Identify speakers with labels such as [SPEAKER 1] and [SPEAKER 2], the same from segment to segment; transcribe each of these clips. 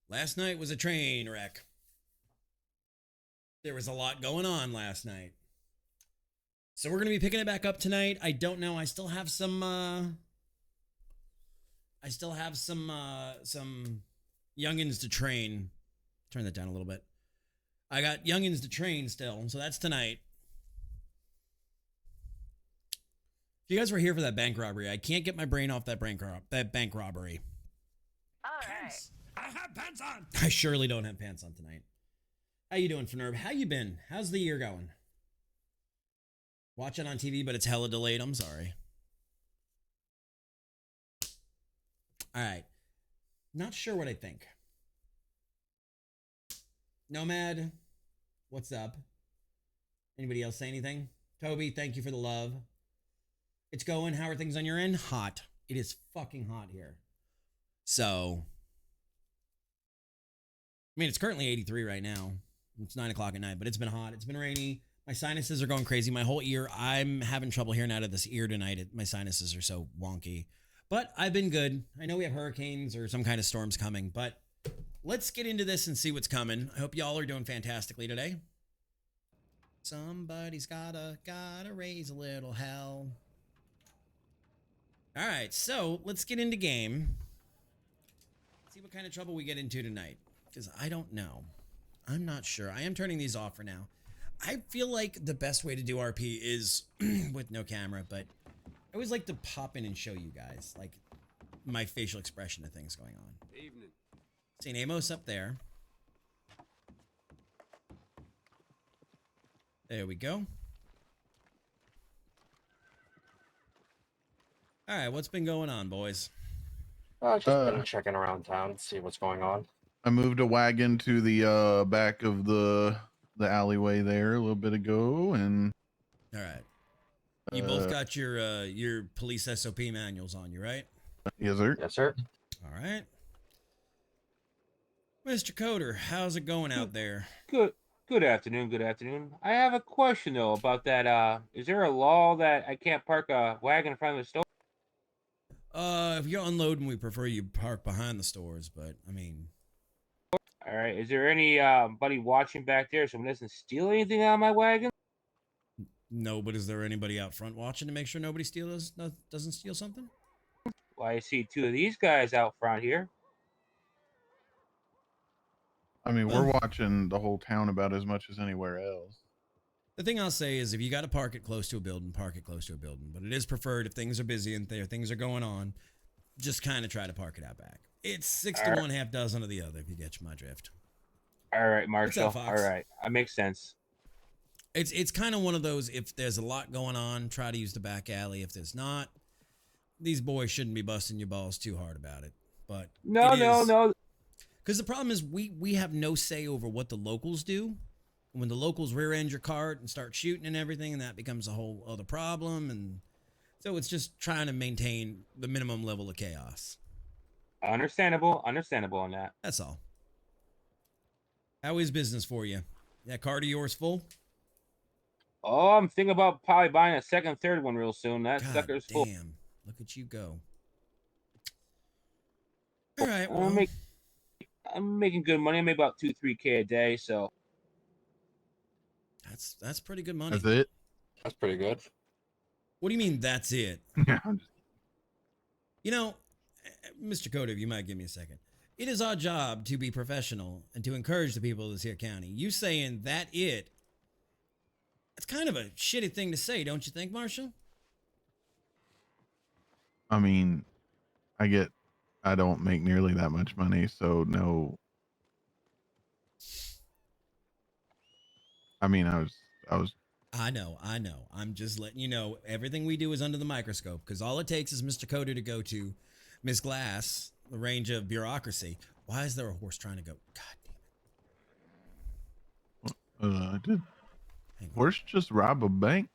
[SPEAKER 1] Last night was a train wreck. There was a lot going on last night. So we're going to be picking it back up tonight. I don't know. I still have some youngins to train. Turn that down a little bit. I got youngins to train still, so that's tonight. If you guys were here for that bank robbery, I can't get my brain off that bank robbery.
[SPEAKER 2] All right.
[SPEAKER 1] Pants. I have pants on. I surely don't have pants on tonight. How you doing, Fnerb? How you been? How's the year going? Watch it on TV, but it's hella delayed. I'm sorry. All right. Not sure what I think. Nomad, what's up? Anybody else say anything? Toby, thank you for the love. It's going. How are things on your end? Hot. It is fucking hot here. So, I mean, it's currently 83 right now. It's 9 o'clock at night, but it's been hot. It's been rainy. My sinuses are going crazy. My whole ear, I'm having trouble hearing out of this ear tonight. My sinuses are so wonky. But I've been good. I know we have hurricanes or some kind of storms coming, but let's get into this and see what's coming. I hope y'all are doing fantastically today. Somebody's gotta raise a little hell. All right, so let's get into game. See what kind of trouble we get into tonight, because I don't know. I'm not sure. I am turning these off for now. I feel like the best way to do RP is with no camera, but I always like to pop in and show you guys, like, my facial expression of things going on.
[SPEAKER 3] Evening.
[SPEAKER 1] Seeing Amos up there. There we go. All right, what's been going on, boys?
[SPEAKER 4] Just been checking around town, see what's going on.
[SPEAKER 5] I moved a wagon to the back of the alleyway there a little bit ago, and
[SPEAKER 1] All right. You both got your police SOP manuals on you, right?
[SPEAKER 5] yes, sir.
[SPEAKER 4] Yes, sir.
[SPEAKER 1] All right. Mr. Coder, how's it going out there?
[SPEAKER 3] Good afternoon. Good afternoon. I have a question though about that. Is there a law that I can't park a wagon in front of the store?
[SPEAKER 1] If you're unloading, we prefer you park behind the stores, but I mean,
[SPEAKER 3] All right. Is there anybody watching back there? Someone doesn't steal anything out of my wagon?
[SPEAKER 1] no, but is there anybody out front watching to make sure nobody doesn't steal something?
[SPEAKER 3] Well, I see two of these guys out front here.
[SPEAKER 5] I mean, we're watching the whole town about as much as anywhere else.
[SPEAKER 1] The thing I'll say is if you got to park it close to a building, park it close to a building. But it is preferred if things are busy and things are going on, just kind of try to park it out back. It's 6 to 1, half dozen of the other, if you get my drift.
[SPEAKER 3] All right, Marshal.
[SPEAKER 1] What's up, Fox?
[SPEAKER 3] All right. That makes sense.
[SPEAKER 1] It's kind of one of those, if there's a lot going on, try to use the back alley. If there's not, these boys shouldn't be busting your balls too hard about it. But
[SPEAKER 3] No.
[SPEAKER 1] Because the problem is we have no say over what the locals do. When the locals rear end your cart and start shooting and everything, and that becomes a whole other problem. And so it's just trying to maintain the minimum level of chaos.
[SPEAKER 3] Understandable on that.
[SPEAKER 1] That's all. How is business for you? That cart of yours full?
[SPEAKER 3] Oh, I'm thinking about probably buying a second, third one real soon. That
[SPEAKER 1] God
[SPEAKER 3] sucker's full.
[SPEAKER 1] damn. Look at you go. All right,
[SPEAKER 3] I'm
[SPEAKER 1] well,
[SPEAKER 3] I'm making good money. I make about 2-3K a day, so
[SPEAKER 1] that's pretty good money.
[SPEAKER 5] That's it.
[SPEAKER 4] That's pretty good.
[SPEAKER 1] What do you mean that's it?
[SPEAKER 5] Yeah, I'm just-
[SPEAKER 1] You know, Mr. Coder, you might give me a second. It is our job to be professional and to encourage the people of this here county. You saying that it's kind of a shitty thing to say, don't you think, Marshal?
[SPEAKER 5] I mean, I don't make nearly that much money, so no. I mean, I was.
[SPEAKER 1] I know. I'm just letting you know everything we do is under the microscope because all it takes is Mr. Coder to go to Miss Glass, the range of bureaucracy. Why is there a horse trying to go? God damn it.
[SPEAKER 5] Did
[SPEAKER 1] Hang on.
[SPEAKER 5] horse just rob a bank?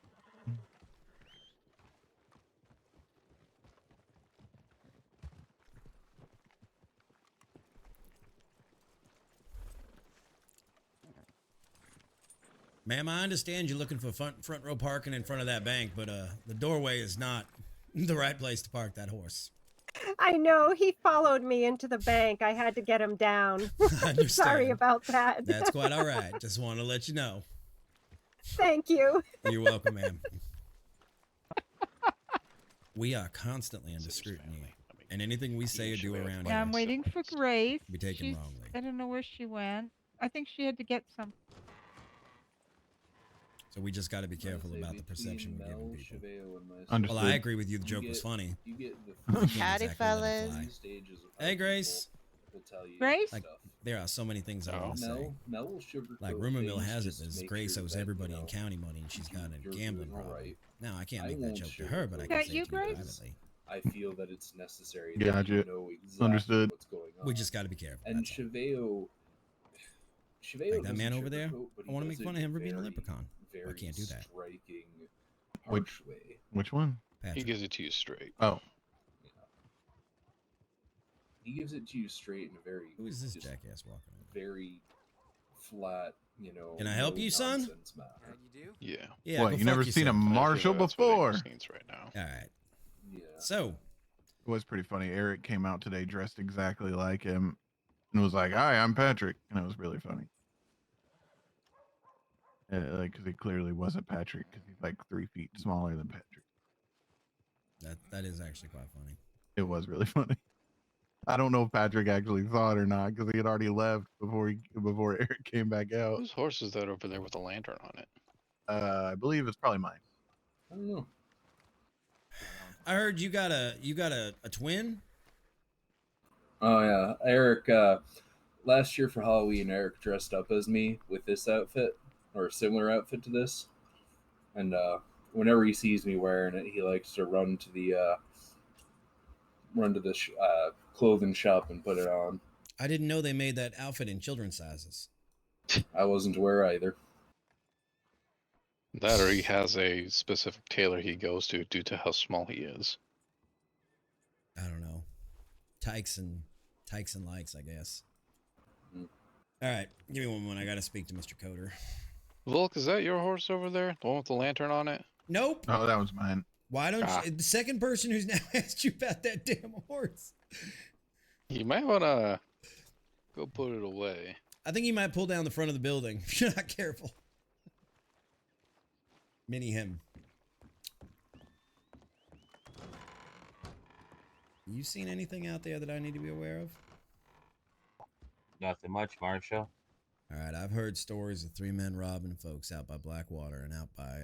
[SPEAKER 1] Ma'am, I understand you're looking for front row parking in front of that bank, but the doorway is not the right place to park that horse.
[SPEAKER 2] I know. He followed me into the bank. I had to get him down.
[SPEAKER 1] I understand.
[SPEAKER 2] Sorry about that.
[SPEAKER 1] That's quite all right. Just want to let you know.
[SPEAKER 2] Thank you.
[SPEAKER 1] You're welcome, ma'am. We are constantly under scrutiny, and anything we say or do around
[SPEAKER 6] Yeah,
[SPEAKER 1] here
[SPEAKER 6] I'm waiting for Grace.
[SPEAKER 1] will be taken
[SPEAKER 6] She's,
[SPEAKER 1] wrongly.
[SPEAKER 6] I don't know where she went. I think she had to get some.
[SPEAKER 1] So we just got to be careful about the perception we're giving people.
[SPEAKER 5] Understood.
[SPEAKER 1] Well, I agree with you. The joke was funny.
[SPEAKER 7] You get the
[SPEAKER 1] You can't
[SPEAKER 8] Howdy,
[SPEAKER 1] exactly let it
[SPEAKER 8] fellas.
[SPEAKER 1] fly.
[SPEAKER 7] stages of
[SPEAKER 1] Hey,
[SPEAKER 7] how
[SPEAKER 1] Grace.
[SPEAKER 7] people will tell you
[SPEAKER 6] Grace?
[SPEAKER 1] Like,
[SPEAKER 7] stuff.
[SPEAKER 1] there are so many things I want to say.
[SPEAKER 7] Mel will sugarcoat
[SPEAKER 1] Like, rumor mill
[SPEAKER 7] things
[SPEAKER 1] has it
[SPEAKER 7] just to
[SPEAKER 1] that
[SPEAKER 7] make
[SPEAKER 1] Grace
[SPEAKER 7] sure
[SPEAKER 1] owes
[SPEAKER 7] that,
[SPEAKER 1] everybody
[SPEAKER 7] you
[SPEAKER 1] in
[SPEAKER 7] know,
[SPEAKER 1] county money, and she's got a
[SPEAKER 7] you're
[SPEAKER 1] gambling
[SPEAKER 7] doing all
[SPEAKER 1] problem.
[SPEAKER 7] right.
[SPEAKER 1] Now, I can't
[SPEAKER 7] I
[SPEAKER 1] make that
[SPEAKER 7] won't
[SPEAKER 1] joke to her, but I
[SPEAKER 7] sugarcoat
[SPEAKER 1] can
[SPEAKER 6] That
[SPEAKER 1] say
[SPEAKER 6] you,
[SPEAKER 1] it to you
[SPEAKER 6] Grace?
[SPEAKER 1] privately.
[SPEAKER 7] I feel that it's necessary
[SPEAKER 5] Yeah,
[SPEAKER 7] that you
[SPEAKER 5] Gotcha.
[SPEAKER 7] know exactly
[SPEAKER 5] Understood.
[SPEAKER 7] what's going on.
[SPEAKER 1] We just got to be careful.
[SPEAKER 7] And
[SPEAKER 1] That's all.
[SPEAKER 7] Cheveo
[SPEAKER 1] Like that man
[SPEAKER 7] doesn't
[SPEAKER 1] over there,
[SPEAKER 7] sugarcoat, but
[SPEAKER 1] I
[SPEAKER 7] he
[SPEAKER 1] want to
[SPEAKER 7] does
[SPEAKER 1] make
[SPEAKER 7] it
[SPEAKER 1] fun of him
[SPEAKER 7] in
[SPEAKER 1] for being a
[SPEAKER 7] very,
[SPEAKER 1] leprechaun.
[SPEAKER 7] very
[SPEAKER 1] I can't do that.
[SPEAKER 7] striking,
[SPEAKER 5] Which-
[SPEAKER 7] harsh way.
[SPEAKER 5] Which one?
[SPEAKER 9] He
[SPEAKER 1] Patrick.
[SPEAKER 9] gives it to you straight.
[SPEAKER 5] Oh,
[SPEAKER 7] He gives it to you straight in a very
[SPEAKER 1] Who is this
[SPEAKER 7] just
[SPEAKER 1] jackass walking in?
[SPEAKER 7] very flat, you know.
[SPEAKER 1] Can I help
[SPEAKER 7] no
[SPEAKER 1] you, son?
[SPEAKER 7] nonsense manner.
[SPEAKER 9] Yeah.
[SPEAKER 1] Yeah,
[SPEAKER 5] what?
[SPEAKER 1] go
[SPEAKER 5] You never
[SPEAKER 1] fuck
[SPEAKER 5] seen a
[SPEAKER 1] yourself.
[SPEAKER 5] Marshal
[SPEAKER 9] That's what he
[SPEAKER 5] before?
[SPEAKER 9] needs right now.
[SPEAKER 1] All right.
[SPEAKER 7] Yeah.
[SPEAKER 1] So,
[SPEAKER 5] It was pretty funny. Eric came out today dressed exactly like him and was like, "Hi, I'm Patrick," and it was really funny. Like, because he clearly wasn't Patrick, because he's like 3 feet smaller than Patrick.
[SPEAKER 1] that is actually quite funny.
[SPEAKER 5] It was really funny. I don't know if Patrick actually saw it or not, because he had already left before Eric came back out.
[SPEAKER 9] Whose horse is that over there with a lantern on it?
[SPEAKER 5] I believe it's probably mine.
[SPEAKER 7] I don't know.
[SPEAKER 1] I heard you got a twin.
[SPEAKER 7] Oh yeah, Eric. Last year for Halloween, Eric dressed up as me with this outfit or a similar outfit to this, and whenever he sees me wearing it, he likes to run to the clothing shop and put it on.
[SPEAKER 1] I didn't know they made that outfit in children's sizes.
[SPEAKER 7] I wasn't aware either.
[SPEAKER 9] That or he has a specific tailor he goes to due to how small he is.
[SPEAKER 1] I don't know. Tykes and likes, I guess.
[SPEAKER 7] Mm.
[SPEAKER 1] All right, give me one moment. I got to speak to Mr. Coder.
[SPEAKER 9] Volk, is that your horse over there? The one with the lantern on it?
[SPEAKER 1] Nope.
[SPEAKER 5] Oh, that was mine.
[SPEAKER 1] Why don't you? The second person who's now asked you about that damn horse.
[SPEAKER 9] You might want to go put it away.
[SPEAKER 1] I think he might pull down the front of the building if you're not careful. Mini him. You seen anything out there that I need to be aware of?
[SPEAKER 3] Nothing much, Marshal.
[SPEAKER 1] All right, I've heard stories of 3 men robbing folks out by Blackwater and out by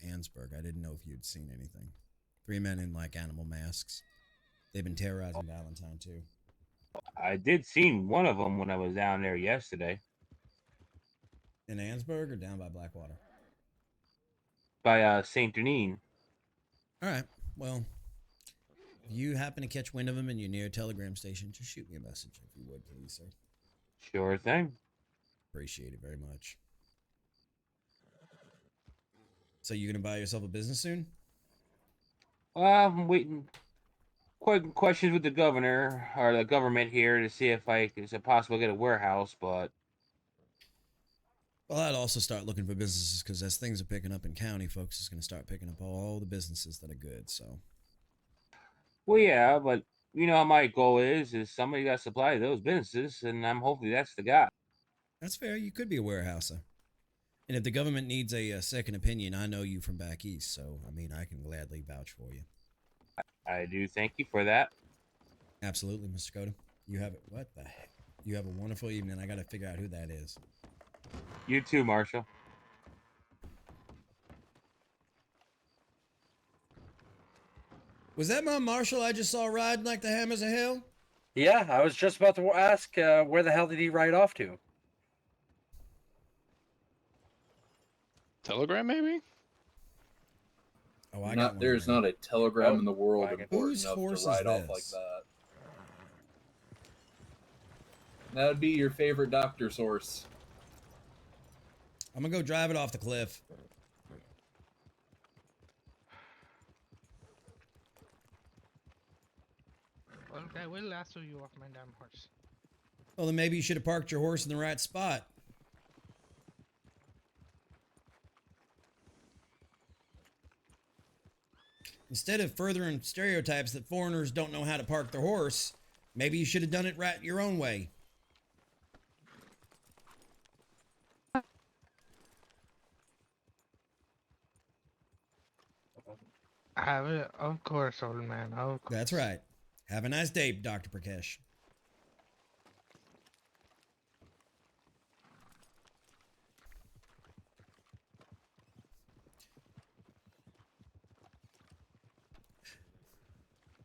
[SPEAKER 1] Ansburg. I didn't know if you'd seen anything. 3 men in like animal masks. They've been terrorizing Valentine too.
[SPEAKER 3] I did see one of them when I was down there yesterday
[SPEAKER 1] In Ansburg or down by Blackwater?
[SPEAKER 3] by Saint Denis.
[SPEAKER 1] All right. Well, if you happen to catch wind of him and you're near a telegram station, just shoot me a message if you would, please, sir.
[SPEAKER 3] Sure thing.
[SPEAKER 1] Appreciate it very much. So you gonna buy yourself a business soon?
[SPEAKER 3] I'm waiting. Questions with the governor or the government here to see if is it possible to get a warehouse, but
[SPEAKER 1] Well, I'd also start looking for businesses because as things are picking up in county, folks is gonna start picking up all the businesses that are good. So
[SPEAKER 3] well, yeah, but you know how my goal is somebody got to supply those businesses, and I'm hopefully that's the guy.
[SPEAKER 1] that's fair. You could be a warehouser. And if the government needs a second opinion, I know you from back east, so I mean I can gladly vouch for you.
[SPEAKER 3] I do thank you for that.
[SPEAKER 1] Absolutely, Mr. Coda. You have it. What the heck? You have a wonderful evening. I got to figure out who that is.
[SPEAKER 3] You too, Marshal.
[SPEAKER 1] Was that my Marshal I just saw riding like the hammers of hell?
[SPEAKER 4] Yeah, I was just about to ask where the hell did he ride off to?
[SPEAKER 9] Telegram, maybe?
[SPEAKER 1] Oh, I got one.
[SPEAKER 7] There's
[SPEAKER 1] already.
[SPEAKER 7] not a telegram
[SPEAKER 4] Oh,
[SPEAKER 7] in the world
[SPEAKER 4] wagon.
[SPEAKER 7] important
[SPEAKER 1] Whose
[SPEAKER 7] enough
[SPEAKER 1] horse
[SPEAKER 7] to ride
[SPEAKER 1] is
[SPEAKER 7] off like
[SPEAKER 1] this?
[SPEAKER 7] that. That would be your favorite doctor's horse.
[SPEAKER 1] I'm gonna go drive it off the cliff.
[SPEAKER 10] Well, I will lasso you off my damn horse.
[SPEAKER 1] Well, then maybe you should have parked your horse in the right spot. Instead of furthering stereotypes that foreigners don't know how to park their horse, maybe you should have done it right your own way.
[SPEAKER 10] Have it, of course, old man. Of course.
[SPEAKER 1] That's right. Have a nice day, Dr. Prakash.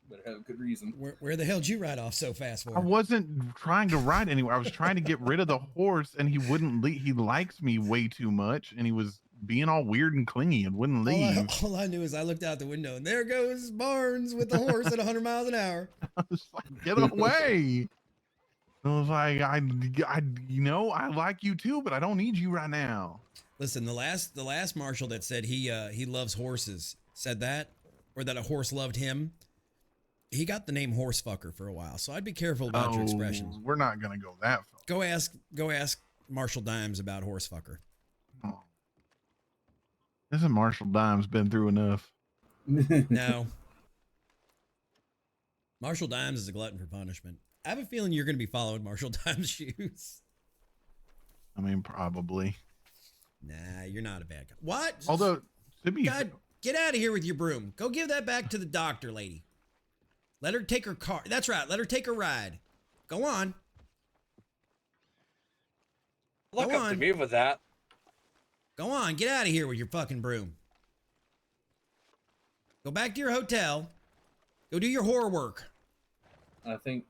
[SPEAKER 7] Better have a good reason.
[SPEAKER 1] Where the hell did you ride off so fast for?
[SPEAKER 5] I wasn't trying to ride anywhere. I was trying to get rid of the horse, and he wouldn't leave. He likes me way too much, and he was being all weird and clingy and wouldn't leave.
[SPEAKER 1] All I knew is I looked out the window, and there goes Barnes with the horse at 100 miles an hour.
[SPEAKER 5] I was like, get away. I was like, I, I like you too, but I don't need you right now.
[SPEAKER 1] Listen, the last marshal that said he loves horses said that, or that a horse loved him. He got the name horse fucker for a while, so I'd be careful about your expressions.
[SPEAKER 5] We're not gonna go that far.
[SPEAKER 1] Go ask Marshal Dimes about horse fucker.
[SPEAKER 5] Oh. This Marshal Dimes been through enough.
[SPEAKER 1] No. Marshal Dimes is a glutton for punishment. I have a feeling you're going to be following Marshal Dimes' shoes.
[SPEAKER 5] I mean, probably.
[SPEAKER 1] Nah, you're not a bad guy. What?
[SPEAKER 5] Although, to be
[SPEAKER 1] God, get out of here with your broom. Go give that back to the doctor lady. Let her take her car. That's right. Let her take her ride. Go on.
[SPEAKER 4] Look
[SPEAKER 1] Go
[SPEAKER 4] up to
[SPEAKER 1] on.
[SPEAKER 4] me with that.
[SPEAKER 1] Go on. Get out of here with your fucking broom. Go back to your hotel. Go do your horror work.
[SPEAKER 7] I think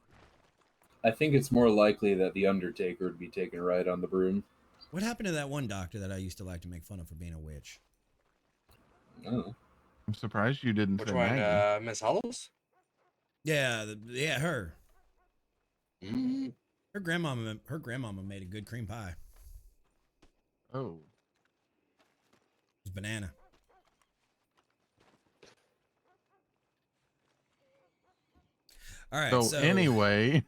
[SPEAKER 7] it's more likely that the Undertaker would be taking a ride on the broom.
[SPEAKER 1] What happened to that one doctor that I used to like to make fun of for being a witch?
[SPEAKER 7] Oh.
[SPEAKER 5] I'm surprised you didn't
[SPEAKER 4] Which
[SPEAKER 5] say
[SPEAKER 4] one,
[SPEAKER 5] Maggie.
[SPEAKER 4] Miss Hollows?
[SPEAKER 1] Yeah, her. Her grandmama made a good cream pie.
[SPEAKER 5] Oh.
[SPEAKER 1] It was banana. All right.
[SPEAKER 5] So anyway.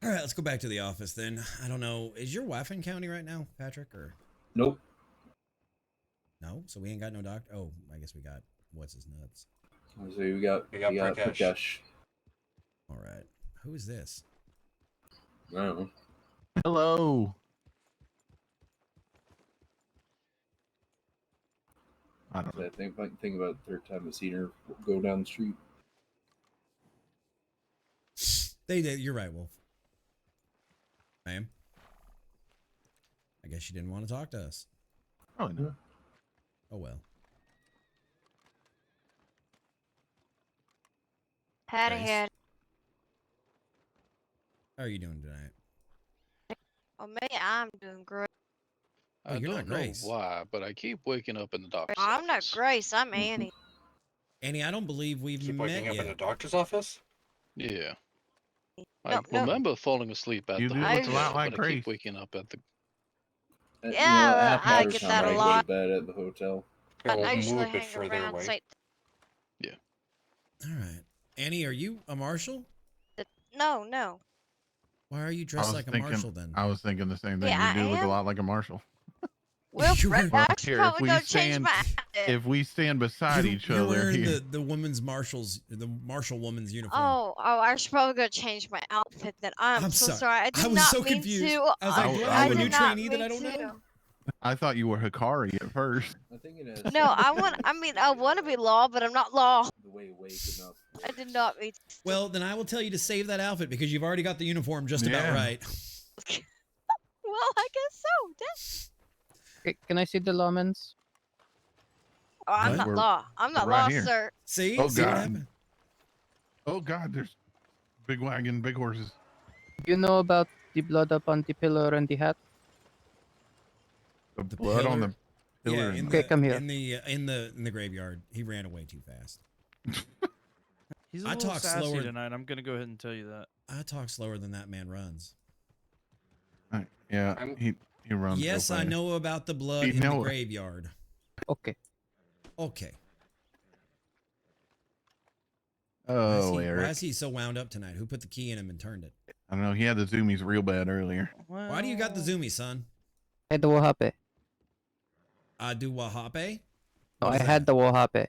[SPEAKER 1] All right, let's go back to the office then. I don't know. Is your wife in county right now, Patrick, or
[SPEAKER 7] Nope.
[SPEAKER 1] no? So we ain't got no doctor. Oh, I guess we got what's his nuts.
[SPEAKER 7] So we got Prakash.
[SPEAKER 1] All right. Who is this?
[SPEAKER 7] I don't know.
[SPEAKER 5] Hello. I don't know.
[SPEAKER 7] I think about the third time I've seen her go down the street.
[SPEAKER 1] They did. You're right, Wolf. Ma'am. I guess she didn't want to talk to us.
[SPEAKER 5] Probably not.
[SPEAKER 1] Oh well.
[SPEAKER 8] Had a
[SPEAKER 1] Grace.
[SPEAKER 8] head.
[SPEAKER 1] How are you doing tonight?
[SPEAKER 8] Oh, me, I'm doing great.
[SPEAKER 1] Oh,
[SPEAKER 9] I
[SPEAKER 1] you're not
[SPEAKER 9] don't know
[SPEAKER 1] Grace.
[SPEAKER 9] why, but I keep waking up in the doctor's
[SPEAKER 8] I'm not
[SPEAKER 9] office.
[SPEAKER 8] Grace. I'm Annie.
[SPEAKER 1] Annie, I don't believe we've
[SPEAKER 4] Keep
[SPEAKER 1] met
[SPEAKER 4] waking up in the
[SPEAKER 1] yet.
[SPEAKER 4] doctor's office?
[SPEAKER 9] Yeah.
[SPEAKER 8] No,
[SPEAKER 9] I
[SPEAKER 8] no.
[SPEAKER 9] remember falling asleep at
[SPEAKER 5] You
[SPEAKER 9] the
[SPEAKER 5] do
[SPEAKER 8] look a
[SPEAKER 9] hotel,
[SPEAKER 5] lot like
[SPEAKER 9] but I keep
[SPEAKER 5] Grace.
[SPEAKER 9] waking up at the...
[SPEAKER 8] Yeah,
[SPEAKER 7] half an
[SPEAKER 8] I
[SPEAKER 7] hour
[SPEAKER 8] get
[SPEAKER 7] time
[SPEAKER 8] that a
[SPEAKER 7] I go
[SPEAKER 8] lot.
[SPEAKER 7] to bed at the hotel.
[SPEAKER 4] Yeah,
[SPEAKER 8] I
[SPEAKER 4] well,
[SPEAKER 8] usually
[SPEAKER 4] move a bit
[SPEAKER 8] hang
[SPEAKER 4] further
[SPEAKER 8] around
[SPEAKER 4] away.
[SPEAKER 8] St.
[SPEAKER 1] All right. Annie, are you a marshal?
[SPEAKER 8] No, no.
[SPEAKER 1] Why are you
[SPEAKER 5] I
[SPEAKER 1] dressed
[SPEAKER 5] was
[SPEAKER 1] like a
[SPEAKER 5] thinking-
[SPEAKER 1] marshal then?
[SPEAKER 5] I was thinking the same thing.
[SPEAKER 8] Yeah,
[SPEAKER 5] You do
[SPEAKER 8] I
[SPEAKER 5] look a
[SPEAKER 8] am.
[SPEAKER 5] lot like a marshal.
[SPEAKER 8] Well,
[SPEAKER 1] You
[SPEAKER 8] Fred,
[SPEAKER 1] were-
[SPEAKER 8] I should
[SPEAKER 5] Here, if
[SPEAKER 8] probably
[SPEAKER 5] we
[SPEAKER 8] go change
[SPEAKER 5] stand-
[SPEAKER 8] my outfit.
[SPEAKER 5] If we stand beside each
[SPEAKER 1] You're
[SPEAKER 5] other
[SPEAKER 1] wearing
[SPEAKER 5] here,
[SPEAKER 1] the woman's the marshal woman's uniform.
[SPEAKER 8] Oh, I should probably go change my outfit then. I'm so
[SPEAKER 1] sorry.
[SPEAKER 8] sorry. I did
[SPEAKER 1] I was
[SPEAKER 8] not
[SPEAKER 1] so
[SPEAKER 8] mean
[SPEAKER 1] confused.
[SPEAKER 8] to.
[SPEAKER 1] I was like,
[SPEAKER 5] I-
[SPEAKER 1] do
[SPEAKER 5] I
[SPEAKER 1] I have a
[SPEAKER 5] was-
[SPEAKER 1] new
[SPEAKER 8] did not
[SPEAKER 1] trainee that I
[SPEAKER 8] mean
[SPEAKER 1] don't
[SPEAKER 8] to.
[SPEAKER 1] know?
[SPEAKER 5] I thought you were Hikari at first.
[SPEAKER 7] I think it is.
[SPEAKER 8] No, I want to be law, but I'm not law.
[SPEAKER 7] The way awake enough.
[SPEAKER 8] I did not mean to.
[SPEAKER 1] Well, then I will tell you to save that outfit because you've already got the uniform just about
[SPEAKER 5] Yeah.
[SPEAKER 1] right.
[SPEAKER 8] Well, I guess so.
[SPEAKER 11] Can I see the lemons?
[SPEAKER 8] Oh, I'm
[SPEAKER 1] What?
[SPEAKER 8] not
[SPEAKER 5] We're-
[SPEAKER 8] law. I'm not
[SPEAKER 5] we're right
[SPEAKER 8] law,
[SPEAKER 5] here.
[SPEAKER 8] sir.
[SPEAKER 1] See?
[SPEAKER 5] Oh,
[SPEAKER 1] See what
[SPEAKER 5] God.
[SPEAKER 1] happened?
[SPEAKER 5] Oh God, there's big wagon, big horses.
[SPEAKER 11] You know about the blood upon the pillar and the hat?
[SPEAKER 5] The
[SPEAKER 1] The
[SPEAKER 5] blood on the
[SPEAKER 1] pillar-
[SPEAKER 5] pillar.
[SPEAKER 1] Yeah,
[SPEAKER 5] and
[SPEAKER 1] in
[SPEAKER 5] the-
[SPEAKER 11] Okay, come here.
[SPEAKER 1] in the graveyard. He ran away too fast.
[SPEAKER 12] He's a
[SPEAKER 1] I
[SPEAKER 12] little
[SPEAKER 1] talk
[SPEAKER 12] sassy
[SPEAKER 1] slower-
[SPEAKER 12] tonight. I'm gonna go ahead and tell you that.
[SPEAKER 1] I talk slower than that man runs.
[SPEAKER 5] Yeah,
[SPEAKER 4] I'm-
[SPEAKER 5] he runs. real
[SPEAKER 1] Yes, I
[SPEAKER 5] fast.
[SPEAKER 1] know about the blood
[SPEAKER 5] You
[SPEAKER 1] in the
[SPEAKER 5] know it.
[SPEAKER 1] graveyard.
[SPEAKER 11] Okay.
[SPEAKER 1] Okay.
[SPEAKER 5] Oh,
[SPEAKER 1] why
[SPEAKER 5] Eric.
[SPEAKER 1] is he so wound up tonight? Who put the key in him and turned it?
[SPEAKER 5] I don't know. He had the zoomies real bad earlier.
[SPEAKER 1] Why do you got the zoomy, son?
[SPEAKER 11] I had the Wohape.
[SPEAKER 1] Do wahape?
[SPEAKER 11] No,
[SPEAKER 1] What
[SPEAKER 11] I
[SPEAKER 1] is
[SPEAKER 11] had
[SPEAKER 1] that?
[SPEAKER 11] the Wohape.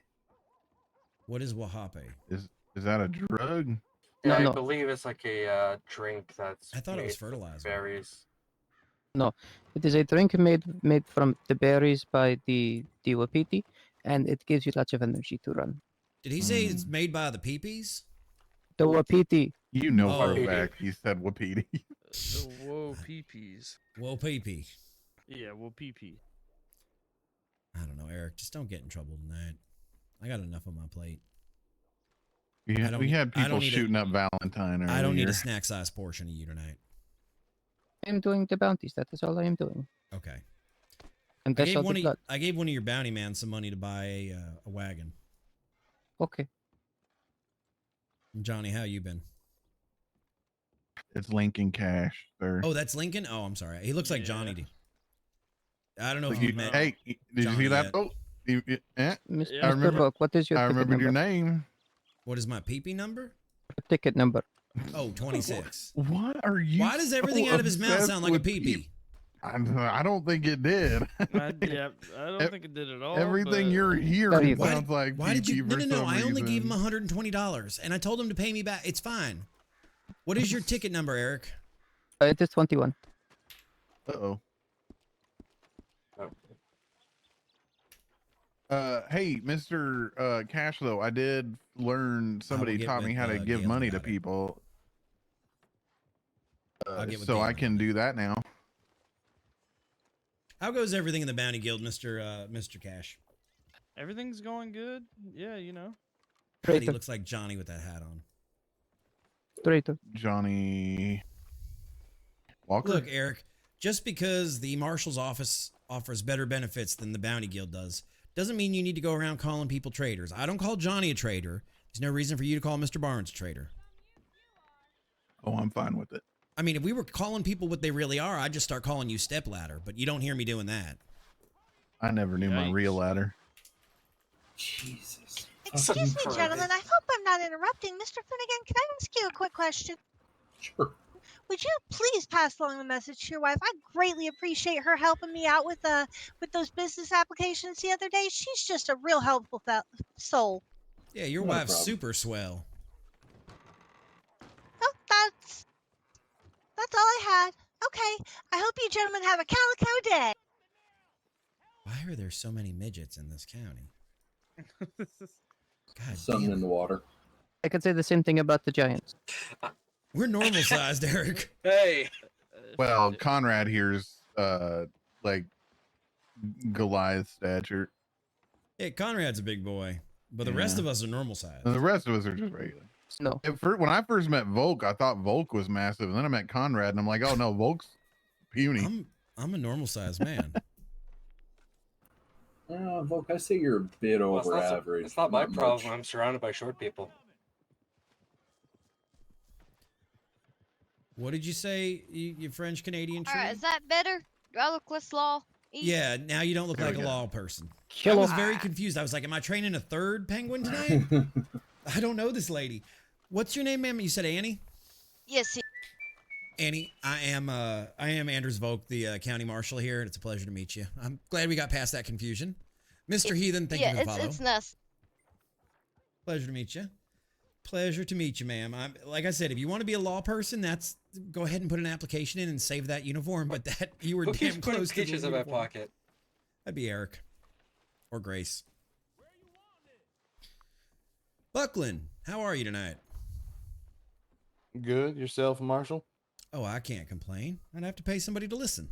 [SPEAKER 1] What is wahape?
[SPEAKER 5] Is that a drug?
[SPEAKER 4] Yeah,
[SPEAKER 11] No.
[SPEAKER 4] I believe it's like a drink that's
[SPEAKER 1] I thought it was
[SPEAKER 4] made with
[SPEAKER 1] fertilizer.
[SPEAKER 4] berries.
[SPEAKER 11] No, it is a drink made from the berries by the wapiti, and it gives you lots of energy to run.
[SPEAKER 1] Did he say it's made by the peepees?
[SPEAKER 11] The wapiti.
[SPEAKER 5] You know for a
[SPEAKER 4] Wapiti.
[SPEAKER 5] fact he said wapiti.
[SPEAKER 12] Whoa, peepees.
[SPEAKER 1] Whoa, peepee.
[SPEAKER 12] Yeah, whoa, peepee.
[SPEAKER 1] I don't know, Eric. Just don't get in trouble tonight. I got enough on my plate.
[SPEAKER 5] Yeah, we had
[SPEAKER 1] I
[SPEAKER 5] people
[SPEAKER 1] don't need
[SPEAKER 5] shooting up Valentine earlier.
[SPEAKER 1] I don't need a snack size portion of you tonight.
[SPEAKER 11] I am doing the bounties. That is all I am doing.
[SPEAKER 1] Okay.
[SPEAKER 11] And that's all the blood.
[SPEAKER 1] I gave one of your bounty man some money to buy a wagon.
[SPEAKER 11] Okay.
[SPEAKER 1] Johnny, how you been?
[SPEAKER 5] It's Lincoln Cash, sir.
[SPEAKER 1] Oh, that's Lincoln? Oh, I'm sorry. He looks like Johnny. I don't know if
[SPEAKER 5] You-
[SPEAKER 1] you've met.
[SPEAKER 5] hey, did you
[SPEAKER 1] Johnny
[SPEAKER 5] see that?
[SPEAKER 1] yet.
[SPEAKER 5] Oh, I
[SPEAKER 11] Mr.
[SPEAKER 5] remember.
[SPEAKER 11] Volk, what is your
[SPEAKER 5] I
[SPEAKER 11] ticket
[SPEAKER 5] remembered your
[SPEAKER 11] number?
[SPEAKER 5] name.
[SPEAKER 1] What is my peepee number?
[SPEAKER 11] Ticket number.
[SPEAKER 1] Oh, 26.
[SPEAKER 5] What are you?
[SPEAKER 1] Why does everything
[SPEAKER 5] so
[SPEAKER 1] out of his mouth
[SPEAKER 5] obsessed
[SPEAKER 1] sound like a
[SPEAKER 5] with
[SPEAKER 1] peepee?
[SPEAKER 5] I don't think it did.
[SPEAKER 12] I don't think it did at all.
[SPEAKER 5] Everything
[SPEAKER 12] but-
[SPEAKER 5] you're hearing
[SPEAKER 1] Why
[SPEAKER 5] sounds like
[SPEAKER 1] Why did you?
[SPEAKER 5] PP
[SPEAKER 1] No.
[SPEAKER 5] for
[SPEAKER 1] I
[SPEAKER 5] some
[SPEAKER 1] only gave him
[SPEAKER 5] reason.
[SPEAKER 1] $120, and I told him to pay me back. It's fine. What is your ticket number, Eric?
[SPEAKER 11] It is 21.
[SPEAKER 5] Uh-oh. Hey, Mr. Cash, though, I did learn somebody
[SPEAKER 1] get
[SPEAKER 5] taught me
[SPEAKER 1] with,
[SPEAKER 5] how to give
[SPEAKER 1] Galen
[SPEAKER 5] money to
[SPEAKER 1] about it.
[SPEAKER 5] people.
[SPEAKER 1] I'll get with
[SPEAKER 5] So I
[SPEAKER 1] Galen
[SPEAKER 5] can
[SPEAKER 1] on
[SPEAKER 5] do that now.
[SPEAKER 1] How goes everything in the Bounty Guild, Mr. Cash?
[SPEAKER 12] Everything's going good. Yeah, you know.
[SPEAKER 1] God, he
[SPEAKER 11] Traitor.
[SPEAKER 1] looks like Johnny with that hat on.
[SPEAKER 11] Traitor.
[SPEAKER 5] Johnny Walker.
[SPEAKER 1] Look, Eric, just because the Marshal's office offers better benefits than the Bounty Guild does, doesn't mean you need to go around calling people traitors. I don't call Johnny a traitor. There's no reason for you to call Mr. Barnes a traitor.
[SPEAKER 5] Oh, I'm fine with it.
[SPEAKER 1] I mean, if we were calling people what they really are, I'd just start calling you stepladder, but you don't hear me doing that.
[SPEAKER 5] I never knew my
[SPEAKER 12] Yikes.
[SPEAKER 5] real ladder.
[SPEAKER 7] Jesus.
[SPEAKER 8] Excuse me, gentlemen. I hope I'm not interrupting. Mr. Finnegan, can I ask you a quick question?
[SPEAKER 7] Sure.
[SPEAKER 8] Would you please pass along the message to your wife? I greatly appreciate her helping me out with those business applications the other day. She's just a real helpful soul.
[SPEAKER 1] Yeah, your
[SPEAKER 7] Not a
[SPEAKER 1] wife's
[SPEAKER 7] problem.
[SPEAKER 1] super swell.
[SPEAKER 8] Oh, that's all I had. Okay. I hope you gentlemen have a Calico day.
[SPEAKER 1] Why are there so many midgets in this county? God
[SPEAKER 7] Something
[SPEAKER 1] damn
[SPEAKER 7] in
[SPEAKER 1] it.
[SPEAKER 7] the water.
[SPEAKER 11] I could say the same thing about the Giants.
[SPEAKER 1] We're normal sized, Eric.
[SPEAKER 4] Hey,
[SPEAKER 5] Well, Conrad here's like Goliath stature.
[SPEAKER 1] Yeah, Conrad's a big boy, but the rest
[SPEAKER 5] Yeah.
[SPEAKER 1] of us are normal sized.
[SPEAKER 5] And the rest of us are just regular.
[SPEAKER 11] No.
[SPEAKER 5] When I first met Volk, I thought Volk was massive, and then I met Conrad, and I'm like, oh no, Volk's puny.
[SPEAKER 1] I'm a normal sized man.
[SPEAKER 7] Volk, I say you're a bit
[SPEAKER 4] well,
[SPEAKER 7] over average.
[SPEAKER 4] it's not my
[SPEAKER 7] much.
[SPEAKER 4] problem. I'm surrounded by short people.
[SPEAKER 1] What did you say, you French Canadian
[SPEAKER 8] All
[SPEAKER 1] tree?
[SPEAKER 8] right, is that better? Do I look less law?
[SPEAKER 1] Yeah, now you don't look
[SPEAKER 5] There
[SPEAKER 1] like
[SPEAKER 5] we
[SPEAKER 1] a
[SPEAKER 5] go.
[SPEAKER 1] law person. I
[SPEAKER 11] Kill
[SPEAKER 1] was
[SPEAKER 11] him.
[SPEAKER 1] very confused. I was like, am I training a third penguin tonight? I don't know this lady. What's your name, ma'am? You said Annie?
[SPEAKER 8] Yes.
[SPEAKER 1] Annie, I am Anders Volk, the county marshal here, and it's a pleasure to meet you. I'm glad we got past that confusion. Mr. Heathen, thank you for the follow.
[SPEAKER 8] It's nice.
[SPEAKER 1] Pleasure to meet you. Pleasure to meet you, ma'am. Like I said, if you want to be a law person, go ahead and put an application in and save that uniform. But that you were
[SPEAKER 4] Who keeps
[SPEAKER 1] damn
[SPEAKER 4] putting
[SPEAKER 1] close to the
[SPEAKER 4] peaches in my
[SPEAKER 1] uniform.
[SPEAKER 4] pocket?
[SPEAKER 1] That'd be Eric or Grace. Buckland, how are you tonight?
[SPEAKER 13] Good. Yourself, Marshall?
[SPEAKER 1] Oh, I can't complain. I'd have to pay somebody to listen.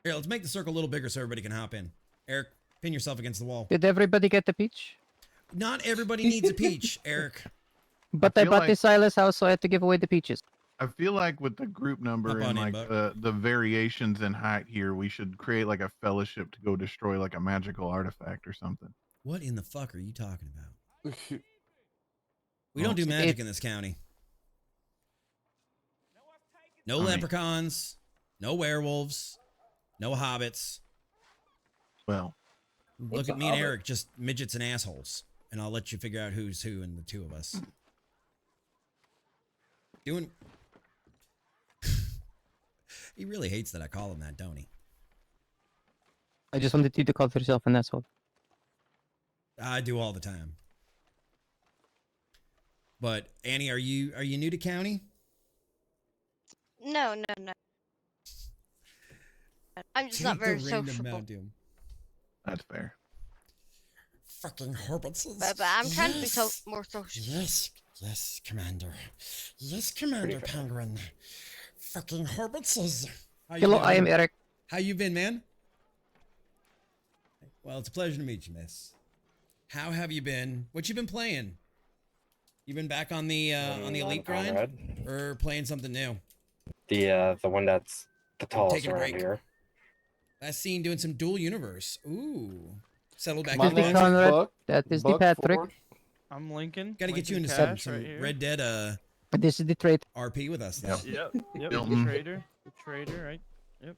[SPEAKER 1] Here, let's make the circle a little bigger so everybody can hop in. Eric, pin yourself against the wall.
[SPEAKER 11] Did everybody get the peach?
[SPEAKER 1] Not everybody needs a peach, Eric.
[SPEAKER 11] But I
[SPEAKER 5] feel
[SPEAKER 11] bought
[SPEAKER 5] like-
[SPEAKER 11] the Silas house, so I had to give away the peaches.
[SPEAKER 5] I feel like with the group number
[SPEAKER 1] Hop on
[SPEAKER 5] and
[SPEAKER 1] in,
[SPEAKER 5] like
[SPEAKER 1] Buck.
[SPEAKER 5] the variations in height here, we should create like a fellowship to go destroy like a magical artifact or something.
[SPEAKER 1] What in the fuck are you talking about? We
[SPEAKER 5] Well,
[SPEAKER 1] don't do magic
[SPEAKER 11] it-
[SPEAKER 1] in this county. No
[SPEAKER 5] I mean-
[SPEAKER 1] leprechauns, no werewolves, no hobbits.
[SPEAKER 5] Well,
[SPEAKER 1] Look
[SPEAKER 7] What's
[SPEAKER 1] at
[SPEAKER 7] a
[SPEAKER 1] me and
[SPEAKER 7] hobbit?
[SPEAKER 1] Eric, just midgets and assholes, and I'll let you figure out who's who in the two of us. Doing. He really hates that I call him that, don't he?
[SPEAKER 11] I just wanted you to call for yourself an asshole.
[SPEAKER 1] I do all the time. But Annie, are you new to county?
[SPEAKER 13] No, no, no. I'm just not
[SPEAKER 1] Take the
[SPEAKER 13] very
[SPEAKER 1] random
[SPEAKER 13] sociable.
[SPEAKER 1] Mountain.
[SPEAKER 5] That's fair.
[SPEAKER 1] Fucking Herbertses.
[SPEAKER 13] But I'm trying to be more sociable.
[SPEAKER 1] Yes, Commander. Yes, Commander Penguin. Fucking Herbertses.
[SPEAKER 11] Hello, I am Eric.
[SPEAKER 1] How you been, man? Well, it's a pleasure to meet you, miss. How have you been? What you been playing? You been back on the elite grind,
[SPEAKER 4] Conrad.
[SPEAKER 1] or playing something new?
[SPEAKER 4] The one that's the tallest
[SPEAKER 1] Taking a
[SPEAKER 4] around
[SPEAKER 1] break.
[SPEAKER 4] here.
[SPEAKER 1] I seen doing some dual universe. Ooh, settle back.
[SPEAKER 11] This is the Conrad. That is the Patrick.
[SPEAKER 12] I'm Lincoln.
[SPEAKER 1] Got to get you
[SPEAKER 12] Lincoln
[SPEAKER 1] into
[SPEAKER 12] Cash
[SPEAKER 1] some
[SPEAKER 12] right here.
[SPEAKER 1] Red Dead
[SPEAKER 11] This is the trade.
[SPEAKER 1] RP with us. Though.
[SPEAKER 12] Yep.
[SPEAKER 5] Milton.
[SPEAKER 12] The trader, right? Yep.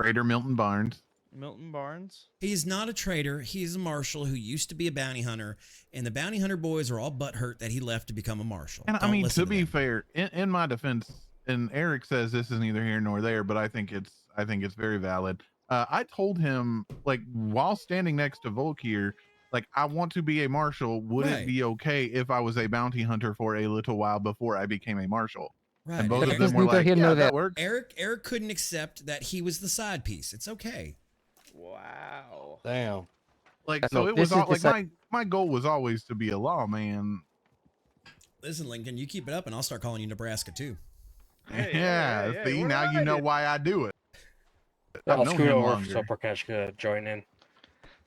[SPEAKER 5] Trader Milton Barnes.
[SPEAKER 12] Milton Barnes.
[SPEAKER 1] He's not a trader. He's a marshal who used to be a bounty hunter, and the bounty hunter boys are all butthurt that he left to become a marshal.
[SPEAKER 5] And I
[SPEAKER 1] Don't
[SPEAKER 5] mean,
[SPEAKER 1] listen
[SPEAKER 5] to be
[SPEAKER 1] them.
[SPEAKER 5] fair, in my defense, and Eric says this is neither here nor there, but I think it's very valid. I told him, like, while standing next to Volk here, like, I want to be a marshal. Would
[SPEAKER 1] Right.
[SPEAKER 5] it be okay if I was a bounty hunter for a little while before I became a marshal?
[SPEAKER 1] Right.
[SPEAKER 5] And both
[SPEAKER 1] Eric-
[SPEAKER 5] of them were like, yeah, that works.
[SPEAKER 1] Eric couldn't accept that he was the side piece. It's okay.
[SPEAKER 12] Wow.
[SPEAKER 4] Damn.
[SPEAKER 5] Like,
[SPEAKER 11] No,
[SPEAKER 5] so it
[SPEAKER 11] this
[SPEAKER 5] was all,
[SPEAKER 11] is the
[SPEAKER 5] like my goal was always to be a lawman.
[SPEAKER 1] Listen, Lincoln, you keep it up, and I'll start calling you Nebraska too.
[SPEAKER 5] Yeah, see, now you know why I do it.
[SPEAKER 4] I'll
[SPEAKER 5] I've known
[SPEAKER 4] scoot
[SPEAKER 5] him
[SPEAKER 4] over
[SPEAKER 5] longer.
[SPEAKER 4] so Prakash could join in.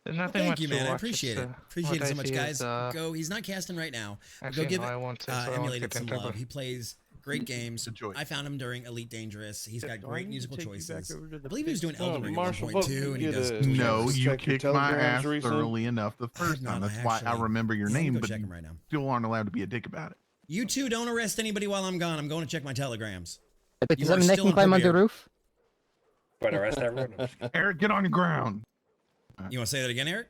[SPEAKER 10] There's nothing
[SPEAKER 1] Thank
[SPEAKER 10] much
[SPEAKER 1] you,
[SPEAKER 10] to
[SPEAKER 1] man. I
[SPEAKER 10] watch.
[SPEAKER 1] appreciate
[SPEAKER 10] It's,
[SPEAKER 1] it. Appreciate
[SPEAKER 10] what
[SPEAKER 1] it so
[SPEAKER 10] I
[SPEAKER 1] much,
[SPEAKER 10] see
[SPEAKER 1] guys.
[SPEAKER 10] is,
[SPEAKER 1] Go. He's not casting right now.
[SPEAKER 10] Actually,
[SPEAKER 1] Go give
[SPEAKER 10] no,
[SPEAKER 1] it.
[SPEAKER 10] I want to, so I won't
[SPEAKER 1] Emulated
[SPEAKER 10] get in
[SPEAKER 1] some
[SPEAKER 10] trouble.
[SPEAKER 1] love. He plays great games. I found him during Elite Dangerous. He's got great musical choices. I believe he was doing Elden Ring at one
[SPEAKER 14] Marshal
[SPEAKER 1] point
[SPEAKER 14] Volk,
[SPEAKER 1] too, and he
[SPEAKER 14] you
[SPEAKER 1] does.
[SPEAKER 14] get a-
[SPEAKER 5] No,
[SPEAKER 14] Check
[SPEAKER 5] you
[SPEAKER 14] your
[SPEAKER 5] kicked my
[SPEAKER 14] telegrams
[SPEAKER 5] ass
[SPEAKER 14] recently?
[SPEAKER 5] thoroughly enough the first time.
[SPEAKER 1] not,
[SPEAKER 5] That's why I
[SPEAKER 1] actually.
[SPEAKER 5] remember your
[SPEAKER 1] Yeah, let me
[SPEAKER 5] name,
[SPEAKER 1] go
[SPEAKER 5] but
[SPEAKER 1] check
[SPEAKER 5] you
[SPEAKER 1] him right now.
[SPEAKER 5] still aren't allowed to be a dick about it.
[SPEAKER 1] You two don't arrest anybody while I'm gone. I'm going to check my telegrams.
[SPEAKER 11] But
[SPEAKER 1] You
[SPEAKER 11] does that
[SPEAKER 1] are
[SPEAKER 11] mean I
[SPEAKER 1] still
[SPEAKER 11] can climb on the
[SPEAKER 1] prepared.
[SPEAKER 11] roof?
[SPEAKER 4] But arrest everyone.
[SPEAKER 5] Eric, get on the ground.
[SPEAKER 1] You want to say that again, Eric?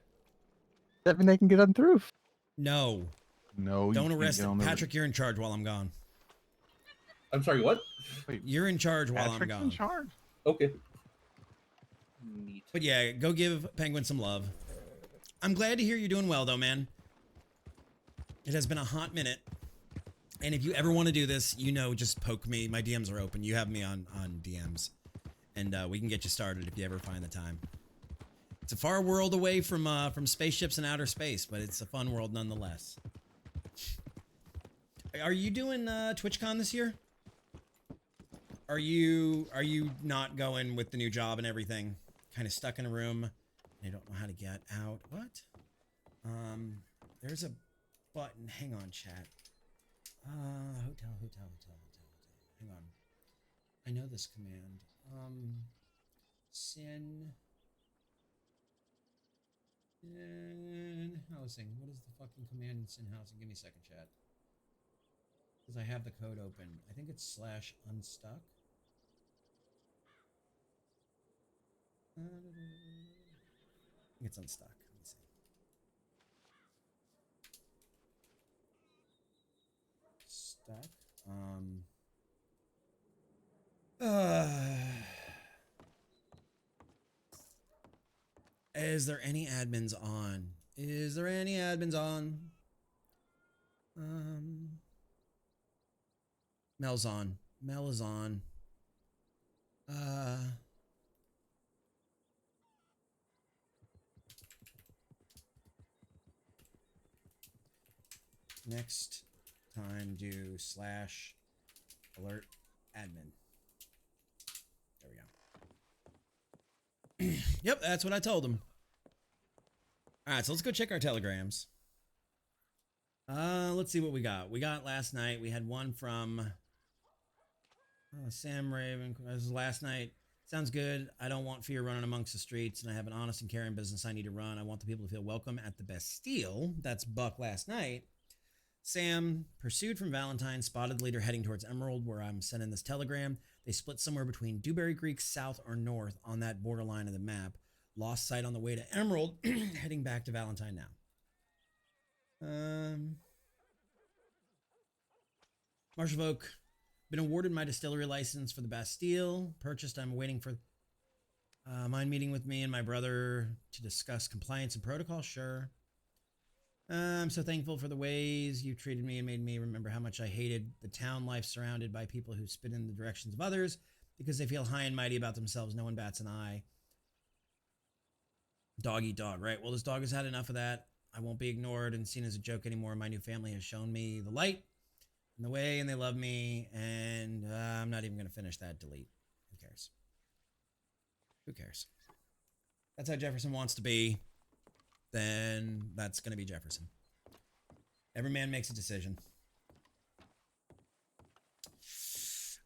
[SPEAKER 11] Does that mean I can get on the roof?
[SPEAKER 1] No.
[SPEAKER 5] No, you
[SPEAKER 1] Don't
[SPEAKER 5] can't
[SPEAKER 1] arrest
[SPEAKER 5] get
[SPEAKER 1] him.
[SPEAKER 5] on the
[SPEAKER 1] Patrick, you're in charge while I'm gone.
[SPEAKER 7] I'm sorry, what?
[SPEAKER 1] You're in charge while
[SPEAKER 5] Patrick's
[SPEAKER 1] I'm
[SPEAKER 5] in
[SPEAKER 1] gone.
[SPEAKER 5] charge.
[SPEAKER 7] Okay.
[SPEAKER 1] But yeah, go give Penguin some love. I'm glad to hear you're doing well, though, man. It has been a hot minute. And if you ever want to do this, just poke me. My DMs are open. You have me on DMs. And we can get you started if you ever find the time. It's a far world away from spaceships and outer space, but it's a fun world nonetheless. Are you doing TwitchCon this year? Are you not going with the new job and everything? Kind of stuck in a room. I don't know how to get out. What? There's a button. Hang on, chat. Hotel. Hang on. I know this command. Sin housing. What is the fucking command in sin housing? Give me a second, chat. Because I have the code open. I think it's /unstuck. I think it's unstuck. Let me see. Stuck. Is there any admins on? Is there any admins on? Mel's on. Mel is on. Next time do /alert admin. There we go. Yep, that's what I told him. All right, so let's go check our telegrams. Let's see what we got. We got last night. We had one from Sam Raven. This is last night. Sounds good. I don't want fear running amongst the streets, and I have an honest and caring business I need to run. I want the people to feel welcome at the Bastille. That's Buck last night. Sam, pursued from Valentine, spotted the leader heading towards Emerald, where I'm sending this telegram. They split somewhere between Dewberry Creek, south or north on that borderline of the map. Lost sight on the way to Emerald, heading back to Valentine now. Marshal Volk, been awarded my distillery license for the Bastille. Purchased, I'm waiting for mind meeting with me and my brother to discuss compliance and protocol. Sure. I'm so thankful for the ways you treated me and made me remember how much I hated the town life surrounded by people who spit in the directions of others because they feel high and mighty about themselves. No one bats an eye. Dog eat dog, right? Well, this dog has had enough of that. I won't be ignored and seen as a joke anymore. My new family has shown me the light and the way, and they love me. And I'm not even going to finish that. Delete. Who cares? Who cares? That's how Jefferson wants to be. Then that's going to be Jefferson. Every man makes a decision.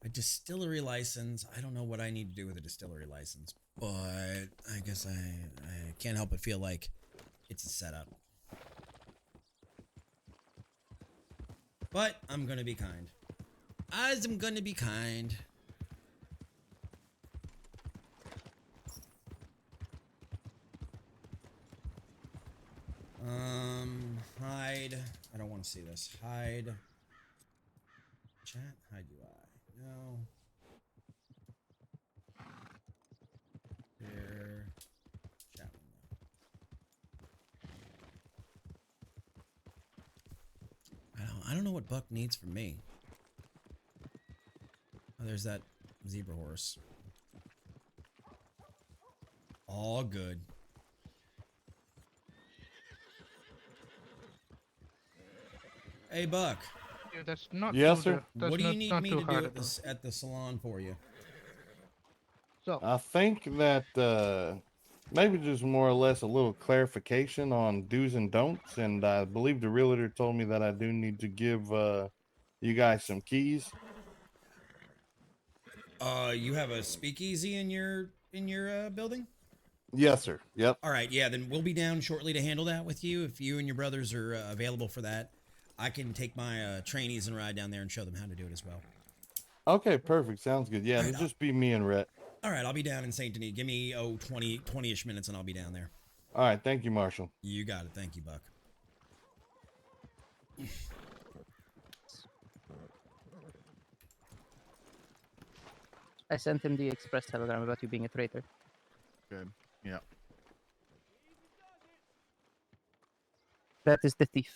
[SPEAKER 1] A distillery license. I don't know what I need to do with a distillery license, but I guess I can't help but feel like it's a setup. But I'm going to be kind. I'm going to be kind. Hide. I don't want to see this. Hide. Chat. Hide UI. No. Here. Chat window. I don't know what Buck needs from me. Oh, there's that zebra horse. All good. Hey, Buck.
[SPEAKER 10] Yeah, that's not
[SPEAKER 14] Yes,
[SPEAKER 10] too
[SPEAKER 14] sir.
[SPEAKER 10] that's
[SPEAKER 1] What do you
[SPEAKER 10] not,
[SPEAKER 1] need
[SPEAKER 10] not
[SPEAKER 1] me
[SPEAKER 10] too
[SPEAKER 1] to do
[SPEAKER 10] hard
[SPEAKER 1] at the salon for you?
[SPEAKER 10] So
[SPEAKER 14] I think that maybe just more or less a little clarification on do's and don'ts, and I believe the realtor told me that I do need to give you guys some keys.
[SPEAKER 1] You have a speakeasy in your building?
[SPEAKER 14] Yes, sir. Yep.
[SPEAKER 1] All right, yeah, then we'll be down shortly to handle that with you. If you and your brothers are available for that, I can take my trainees and ride down there and show them how to do it as well.
[SPEAKER 14] Okay, perfect. Sounds good. Yeah,
[SPEAKER 1] All right,
[SPEAKER 14] it'll just be me and Rhett.
[SPEAKER 1] All right, I'll be down in St. Denis. Give me 20-ish minutes and I'll be down there.
[SPEAKER 14] All right, thank you, Marshall.
[SPEAKER 1] You got it. Thank you, Buck.
[SPEAKER 11] I sent him the express telegram about you being a traitor.
[SPEAKER 5] Good. Yeah.
[SPEAKER 11] That is the thief.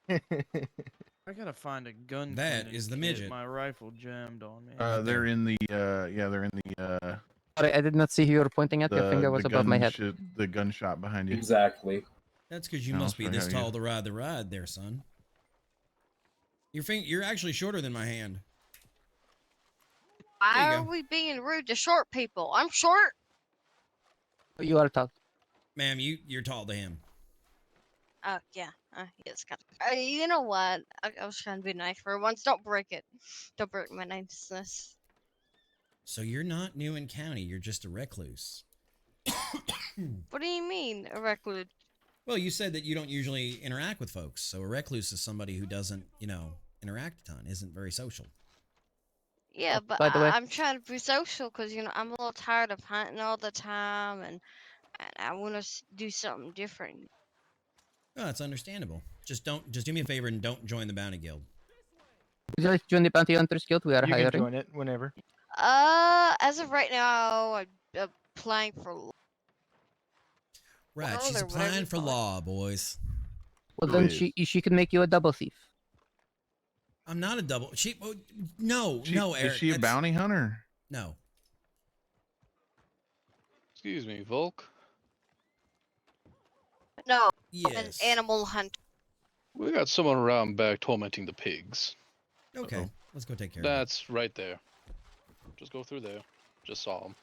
[SPEAKER 12] I gotta find a gun.
[SPEAKER 1] That
[SPEAKER 12] cleaning
[SPEAKER 1] is the
[SPEAKER 12] kit.
[SPEAKER 1] midget.
[SPEAKER 12] My rifle jammed on me.
[SPEAKER 5] They're in the they're in the
[SPEAKER 11] Sorry, I did not see who you were pointing at. Your finger was above my head.
[SPEAKER 5] The gunshot behind you.
[SPEAKER 7] Exactly.
[SPEAKER 1] That's because you
[SPEAKER 5] No,
[SPEAKER 1] must be
[SPEAKER 5] sorry,
[SPEAKER 1] this
[SPEAKER 5] how are
[SPEAKER 1] tall
[SPEAKER 5] you?
[SPEAKER 1] to ride the ride there, son. You're actually shorter than my hand.
[SPEAKER 13] Why
[SPEAKER 1] you
[SPEAKER 13] are
[SPEAKER 1] go.
[SPEAKER 13] we being rude to short people? I'm short.
[SPEAKER 11] You are tall.
[SPEAKER 1] Ma'am, you're tall to him.
[SPEAKER 13] Oh yeah, it's kind of. You know what? I was trying to be nice for once. Don't break it. Don't break my niceness.
[SPEAKER 1] So you're not new in county. You're just a recluse.
[SPEAKER 13] What do you mean, a recluse?
[SPEAKER 1] Well, you said that you don't usually interact with folks. So a recluse is somebody who doesn't, interact a ton, isn't very social.
[SPEAKER 13] Yeah, but
[SPEAKER 11] by the way-
[SPEAKER 13] I'm trying to be social because I'm a little tired of hunting all the time, and I want to do something different.
[SPEAKER 1] Oh, that's understandable. Just do me a favor and don't join the bounty guild.
[SPEAKER 11] Would you like to join the Bounty Hunters Guild? We are
[SPEAKER 10] you
[SPEAKER 11] hiring.
[SPEAKER 10] can join it whenever.
[SPEAKER 13] As of right now, I'm applying for.
[SPEAKER 1] Right,
[SPEAKER 13] Well,
[SPEAKER 1] she's
[SPEAKER 13] they're whatever
[SPEAKER 1] applying
[SPEAKER 13] you
[SPEAKER 1] for
[SPEAKER 13] call it.
[SPEAKER 1] law, boys.
[SPEAKER 11] Well,
[SPEAKER 5] Who
[SPEAKER 11] then
[SPEAKER 5] is?
[SPEAKER 11] she can make you a double thief.
[SPEAKER 1] I'm not a double. No, Eric.
[SPEAKER 5] Is she a
[SPEAKER 1] that's-
[SPEAKER 5] bounty hunter?
[SPEAKER 1] No.
[SPEAKER 9] Excuse me, Volk.
[SPEAKER 13] No,
[SPEAKER 1] Yes.
[SPEAKER 13] an animal hunt.
[SPEAKER 9] We got someone around back tormenting the pigs.
[SPEAKER 1] Okay,
[SPEAKER 5] Uh-oh.
[SPEAKER 1] let's go take care of
[SPEAKER 9] That's right there. Just go through there. Just saw him.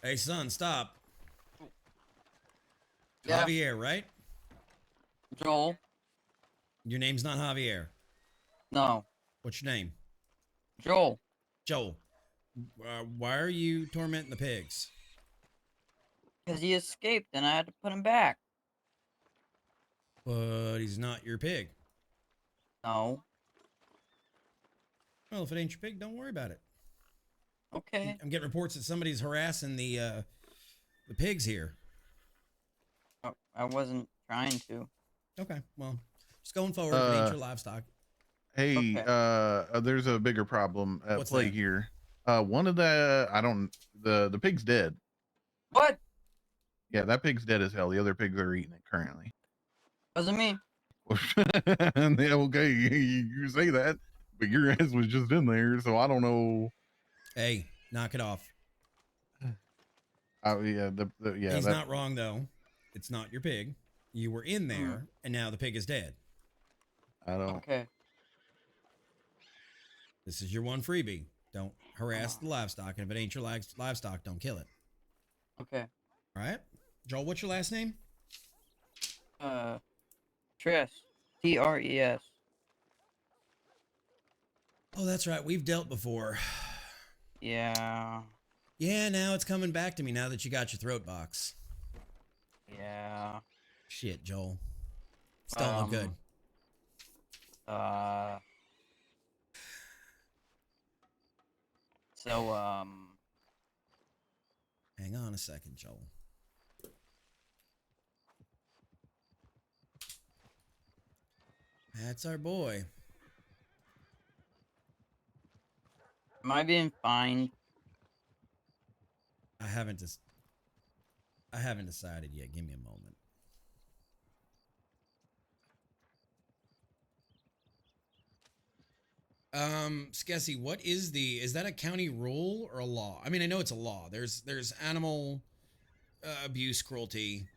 [SPEAKER 1] it. Hey, son, stop.
[SPEAKER 15] Yeah.
[SPEAKER 1] Javier, right?
[SPEAKER 15] Joel?
[SPEAKER 1] Your name's not Javier.
[SPEAKER 15] No.
[SPEAKER 1] What's your name?
[SPEAKER 15] Joel.
[SPEAKER 1] Joel. Why are you tormenting the pigs?
[SPEAKER 15] Because he escaped and I had to put him back.
[SPEAKER 1] But he's not your pig.
[SPEAKER 15] No.
[SPEAKER 1] Well, if it ain't your pig, don't worry about it.
[SPEAKER 15] Okay.
[SPEAKER 1] I'm getting reports that somebody's harassing the pigs here.
[SPEAKER 15] Oh, I wasn't trying to.
[SPEAKER 1] Okay, well, just going forward, if it ain't your livestock.
[SPEAKER 5] Hey,
[SPEAKER 15] Okay.
[SPEAKER 5] there's a bigger problem at
[SPEAKER 1] What's
[SPEAKER 5] play
[SPEAKER 1] that?
[SPEAKER 5] here. One of the pig's dead.
[SPEAKER 15] What?
[SPEAKER 5] Yeah, that pig's dead as hell. The other pigs are eating it currently.
[SPEAKER 15] Wasn't me.
[SPEAKER 5] Okay, you say that, but your ass was just in there, so I don't know.
[SPEAKER 1] Hey, knock it off.
[SPEAKER 5] Yeah,
[SPEAKER 1] He's not wrong though. It's not your pig. You were in
[SPEAKER 15] Mm-hmm.
[SPEAKER 1] there, and now the pig is dead.
[SPEAKER 5] I don't.
[SPEAKER 15] Okay.
[SPEAKER 1] This is your one freebie. Don't harass the livestock, and if it ain't your livestock, don't kill it.
[SPEAKER 15] Okay.
[SPEAKER 1] All right, Joel. What's your last name?
[SPEAKER 15] Tres. Tres.
[SPEAKER 1] Oh, that's right. We've dealt before.
[SPEAKER 15] Yeah.
[SPEAKER 1] Yeah, now it's coming back to me now that you got your throat box.
[SPEAKER 15] Yeah.
[SPEAKER 1] Shit, Joel. Still don't look good.
[SPEAKER 15] So,
[SPEAKER 1] Hang on a second, Joel. That's our boy.
[SPEAKER 15] am I being fined?
[SPEAKER 1] I haven't decided yet. Give me a moment. Skessy, what is that a county rule or a law? I mean, I know it's a law. There's animal abuse, cruelty.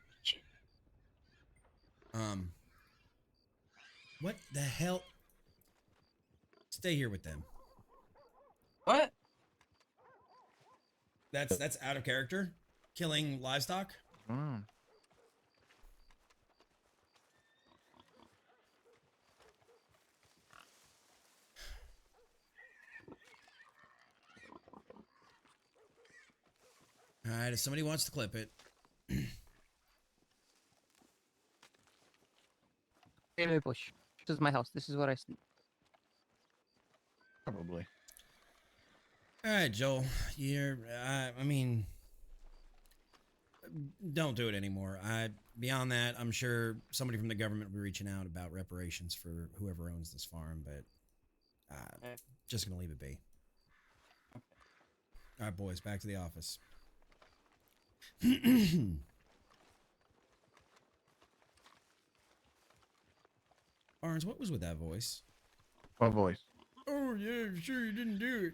[SPEAKER 1] What the hell? Stay here with them.
[SPEAKER 15] What?
[SPEAKER 1] That's out of character. Killing livestock.
[SPEAKER 5] Mm.
[SPEAKER 1] All right, if somebody wants to clip it.
[SPEAKER 11] Railway bush. This is my house. This is where I sleep.
[SPEAKER 5] Probably.
[SPEAKER 1] All right, Joel. I mean, don't do it anymore. Beyond that, I'm sure somebody from the government will be reaching out about reparations for whoever owns this farm, but just gonna leave it be. All right, boys, back to the office. Barnes, what was with that voice?
[SPEAKER 5] What voice?
[SPEAKER 1] Oh yeah, sure you didn't do it.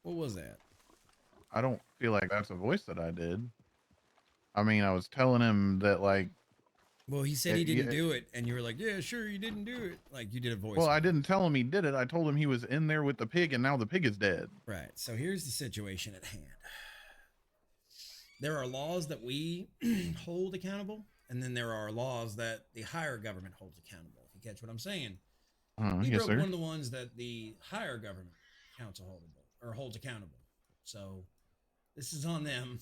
[SPEAKER 1] What was that?
[SPEAKER 5] I don't feel like that's a voice that I did. I mean, I was telling him that, like.
[SPEAKER 1] Well, he said he didn't do it, and you were like, "Yeah, sure, you didn't do it." Like you did a voice.
[SPEAKER 5] Well, I didn't tell him he did it. I told him he was in there with the pig, and now the pig is dead.
[SPEAKER 1] Right. So here's the situation at hand. There are laws that we hold accountable, and then there are laws that the higher government holds accountable. If you catch what I'm saying. We
[SPEAKER 5] Yes,
[SPEAKER 1] broke
[SPEAKER 5] sir.
[SPEAKER 1] one of the ones that the higher government holds accountable. So this is on them,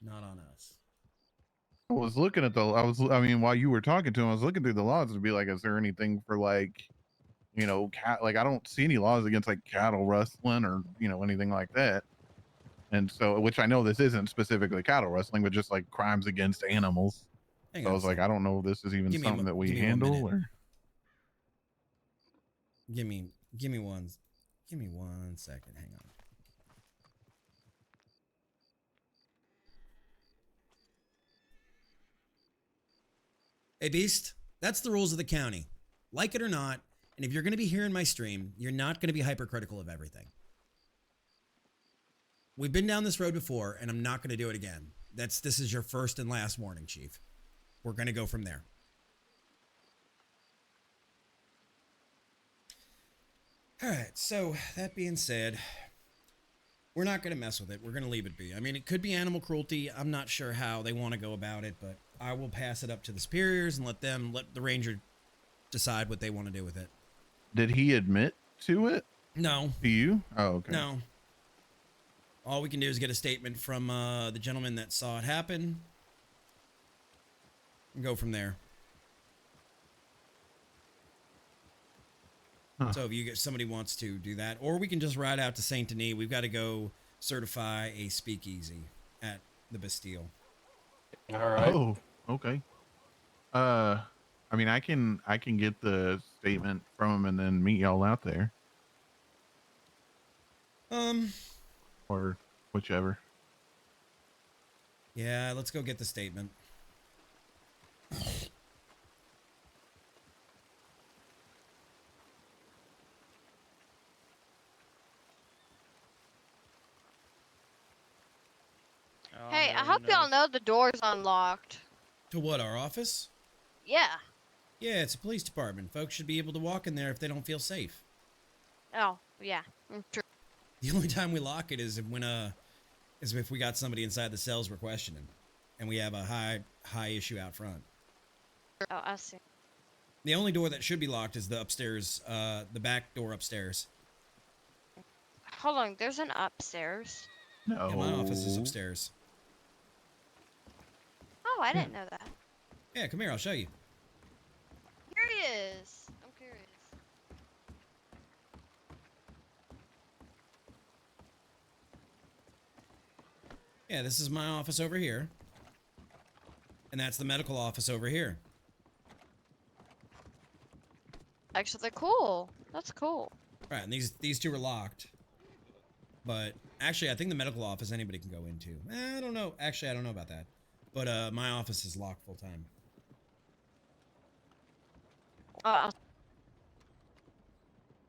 [SPEAKER 1] not on us.
[SPEAKER 5] I was looking at I mean, while you were talking to him, I was looking through the laws to be like, is there anything for like, like I don't see any laws against like cattle rustling or, anything like that. And so, which I know this isn't specifically cattle rustling, but just like crimes against animals. So I was like, I don't know if this is even something that we handle or.
[SPEAKER 1] Give me one second. Hang on. Hey, Beast, that's the rules of the county. Like it or not, and if you're going to be here in my stream, you're not going to be hypercritical of everything. We've been down this road before, and I'm not going to do it again. This is your first and last warning, Chief. We're going to go from there. All right, so that being said, we're not going to mess with it. We're going to leave it be. I mean, it could be animal cruelty. I'm not sure how they want to go about it, but I will pass it up to the superiors and let the ranger decide what they want to do with it.
[SPEAKER 5] Did he admit to it?
[SPEAKER 1] No.
[SPEAKER 5] To you? Oh, okay.
[SPEAKER 1] No. All we can do is get a statement from the gentleman that saw it happen and go from there. So if somebody wants to do that, or we can just ride out to Saint Denis. We've got to go certify a speakeasy at the Bastille.
[SPEAKER 4] All right.
[SPEAKER 5] Oh, okay. I mean, I can get the statement from him and then meet y'all out there. Or whichever.
[SPEAKER 1] Yeah, let's go get the statement.
[SPEAKER 13] Hey, I hope y'all know the door's unlocked.
[SPEAKER 1] To what, our office?
[SPEAKER 13] Yeah.
[SPEAKER 1] Yeah, it's a police department. Folks should be able to walk in there if they don't feel safe.
[SPEAKER 13] Oh, yeah. True.
[SPEAKER 1] The only time we lock it is if we got somebody inside the cells we're questioning, and we have a high issue out front.
[SPEAKER 13] Oh, I see.
[SPEAKER 1] The only door that should be locked is the upstairs, the back door upstairs.
[SPEAKER 13] Hold on, there's an upstairs.
[SPEAKER 5] No.
[SPEAKER 1] Yeah, my office is upstairs.
[SPEAKER 13] Oh, I didn't know that.
[SPEAKER 1] Yeah, come here, I'll show you.
[SPEAKER 13] Here he is. I'm curious.
[SPEAKER 1] Yeah, this is my office over here. And that's the medical office over here.
[SPEAKER 13] Actually, they're cool. That's cool.
[SPEAKER 1] Right, and these two are locked. But actually, I think the medical office anybody can go into. I don't know. Actually, I don't know about that. But my office is locked full time.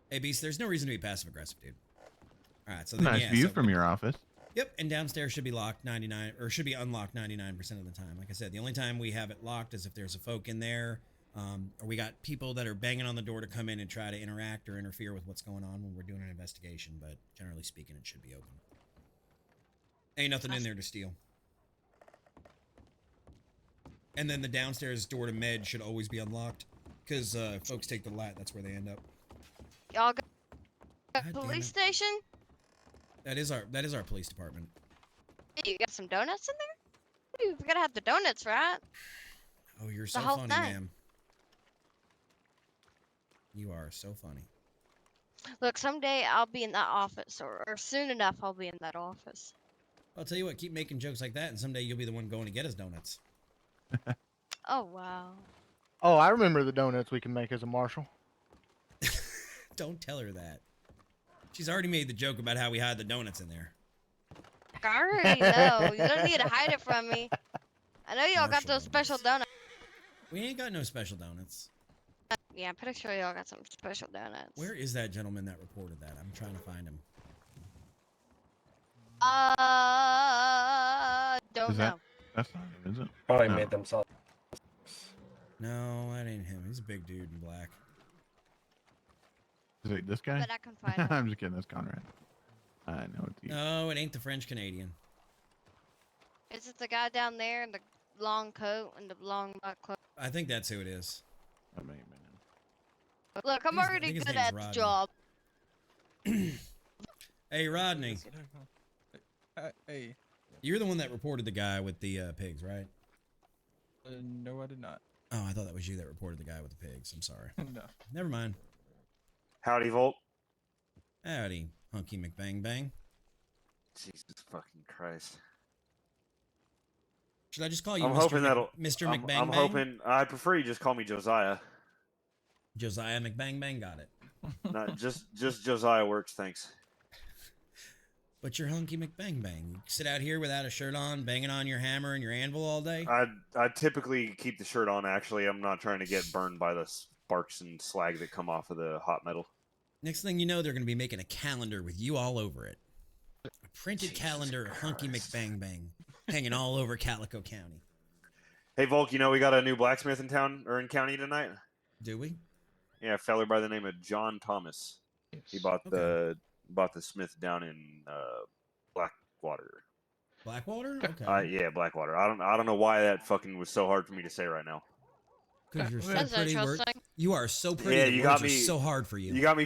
[SPEAKER 1] Hey, Beast, there's no reason to be passive aggressive, dude. All right, so then,
[SPEAKER 5] Nice view from your office.
[SPEAKER 1] Yep, and downstairs should be locked 99, or should be unlocked 99% of the time. Like I said, the only time we have it locked is if there's a folk in there, or we got people that are banging on the door to come in and try to interact or interfere with what's going on when we're doing an investigation. But generally speaking, it should be open. Ain't nothing in there to steal. And then the downstairs door to med should always be unlocked, because folks take the lat. That's where they end up.
[SPEAKER 13] Y'all got a police station?
[SPEAKER 1] That is our police department.
[SPEAKER 13] Hey, you got some donuts in there? You gotta have the donuts, right?
[SPEAKER 1] Oh, you're
[SPEAKER 13] The
[SPEAKER 1] so
[SPEAKER 13] whole
[SPEAKER 1] funny,
[SPEAKER 13] thing.
[SPEAKER 1] ma'am. You are so funny.
[SPEAKER 13] Look, someday I'll be in that office, or soon enough I'll be in that office.
[SPEAKER 1] I'll tell you what, keep making jokes like that, and someday you'll be the one going to get us donuts.
[SPEAKER 13] Oh, wow.
[SPEAKER 10] Oh, I remember the donuts we can make as a marshal.
[SPEAKER 1] Don't tell her that. She's already made the joke about how we hide the donuts in there.
[SPEAKER 13] I already know. You don't need to hide it from me. I know y'all got those special donuts.
[SPEAKER 1] We ain't got no special donuts.
[SPEAKER 13] Yeah, I'm pretty sure y'all got some special donuts.
[SPEAKER 1] Where is that gentleman that reported that? I'm trying to find him.
[SPEAKER 13] Don't know.
[SPEAKER 5] That's not him, is it?
[SPEAKER 4] Probably
[SPEAKER 5] No.
[SPEAKER 4] made themselves.
[SPEAKER 1] No, that ain't him. He's a big dude in black.
[SPEAKER 5] Is it this guy?
[SPEAKER 13] But I can find him.
[SPEAKER 5] I'm just kidding. That's Conrad. I know it's you.
[SPEAKER 1] No, it ain't the French Canadian.
[SPEAKER 13] Is it the guy down there in the long coat and the long black cloak?
[SPEAKER 1] I think that's who it is.
[SPEAKER 5] That may have been him.
[SPEAKER 13] Look, I'm
[SPEAKER 1] I
[SPEAKER 13] already
[SPEAKER 1] think his
[SPEAKER 13] good
[SPEAKER 1] name's
[SPEAKER 13] at the
[SPEAKER 1] Rodney.
[SPEAKER 13] job.
[SPEAKER 1] Hey, Rodney.
[SPEAKER 16] Hey.
[SPEAKER 1] You're the one that reported the guy with the pigs, right?
[SPEAKER 16] No, I did not.
[SPEAKER 1] Oh, I thought that was you that reported the guy with the pigs. I'm sorry.
[SPEAKER 16] No.
[SPEAKER 1] Never mind.
[SPEAKER 17] Howdy, Volk.
[SPEAKER 1] Howdy, Hunky McBang Bang.
[SPEAKER 17] Jesus fucking Christ.
[SPEAKER 1] Should I just call you
[SPEAKER 17] I'm
[SPEAKER 1] Mr.
[SPEAKER 17] hoping that'll.
[SPEAKER 1] Mr.
[SPEAKER 17] I'm
[SPEAKER 1] McBang Bang?
[SPEAKER 17] hoping. I prefer you just call me Josiah.
[SPEAKER 1] Josiah McBang Bang got it.
[SPEAKER 17] Not just Josiah works. Thanks.
[SPEAKER 1] But you're Hunky McBang Bang. You sit out here without a shirt on, banging on your hammer and your anvil all day?
[SPEAKER 17] I typically keep the shirt on. Actually, I'm not trying to get burned by the sparks and slag that come off of the hot metal.
[SPEAKER 1] Next thing you know, they're going to be making a calendar with you all over it. A printed calendar of Hunky McBang Bang hanging all over Calico County.
[SPEAKER 17] Hey, Volk, you know we got a new blacksmith in town or in county tonight?
[SPEAKER 1] Do we?
[SPEAKER 17] Yeah, a feller by the name of John Thomas. He bought the smith down in Blackwater.
[SPEAKER 1] Blackwater? Okay.
[SPEAKER 17] Yeah, Blackwater. I don't know why that fucking was so hard for me to say right now.
[SPEAKER 1] Because you're so
[SPEAKER 13] That's
[SPEAKER 1] pretty.
[SPEAKER 13] interesting.
[SPEAKER 1] You are so pretty.
[SPEAKER 17] Yeah,
[SPEAKER 1] the
[SPEAKER 17] you
[SPEAKER 1] words
[SPEAKER 17] got
[SPEAKER 1] are
[SPEAKER 17] me
[SPEAKER 1] so hard for you.
[SPEAKER 17] You got me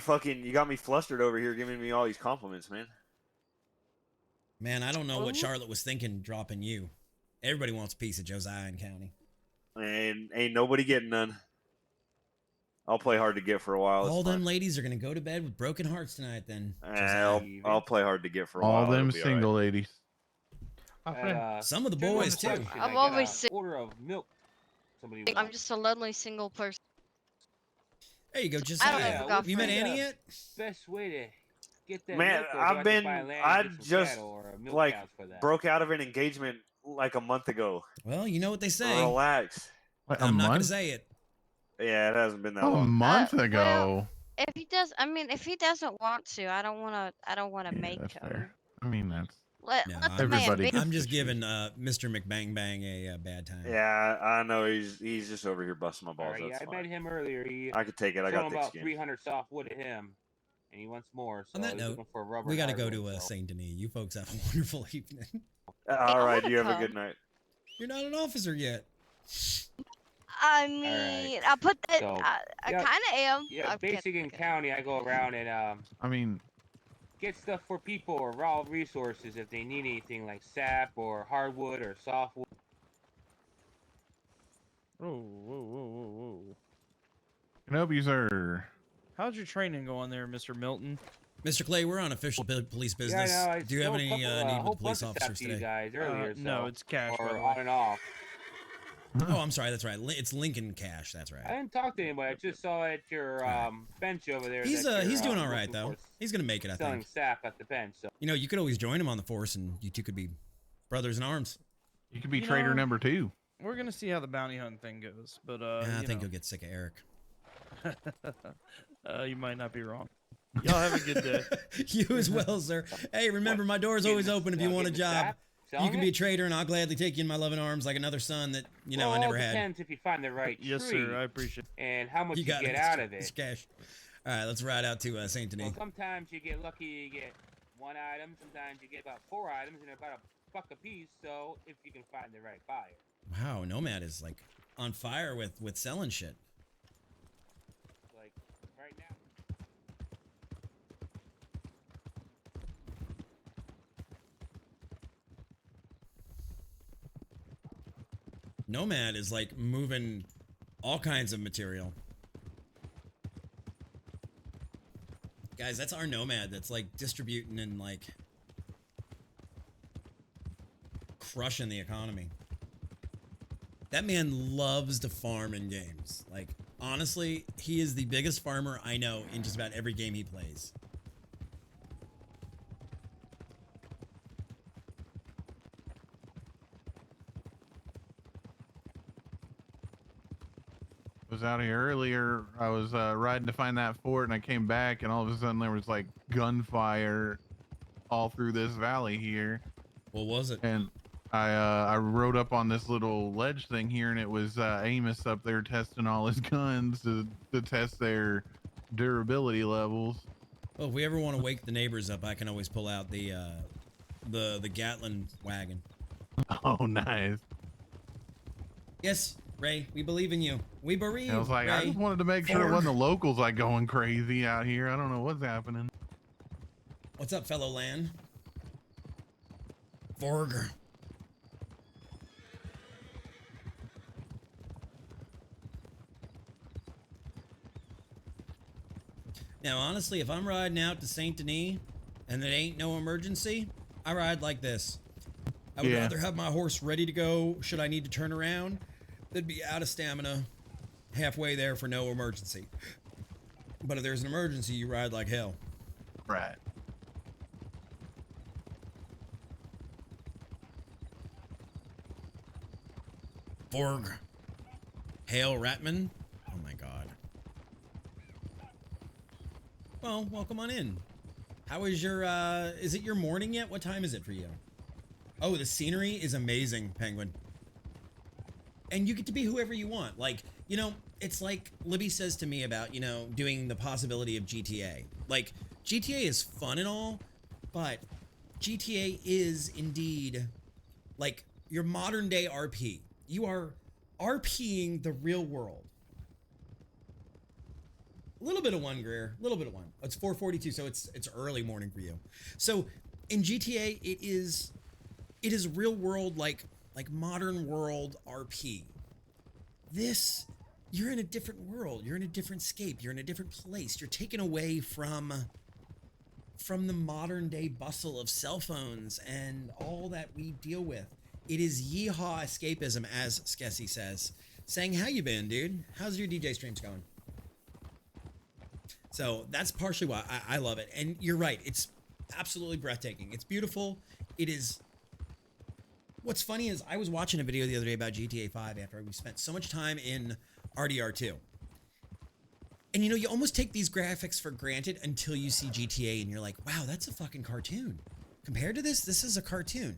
[SPEAKER 17] flustered over here giving me all these compliments, man.
[SPEAKER 1] Man, I don't know what Charlotte was thinking dropping you. Everybody wants a piece of Josiah County.
[SPEAKER 17] And ain't nobody getting none. I'll play hard to get for a while.
[SPEAKER 1] All them ladies are going to go to bed with broken hearts tonight then.
[SPEAKER 17] I'll play hard to get for a while.
[SPEAKER 5] All them
[SPEAKER 17] It'll be
[SPEAKER 5] single
[SPEAKER 17] all right.
[SPEAKER 5] ladies.
[SPEAKER 1] Some of the boys too.
[SPEAKER 13] I'm always sick.
[SPEAKER 3] Order of milk. Somebody
[SPEAKER 13] I'm just a lonely single person.
[SPEAKER 1] There you go,
[SPEAKER 13] I don't
[SPEAKER 1] Josiah.
[SPEAKER 13] know if we got
[SPEAKER 1] You met
[SPEAKER 13] friends.
[SPEAKER 1] Annie yet?
[SPEAKER 3] Best way to get that
[SPEAKER 17] Man,
[SPEAKER 3] liquor, or do I
[SPEAKER 17] I've
[SPEAKER 3] have to
[SPEAKER 17] been,
[SPEAKER 3] buy land
[SPEAKER 17] I
[SPEAKER 3] and get some
[SPEAKER 17] just
[SPEAKER 3] cattle or milk
[SPEAKER 17] like
[SPEAKER 3] cows for that?
[SPEAKER 17] broke out of an engagement like a month ago.
[SPEAKER 1] Well, you know what they say.
[SPEAKER 17] Relax.
[SPEAKER 5] What,
[SPEAKER 1] I'm
[SPEAKER 5] a
[SPEAKER 1] not going to
[SPEAKER 5] month?
[SPEAKER 1] say it.
[SPEAKER 17] Yeah, it hasn't been that
[SPEAKER 5] A
[SPEAKER 17] long.
[SPEAKER 5] month
[SPEAKER 13] Well,
[SPEAKER 5] ago.
[SPEAKER 13] if he does, I mean, if he doesn't want to, I don't want to. I don't want to
[SPEAKER 5] Yeah,
[SPEAKER 13] make
[SPEAKER 5] that's
[SPEAKER 13] him.
[SPEAKER 5] fair. I mean, that's
[SPEAKER 1] No,
[SPEAKER 13] Let the
[SPEAKER 1] I'm
[SPEAKER 13] man
[SPEAKER 1] just,
[SPEAKER 13] be.
[SPEAKER 5] everybody
[SPEAKER 1] I'm
[SPEAKER 5] gets to
[SPEAKER 1] just
[SPEAKER 5] choose.
[SPEAKER 1] giving Mr. McBang Bang a bad time.
[SPEAKER 17] Yeah, I know he's just over here busting my
[SPEAKER 3] All
[SPEAKER 17] balls.
[SPEAKER 3] right, yeah,
[SPEAKER 17] That's
[SPEAKER 3] I
[SPEAKER 17] fine.
[SPEAKER 3] met him earlier. He
[SPEAKER 17] I could take it. I
[SPEAKER 3] sold
[SPEAKER 17] got
[SPEAKER 3] him
[SPEAKER 17] thick
[SPEAKER 3] about
[SPEAKER 17] skin.
[SPEAKER 3] 300 softwood at him, and he wants more. So
[SPEAKER 1] On that
[SPEAKER 3] he's
[SPEAKER 1] note,
[SPEAKER 3] looking for a rubber.
[SPEAKER 1] we got to go
[SPEAKER 3] hardwood,
[SPEAKER 1] to
[SPEAKER 3] so.
[SPEAKER 1] Saint Denis. You folks have a wonderful evening.
[SPEAKER 17] All right,
[SPEAKER 13] wanna
[SPEAKER 17] you have a
[SPEAKER 13] come.
[SPEAKER 17] good night.
[SPEAKER 1] You're not an officer yet.
[SPEAKER 13] I mean, I put that.
[SPEAKER 3] So,
[SPEAKER 13] I
[SPEAKER 3] yeah,
[SPEAKER 13] kind of am.
[SPEAKER 3] Yeah,
[SPEAKER 13] I'm
[SPEAKER 3] basic in county, I go around and
[SPEAKER 5] I mean,
[SPEAKER 3] get stuff for people or raw resources if they need anything like sap or hardwood or softwood.
[SPEAKER 12] Whoa, whoa, whoa, whoa, whoa.
[SPEAKER 5] can I help you, sir?
[SPEAKER 12] How's your training going there, Mr. Milton?
[SPEAKER 1] Mr. Clay, we're on official police business.
[SPEAKER 3] Yeah, I know.
[SPEAKER 1] Do you have any need
[SPEAKER 3] whole
[SPEAKER 1] with the police
[SPEAKER 3] bunch of
[SPEAKER 1] officers
[SPEAKER 3] stuff to you
[SPEAKER 1] today?
[SPEAKER 3] guys earlier.
[SPEAKER 12] No,
[SPEAKER 3] so,
[SPEAKER 12] it's cash, by
[SPEAKER 3] or
[SPEAKER 12] the way.
[SPEAKER 3] on and off.
[SPEAKER 1] Oh, I'm sorry. That's right. It's Lincoln Cash. That's
[SPEAKER 3] I
[SPEAKER 1] right.
[SPEAKER 3] didn't talk to anybody. I just saw at your bench over there.
[SPEAKER 1] He's
[SPEAKER 3] that you're,
[SPEAKER 1] he's doing all right
[SPEAKER 3] looking
[SPEAKER 1] though.
[SPEAKER 3] for
[SPEAKER 1] He's gonna make it. I
[SPEAKER 3] selling
[SPEAKER 1] think.
[SPEAKER 3] sap at the bench. So
[SPEAKER 1] You know, you could always join him on the force, and you two could be brothers in arms.
[SPEAKER 5] You could be
[SPEAKER 12] You
[SPEAKER 5] trader
[SPEAKER 12] know,
[SPEAKER 5] number 2.
[SPEAKER 12] We're gonna see how the bounty hunting thing goes, but
[SPEAKER 1] I
[SPEAKER 12] you
[SPEAKER 1] think
[SPEAKER 12] know.
[SPEAKER 1] you'll get sick of Eric.
[SPEAKER 12] You might not be wrong. Y'all have a good day.
[SPEAKER 1] You as well, sir. Hey, remember, my door is always open if you want a job. You can be a trader, and I'll gladly take you in my loving arms like another son that, you know, I
[SPEAKER 3] well,
[SPEAKER 1] never
[SPEAKER 3] it
[SPEAKER 1] had.
[SPEAKER 3] depends if you find the right
[SPEAKER 12] Yes,
[SPEAKER 3] tree
[SPEAKER 12] sir. I appreciate it.
[SPEAKER 3] and how much you,
[SPEAKER 1] got
[SPEAKER 3] get
[SPEAKER 1] it.
[SPEAKER 3] out of
[SPEAKER 1] It's
[SPEAKER 3] it.
[SPEAKER 1] cash. All right, let's ride out to Saint Denis.
[SPEAKER 3] Well, sometimes you get lucky, you get one item. Sometimes you get about 4 items, and they're about $1 a piece. So if you can find the right buyer.
[SPEAKER 1] Wow, Nomad is like on fire with selling shit.
[SPEAKER 3] Like right now.
[SPEAKER 1] Nomad is like moving all kinds of material. Guys, that's our Nomad that's like distributing and like crushing the economy. That man loves to farm in games. Like, honestly, he is the biggest farmer I know in just about every game he plays.
[SPEAKER 5] Was out here earlier. I was riding to find that fort, and I came back, and all of a sudden there was like gunfire all through this valley here.
[SPEAKER 1] What was it?
[SPEAKER 5] And I rode up on this little ledge thing here, and it was Amos up there testing all his guns to test their durability levels.
[SPEAKER 1] Well, if we ever want to wake the neighbors up, I can always pull out the Gatlin wagon.
[SPEAKER 5] Oh, nice.
[SPEAKER 1] Yes, Ray, we believe in you. We believe.
[SPEAKER 5] I was like,
[SPEAKER 1] Ray.
[SPEAKER 5] I just wanted to make sure it wasn't the locals like going crazy out here. I don't know what's happening.
[SPEAKER 1] What's up, fellow land? Vorg. Now, honestly, if I'm riding out to Saint Denis and there ain't no emergency, I ride like this. I would rather have my horse ready to go should I need to turn around than be out of stamina halfway there for no emergency. But if there's an emergency, you ride like hell.
[SPEAKER 5] Right.
[SPEAKER 1] Borg. Hail Ratman. Oh my god. Well, welcome on in. How is your, is it your morning yet? What time is it for you? Oh, the scenery is amazing, Penguin. And you get to be whoever you want. Like, you know, it's like Libby says to me about, you know, doing the possibility of GTA. Like, GTA is fun and all, but GTA is indeed like your modern day RP. You are RPing the real world. A little bit of one, Greer. A little bit of one. It's 4:42, so it's early morning for you. So in GTA, it is real world, like modern world RP. This, you're in a different world. You're in a different scape. You're in a different place. You're taken away from the modern day bustle of cell phones and all that we deal with. It is yeehaw escapism, as Skessy says. Saying, how you been, dude? How's your DJ streams going? So that's partially why I love it. And you're right. It's absolutely breathtaking. It's beautiful. It is. What's funny is I was watching a video the other day about GTA 5 after we spent so much time in RDR2. And you know, you almost take these graphics for granted until you see GTA and you're like, wow, that's a fucking cartoon. Compared to this is a cartoon.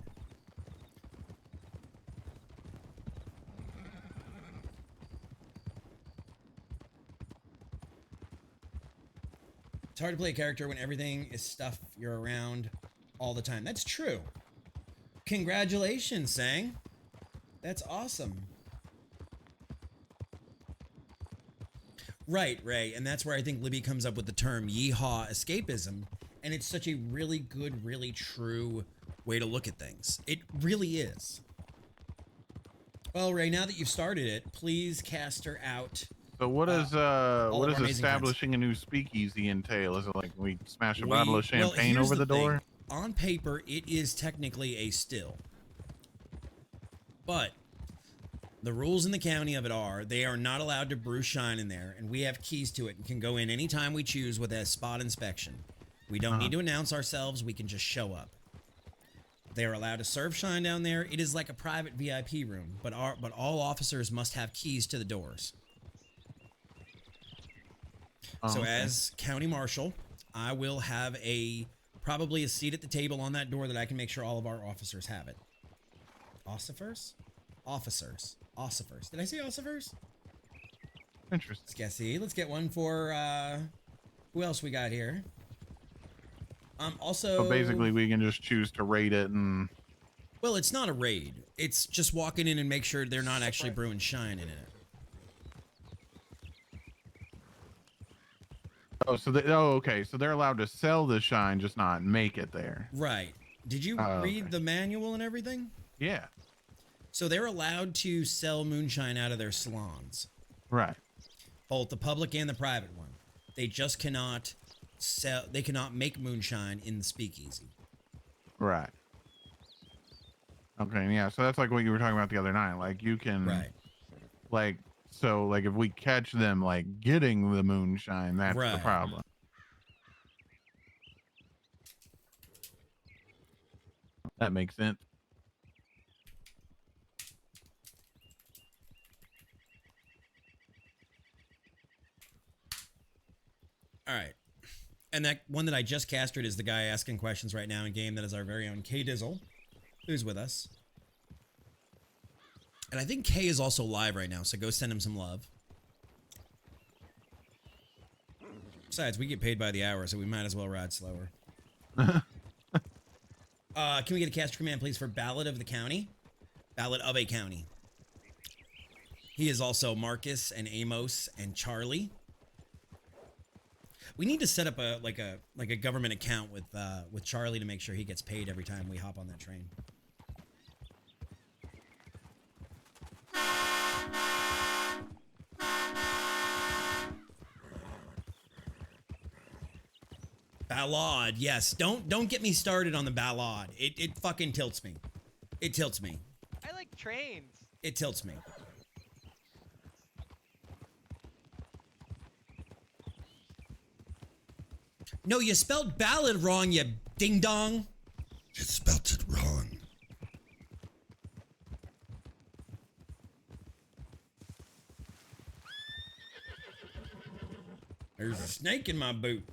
[SPEAKER 1] It's hard to play a character when everything is stuff you're around all the time. That's true. Congratulations, Sang. That's awesome. Right, Ray, and that's where I think Libby comes up with the term yeehaw escapism, and it's such a really good, really true way to look at things. It really is. Well, Ray, now that you've started it, please cast her out.
[SPEAKER 5] So what does
[SPEAKER 1] all
[SPEAKER 5] what
[SPEAKER 1] of our
[SPEAKER 5] does
[SPEAKER 1] amazing
[SPEAKER 5] establishing a new speakeasy entail? Is it like we smash a bottle of
[SPEAKER 1] Well,
[SPEAKER 5] champagne
[SPEAKER 1] here's
[SPEAKER 5] over the door?
[SPEAKER 1] thing. On paper, it is technically a still. But the rules in the county of it are they are not allowed to brew shine in there, and we have keys to it and can go in anytime we choose with a spot inspection. We don't need to announce ourselves, we can just show up. They are allowed to serve shine down there. It is like a private VIP room, but all officers must have keys to the doors. So
[SPEAKER 5] okay.
[SPEAKER 1] as county marshal, I will have probably a seat at the table on that door that I can make sure all of our officers have it. Ossifers? Officers. Ossifers. Did I say ossifers?
[SPEAKER 5] Interesting.
[SPEAKER 1] Let's get one for, who else we got here? Also...
[SPEAKER 5] So basically we can just choose to raid it and...
[SPEAKER 1] Well, it's not a raid. It's just walking in and make sure they're not actually brewing shine in it.
[SPEAKER 5] Oh, so okay. So they're allowed to sell the shine, just not make it there.
[SPEAKER 1] Right. Did you read the manual and everything?
[SPEAKER 5] Yeah.
[SPEAKER 1] So they're allowed to sell moonshine out of their salons.
[SPEAKER 5] Right.
[SPEAKER 1] Both the public and the private one. They just cannot sell. They cannot make moonshine in the speakeasy.
[SPEAKER 5] Right. Okay. Yeah. So that's like what you were talking about the other night. Like you can.
[SPEAKER 1] Right.
[SPEAKER 5] Like. So, like, if we catch them, like, getting the moonshine, that's the
[SPEAKER 1] Right.
[SPEAKER 5] problem. That makes sense.
[SPEAKER 1] All right. And that one that I just castered is the guy asking questions right now in game. That is our very own K Dizzle, who's with us. And I think Kay is also live right now, so go send him some love. Besides, we get paid by the hour, so we might as well ride slower. Can we get a caster command, please, for Ballad of the County? Ballad of a County. He is also Marcus and Amos and Charlie. We need to set up a government account with Charlie to make sure he gets paid every time we hop on that train. Ballad, yes. Don't get me started on the ballad. It fucking tilts me. It tilts me.
[SPEAKER 18] I like trains.
[SPEAKER 1] It tilts me. No, you spelled ballad wrong, you ding dong.
[SPEAKER 19] You spelled it wrong.
[SPEAKER 1] There's a snake in my boot.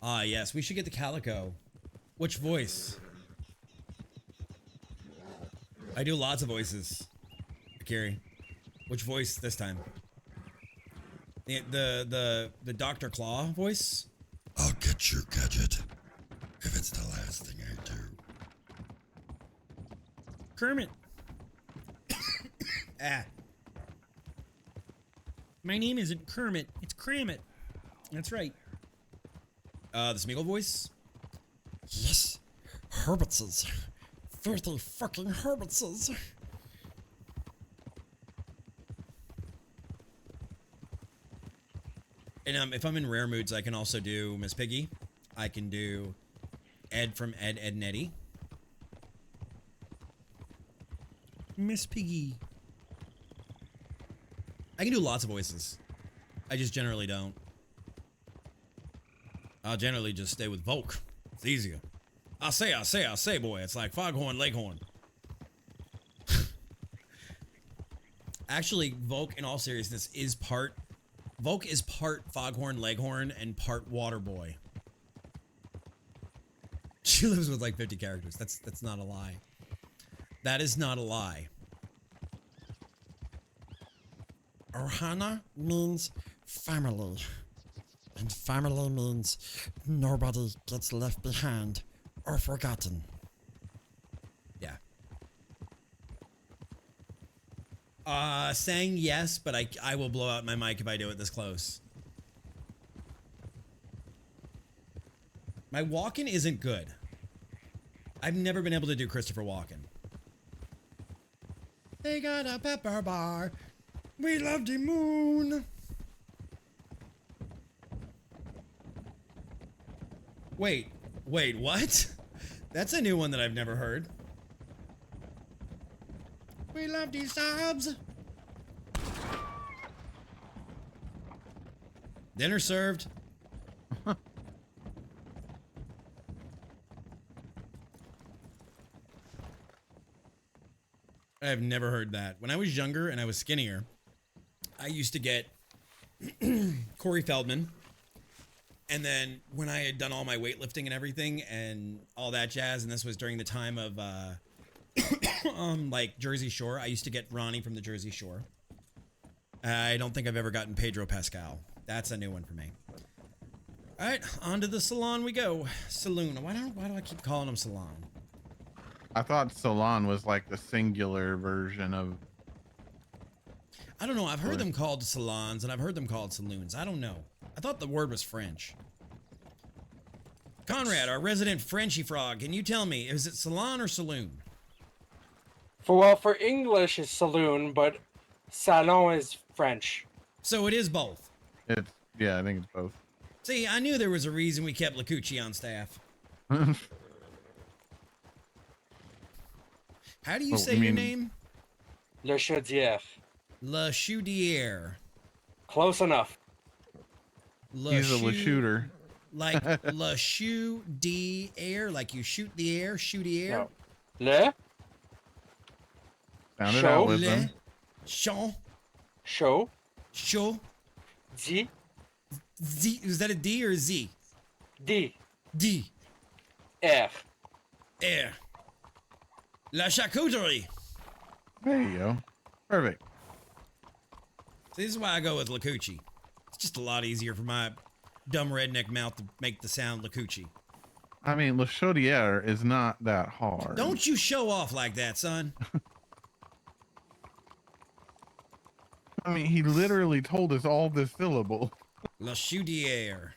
[SPEAKER 1] Ah, yes, we should get the Calico. Which voice? I do lots of voices. Akiri. Which voice this time? The Dr. Claw voice?
[SPEAKER 19] I'll get your gadget if it's the last thing I do.
[SPEAKER 1] Kermit. My name isn't Kermit, it's Kramit. That's right. The Smeagol voice?
[SPEAKER 19] Yes, Herbitzes. 50 fucking Herbitzes.
[SPEAKER 1] And if I'm in rare moods, I can also do Miss Piggy. I can do Ed from Ed, Ed and Eddie. Miss Piggy. I can do lots of voices. I just generally don't. I'll generally just stay with Volk. It's easier. I say, boy. It's like Foghorn Leghorn. Actually, Volk, in all seriousness, Volk is part Foghorn Leghorn and part Waterboy. She lives with like 50 characters. That's not a lie. That is not a lie. Ohana means family. And family means nobody gets left behind or forgotten. Yeah. Saying yes, but I will blow out my mic if I do it this close. My Walken isn't good. I've never been able to do Christopher Walken. They got a pepper bar. We love the moon. Wait, what? That's a new one that I've never heard. We love these subs. Dinner served. I've never heard that. When I was younger and I was skinnier, I used to get Corey Feldman. And then when I had done all my weightlifting and everything and all that jazz, and this was during the time of like Jersey Shore, I used to get Ronnie from the Jersey Shore. I don't think I've ever gotten Pedro Pascal. That's a new one for me. All right, on to the salon we go. Saloon. Why do I keep calling them salon?
[SPEAKER 5] I thought salon was like the singular version of.
[SPEAKER 1] I don't know. I've heard them called salons and I've heard them called saloons. I don't know. I thought the word was French. Conrad, our resident Frenchy frog, can you tell me, is it salon or saloon?
[SPEAKER 4] For English it's saloon, but salon is French.
[SPEAKER 1] So it is both.
[SPEAKER 5] Yeah, I think it's both.
[SPEAKER 1] See, I knew there was a reason we kept Lacucci on staff. How do you say your name?
[SPEAKER 4] Le Chaudière.
[SPEAKER 1] Le Chaudière.
[SPEAKER 4] Close enough.
[SPEAKER 5] He's a shooter.
[SPEAKER 1] Like Le Chaudière, like you shoot the air, Chaudière.
[SPEAKER 4] No. Le.
[SPEAKER 5] Sound it out with them.
[SPEAKER 1] Chon.
[SPEAKER 4] Show.
[SPEAKER 1] Show.
[SPEAKER 4] Z.
[SPEAKER 1] Z. Is that a D or a Z?
[SPEAKER 4] D.
[SPEAKER 1] D.
[SPEAKER 4] R.
[SPEAKER 1] R. La charcuterie.
[SPEAKER 5] There you go. Perfect.
[SPEAKER 1] See, this is why I go with Lacucci. It's just a lot easier for my dumb redneck mouth to make the sound Lacucci.
[SPEAKER 5] I mean, Le Chaudière is not that hard.
[SPEAKER 1] Don't you show off like that, son.
[SPEAKER 5] I mean, he literally told us all the syllable.
[SPEAKER 1] La Chaudière.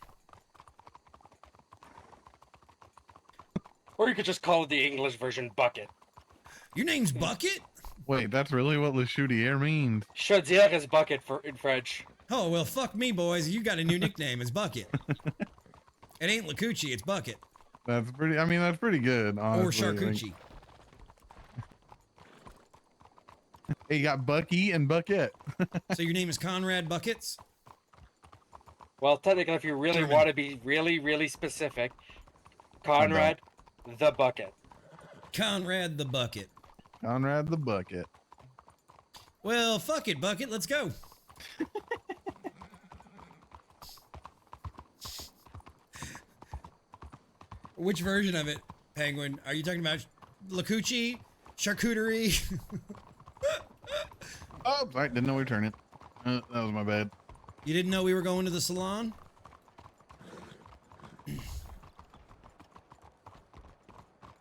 [SPEAKER 4] Or you could just call it the English version, Bucket.
[SPEAKER 1] Your name's Bucket?
[SPEAKER 5] Wait, that's really what Le Chaudière means?
[SPEAKER 4] Chaudière is bucket in French.
[SPEAKER 1] Oh, well, fuck me, boys. You got a new nickname. It's Bucket. It ain't Lacucci, it's Bucket.
[SPEAKER 5] That's pretty, I mean, that's pretty good, honestly.
[SPEAKER 1] Or Charcucci.
[SPEAKER 5] Hey, you got Bucky and Bucket.
[SPEAKER 1] So your name is Conrad Buckets?
[SPEAKER 4] Well, technically, if you really want to be really specific, Conrad the Bucket.
[SPEAKER 1] Conrad the Bucket.
[SPEAKER 5] Conrad the Bucket.
[SPEAKER 1] Well, fuck it, Bucket. Let's go. Which version of it, Penguin? Are you talking about Lacucci? Charcuterie?
[SPEAKER 5] Oh, right. Didn't know we were turning. That was my bad.
[SPEAKER 1] You didn't know we were going to the salon?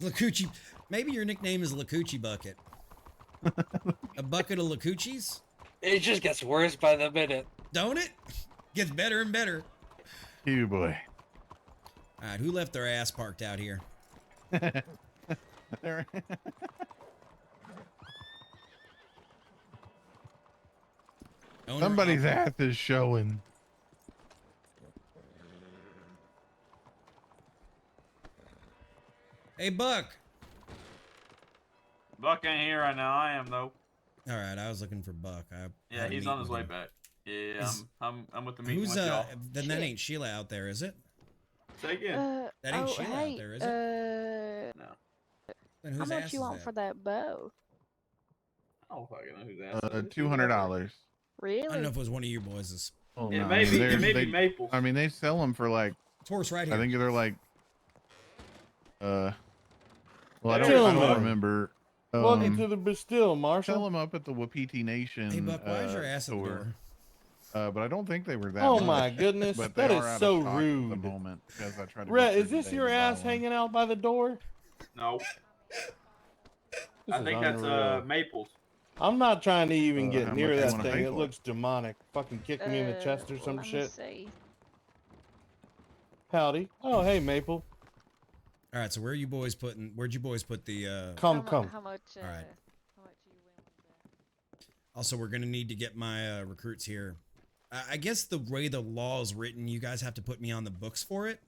[SPEAKER 1] Lacucci. Maybe your nickname is Lacucci Bucket. A bucket of Lacucci's?
[SPEAKER 4] It just gets worse by the minute.
[SPEAKER 1] Don't it? Gets better and better.
[SPEAKER 5] You boy.
[SPEAKER 1] All right, who left their ass parked out here?
[SPEAKER 5] Somebody's ass is showing.
[SPEAKER 1] Hey, Buck.
[SPEAKER 18] Buck ain't here right now. I am, though.
[SPEAKER 1] All right, I was looking for Buck. I
[SPEAKER 18] Yeah,
[SPEAKER 1] had a
[SPEAKER 18] he's
[SPEAKER 1] meeting
[SPEAKER 18] on his
[SPEAKER 1] with
[SPEAKER 18] way
[SPEAKER 1] him.
[SPEAKER 18] back. Yeah,
[SPEAKER 1] Is-
[SPEAKER 18] I'm with the meeting
[SPEAKER 1] Who's
[SPEAKER 18] with y'all.
[SPEAKER 1] then that ain't Sheila out there, is it?
[SPEAKER 18] Say again.
[SPEAKER 1] That ain't
[SPEAKER 20] Oh,
[SPEAKER 1] Sheila
[SPEAKER 20] hey,
[SPEAKER 1] out there, is it?
[SPEAKER 18] No.
[SPEAKER 1] Then
[SPEAKER 20] how
[SPEAKER 1] whose
[SPEAKER 20] much
[SPEAKER 1] ass
[SPEAKER 20] you
[SPEAKER 1] is
[SPEAKER 20] want
[SPEAKER 1] that?
[SPEAKER 20] for that bow?
[SPEAKER 18] I don't fucking know who's asking.
[SPEAKER 5] $200.
[SPEAKER 20] Really?
[SPEAKER 1] I don't know if it was one of you boys'.
[SPEAKER 5] Oh,
[SPEAKER 18] It
[SPEAKER 5] no,
[SPEAKER 18] may
[SPEAKER 5] I mean,
[SPEAKER 18] be.
[SPEAKER 5] they're-
[SPEAKER 18] It may
[SPEAKER 5] they,
[SPEAKER 18] be Maples.
[SPEAKER 5] I mean, they sell them for like.
[SPEAKER 1] Horse right
[SPEAKER 5] I
[SPEAKER 1] here.
[SPEAKER 5] think they're like. Well, I
[SPEAKER 14] Hey,
[SPEAKER 5] don't
[SPEAKER 14] gentlemen.
[SPEAKER 5] remember.
[SPEAKER 14] Welcome to the Bastille, Marshal.
[SPEAKER 5] Sell them up at the Wapiti Nation.
[SPEAKER 1] Hey, Buck, why is your ass at the
[SPEAKER 5] store.
[SPEAKER 1] door?
[SPEAKER 5] But I don't think they were that.
[SPEAKER 14] Oh
[SPEAKER 5] much,
[SPEAKER 14] my goodness,
[SPEAKER 5] but they
[SPEAKER 14] that
[SPEAKER 5] are
[SPEAKER 14] is
[SPEAKER 5] out
[SPEAKER 14] so
[SPEAKER 5] of stock
[SPEAKER 14] rude.
[SPEAKER 5] at the moment because I tried to.
[SPEAKER 14] Rhett,
[SPEAKER 5] go
[SPEAKER 14] is
[SPEAKER 5] through
[SPEAKER 14] this
[SPEAKER 5] today
[SPEAKER 14] your
[SPEAKER 5] to buy
[SPEAKER 14] ass
[SPEAKER 5] one.
[SPEAKER 14] hanging out by the door?
[SPEAKER 18] No.
[SPEAKER 14] This
[SPEAKER 18] I
[SPEAKER 14] is
[SPEAKER 18] think that's
[SPEAKER 14] unreal.
[SPEAKER 18] Maples.
[SPEAKER 14] I'm not trying to even
[SPEAKER 5] How
[SPEAKER 14] get
[SPEAKER 5] much
[SPEAKER 14] near
[SPEAKER 5] you
[SPEAKER 14] that
[SPEAKER 5] wanna
[SPEAKER 14] thing.
[SPEAKER 5] pay
[SPEAKER 14] It
[SPEAKER 5] for it?
[SPEAKER 14] looks demonic. Fucking kick me in the chest or some
[SPEAKER 20] Let me
[SPEAKER 14] shit.
[SPEAKER 20] see.
[SPEAKER 14] Howdy. Oh, hey, Maple.
[SPEAKER 1] All right, so where'd you boys put the?
[SPEAKER 14] Come.
[SPEAKER 20] How much?
[SPEAKER 1] All right.
[SPEAKER 20] How much are you willing to?
[SPEAKER 1] Also, we're gonna need to get my recruits here. I guess the way the law is written, you guys have to put me on the books for it,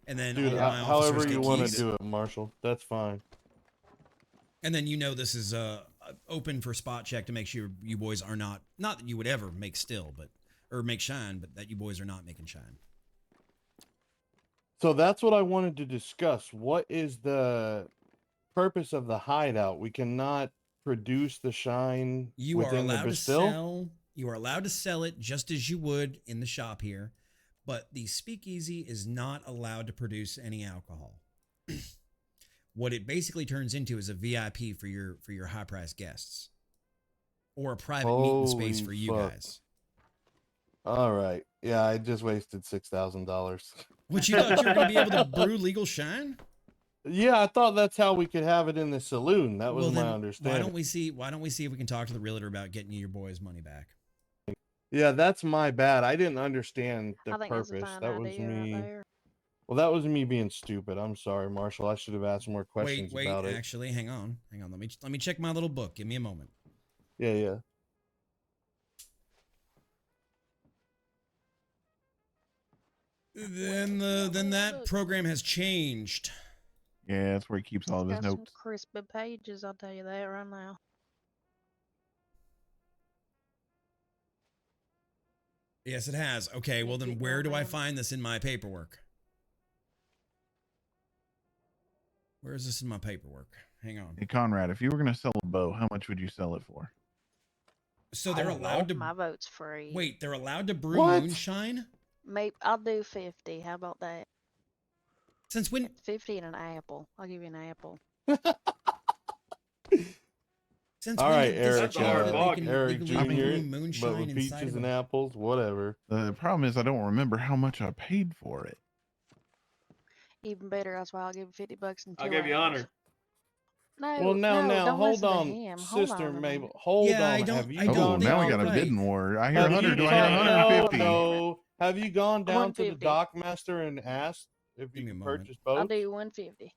[SPEAKER 1] and then
[SPEAKER 14] Dude,
[SPEAKER 1] all of my officers
[SPEAKER 14] however you
[SPEAKER 1] get
[SPEAKER 14] want to
[SPEAKER 1] keys.
[SPEAKER 14] do it, Marshal. That's fine.
[SPEAKER 1] And then this is open for spot check to make sure you boys are not that you would ever make still, or make shine, but that you boys are not making shine.
[SPEAKER 14] So that's what I wanted to discuss. What is the purpose of the hideout? We cannot produce the shine
[SPEAKER 1] You are
[SPEAKER 14] within the
[SPEAKER 1] allowed to
[SPEAKER 14] Bastille?
[SPEAKER 1] sell. You are allowed to sell it just as you would in the shop here, but the speakeasy is not allowed to produce any alcohol. What it basically turns into is a VIP for your high priced guests, or a private meeting space
[SPEAKER 14] Holy
[SPEAKER 1] for you
[SPEAKER 14] fuck.
[SPEAKER 1] guys.
[SPEAKER 14] All right. Yeah, I just wasted $6,000.
[SPEAKER 1] Which you thought you were going to be able to brew legal shine?
[SPEAKER 14] Yeah, I thought that's how we could have it in the saloon. That was
[SPEAKER 1] Well,
[SPEAKER 14] my
[SPEAKER 1] then,
[SPEAKER 14] understanding.
[SPEAKER 1] Why don't we see if we can talk to the realtor about getting you your boys' money back?
[SPEAKER 14] Yeah, that's my bad. I didn't understand the
[SPEAKER 20] I think that's a
[SPEAKER 14] purpose.
[SPEAKER 20] fine
[SPEAKER 14] That was
[SPEAKER 20] idea right
[SPEAKER 14] me.
[SPEAKER 20] there.
[SPEAKER 14] Well, that was me being stupid. I'm sorry, Marshall. I should have asked more questions
[SPEAKER 1] Wait,
[SPEAKER 14] about it.
[SPEAKER 1] actually, hang on. Let me check my little book. Give me a moment.
[SPEAKER 14] Yeah.
[SPEAKER 1] Then that program has changed.
[SPEAKER 5] Yeah, that's where he keeps all of his
[SPEAKER 20] Got some
[SPEAKER 5] notes.
[SPEAKER 20] crispy pages, I'll tell you that right now.
[SPEAKER 1] Yes, it has. Okay, well then where do I find this in my paperwork? Where is this in my paperwork? Hang on.
[SPEAKER 5] Hey, Conrad, if you were going to sell a bow, how much would you sell it for?
[SPEAKER 1] So they're allowed to.
[SPEAKER 20] My vote's free.
[SPEAKER 1] Wait, they're allowed to brew
[SPEAKER 14] What?
[SPEAKER 1] moonshine?
[SPEAKER 20] Maybe I'll do 50. How about that?
[SPEAKER 1] Since when?
[SPEAKER 20] 50 and an apple. I'll give you an apple.
[SPEAKER 1] Since
[SPEAKER 14] All
[SPEAKER 1] when
[SPEAKER 14] right,
[SPEAKER 1] did this
[SPEAKER 14] Eric.
[SPEAKER 1] change that they can
[SPEAKER 14] Eric
[SPEAKER 1] legally brew
[SPEAKER 14] Jr.
[SPEAKER 1] moonshine
[SPEAKER 14] But with
[SPEAKER 1] inside
[SPEAKER 14] peaches
[SPEAKER 1] of
[SPEAKER 14] and
[SPEAKER 1] a-
[SPEAKER 14] apples, whatever.
[SPEAKER 5] The problem is I don't remember how much I paid for it.
[SPEAKER 20] Even better, that's why I'll give him $50 and 2
[SPEAKER 18] I'll give you
[SPEAKER 20] apples.
[SPEAKER 18] honor.
[SPEAKER 20] No,
[SPEAKER 14] Well, now,
[SPEAKER 20] don't
[SPEAKER 14] hold
[SPEAKER 20] listen to
[SPEAKER 14] on,
[SPEAKER 20] him. Hold
[SPEAKER 14] Sister
[SPEAKER 20] on a
[SPEAKER 14] Mabel.
[SPEAKER 20] minute.
[SPEAKER 14] Hold
[SPEAKER 1] Yeah,
[SPEAKER 14] on.
[SPEAKER 1] I don't-
[SPEAKER 14] Have you
[SPEAKER 1] I
[SPEAKER 5] Oh,
[SPEAKER 14] gone
[SPEAKER 5] now we
[SPEAKER 14] down?
[SPEAKER 5] got a bidding war. I hear
[SPEAKER 14] Have
[SPEAKER 5] 100.
[SPEAKER 14] you
[SPEAKER 5] Do I hear
[SPEAKER 14] gone-
[SPEAKER 5] 150?
[SPEAKER 14] No. Have you gone down to the
[SPEAKER 20] 150.
[SPEAKER 14] dockmaster and asked if you can purchase boats?
[SPEAKER 20] I'll do 150.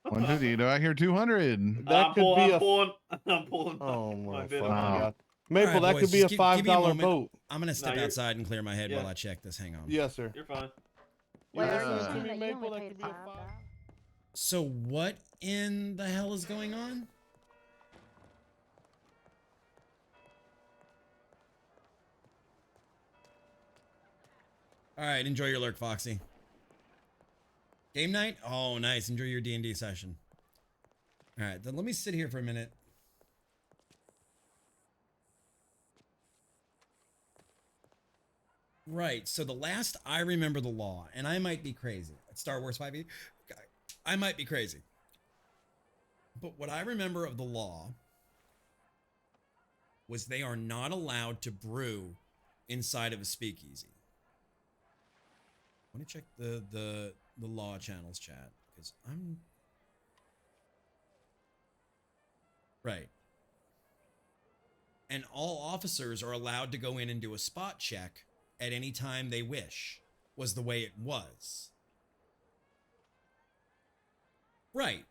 [SPEAKER 5] 150. Do I hear 200?
[SPEAKER 14] That could be a.
[SPEAKER 18] I'm pulling.
[SPEAKER 14] Oh my
[SPEAKER 18] bid
[SPEAKER 14] fucking
[SPEAKER 18] on it.
[SPEAKER 14] god, Maple!
[SPEAKER 1] All right,
[SPEAKER 14] that
[SPEAKER 1] boys,
[SPEAKER 14] could be a
[SPEAKER 1] just give me a
[SPEAKER 14] $5
[SPEAKER 1] moment.
[SPEAKER 14] boat.
[SPEAKER 1] I'm gonna step
[SPEAKER 18] you're-
[SPEAKER 1] outside and clear my head
[SPEAKER 18] yeah.
[SPEAKER 1] while I check this. Hang on.
[SPEAKER 14] Yes, sir.
[SPEAKER 18] You're fine.
[SPEAKER 20] Wait, are you
[SPEAKER 14] listen to
[SPEAKER 20] saying
[SPEAKER 14] me,
[SPEAKER 20] that you
[SPEAKER 14] Maple?
[SPEAKER 20] only
[SPEAKER 14] That
[SPEAKER 20] paid
[SPEAKER 14] could be a
[SPEAKER 20] $5?
[SPEAKER 1] So what in the hell is going on? All right, enjoy your lurk, Foxy. Game night? Oh, nice. Enjoy your D&D session. All right, then let me sit here for a minute. Right, so the last I remember the law, and I might be crazy. At Star Wars 5e, I might be crazy. But what I remember of the law was they are not allowed to brew inside of a speakeasy. Let me check the law channels chat, because I'm right. And all officers are allowed to go in and do a spot check at any time they wish, was the way it was. Right.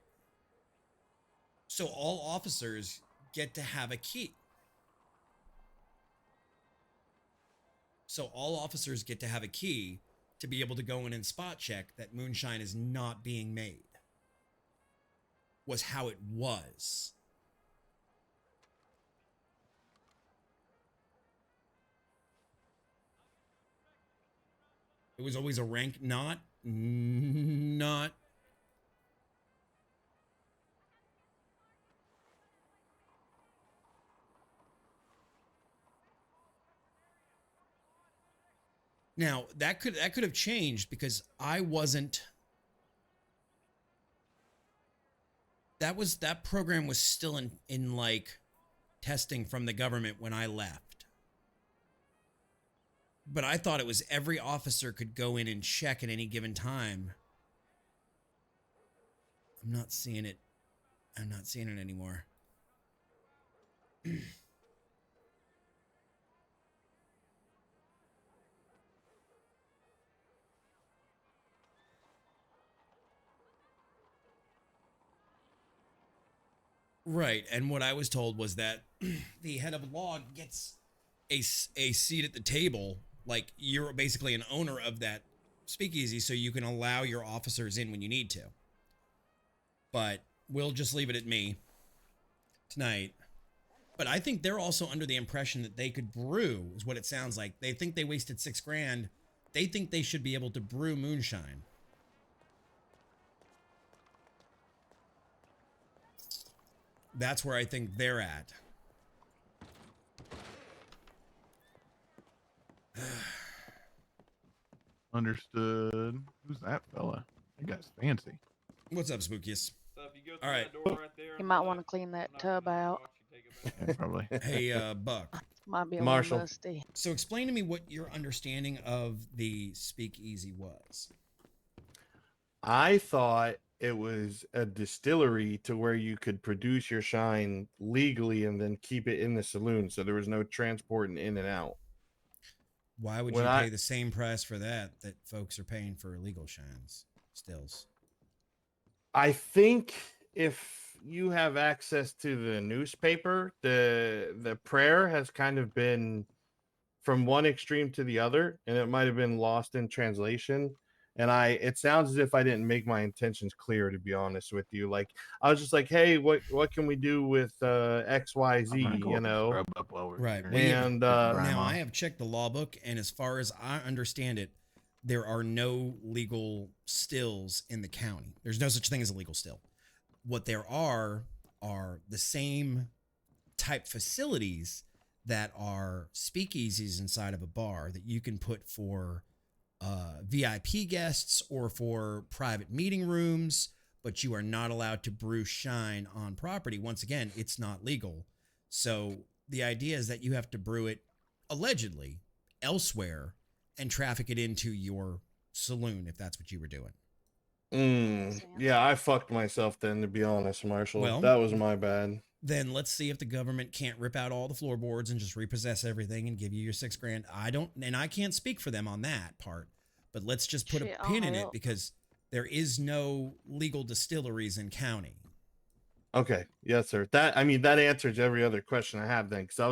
[SPEAKER 1] So all officers get to have a key. So all officers get to have a key to be able to go in and spot check that moonshine is not being made. Was how it was. It was always a rank, not. Now that could have changed because I wasn't. That program was still in like testing from the government when I left. But I thought it was every officer could go in and check at any given time. I'm not seeing it. I'm not seeing it anymore. Right, and what I was told was that the head of law gets a seat at the table, like you're basically an owner of that speakeasy, so you can allow your officers in when you need to. But we'll just leave it at me tonight. But I think they're also under the impression that they could brew, is what it sounds like. They think they wasted $6,000. They think they should be able to brew moonshine. That's where I think they're at.
[SPEAKER 5] Understood. Who's that fella? That guy's fancy.
[SPEAKER 1] What's up, Spookiest?
[SPEAKER 18] So if you go
[SPEAKER 1] All right.
[SPEAKER 20] You might want to clean that tub out.
[SPEAKER 5] Yeah, probably.
[SPEAKER 1] Hey, Buck.
[SPEAKER 20] Might be a
[SPEAKER 14] Marshal.
[SPEAKER 20] little dusty.
[SPEAKER 1] So explain to me what your understanding of the speakeasy was.
[SPEAKER 14] I thought it was a distillery to where you could produce your shine legally and then keep it in the saloon, so there was no transporting in and out.
[SPEAKER 1] Why would
[SPEAKER 14] When
[SPEAKER 1] you
[SPEAKER 14] I-
[SPEAKER 1] pay the same price for that folks are paying for illegal shines stills?
[SPEAKER 14] I think if you have access to the newspaper, the prayer has kind of been from one extreme to the other, and it might have been lost in translation. And it sounds as if I didn't make my intentions clear, to be honest with you. Like I was just like, hey, what can we do with XYZ, you know?
[SPEAKER 1] Right.
[SPEAKER 14] And
[SPEAKER 1] now I have checked the law book, and as far as I understand it, there are no legal stills in the county. There's no such thing as a legal still. What there are the same type facilities that are speakeasies inside of a bar that you can put for VIP guests or for private meeting rooms, but you are not allowed to brew shine on property. Once again, it's not legal. So the idea is that you have to brew it allegedly elsewhere and traffic it into your saloon if that's what you were doing.
[SPEAKER 14] Yeah, I fucked myself then, to be honest, Marshall.
[SPEAKER 1] Well,
[SPEAKER 14] that was my bad.
[SPEAKER 1] Then let's see if the government can't rip out all the floorboards and just repossess everything and give you your $6,000. I can't speak for them on that part, but let's just put
[SPEAKER 20] Shit,
[SPEAKER 1] a pin
[SPEAKER 20] I'll
[SPEAKER 1] in it
[SPEAKER 20] help.
[SPEAKER 1] because there is no legal distilleries in county.
[SPEAKER 14] Okay, yes, sir. That answers every other question I have then, because I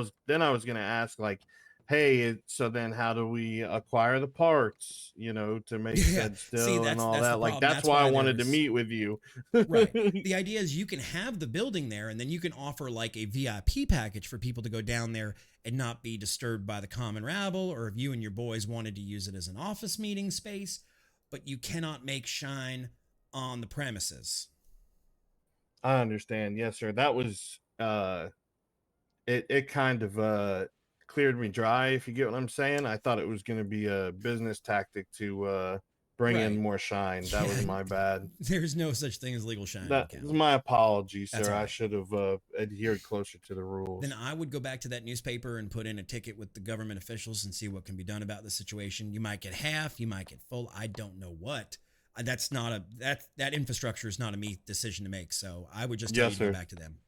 [SPEAKER 14] was gonna ask like, hey, so then how do we acquire the parts, to make said still and all that? Like that's why I wanted to meet with you.
[SPEAKER 1] Right. The idea is you can have the building there and then you can offer like a VIP package for people to go down there and not be disturbed by the common rabble, or if you and your boys wanted to use it as an office meeting space, but you cannot make shine on the premises.
[SPEAKER 14] I understand. Yes, sir. That was it kind of cleared me dry, if you get what I'm saying. I thought it was going to be a business tactic to bring in more shine. That was my bad.
[SPEAKER 1] There's no such thing as legal shine.
[SPEAKER 14] That is my apology,
[SPEAKER 1] That's
[SPEAKER 14] sir.
[SPEAKER 1] all
[SPEAKER 14] I
[SPEAKER 1] right.
[SPEAKER 14] should have adhered closer to the rules.
[SPEAKER 1] Then I would go back to that newspaper and put in a ticket with the government officials and see what can be done about the situation. You might get half, you might get full. I don't know what. That's not that infrastructure is not a me decision to make. So I would just tell you to go back to them.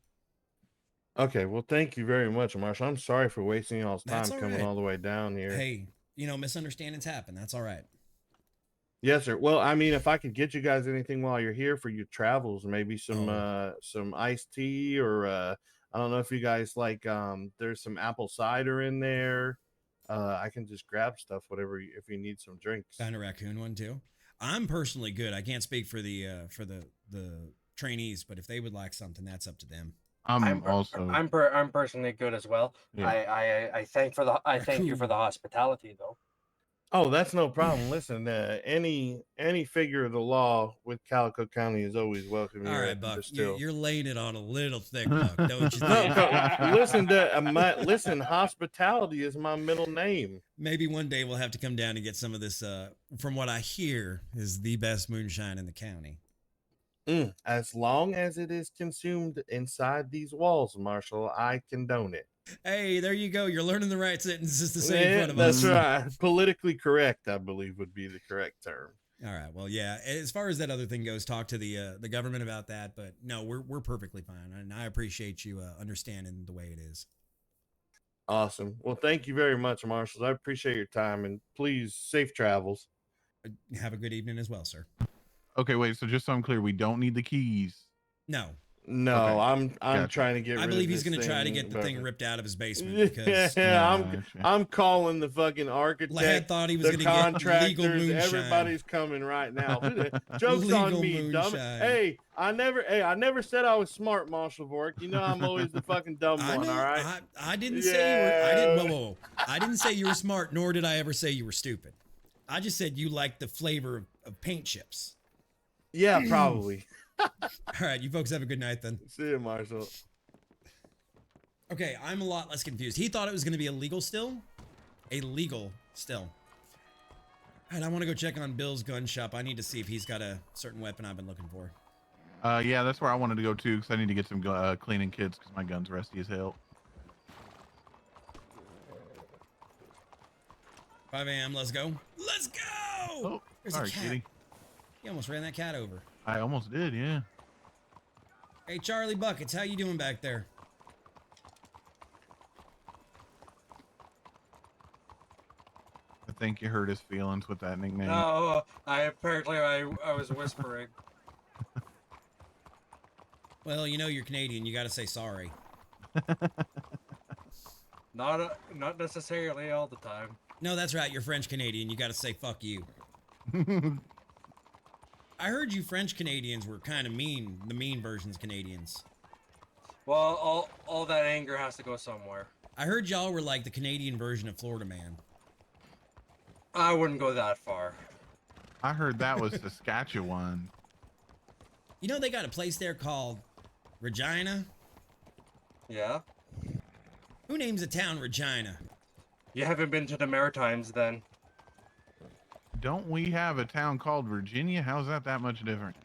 [SPEAKER 14] Okay, well, thank you very much, Marshall. I'm sorry for wasting y'all's time
[SPEAKER 1] That's all
[SPEAKER 14] coming
[SPEAKER 1] right.
[SPEAKER 14] all the way down here.
[SPEAKER 1] Hey, misunderstandings happen. That's all right.
[SPEAKER 14] Yes, sir. Well, I mean, if I could get you guys anything while you're here for your travels, maybe some iced tea, or I don't know if you guys like there's some apple cider in there. I can just grab stuff, whatever, if you need some drinks.
[SPEAKER 1] Found a raccoon one too. I'm personally good. I can't speak for the trainees, but if they would like something, that's up to them.
[SPEAKER 4] I'm personally good as well.
[SPEAKER 1] Yeah.
[SPEAKER 4] I thank you for the hospitality though.
[SPEAKER 14] Oh, that's no problem. Listen, any figure of the law with Calico County is always welcome
[SPEAKER 1] All
[SPEAKER 14] here
[SPEAKER 1] right,
[SPEAKER 14] at the
[SPEAKER 1] Buck,
[SPEAKER 14] Distill.
[SPEAKER 1] you're laying it on a little thick, Buck, don't you
[SPEAKER 14] No,
[SPEAKER 1] think?
[SPEAKER 14] listen to listen. Hospitality is my middle name.
[SPEAKER 1] Maybe one day we'll have to come down and get some of this. From what I hear, is the best moonshine in the county.
[SPEAKER 14] As long as it is consumed inside these walls, Marshal, I condone it.
[SPEAKER 1] Hey, there you go. You're learning the right sentences to say in
[SPEAKER 14] Yeah,
[SPEAKER 1] front of
[SPEAKER 14] that's
[SPEAKER 1] us.
[SPEAKER 14] right. Politically correct, I believe, would be the correct term.
[SPEAKER 1] All right. Well, yeah. As far as that other thing goes, talk to the government about that. But no, we're perfectly fine, and I appreciate you understanding the way it is.
[SPEAKER 14] Awesome. Well, thank you very much, Marshals. I appreciate your time, and please, safe travels.
[SPEAKER 1] Have a good evening as well, sir.
[SPEAKER 5] Okay, wait. So just so I'm clear, we don't need the keys.
[SPEAKER 1] No.
[SPEAKER 14] No,
[SPEAKER 5] Okay,
[SPEAKER 14] I'm
[SPEAKER 5] gotcha.
[SPEAKER 14] trying to get.
[SPEAKER 1] I
[SPEAKER 14] rid
[SPEAKER 1] believe
[SPEAKER 14] of
[SPEAKER 1] he's
[SPEAKER 14] this
[SPEAKER 1] going to try to
[SPEAKER 14] thing,
[SPEAKER 1] get the
[SPEAKER 14] but-
[SPEAKER 1] thing ripped out of his basement because
[SPEAKER 14] Yeah, I'm calling the fucking architect.
[SPEAKER 1] Lad thought he was
[SPEAKER 14] the
[SPEAKER 1] gonna get
[SPEAKER 14] contractors.
[SPEAKER 1] legal moonshine.
[SPEAKER 14] Everybody's coming right now. Joke's on
[SPEAKER 1] Legal
[SPEAKER 14] me, dumb.
[SPEAKER 1] moonshine.
[SPEAKER 14] Hey, I never said I was smart, Marshal Volk. You know I'm always the fucking dumb
[SPEAKER 1] I
[SPEAKER 14] one.
[SPEAKER 1] know.
[SPEAKER 14] All right.
[SPEAKER 1] I didn't say you were. I didn't. Whoa. I didn't say you were smart, nor did I ever say you were stupid. I just said you like the flavor of paint chips.
[SPEAKER 14] Yeah, probably.
[SPEAKER 1] All right, you folks have a good night then.
[SPEAKER 14] See you, Marshal.
[SPEAKER 1] Okay, I'm a lot less confused. He thought it was going to be illegal still. Illegal still. All right, I want to go check on Bill's gun shop. I need to see if he's got a certain weapon I've been looking for.
[SPEAKER 5] Yeah, that's where I wanted to go too, because I need to get some cleaning kits because my gun's rusty as hell.
[SPEAKER 1] 5 a.m. Let's go. Let's go.
[SPEAKER 5] Oh,
[SPEAKER 1] There's
[SPEAKER 5] sorry,
[SPEAKER 1] a cat.
[SPEAKER 5] kitty.
[SPEAKER 1] You almost ran that cat over.
[SPEAKER 5] I almost did, yeah.
[SPEAKER 1] Hey, Charlie Buckets, how you doing back there?
[SPEAKER 5] I think you hurt his feelings with that nickname.
[SPEAKER 4] No, I was whispering.
[SPEAKER 1] Well, you know you're Canadian. You got to say sorry.
[SPEAKER 4] Not necessarily all the time.
[SPEAKER 1] No, that's right. You're French Canadian. You got to say fuck you. I heard you French Canadians were kind of mean. The mean version's Canadians.
[SPEAKER 4] Well, all that anger has to go somewhere.
[SPEAKER 1] I heard y'all were like the Canadian version of Florida Man.
[SPEAKER 4] I wouldn't go that far.
[SPEAKER 5] I heard that was Saskatchewan.
[SPEAKER 1] You know they got a place there called Regina?
[SPEAKER 4] Yeah?
[SPEAKER 1] Who names a town Regina?
[SPEAKER 4] You haven't been to the Maritimes then.
[SPEAKER 5] Don't we have a town called Virginia? How's that much different?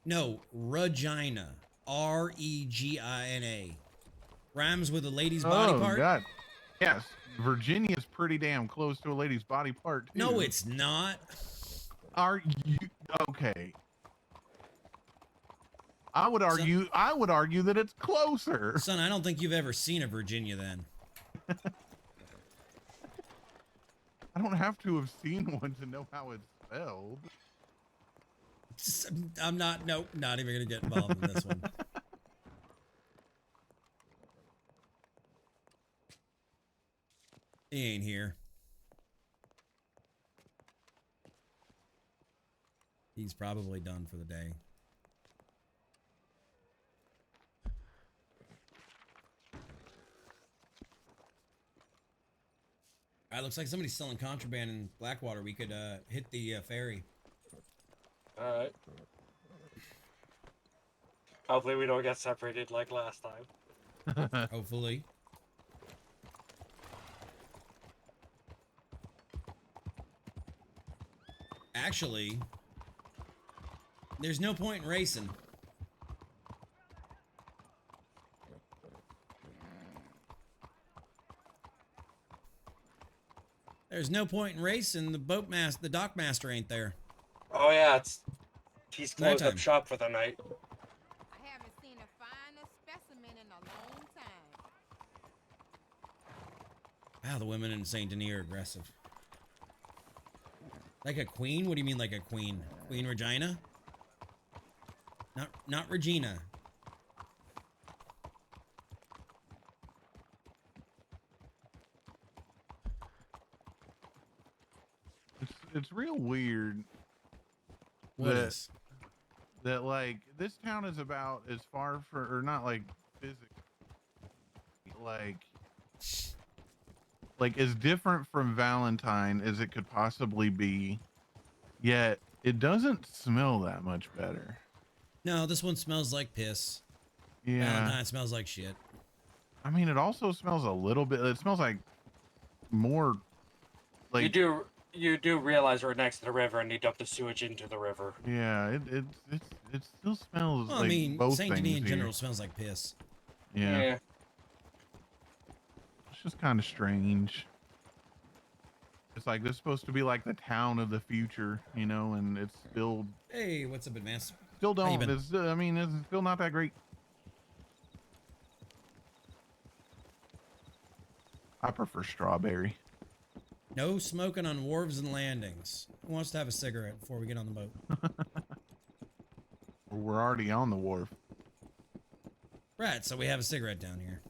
[SPEAKER 1] No, Regina. R-E-G-I-N-A. Rhymes with a lady's body part?
[SPEAKER 5] God. Yes, Virginia's pretty damn close to a lady's body part, too.
[SPEAKER 1] No, it's not.
[SPEAKER 5] Are you... Okay. I would argue that it's closer.
[SPEAKER 1] Son, I don't think you've ever seen a Virginia then.
[SPEAKER 5] I don't have to have seen one to know how it's spelled.
[SPEAKER 1] I'm not, nope, not even gonna get involved in this one. He ain't here. He's probably done for the day. All right, looks like somebody's selling contraband in Blackwater. We could hit the ferry.
[SPEAKER 4] All right. Hopefully we don't get separated like last time.
[SPEAKER 1] Hopefully. Actually, there's no point in racing. There's no point in racing. The dock master ain't there.
[SPEAKER 4] Oh yeah, he's closed
[SPEAKER 1] Nighttime.
[SPEAKER 4] up shop for the night.
[SPEAKER 21] I haven't seen a finer specimen in a long time.
[SPEAKER 1] Wow, the women in Saint Denis are aggressive. Like a queen? What do you mean like a queen? Queen Regina? Not Regina.
[SPEAKER 5] It's real weird.
[SPEAKER 1] What is?
[SPEAKER 5] That like this town is about as far for or not like physically like like as different from Valentine as it could possibly be, yet it doesn't smell that much better.
[SPEAKER 1] No, this one smells like piss.
[SPEAKER 5] Yeah.
[SPEAKER 1] Valentine smells like shit.
[SPEAKER 5] I mean, it also smells a little bit. It smells like more. Like
[SPEAKER 4] you do realize we're next to the river and you dump the sewage into the river.
[SPEAKER 5] yeah, it still smells
[SPEAKER 1] Well,
[SPEAKER 5] like
[SPEAKER 1] I mean,
[SPEAKER 5] both
[SPEAKER 1] Saint
[SPEAKER 5] things
[SPEAKER 1] Denis in
[SPEAKER 5] here.
[SPEAKER 1] general smells like piss.
[SPEAKER 5] Yeah. It's just kind of strange. It's like this is supposed to be like the town of the future, you know, and it's still.
[SPEAKER 1] Hey, what's up, Advance?
[SPEAKER 5] Still
[SPEAKER 1] How you
[SPEAKER 5] don't.
[SPEAKER 1] been?
[SPEAKER 5] It's, I mean, it's still not that great. I prefer strawberry.
[SPEAKER 1] No smoking on wharves and landings. Who wants to have a cigarette before we get on the boat?
[SPEAKER 5] We're already on the wharf.
[SPEAKER 1] Right, so we have a cigarette down here.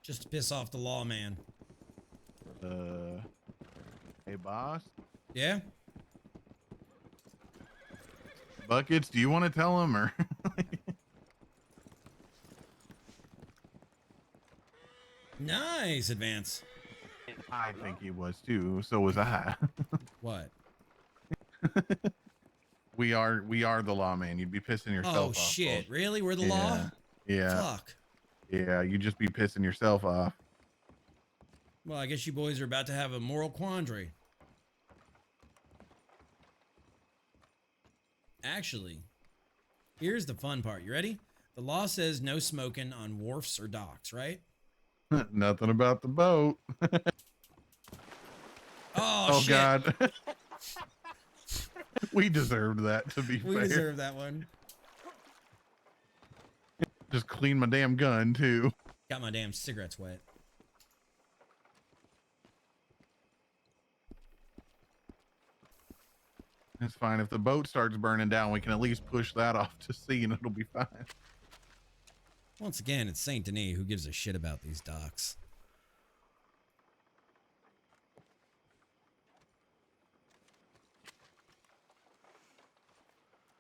[SPEAKER 1] Just to piss off the lawman.
[SPEAKER 5] Hey, boss?
[SPEAKER 1] Yeah?
[SPEAKER 5] Buckets, do you want to tell him or?
[SPEAKER 1] Nice, Advance.
[SPEAKER 5] I think he was too. So was I.
[SPEAKER 1] What?
[SPEAKER 5] We are the law, man. You'd be pissing yourself
[SPEAKER 1] Oh,
[SPEAKER 5] off.
[SPEAKER 1] shit.
[SPEAKER 5] Folks.
[SPEAKER 1] Really? We're the law?
[SPEAKER 5] Yeah.
[SPEAKER 1] Fuck.
[SPEAKER 5] Yeah, you just be pissing yourself off.
[SPEAKER 1] Well, I guess you boys are about to have a moral quandary. Actually, here's the fun part. You ready? The law says no smoking on wharfs or docks, right?
[SPEAKER 5] Nothing about the boat.
[SPEAKER 1] Oh, shit.
[SPEAKER 5] God. We deserved that, to be fair.
[SPEAKER 1] We deserve that one.
[SPEAKER 5] Just clean my damn gun, too.
[SPEAKER 1] Got my damn cigarettes wet.
[SPEAKER 5] It's fine. If the boat starts burning down, we can at least push that off to sea and it'll be fine.
[SPEAKER 1] Once again, it's Saint Denis. Who gives a shit about these docks?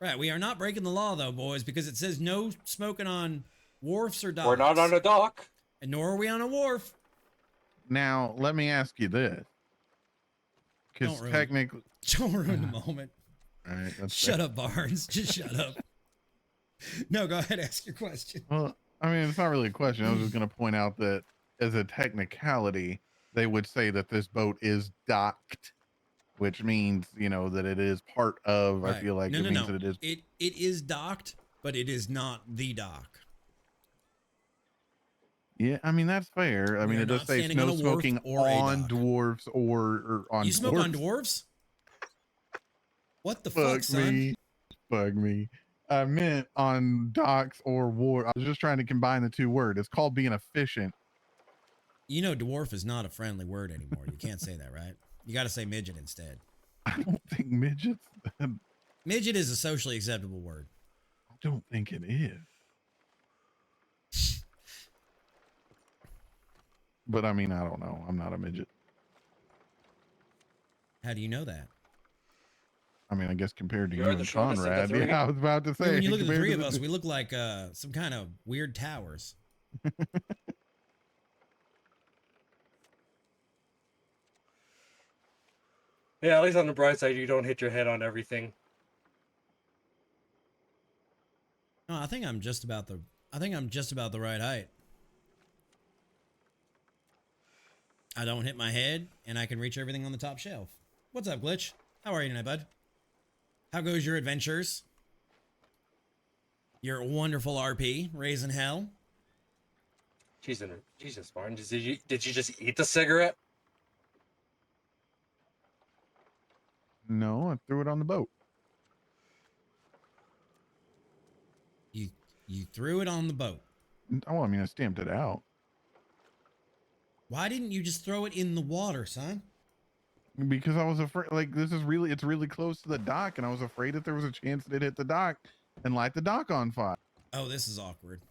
[SPEAKER 1] Right, we are not breaking the law, though, boys, because it says no smoking on wharfs or docks.
[SPEAKER 4] We're not on a dock.
[SPEAKER 1] And nor are we on a wharf.
[SPEAKER 5] Now, let me ask you this. Because technically...
[SPEAKER 1] Don't ruin the moment.
[SPEAKER 5] All right, that's
[SPEAKER 1] Shut up, Barnes. Just shut up. No, go ahead. Ask your question.
[SPEAKER 5] Well, I mean, it's not really a question. I was just going to point out that as a technicality, they would say that this boat is docked, which means, you know, that it is part of,
[SPEAKER 1] Right.
[SPEAKER 5] I feel like
[SPEAKER 1] no,
[SPEAKER 5] it
[SPEAKER 1] no,
[SPEAKER 5] means
[SPEAKER 1] no.
[SPEAKER 5] that it is.
[SPEAKER 1] It is docked, but it is not the dock.
[SPEAKER 5] Yeah, I mean, that's fair. I
[SPEAKER 1] We
[SPEAKER 5] mean,
[SPEAKER 1] are
[SPEAKER 5] it does
[SPEAKER 1] not
[SPEAKER 5] say
[SPEAKER 1] standing
[SPEAKER 5] no
[SPEAKER 1] on a wharf
[SPEAKER 5] smoking
[SPEAKER 1] or a
[SPEAKER 5] on
[SPEAKER 1] dock.
[SPEAKER 5] dwarves or on
[SPEAKER 1] You smoke on
[SPEAKER 5] dwarves.
[SPEAKER 1] dwarves? What the fuck, son?
[SPEAKER 5] Fuck me. I meant on docks or war. I was just trying to combine the two words. It's called being efficient.
[SPEAKER 1] You know, dwarf is not a friendly word anymore. You can't say that, right? You got to say midget instead.
[SPEAKER 5] I don't think midgets.
[SPEAKER 1] Midget is a socially acceptable word.
[SPEAKER 5] I don't think it is. But I mean, I don't know. I'm not a midget.
[SPEAKER 1] How do you know that?
[SPEAKER 5] I mean, I guess compared to
[SPEAKER 4] You're
[SPEAKER 5] you
[SPEAKER 4] the
[SPEAKER 5] and
[SPEAKER 4] shortest of the
[SPEAKER 5] Conrad,
[SPEAKER 4] three.
[SPEAKER 5] yeah, I was about to
[SPEAKER 1] I
[SPEAKER 5] say.
[SPEAKER 1] mean, when you look at the
[SPEAKER 5] compared
[SPEAKER 1] three
[SPEAKER 5] to
[SPEAKER 1] of us, we look like some kind of weird towers.
[SPEAKER 4] Yeah, at least on the bright side, you don't hit your head on everything.
[SPEAKER 1] No, I think I'm just about the right height. I don't hit my head, and I can reach everything on the top shelf. What's up, Glitch? How are you tonight, bud? How goes your adventures? Your wonderful RP, raising hell.
[SPEAKER 4] Jesus, Martin, did you just eat the cigarette?
[SPEAKER 5] No, I threw it on the boat.
[SPEAKER 1] You threw it on the boat.
[SPEAKER 5] Oh, I mean, I stamped it out.
[SPEAKER 1] Why didn't you just throw it in the water, son?
[SPEAKER 5] Because I was afraid, like, it's really close to the dock, and I was afraid that there was a chance that it hit the dock and light the dock on fire.
[SPEAKER 1] Oh, this is awkward.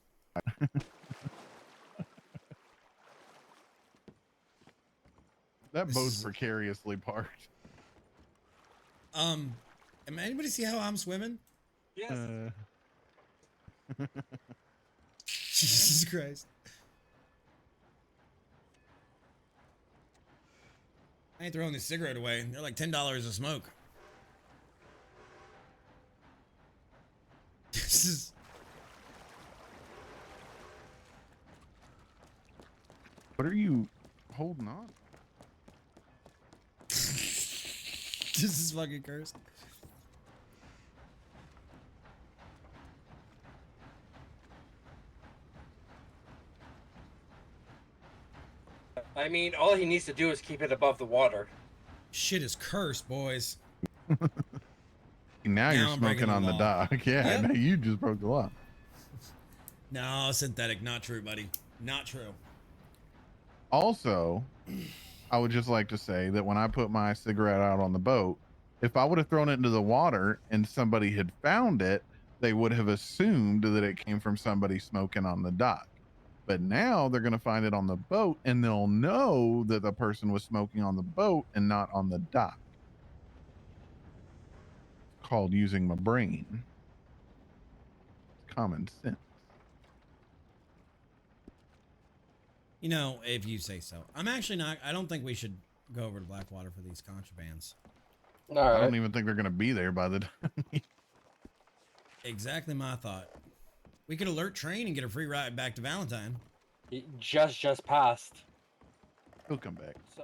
[SPEAKER 5] That boat's precariously parked.
[SPEAKER 1] Anybody see how I'm swimming?
[SPEAKER 4] Yes.
[SPEAKER 1] Jesus Christ. I ain't throwing this cigarette away. They're like $10 a smoke. This is...
[SPEAKER 5] What are you holding on?
[SPEAKER 1] This is fucking cursed.
[SPEAKER 4] I mean, all he needs to do is keep it above the water.
[SPEAKER 1] Shit is cursed, boys.
[SPEAKER 5] Now you're
[SPEAKER 1] I'm breaking
[SPEAKER 5] smoking on the
[SPEAKER 1] law.
[SPEAKER 5] dock. Yeah,
[SPEAKER 1] Yep.
[SPEAKER 5] now you just broke the law.
[SPEAKER 1] No, synthetic. Not true, buddy. Not true.
[SPEAKER 5] Also, I would just like to say that when I put my cigarette out on the boat, if I would have thrown it into the water and somebody had found it, they would have assumed that it came from somebody smoking on the dock. But now they're going to find it on the boat and they'll know that the person was smoking on the boat and not on the dock. It's called using my brain. It's common sense.
[SPEAKER 1] You know, if you say so. I'm actually not. I don't think we should go over to Blackwater for these contrabands.
[SPEAKER 5] I don't even think they're going to be there by the time.
[SPEAKER 1] Exactly my thought. We could alert train and get a free ride back to Valentine.
[SPEAKER 4] Just passed.
[SPEAKER 5] He'll come back.
[SPEAKER 4] So.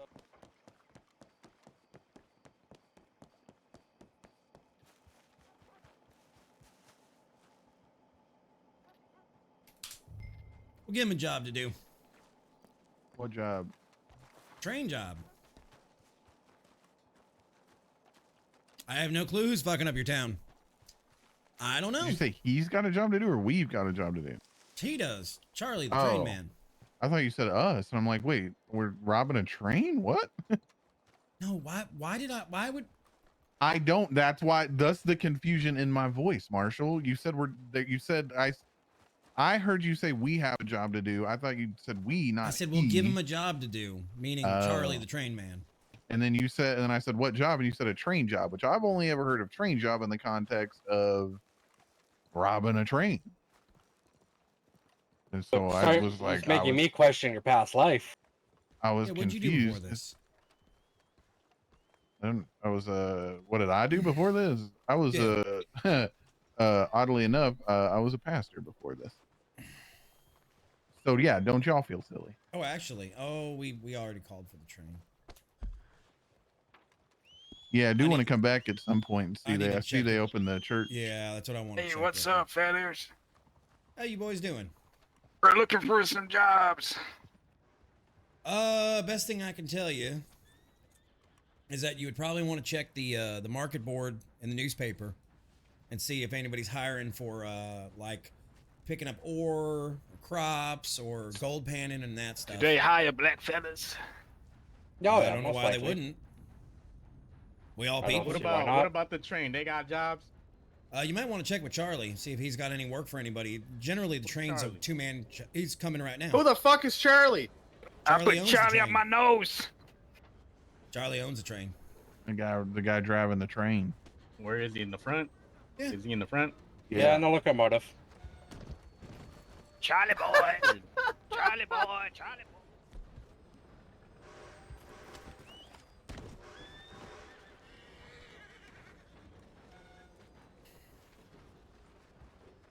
[SPEAKER 1] We'll give him a job to do.
[SPEAKER 5] What job?
[SPEAKER 1] Train job. I have no clue who's fucking up your town. I don't know.
[SPEAKER 5] Did you say he's got a job to do or we've got a job to do?
[SPEAKER 1] He does. Charlie, the train man.
[SPEAKER 5] I thought you said us. And I'm like, wait, we're robbing a train? What?
[SPEAKER 1] No, why would...
[SPEAKER 5] I don't. That's the confusion in my voice, Marshall. You said I heard you say we have a job to do. I thought you said we, not
[SPEAKER 1] I said,
[SPEAKER 5] he.
[SPEAKER 1] we'll give him a job to do, meaning Charlie, the train man.
[SPEAKER 5] And then you said, and then I said, what job? And you said a train job, which I've only ever heard of train job in the context of robbing a train. And so I was like,
[SPEAKER 4] it's making me question your past life.
[SPEAKER 5] I was
[SPEAKER 1] What'd
[SPEAKER 5] confused.
[SPEAKER 1] you do before this?
[SPEAKER 5] And I was what did I do before this? I was oddly enough, I was a pastor before this. So yeah, don't y'all feel silly.
[SPEAKER 1] Oh, actually, we already called for the train.
[SPEAKER 5] Yeah, I do want to come back at some point and see
[SPEAKER 1] I
[SPEAKER 5] they
[SPEAKER 1] check
[SPEAKER 5] opened the church.
[SPEAKER 1] Yeah, that's what I want to
[SPEAKER 2] Hey,
[SPEAKER 1] check.
[SPEAKER 2] what's up, fellas?
[SPEAKER 1] How you boys doing?
[SPEAKER 2] We're looking for some jobs.
[SPEAKER 1] Best thing I can tell you is that you would probably want to check the market board in the newspaper and see if anybody's hiring for like picking up ore, or crops, or gold panning and that stuff.
[SPEAKER 2] Do they hire black fellas?
[SPEAKER 4] No,
[SPEAKER 1] I don't know why they wouldn't. We all people.
[SPEAKER 14] What about the train? They got jobs?
[SPEAKER 1] You might want to check with Charlie, see if he's got any work for anybody. Generally, the train's a two-man. He's coming right now.
[SPEAKER 2] Who the fuck is Charlie? I
[SPEAKER 1] Charlie
[SPEAKER 2] put Charlie up my nose.
[SPEAKER 1] Charlie owns the train.
[SPEAKER 5] The guy driving the train.
[SPEAKER 14] Where is he, in the front?
[SPEAKER 1] Yeah.
[SPEAKER 14] Is he in the front?
[SPEAKER 4] Yeah, no locomotive.
[SPEAKER 2] Charlie boy. Charlie boy. Charlie boy.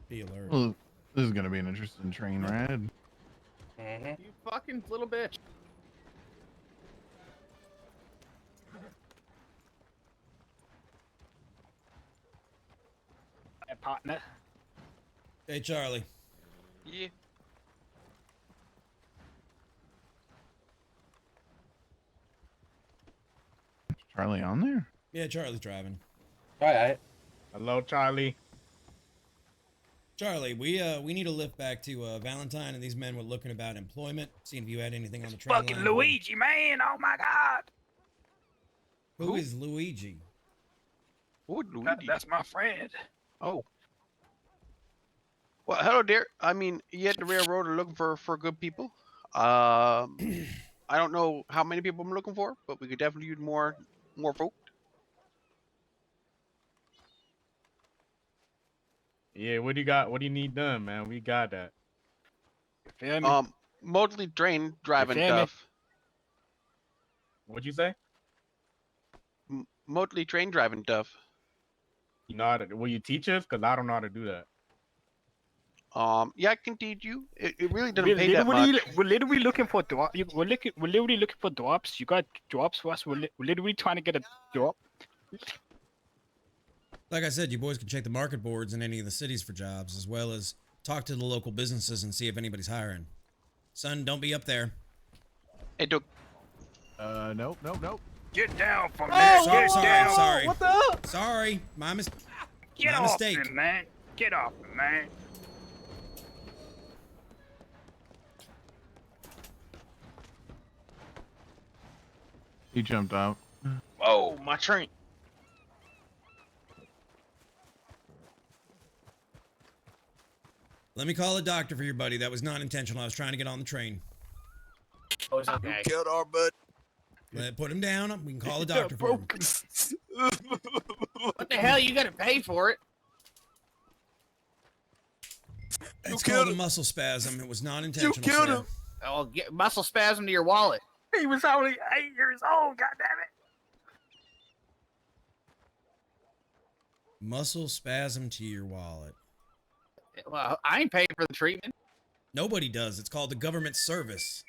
[SPEAKER 1] Be alert.
[SPEAKER 5] Well, this is gonna be an interesting train ride.
[SPEAKER 14] You fucking little bitch.
[SPEAKER 2] Hey, partner.
[SPEAKER 1] Hey, Charlie.
[SPEAKER 9] Yeah.
[SPEAKER 5] Charlie on there?
[SPEAKER 1] Yeah, Charlie's driving.
[SPEAKER 4] All right.
[SPEAKER 14] Hello, Charlie.
[SPEAKER 1] Charlie, we need a lift back to Valentine, and these men were looking about employment, seeing if you had anything on the train
[SPEAKER 2] Fucking
[SPEAKER 1] line.
[SPEAKER 2] Luigi, man. Oh my god.
[SPEAKER 1] Who is Luigi?
[SPEAKER 9] Who Luigi?
[SPEAKER 2] That's my friend.
[SPEAKER 9] Oh. Well, hello there. I mean, you at the railroad are looking for good people. I don't know how many people I'm looking for, but we could definitely use more folk.
[SPEAKER 14] Yeah, what do you got? What do you need done, man? We got that.
[SPEAKER 2] You feel me?
[SPEAKER 9] Mostly train driving
[SPEAKER 14] You feel me?
[SPEAKER 9] stuff.
[SPEAKER 14] What'd you say?
[SPEAKER 9] remotely train driving stuff.
[SPEAKER 2] You know how to? Will you teach us? Cause I don't know how to do that.
[SPEAKER 9] Yeah, I can teach you. It really doesn't pay that much.
[SPEAKER 2] We're literally looking for drop. We're literally looking for drops. You got drops for us. We're literally trying to get a drop.
[SPEAKER 1] Like I said, you boys can check the market boards in any of the cities for jobs, as well as talk to the local businesses and see if anybody's hiring. Son, don't be up there.
[SPEAKER 9] Hey, Duke.
[SPEAKER 5] Nope.
[SPEAKER 2] Get down from
[SPEAKER 1] Oh,
[SPEAKER 2] there.
[SPEAKER 1] sorry.
[SPEAKER 2] What the hell?
[SPEAKER 1] Sorry, my
[SPEAKER 2] Get
[SPEAKER 1] my
[SPEAKER 2] off
[SPEAKER 1] mistake.
[SPEAKER 2] me, man. Get off me, man.
[SPEAKER 5] He jumped out.
[SPEAKER 9] Oh, my train.
[SPEAKER 1] Let me call a doctor for your buddy. That was not intentional. I was trying to get on the train.
[SPEAKER 2] Oh, it's okay.
[SPEAKER 18] You killed our bud.
[SPEAKER 1] Put him down. We can call a doctor for him.
[SPEAKER 2] What the hell? You gotta pay for it.
[SPEAKER 1] It's called a muscle spasm. It was not intentional.
[SPEAKER 18] You killed him.
[SPEAKER 2] Oh, get muscle spasm to your wallet. He was only 8 years old. God damn it.
[SPEAKER 1] Muscle spasm to your wallet.
[SPEAKER 2] Well, I ain't paying for the treatment.
[SPEAKER 1] Nobody does. It's called the government service.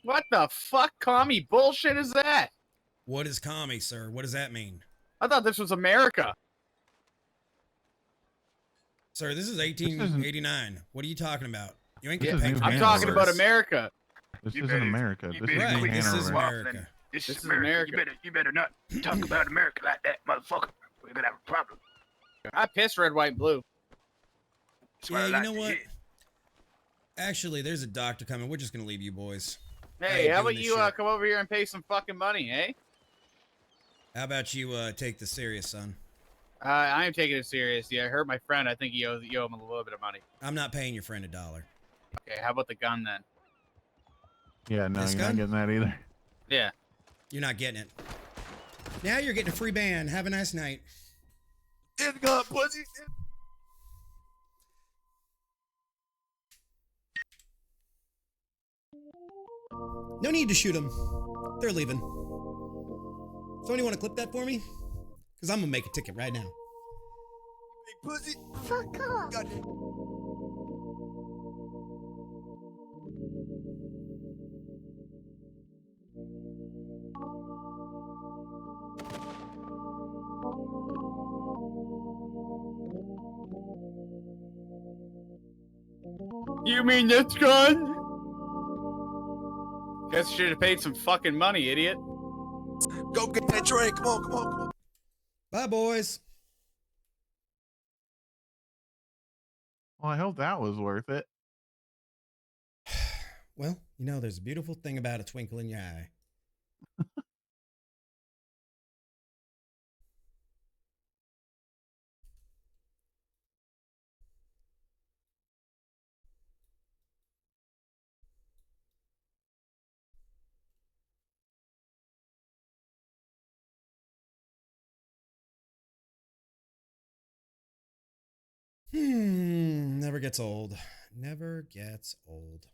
[SPEAKER 2] What the fuck commie bullshit is that?
[SPEAKER 1] What is commie, sir? What does that mean?
[SPEAKER 2] I thought this was America.
[SPEAKER 1] Sir, this is 1889. What are you talking about? You ain't
[SPEAKER 5] This
[SPEAKER 1] getting
[SPEAKER 5] is
[SPEAKER 1] paid
[SPEAKER 5] New
[SPEAKER 1] for
[SPEAKER 2] I'm
[SPEAKER 5] Hanover.
[SPEAKER 2] talking about America.
[SPEAKER 5] This isn't America. This is
[SPEAKER 1] Right,
[SPEAKER 5] New
[SPEAKER 1] this is
[SPEAKER 5] Hanover.
[SPEAKER 1] America.
[SPEAKER 2] This is America. You better not talk about America like that, motherfucker. We're gonna have a problem. I piss red, white, and blue.
[SPEAKER 1] Yeah, you know what? Actually, there's a doctor coming. We're just gonna leave you boys.
[SPEAKER 2] Hey, how about
[SPEAKER 1] doing
[SPEAKER 2] you
[SPEAKER 1] this shit?
[SPEAKER 2] come over here and pay some fucking money, eh?
[SPEAKER 1] How about you take this serious, son?
[SPEAKER 2] I am taking it serious. Yeah, I heard my friend. I think you owe him a little bit of money.
[SPEAKER 1] I'm not paying your friend $1.
[SPEAKER 2] Okay, how about the gun then?
[SPEAKER 5] Yeah, no,
[SPEAKER 1] This
[SPEAKER 5] you're
[SPEAKER 1] gun?
[SPEAKER 5] not getting that either.
[SPEAKER 2] Yeah.
[SPEAKER 1] You're not getting it. Now you're getting a free band. Have a nice night.
[SPEAKER 18] Get gun, pussy.
[SPEAKER 1] No need to shoot them. They're leaving. Somebody want to clip that for me? Because I'm going to make a ticket right now.
[SPEAKER 18] Big pussy.
[SPEAKER 8] Fuck off.
[SPEAKER 18] Goddamn.
[SPEAKER 2] You mean this gun? Guess you should have paid some fucking money, idiot.
[SPEAKER 18] Go get that train. Come on, come on, come on.
[SPEAKER 1] Bye, boys.
[SPEAKER 5] Well, I hope that was worth it.
[SPEAKER 1] Well, you know, there's a beautiful thing about a twinkle in your eye. Never gets old. Never gets old.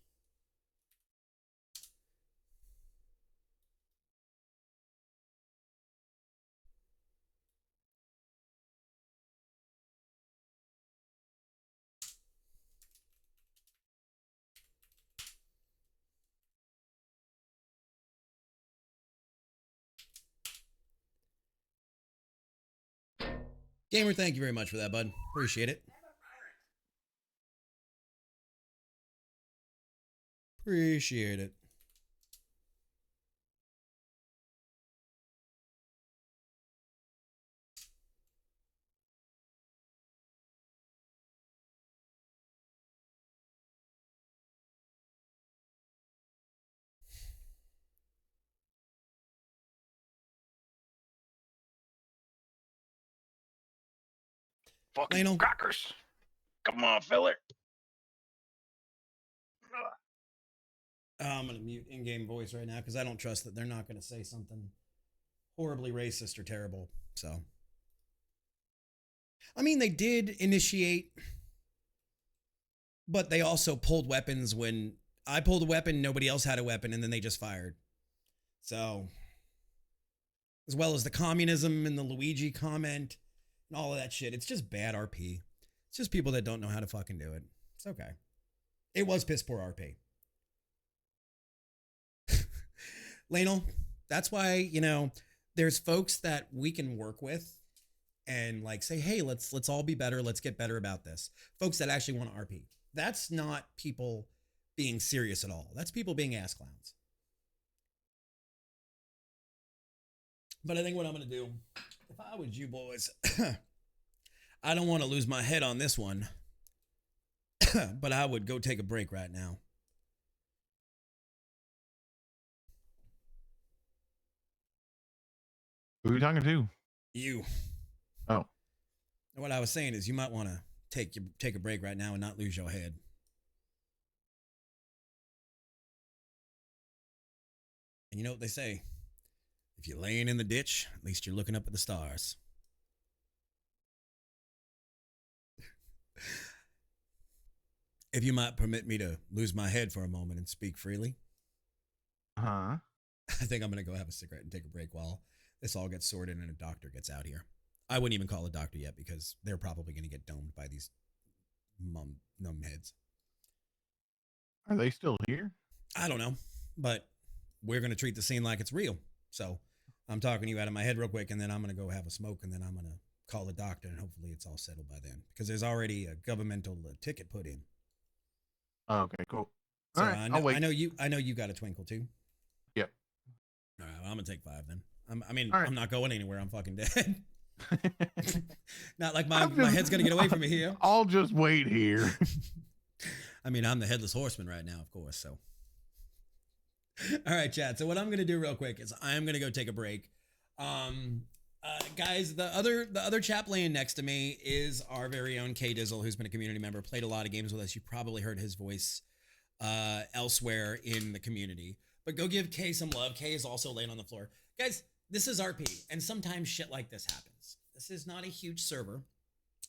[SPEAKER 1] Gamer, thank you very much for that, bud. Appreciate it. Appreciate it.
[SPEAKER 2] Fucking
[SPEAKER 1] Lionel.
[SPEAKER 2] crackers. Come on, fella.
[SPEAKER 1] I'm going to mute in-game voice right now because I don't trust that they're not going to say something horribly racist or terrible. So, I mean, they did initiate, but they also pulled weapons when I pulled a weapon, nobody else had a weapon, and then they just fired. So, as well as the communism and the Luigi comment and all of that shit. It's just bad RP. It's just people that don't know how to fucking do it. It's okay. It was piss poor RP. Lanel, that's why, you know, there's folks that we can work with and like say, hey, let's all be better. Let's get better about this. Folks that actually want to RP. That's not people being serious at all. That's people being ass clowns. But I think what I'm going to do, if I was you boys, I don't want to lose my head on this one, but I would go take a break right now.
[SPEAKER 5] Who are you talking to?
[SPEAKER 1] You.
[SPEAKER 5] Oh.
[SPEAKER 1] What I was saying is you might want to take a break right now and not lose your head. And you know what they say? If you're laying in the ditch, at least you're looking up at the stars. If you might permit me to lose my head for a moment and speak freely.
[SPEAKER 5] Huh?
[SPEAKER 1] I think I'm going to go have a cigarette and take a break while this all gets sorted and a doctor gets out here. I wouldn't even call a doctor yet because they're probably going to get domed by these numb heads.
[SPEAKER 5] Are they still here?
[SPEAKER 1] I don't know, but we're going to treat the scene like it's real. So I'm talking to you out of my head real quick, and then I'm going to go have a smoke, and then I'm going to call a doctor, and hopefully it's all settled by then because there's already a governmental ticket put in.
[SPEAKER 5] Oh, okay, cool.
[SPEAKER 1] So
[SPEAKER 5] all right, I'll wait.
[SPEAKER 1] I know you got a twinkle too.
[SPEAKER 5] Yep.
[SPEAKER 1] All right, well, I'm gonna take 5 then.
[SPEAKER 5] All right.
[SPEAKER 1] I'm not going anywhere. I'm fucking dead. Not like my head's gonna get away from me here.
[SPEAKER 5] I'll just wait here.
[SPEAKER 1] I mean, I'm the headless horseman right now, of course. So, all right, chat. So what I'm gonna do real quick is I'm gonna go take a break. Guys, the other chap laying next to me is our very own K Dizzle, who's been a community member, played a lot of games with us. You probably heard his voice elsewhere in the community. But go give K some love. K is also laying on the floor. Guys, this is RP, and sometimes shit like this happens. This is not a huge server.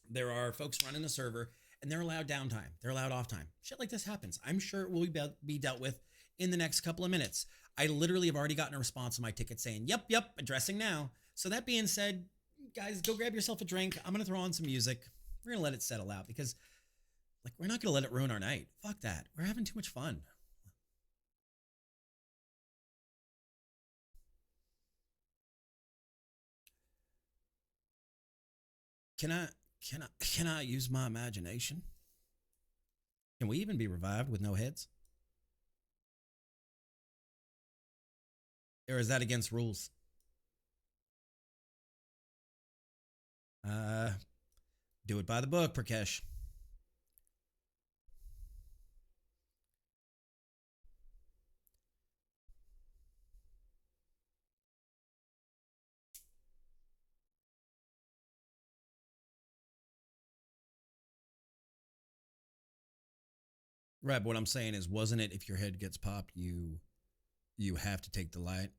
[SPEAKER 1] There are folks running the server, and they're allowed downtime. They're allowed off time. Shit like this happens. I'm sure it will be dealt with in the next couple of minutes. I literally have already gotten a response on my ticket saying, yep, addressing now. So that being said, guys, go grab yourself a drink. I'm going to throw on some music. We're going to let it settle out because, like, we're not going to let it ruin our night. Fuck that. We're having too much fun. Can I use my imagination? Can we even be revived with no heads? Or is that against rules? Do it by the book, Prakash. Right, but what I'm saying is, wasn't it if your head gets popped, you have to take the light?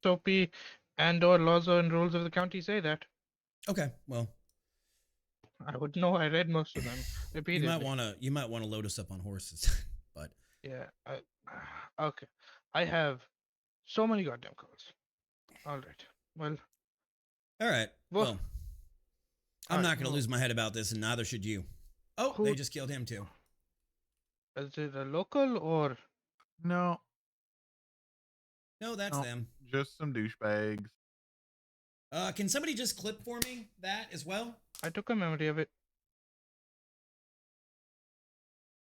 [SPEAKER 10] Soapy and/or laws and rules of the county say that.
[SPEAKER 1] Okay, well,
[SPEAKER 10] I would know. I read most of them repeatedly.
[SPEAKER 1] You might want to load us up on horses, but
[SPEAKER 10] yeah. Okay. I have so many goddamn calls. All right. Well.
[SPEAKER 1] All right. Well, I'm not going to lose my head about this, and neither should you. Oh, they just killed him too.
[SPEAKER 10] Is it a local or?
[SPEAKER 5] No.
[SPEAKER 1] No, that's them.
[SPEAKER 5] Just some douchebags.
[SPEAKER 1] Can somebody just clip for me that as well?
[SPEAKER 10] I took a memory of it.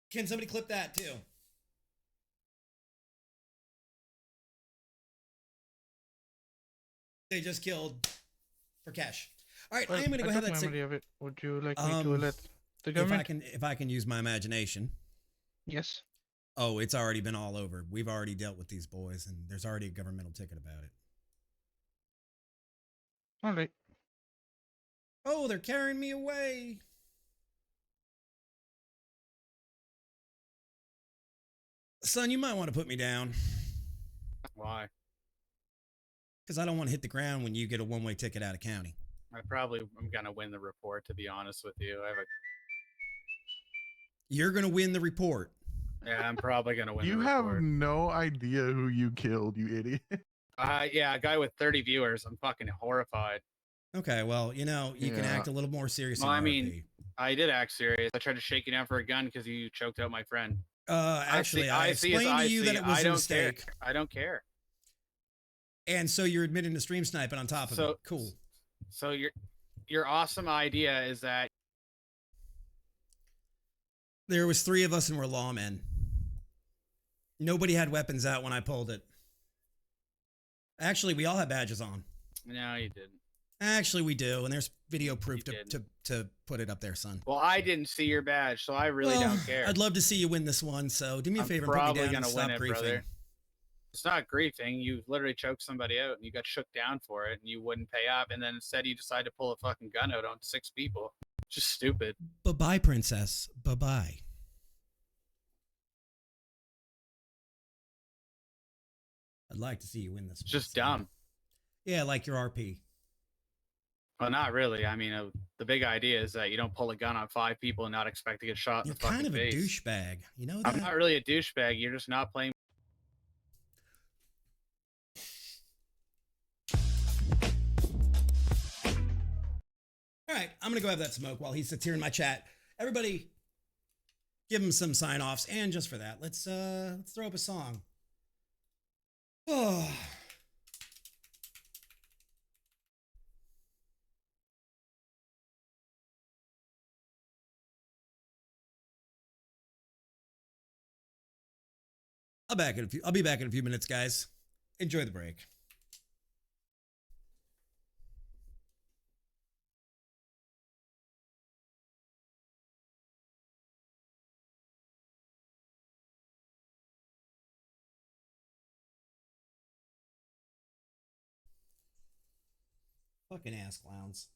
[SPEAKER 1] Can somebody clip that too? They just killed Prakash. All right,
[SPEAKER 10] Well,
[SPEAKER 1] I am going to go have that.
[SPEAKER 10] Memory of it. Would you like me to let the government?
[SPEAKER 1] If I can use my imagination.
[SPEAKER 10] Yes.
[SPEAKER 1] Oh, it's already been all over. We've already dealt with these boys, and there's already a governmental ticket about it.
[SPEAKER 10] All right.
[SPEAKER 1] Oh, they're carrying me away. Son, you might want to put me down.
[SPEAKER 6] Why?
[SPEAKER 1] Because I don't want to hit the ground when you get a one-way ticket out of county.
[SPEAKER 6] I probably am gonna win the report, to be honest with you.
[SPEAKER 1] You're gonna win the report.
[SPEAKER 6] Yeah, I'm probably gonna win
[SPEAKER 5] You
[SPEAKER 6] the
[SPEAKER 5] have
[SPEAKER 6] report.
[SPEAKER 5] no idea who you killed, you idiot.
[SPEAKER 6] Yeah, a guy with 30 viewers. I'm fucking horrified.
[SPEAKER 1] Okay, well, you know, you can
[SPEAKER 5] Yeah.
[SPEAKER 1] act a little more serious
[SPEAKER 6] Well,
[SPEAKER 1] in
[SPEAKER 6] I
[SPEAKER 1] RP.
[SPEAKER 6] mean, I did act serious. I tried to shake you down for a gun because you choked out my friend.
[SPEAKER 1] Actually, I explained to you that it was
[SPEAKER 6] I
[SPEAKER 1] a
[SPEAKER 6] don't
[SPEAKER 1] mistake.
[SPEAKER 6] care. I don't care.
[SPEAKER 1] And so you're admitting to stream sniping on top of it. Cool.
[SPEAKER 6] So your awesome idea is that
[SPEAKER 1] There was 3 of us and we're lawmen. Nobody had weapons out when I pulled it. Actually, we all had badges on.
[SPEAKER 6] no, you didn't.
[SPEAKER 1] Actually, we do, and there's video proof to put it up there, son.
[SPEAKER 6] Well, I didn't see your badge, so I really
[SPEAKER 1] Well,
[SPEAKER 6] don't care.
[SPEAKER 1] I'd love to see you win this one, so do me a favor and put me
[SPEAKER 6] Probably
[SPEAKER 1] down
[SPEAKER 6] gonna
[SPEAKER 1] and
[SPEAKER 6] win
[SPEAKER 1] stop
[SPEAKER 6] it,
[SPEAKER 1] griefing.
[SPEAKER 6] brother. It's not griefing. You literally choked somebody out, and you got shook down for it, and you wouldn't pay up, and then instead you decide to pull a fucking gun out on 6 people. Just stupid.
[SPEAKER 1] Bye-bye, princess. Bye-bye. I'd like to see you win this one.
[SPEAKER 6] Just dumb.
[SPEAKER 1] Yeah, like your RP.
[SPEAKER 6] Well, not really. I mean, the big idea is that you don't pull a gun on 5 people and not expect to get shot in
[SPEAKER 1] You're
[SPEAKER 6] the fucking
[SPEAKER 1] kind of a
[SPEAKER 6] face.
[SPEAKER 1] douchebag. You know that?
[SPEAKER 6] I'm not really a douchebag. You're just not playing.
[SPEAKER 1] All right, I'm gonna go have that smoke while he sits here in my chat. Everybody, give him some sign-offs, and just for that, let's throw up a song. Oh. I'll be back in a few minutes, guys. Enjoy the break. Fucking ass clowns.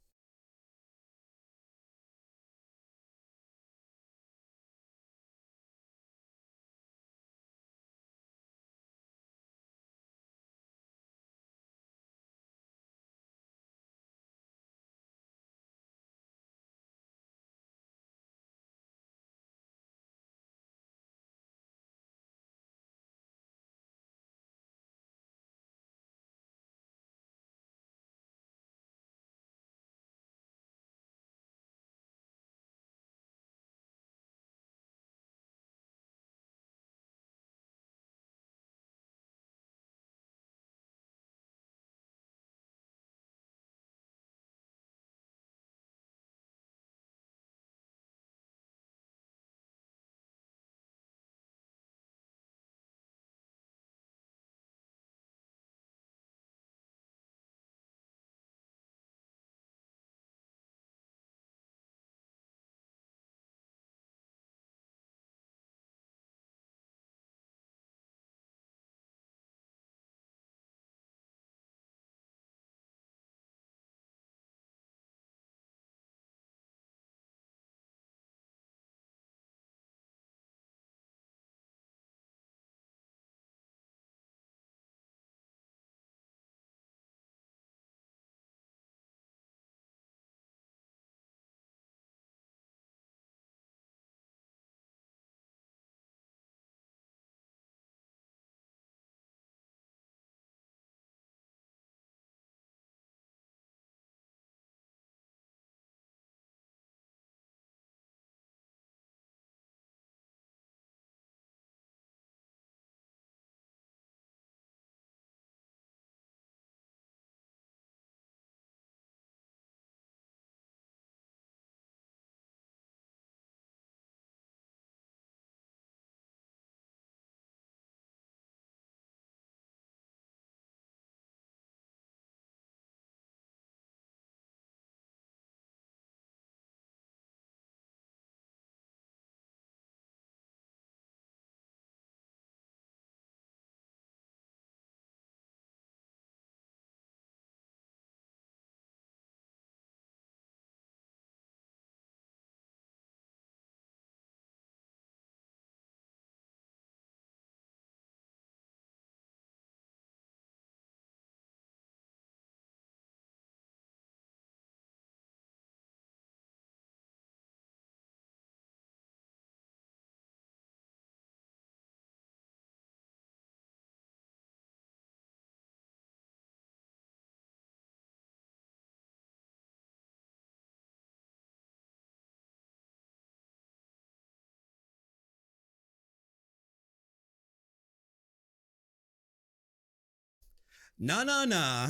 [SPEAKER 1] Nah, nah, nah.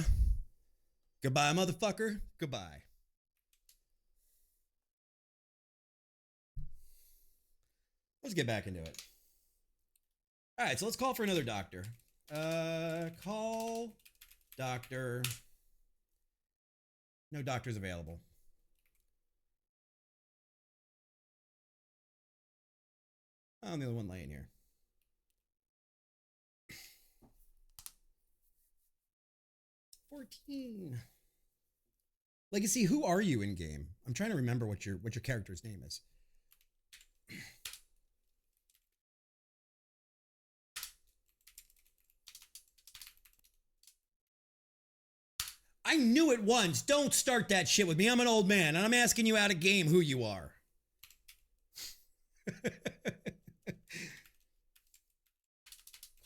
[SPEAKER 1] Goodbye, motherfucker. Goodbye. Let's get back into it. All right, so let's call for another doctor. Call doctor. No doctors available. I'm the only one laying here. $14. Legacy, who are you in game? I'm trying to remember what your character's name is. I knew it once. Don't start that shit with me. I'm an old man, and I'm asking you out of game who you are.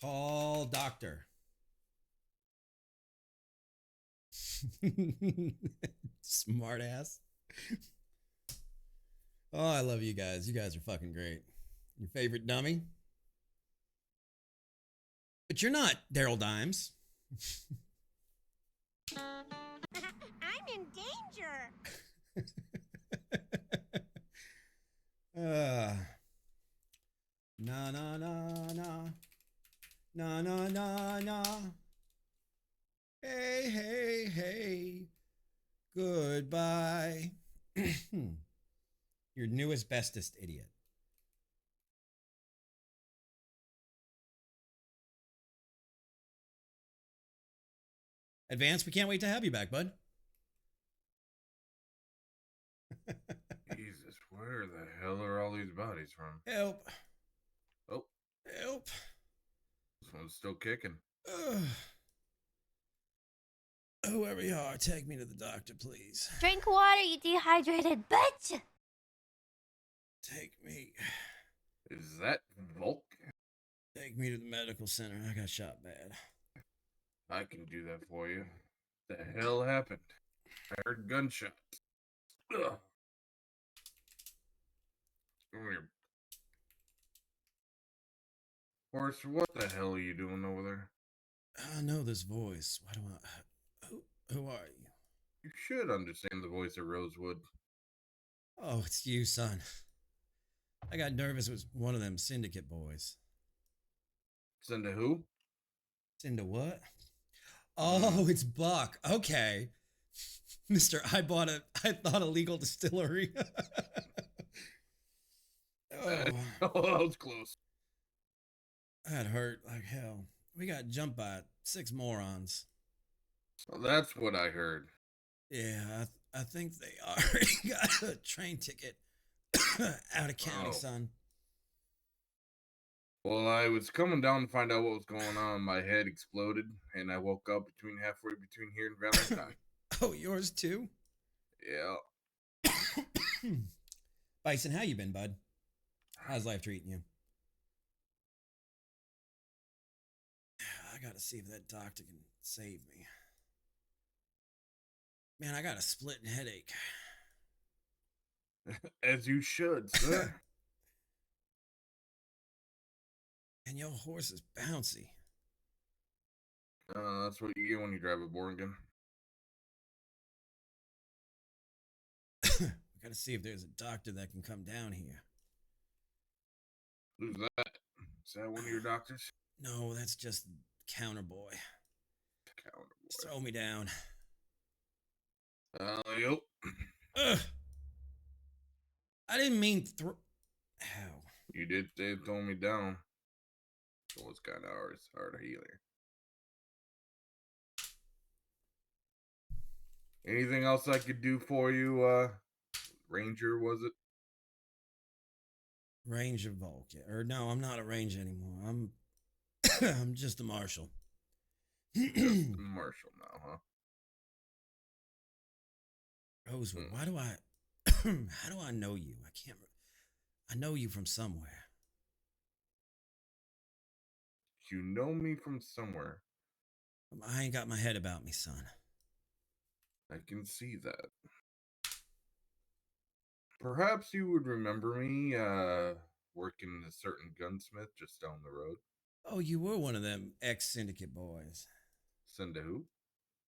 [SPEAKER 1] Call doctor. Smart ass. Oh, I love you guys. You guys are fucking great. Your favorite dummy? But you're not Daryl Dimes.
[SPEAKER 21] I'm in danger.
[SPEAKER 1] Na na na na. Na na na na. Hey, hey, hey. Goodbye. Your newest, bestest idiot. Advance, we can't wait to have you back, bud.
[SPEAKER 7] Jesus, where the hell are all these bodies from?
[SPEAKER 1] Help.
[SPEAKER 7] Oh.
[SPEAKER 1] Help.
[SPEAKER 7] This one's still kicking.
[SPEAKER 1] Whoever you are, take me to the doctor, please.
[SPEAKER 21] Drink water, you dehydrated bitch.
[SPEAKER 1] Take me.
[SPEAKER 7] Is that Volk?
[SPEAKER 1] Take me to the medical center. I got shot bad.
[SPEAKER 7] I can do that for you. The hell happened? I heard gunshots. Ugh. Come here. Horse, what the hell are you doing over there?
[SPEAKER 1] I know this voice. Why do I... Who are you?
[SPEAKER 7] You should understand the voice of Rosewood.
[SPEAKER 1] Oh, it's you, son. I got nervous. It was one of them syndicate boys.
[SPEAKER 7] Send to who?
[SPEAKER 1] Send to what? Oh, it's Buck. Okay. Mister, I thought a legal distillery.
[SPEAKER 7] Oh, that was close.
[SPEAKER 1] That hurt like hell. We got jumped by 6 morons.
[SPEAKER 7] Well, that's what I heard.
[SPEAKER 1] Yeah, I think they already got a train ticket out of county, son.
[SPEAKER 7] Well, I was coming down to find out what was going on. My head exploded, and I woke up halfway between here and Valentine.
[SPEAKER 1] Oh, yours too?
[SPEAKER 7] Yeah.
[SPEAKER 1] Bison, how you been, bud? How's life treating you? I gotta see if that doctor can save me. Man, I got a splitting headache.
[SPEAKER 7] As you should, sir.
[SPEAKER 1] And your horse is bouncy.
[SPEAKER 7] That's what you get when you drive a Borgen.
[SPEAKER 1] We gotta see if there's a doctor that can come down here.
[SPEAKER 7] Who's that? Is that one of your doctors?
[SPEAKER 1] No, that's just Counter Boy.
[SPEAKER 7] Counter Boy.
[SPEAKER 1] Just throw me down.
[SPEAKER 7] Yep.
[SPEAKER 1] I didn't mean throw. Ow.
[SPEAKER 7] You did say throw me down. So it's kind of hard to heal here. Anything else I could do for you, Ranger, was it?
[SPEAKER 1] Ranger Volk. Or no, I'm not a Ranger anymore. I'm I'm just a Marshal.
[SPEAKER 7] Just a Marshal now, huh?
[SPEAKER 1] Rosewood, why do I how do I know you? I know you from somewhere.
[SPEAKER 7] You know me from somewhere.
[SPEAKER 1] I ain't got my head about me, son.
[SPEAKER 7] I can see that. Perhaps you would remember me, working a certain gunsmith just down the road.
[SPEAKER 1] Oh, you were one of them ex-syndicate boys.
[SPEAKER 7] Send to who?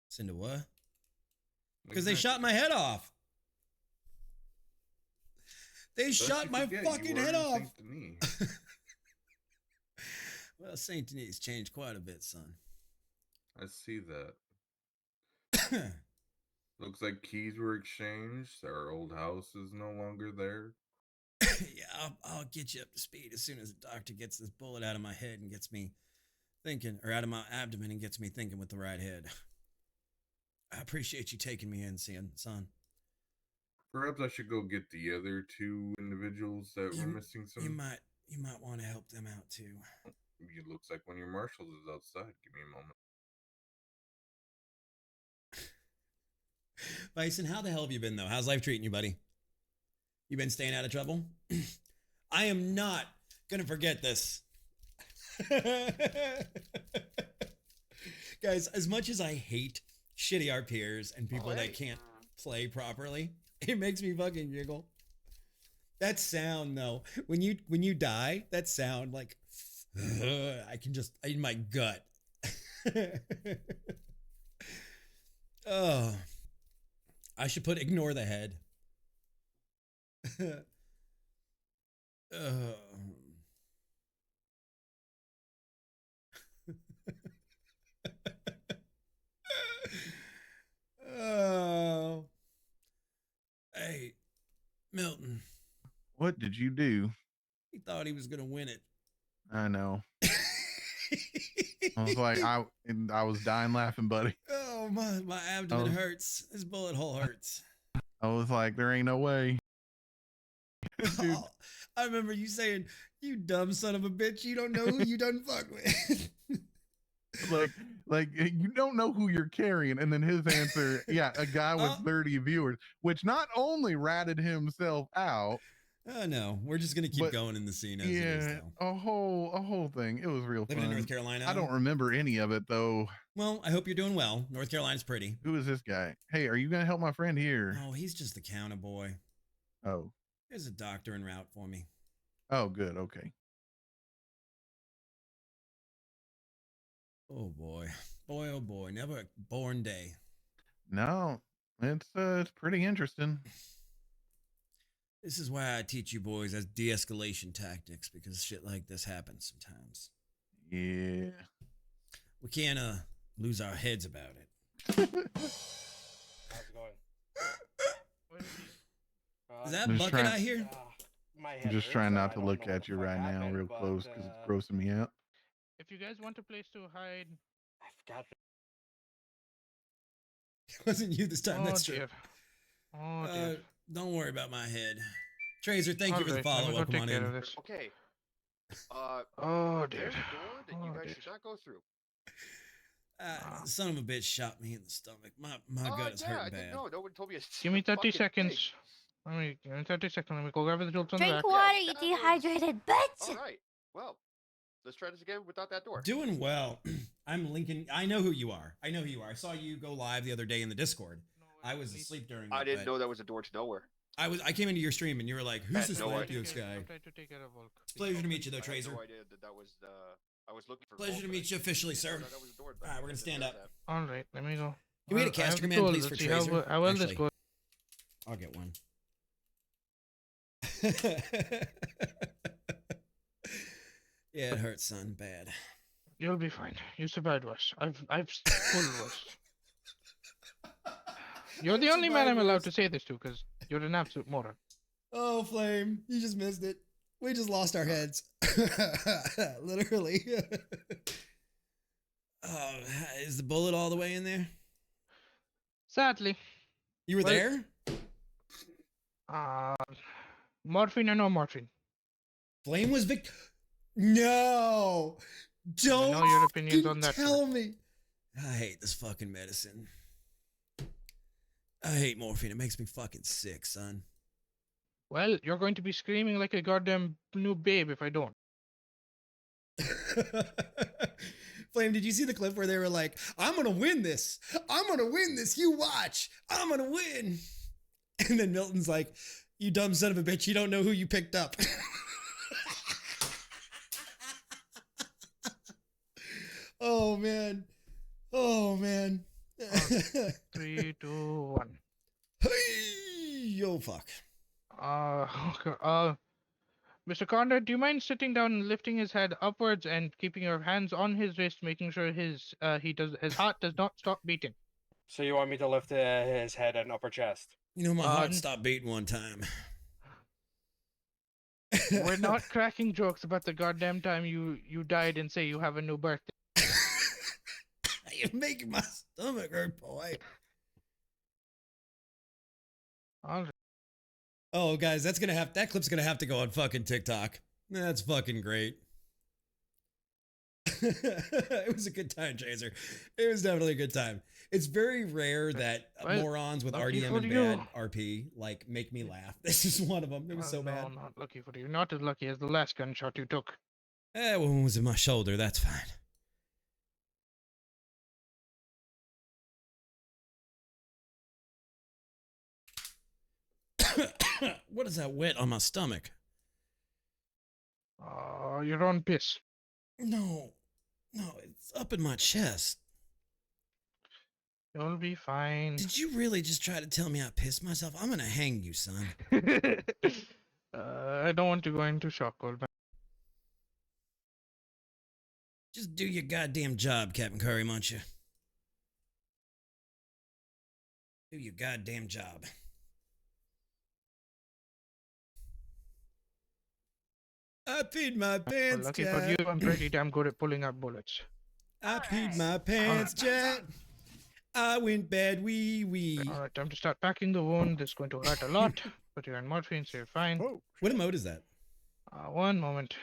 [SPEAKER 1] Send to what? Because they shot my head off. They shot my fucking head off. Well, Saint Denis changed quite a bit, son.
[SPEAKER 7] I see that. Looks like keys were exchanged. Our old house is no longer there.
[SPEAKER 1] Yeah, I'll get you up to speed as soon as the doctor gets this bullet out of my head and gets me thinking, or out of my abdomen and gets me thinking with the right head. I appreciate you taking me in, son.
[SPEAKER 7] Perhaps I should go get the other two individuals that were missing some.
[SPEAKER 1] You might want to help them out too.
[SPEAKER 7] It looks like one of your marshals is outside. Give me a moment.
[SPEAKER 1] Bison, how the hell have you been, though? How's life treating you, buddy? You been staying out of trouble? I am not going to forget this. Guys, as much as I hate shitty RPers and people that can't play properly, it makes me fucking giggle. That sound, though, when you die, that sound, like, I can just, in my gut. Oh. I should put ignore the head. Oh. Hey, Milton.
[SPEAKER 5] What did you do?
[SPEAKER 1] He thought he was going to win it.
[SPEAKER 5] I know. I was like, I was dying laughing, buddy.
[SPEAKER 1] Oh, my abdomen hurts. This bullet hole hurts.
[SPEAKER 5] I was like, there ain't no way. Dude.
[SPEAKER 1] Oh, I remember you saying, you dumb son of a bitch, you don't know who you done fuck with.
[SPEAKER 5] like you don't know who you're carrying. And then his answer, yeah, a guy with 30 viewers, which not only ratted himself out.
[SPEAKER 1] Oh no, we're just gonna keep going in the scene as it is now.
[SPEAKER 5] a whole thing. It was real
[SPEAKER 1] Living
[SPEAKER 5] fun.
[SPEAKER 1] in North Carolina.
[SPEAKER 5] I don't remember any of it though.
[SPEAKER 1] Well, I hope you're doing well. North Carolina's pretty.
[SPEAKER 5] Who is this guy? Hey, are you gonna help my friend here?
[SPEAKER 1] Oh, he's just the counter boy.
[SPEAKER 5] Oh.
[SPEAKER 1] There's a doctor en route for me.
[SPEAKER 5] Oh, good. Okay.
[SPEAKER 1] Oh boy. Oh boy. Never a born day.
[SPEAKER 5] No, it's pretty interesting.
[SPEAKER 1] This is why I teach you boys as de-escalation tactics, because shit like this happens sometimes.
[SPEAKER 5] Yeah.
[SPEAKER 1] We can't lose our heads about it.
[SPEAKER 4] How's it going?
[SPEAKER 1] Is that Bucket I hear?
[SPEAKER 5] I'm just trying not to look at you right now real close because it's grossing me out.
[SPEAKER 10] If you guys want a place to hide,
[SPEAKER 4] I forgot.
[SPEAKER 1] It wasn't you this time. That's
[SPEAKER 10] dear.
[SPEAKER 1] true.
[SPEAKER 10] Oh dear.
[SPEAKER 1] Don't worry about my head. Tracer, thank you for the follow. Welcome on in.
[SPEAKER 15] Okay.
[SPEAKER 10] Oh dear.
[SPEAKER 15] There's a door that you guys should not go through.
[SPEAKER 1] Son of a bitch shot me in the stomach. My gut is
[SPEAKER 15] I
[SPEAKER 1] hurting
[SPEAKER 15] didn't
[SPEAKER 1] bad.
[SPEAKER 15] know. No one told me.
[SPEAKER 10] Give me 30
[SPEAKER 15] fucking
[SPEAKER 10] seconds. Give me 30 seconds. Let me go grab the tools on the
[SPEAKER 13] Drink
[SPEAKER 10] back.
[SPEAKER 13] water, you dehydrated bitch.
[SPEAKER 15] All right. Well, let's try this again without that door.
[SPEAKER 1] Doing well. I'm Lincoln. I know who you are. I saw you go live the other day in the Discord. I was asleep during.
[SPEAKER 15] I didn't know that was a door to nowhere.
[SPEAKER 1] I came into your stream and you were like, "Who's this
[SPEAKER 15] no
[SPEAKER 1] Lampios guy?"
[SPEAKER 10] I'm trying to take care of Volk.
[SPEAKER 1] It's a pleasure to meet you, though,
[SPEAKER 15] I
[SPEAKER 1] Tracer.
[SPEAKER 15] had no idea that was I was looking for.
[SPEAKER 1] Pleasure
[SPEAKER 15] Volk,
[SPEAKER 1] to
[SPEAKER 15] but
[SPEAKER 1] meet you officially,
[SPEAKER 15] I didn't
[SPEAKER 1] sir.
[SPEAKER 15] know that was a door,
[SPEAKER 1] All right, we're gonna stand up.
[SPEAKER 10] All right, let me go.
[SPEAKER 1] Can we get a caster command, please, for Tracer?
[SPEAKER 10] How well this
[SPEAKER 1] Actually,
[SPEAKER 10] goes.
[SPEAKER 1] I'll get one. Yeah, it hurts, son. Bad.
[SPEAKER 10] You'll be fine. You survived worse. I've pulled worse. You're the only man I'm allowed to say this to because you're an absolute moron.
[SPEAKER 1] Oh, Flame, you just missed it. We just lost our heads. Literally. Oh, is the bullet all the way in there?
[SPEAKER 10] Sadly.
[SPEAKER 1] You were there?
[SPEAKER 10] Morphine or no morphine?
[SPEAKER 1] Flame was No! Don't
[SPEAKER 10] I know your opinions on that.
[SPEAKER 1] tell me. I hate this fucking medicine. I hate morphine. It makes me fucking sick, son.
[SPEAKER 10] Well, you're going to be screaming like a goddamn new babe if I don't.
[SPEAKER 1] Flame, did you see the clip where they were like, I'm gonna win this. I'm gonna win this. You watch. I'm gonna win. And then Milton's like, you dumb son of a bitch. You don't know who you picked up. Oh, man. Oh man.
[SPEAKER 10] 3, 2, 1.
[SPEAKER 1] Hey, yo, fuck.
[SPEAKER 10] Okay. Mr. Conrad, do you mind sitting down and lifting his head upwards and keeping your hands on his wrist, making sure his heart does not stop beating?
[SPEAKER 4] So you want me to lift his head and upper chest?
[SPEAKER 1] You know, my heart stopped beating one time.
[SPEAKER 10] We're not cracking jokes about the goddamn time you died and say you have a new birthday.
[SPEAKER 1] You're making my stomach hurt, boy.
[SPEAKER 10] All right.
[SPEAKER 1] Oh, guys, that clip's gonna have to go on fucking TikTok. That's fucking great. It was a good time, Chaser. It was definitely a good time. It's very rare that
[SPEAKER 10] Well,
[SPEAKER 1] morons with
[SPEAKER 10] lucky
[SPEAKER 1] RDM
[SPEAKER 10] for
[SPEAKER 1] and
[SPEAKER 10] you.
[SPEAKER 1] bad RP like make me laugh. This is one of them. It was so
[SPEAKER 10] No,
[SPEAKER 1] bad.
[SPEAKER 10] not lucky for you. Not as lucky as the last gunshot you took.
[SPEAKER 1] One was in my shoulder. That's fine. What is that wet on my stomach?
[SPEAKER 10] You're on piss.
[SPEAKER 1] No, it's up in my chest.
[SPEAKER 10] You'll be fine.
[SPEAKER 1] Did you really just try to tell me I pissed myself? I'm gonna hang you, son.
[SPEAKER 10] I don't want to go into shock, old man.
[SPEAKER 1] Just do your goddamn job, Captain Curry, won't you? Do your goddamn job. I peed my pants,
[SPEAKER 10] Lucky
[SPEAKER 1] Jack.
[SPEAKER 10] for you, I'm pretty damn good at pulling out bullets.
[SPEAKER 1] I peed my pants, Jack. I went bad wee.
[SPEAKER 10] Alright, time to start packing the wound. This is going to hurt a lot, but you're on morphine, so you're fine.
[SPEAKER 1] What emote is that?
[SPEAKER 10] One moment.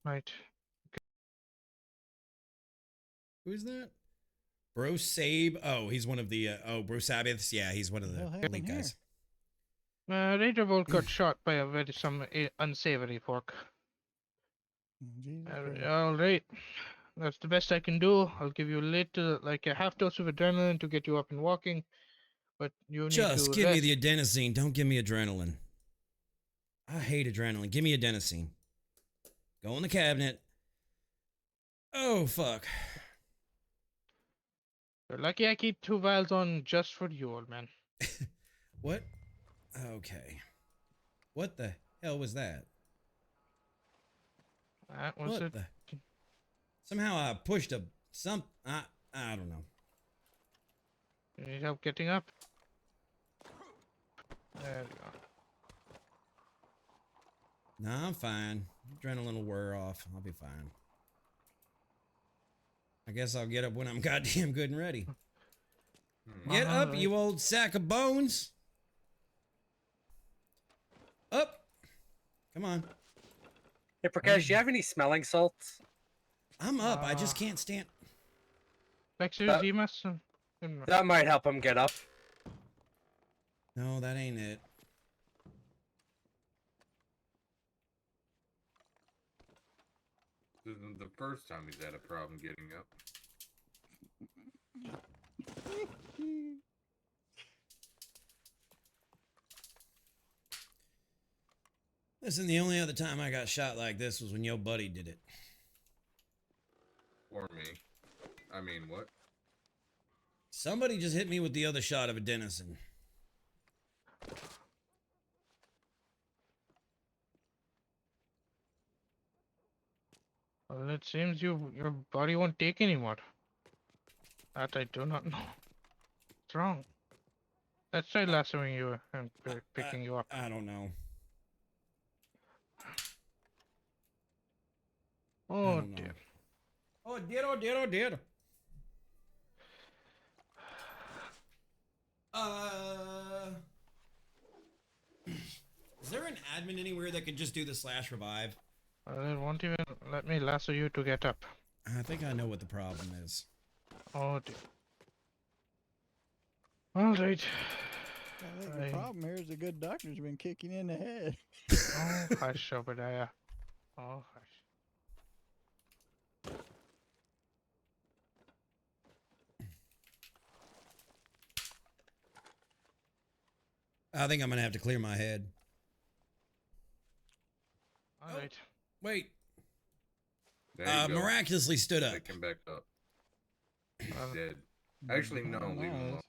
[SPEAKER 10] Right.
[SPEAKER 1] Who is that? Bro Sabe. Oh, he's one of the Bro Sabbaths. Yeah, he's one of the elite guys.
[SPEAKER 10] Ranger Volk got shot by some unsavory fork. Alright. That's the best I can do. I'll give you like a half dose of adrenaline to get you up and walking. But you need
[SPEAKER 1] Just
[SPEAKER 10] to
[SPEAKER 1] give me
[SPEAKER 10] rest.
[SPEAKER 1] the adenosine. Don't give me adrenaline. I hate adrenaline. Give me adenosine. Go in the cabinet. Oh, fuck.
[SPEAKER 10] You're lucky I keep 2 vials on just for you, old man.
[SPEAKER 1] What? Okay. What the hell was that?
[SPEAKER 10] That was
[SPEAKER 1] What
[SPEAKER 10] it.
[SPEAKER 1] the? Somehow I pushed I don't know.
[SPEAKER 10] You need help getting up? There we go.
[SPEAKER 1] Nah, I'm fine. Adrenaline will wear off. I'll be fine. I guess I'll get up when I'm goddamn good and ready. Get up, you old sack of bones. Up. Come on.
[SPEAKER 4] Hey, Prakash, do you have any smelling salts?
[SPEAKER 1] I'm up. I just can't stand.
[SPEAKER 4] That might help him get up.
[SPEAKER 1] No, that ain't it.
[SPEAKER 7] This isn't the first time he's had a problem getting up.
[SPEAKER 1] Listen, the only other time I got shot like this was when your buddy did it.
[SPEAKER 7] Or me. I mean, what?
[SPEAKER 1] Somebody just hit me with the other shot of adenosine.
[SPEAKER 10] Well, it seems your body won't take anymore. That I do not know. What's wrong? Let's try lassoing you and picking you up.
[SPEAKER 1] I don't know.
[SPEAKER 10] Oh dear.
[SPEAKER 1] Oh dear, oh dear, oh dear. Is there an admin anywhere that could just do the / revive?
[SPEAKER 10] It won't even let me lasso you to get up.
[SPEAKER 1] I think I know what the problem is.
[SPEAKER 10] Oh dear. All right.
[SPEAKER 11] I think the problem here is a good doctor's been kicking in the head.
[SPEAKER 10] Oh, hush, Obadiah. Oh, hush.
[SPEAKER 1] I think I'm gonna have to clear my head.
[SPEAKER 10] All right.
[SPEAKER 1] Wait.
[SPEAKER 7] There you go.
[SPEAKER 1] Miraculously stood up.
[SPEAKER 7] Pick him back up. He's dead. Actually, no, leave him alone.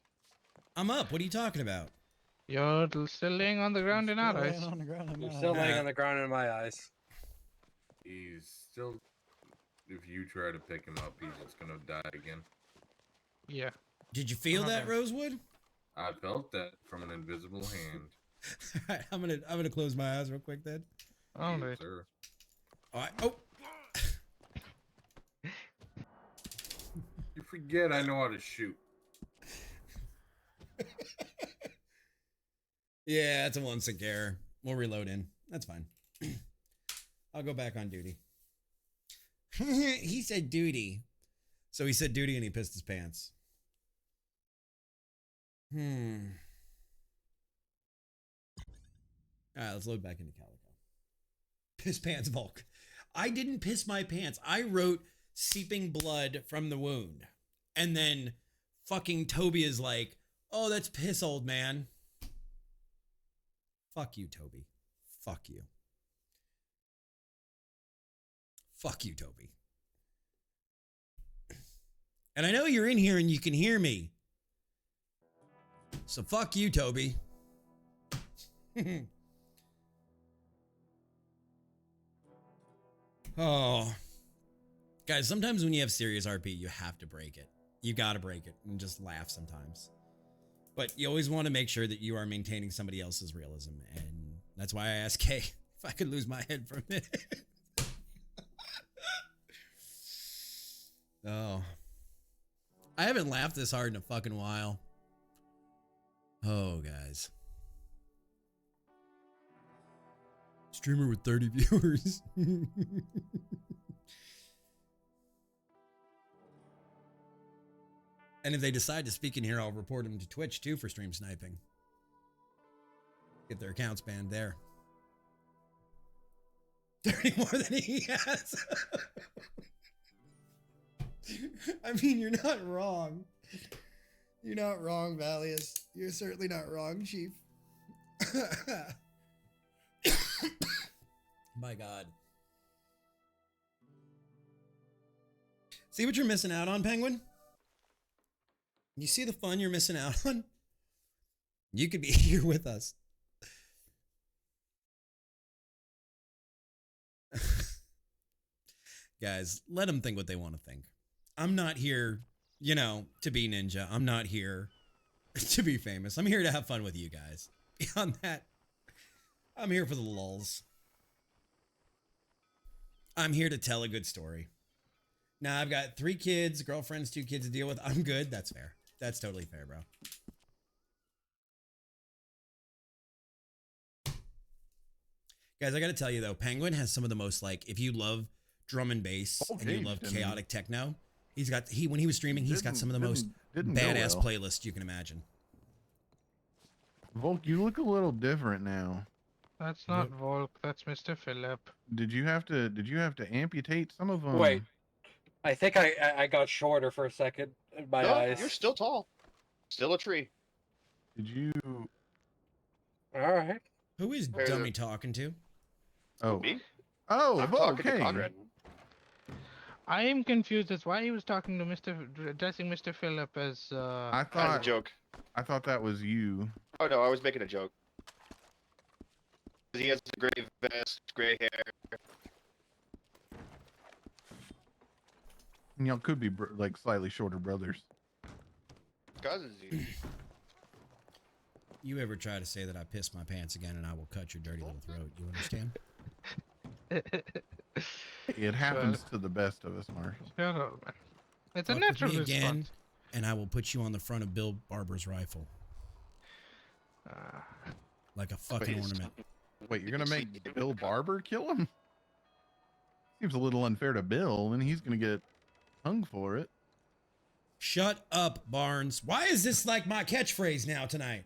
[SPEAKER 1] I'm up. What are you talking about?
[SPEAKER 10] You're still laying on the ground in our eyes.
[SPEAKER 4] You're still laying on the ground in my eyes.
[SPEAKER 7] He's still. If you try to pick him up, he's just gonna die again.
[SPEAKER 10] Yeah.
[SPEAKER 1] Did you feel that, Rosewood?
[SPEAKER 7] I felt that from an invisible hand.
[SPEAKER 1] All right, I'm gonna close my eyes real quick then.
[SPEAKER 10] All
[SPEAKER 7] Yes,
[SPEAKER 10] right.
[SPEAKER 7] sir.
[SPEAKER 1] All right. Oh.
[SPEAKER 7] You forget I know how to shoot.
[SPEAKER 1] Yeah, that's a one sick error. We'll reload in. That's fine. I'll go back on duty. He said duty. So he said duty and he pissed his pants. All right, let's load back into Calico. Piss pants Volk. I didn't piss my pants. I wrote seeping blood from the wound. And then fucking Toby is like, oh, that's piss, old man. Fuck you, Toby. Fuck you. Fuck you, Toby. And I know you're in here and you can hear me. So fuck you, Toby. Oh. Guys, sometimes when you have serious RP, you have to break it. You gotta break it and just laugh sometimes. But you always want to make sure that you are maintaining somebody else's realism. And that's why I asked Kay if I could lose my head for a minute. Oh. I haven't laughed this hard in a fucking while. Oh, guys. Streamer with 30 viewers. And if they decide to speak in here, I'll report them to Twitch too for stream sniping. Get their accounts banned there. 30 more than he has. I mean, you're not wrong. You're not wrong, Valius. You're certainly not wrong, Chief. My God. See what you're missing out on, Penguin? You see the fun you're missing out on? You could be here with us. Guys, let them think what they want to think. I'm not here, you know, to be ninja. I'm not here to be famous. I'm here to have fun with you guys. Beyond that, I'm here for the lulz. I'm here to tell a good story. Now, I've got 3 kids, girlfriends, 2 kids to deal with. I'm good. That's fair. That's totally fair, bro. Guys, I got to tell you, though, Penguin has some of the most, like, if you love drum and bass and you love chaotic techno, when he was streaming, he's got some of the most badass playlists you can imagine.
[SPEAKER 5] Volk, you look a little different now.
[SPEAKER 10] That's not Volk. That's Mr. Phillip.
[SPEAKER 5] Did you have to amputate some of them?
[SPEAKER 4] Wait, I think I got shorter for a second in my eyes.
[SPEAKER 15] You're still tall. Still a tree.
[SPEAKER 5] Did you?
[SPEAKER 4] All right.
[SPEAKER 1] Who is Dummy talking to?
[SPEAKER 5] Oh,
[SPEAKER 15] me?
[SPEAKER 5] Oh,
[SPEAKER 15] I'm
[SPEAKER 5] Volk,
[SPEAKER 15] talking to
[SPEAKER 5] hey.
[SPEAKER 15] Conrad.
[SPEAKER 10] I am confused as why he was talking to addressing Mr. Phillip as.
[SPEAKER 5] I
[SPEAKER 15] As a
[SPEAKER 5] thought
[SPEAKER 15] joke.
[SPEAKER 5] I thought that was you.
[SPEAKER 15] Oh no, I was making a joke. He has a gray vest, gray hair.
[SPEAKER 5] And y'all could be like slightly shorter brothers.
[SPEAKER 15] Cousins.
[SPEAKER 1] You ever try to say that I pissed my pants again and I will cut your dirty little throat. You understand?
[SPEAKER 5] It happens to the best of us, Marshall.
[SPEAKER 10] Shut up, man. It's a
[SPEAKER 1] Fuck with
[SPEAKER 10] natural
[SPEAKER 1] me again,
[SPEAKER 10] response.
[SPEAKER 1] and I will put you on the front of Bill Barber's rifle. Like a fucking ornament.
[SPEAKER 5] Wait, you're gonna make Bill Barber kill him? Seems a little unfair to Bill, and he's gonna get hung for it.
[SPEAKER 1] Shut up, Barnes. Why is this like my catchphrase now tonight?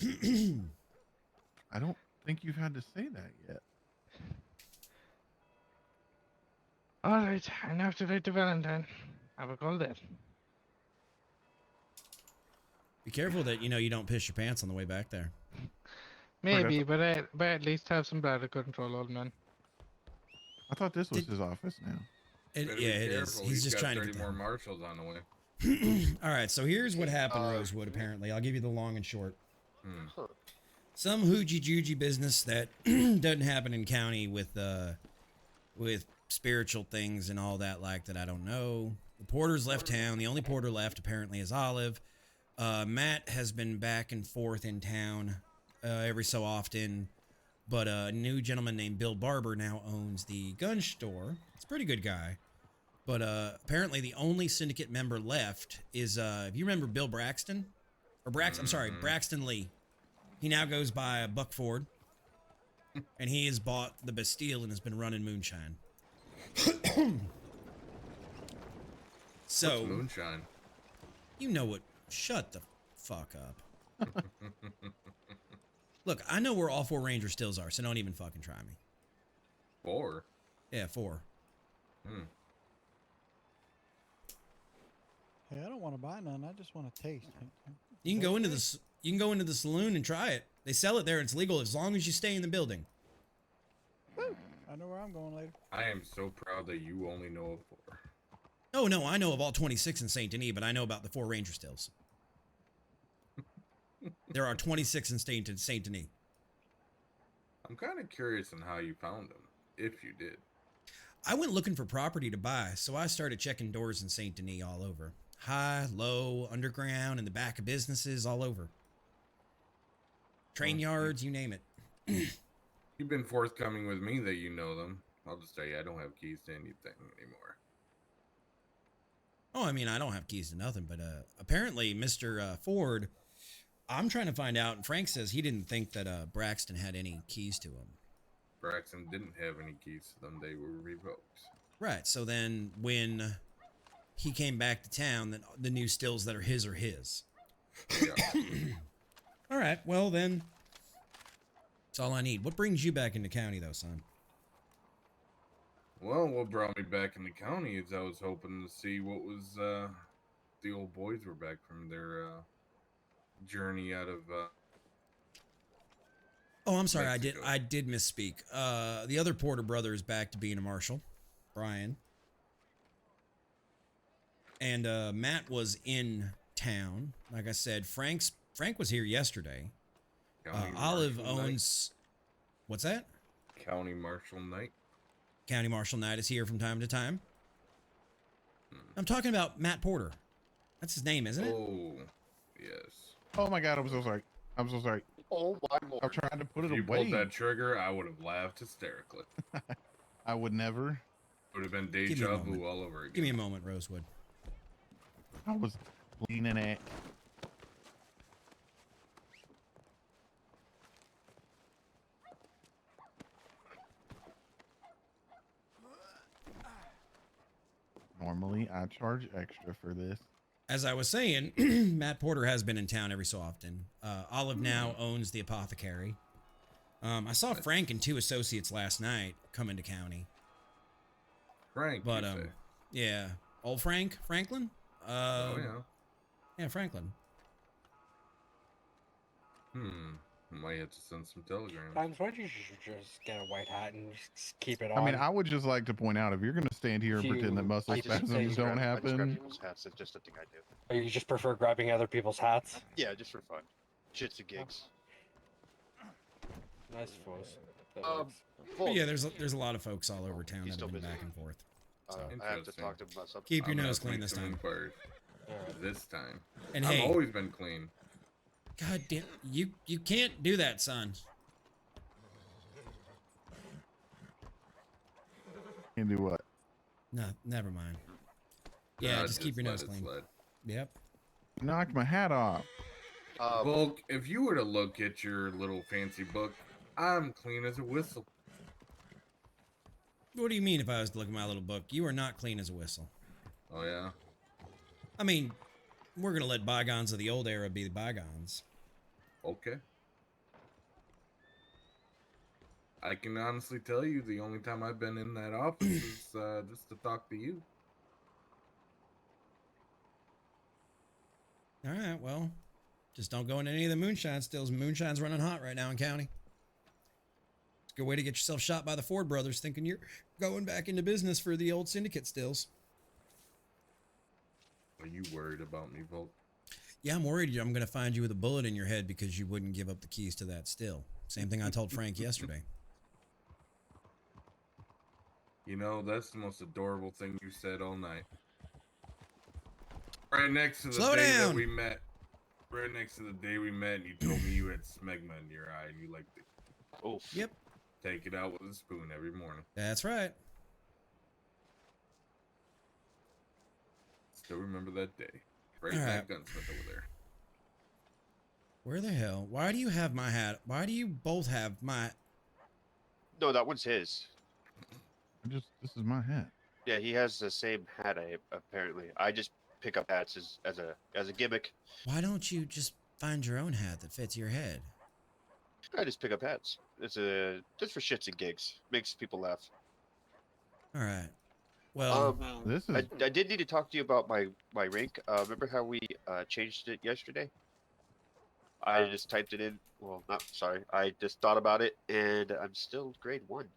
[SPEAKER 5] I don't think you've had to say that yet.
[SPEAKER 10] Alright, enough to write to Valentine. Have a call there.
[SPEAKER 1] Be careful that, you don't piss your pants on the way back there.
[SPEAKER 10] Maybe, but at least have some bladder control, old man.
[SPEAKER 5] I thought this was his office now.
[SPEAKER 1] Yeah, it is. He's just
[SPEAKER 7] got
[SPEAKER 1] trying to
[SPEAKER 7] 30
[SPEAKER 1] get
[SPEAKER 7] more
[SPEAKER 1] more
[SPEAKER 7] marshals on the way.
[SPEAKER 1] All right, so here's what happened, Rosewood. Apparently, I'll give you the long and short.
[SPEAKER 7] Hmm.
[SPEAKER 1] Some hoogie joogie business that doesn't happen in county with spiritual things and all that like that. I don't know. The porter's left town. The only porter left apparently is Olive. Matt has been back and forth in town every so often, but a new gentleman named Bill Barber now owns the gun store. It's a pretty good guy. But apparently the only syndicate member left is, if you remember Bill Braxton, or I'm sorry, Braxton Lee. He now goes by Buck Ford, and he has bought the Bastille and has been running moonshine. So,
[SPEAKER 7] What's moonshine?
[SPEAKER 1] You know what? Shut the fuck up. Look, I know where all 4 Ranger stills are, so don't even fucking try me.
[SPEAKER 7] 4?
[SPEAKER 1] Yeah, 4.
[SPEAKER 11] Hey, I don't want to buy none. I just want to taste.
[SPEAKER 1] You can go into this. You can go into the saloon and try it. They sell it there. It's legal as long as you stay in the building.
[SPEAKER 11] Woo! I know where I'm going later.
[SPEAKER 7] I am so proud that you only know of 4.
[SPEAKER 1] Oh no, I know of all 26 in Saint Denis, but I know about the 4 Ranger stills. There are 26 in Saint Denis.
[SPEAKER 7] I'm kind of curious on how you found them, if you did.
[SPEAKER 1] I went looking for property to buy, so I started checking doors in Saint Denis all over. High, low, underground, in the back of businesses, all over. Train yards, you name it.
[SPEAKER 7] You've been forthcoming with me that you know them. I'll just tell you, I don't have keys to anything anymore.
[SPEAKER 1] Oh, I mean, I don't have keys to nothing, but apparently Mr. Ford, I'm trying to find out, and Frank says he didn't think that Braxton had any keys to him.
[SPEAKER 7] Braxton didn't have any keys to them. They were revoked.
[SPEAKER 1] Right, so then when he came back to town, then the new stills that are his are his.
[SPEAKER 7] Yeah.
[SPEAKER 1] All right, well then, that's all I need. What brings you back into county, though, son?
[SPEAKER 7] Well, what brought me back in the county is I was hoping to see what was the old boys were back from their journey out of.
[SPEAKER 1] Oh, I'm sorry,
[SPEAKER 7] Mexico.
[SPEAKER 1] I did misspeak. The other Porter brother is back to being a marshal, Brian. And Matt was in town. Like I said, Frank was here yesterday. Olive
[SPEAKER 7] Marshal
[SPEAKER 1] owns. What's that?
[SPEAKER 7] County Marshal Knight.
[SPEAKER 1] County Marshal Knight is here from time to time. I'm talking about Matt Porter. That's his name, isn't it?
[SPEAKER 7] Oh, yes.
[SPEAKER 5] Oh my god, I'm so sorry. I'm so sorry.
[SPEAKER 15] Oh my lord.
[SPEAKER 5] I'm trying to put it
[SPEAKER 7] If you
[SPEAKER 5] away.
[SPEAKER 7] pulled that trigger, I would have laughed hysterically.
[SPEAKER 5] I would never.
[SPEAKER 7] Would have been
[SPEAKER 1] Give me a
[SPEAKER 7] deja
[SPEAKER 1] moment.
[SPEAKER 7] vu all over again.
[SPEAKER 1] Give me a moment, Rosewood.
[SPEAKER 5] I was leaning at. Normally, I charge extra for this.
[SPEAKER 1] As I was saying, Matt Porter has been in town every so often. Olive now owns the apothecary. I saw Frank and 2 associates last night come into county.
[SPEAKER 7] Frank,
[SPEAKER 1] But
[SPEAKER 7] you say?
[SPEAKER 1] yeah, old Franklin.
[SPEAKER 7] Oh yeah.
[SPEAKER 1] Yeah, Franklin.
[SPEAKER 7] Might have to send some telegrams.
[SPEAKER 4] Why don't you just get a white hat and just keep it on?
[SPEAKER 5] I mean, I would just like to point out, if you're going to stand here and
[SPEAKER 4] If
[SPEAKER 5] pretend that
[SPEAKER 4] you-
[SPEAKER 5] muscle
[SPEAKER 4] I just-
[SPEAKER 5] spasms don't
[SPEAKER 15] I just grab
[SPEAKER 5] happen,
[SPEAKER 15] people's hats. That's just a thing I do.
[SPEAKER 4] Or you just prefer grabbing other people's hats?
[SPEAKER 15] Yeah, just for fun. Shits and gigs.
[SPEAKER 4] I suppose. That
[SPEAKER 15] Um,
[SPEAKER 4] works.
[SPEAKER 1] But yeah, there's a lot of folks all over town
[SPEAKER 15] He's
[SPEAKER 1] that have
[SPEAKER 15] still
[SPEAKER 1] been
[SPEAKER 15] busy.
[SPEAKER 1] back and forth. So.
[SPEAKER 15] I have to talk to him about something.
[SPEAKER 1] Keep your
[SPEAKER 7] I'm
[SPEAKER 1] nose
[SPEAKER 7] gonna
[SPEAKER 1] clean
[SPEAKER 7] make
[SPEAKER 1] this
[SPEAKER 7] some
[SPEAKER 1] time.
[SPEAKER 7] inquiries. This time.
[SPEAKER 1] And
[SPEAKER 7] I've
[SPEAKER 1] hey,
[SPEAKER 7] always been clean.
[SPEAKER 1] God damn, you can't do that, son.
[SPEAKER 5] you can do what?
[SPEAKER 1] No, never mind. Yeah, just keep your
[SPEAKER 7] let
[SPEAKER 1] nose
[SPEAKER 7] it
[SPEAKER 1] clean.
[SPEAKER 7] slide.
[SPEAKER 1] Yep.
[SPEAKER 5] Knocked my hat off.
[SPEAKER 7] Volk, if you were to look at your little fancy book, I'm clean as a whistle.
[SPEAKER 1] What do you mean if I was to look at my little book? You are not clean as a whistle.
[SPEAKER 7] Oh yeah?
[SPEAKER 1] I mean, we're going to let bygones of the old era be the bygones.
[SPEAKER 7] Okay. I can honestly tell you the only time I've been in that office is just to talk to you.
[SPEAKER 1] All right, well, just don't go into any of the moonshine stills. Moonshine's running hot right now in county. It's a good way to get yourself shot by the Ford brothers thinking you're going back into business for the old syndicate stills.
[SPEAKER 7] Are you worried about me, Volk?
[SPEAKER 1] Yeah, I'm worried I'm going to find you with a bullet in your head because you wouldn't give up the keys to that still. Same thing I told Frank yesterday.
[SPEAKER 7] You know, that's the most adorable thing you said all night. Right next to the
[SPEAKER 1] Slow
[SPEAKER 7] day
[SPEAKER 1] down.
[SPEAKER 7] that we met. Right next to the day we met, and you told me you had smegma in your eye, and you liked to
[SPEAKER 1] Yep.
[SPEAKER 7] take it out with a spoon every morning.
[SPEAKER 1] That's right.
[SPEAKER 7] Still remember that day. Right
[SPEAKER 1] All
[SPEAKER 7] in
[SPEAKER 1] right.
[SPEAKER 7] that gunsmith over there.
[SPEAKER 1] Where the hell? Why do you have my hat? Why do you both have my...
[SPEAKER 15] No, that one's his.
[SPEAKER 5] This is my hat.
[SPEAKER 15] Yeah, he has the same hat. Apparently, I just pick up hats as a gimmick.
[SPEAKER 1] Why don't you just find your own hat that fits your head?
[SPEAKER 15] I just pick up hats. It's just for shits and gigs. Makes people laugh.
[SPEAKER 1] All right. Well,
[SPEAKER 15] I did need to talk to you about my rank. Remember how we changed it yesterday? I just typed it in. Well, not sorry. I just thought about it, and I'm still grade 1.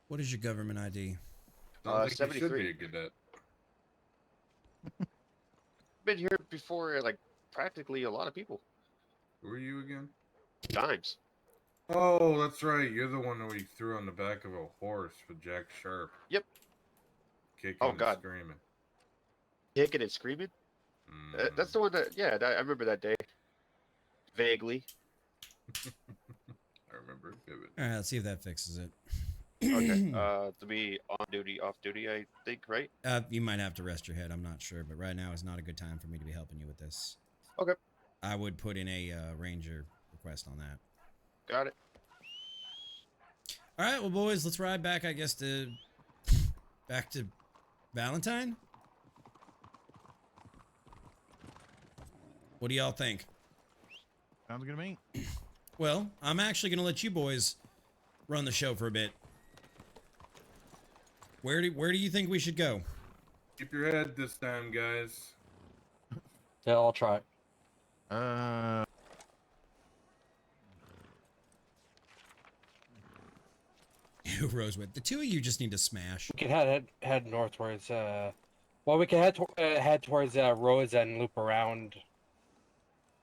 [SPEAKER 1] what is your government ID?
[SPEAKER 7] Sounds like you should
[SPEAKER 15] 73.
[SPEAKER 7] be a cadet.
[SPEAKER 15] Been here before, like practically a lot of people.
[SPEAKER 7] Who are you again?
[SPEAKER 15] Dimes.
[SPEAKER 7] Oh, that's right. You're the one that we threw on the back of a horse with Jack Sharp.
[SPEAKER 15] Yep.
[SPEAKER 7] Kicking
[SPEAKER 15] Oh,
[SPEAKER 7] and
[SPEAKER 15] God.
[SPEAKER 7] screaming.
[SPEAKER 15] Kicking and screaming. That's the one that. Yeah, I remember that day. Vaguely.
[SPEAKER 7] I remember it vividly.
[SPEAKER 1] All right, let's see if that fixes it.
[SPEAKER 15] Okay. To be on duty, off duty, I think, right?
[SPEAKER 1] You might have to rest your head. I'm not sure, but right now is not a good time for me to be helping you with this.
[SPEAKER 15] Okay.
[SPEAKER 1] I would put in a ranger request on that.
[SPEAKER 15] Got it.
[SPEAKER 1] All right, well, boys, let's ride back. I guess back to Valentine. What do y'all think?
[SPEAKER 5] Sounds good to me.
[SPEAKER 1] Well, I'm actually going to let you boys run the show for a bit. Where do you think we should go?
[SPEAKER 7] Keep your head this time, guys.
[SPEAKER 4] Yeah, I'll try.
[SPEAKER 1] Rosewood, the two of you just need to smash.
[SPEAKER 4] We can head north towards. Well, we can head towards Rhodes and loop around.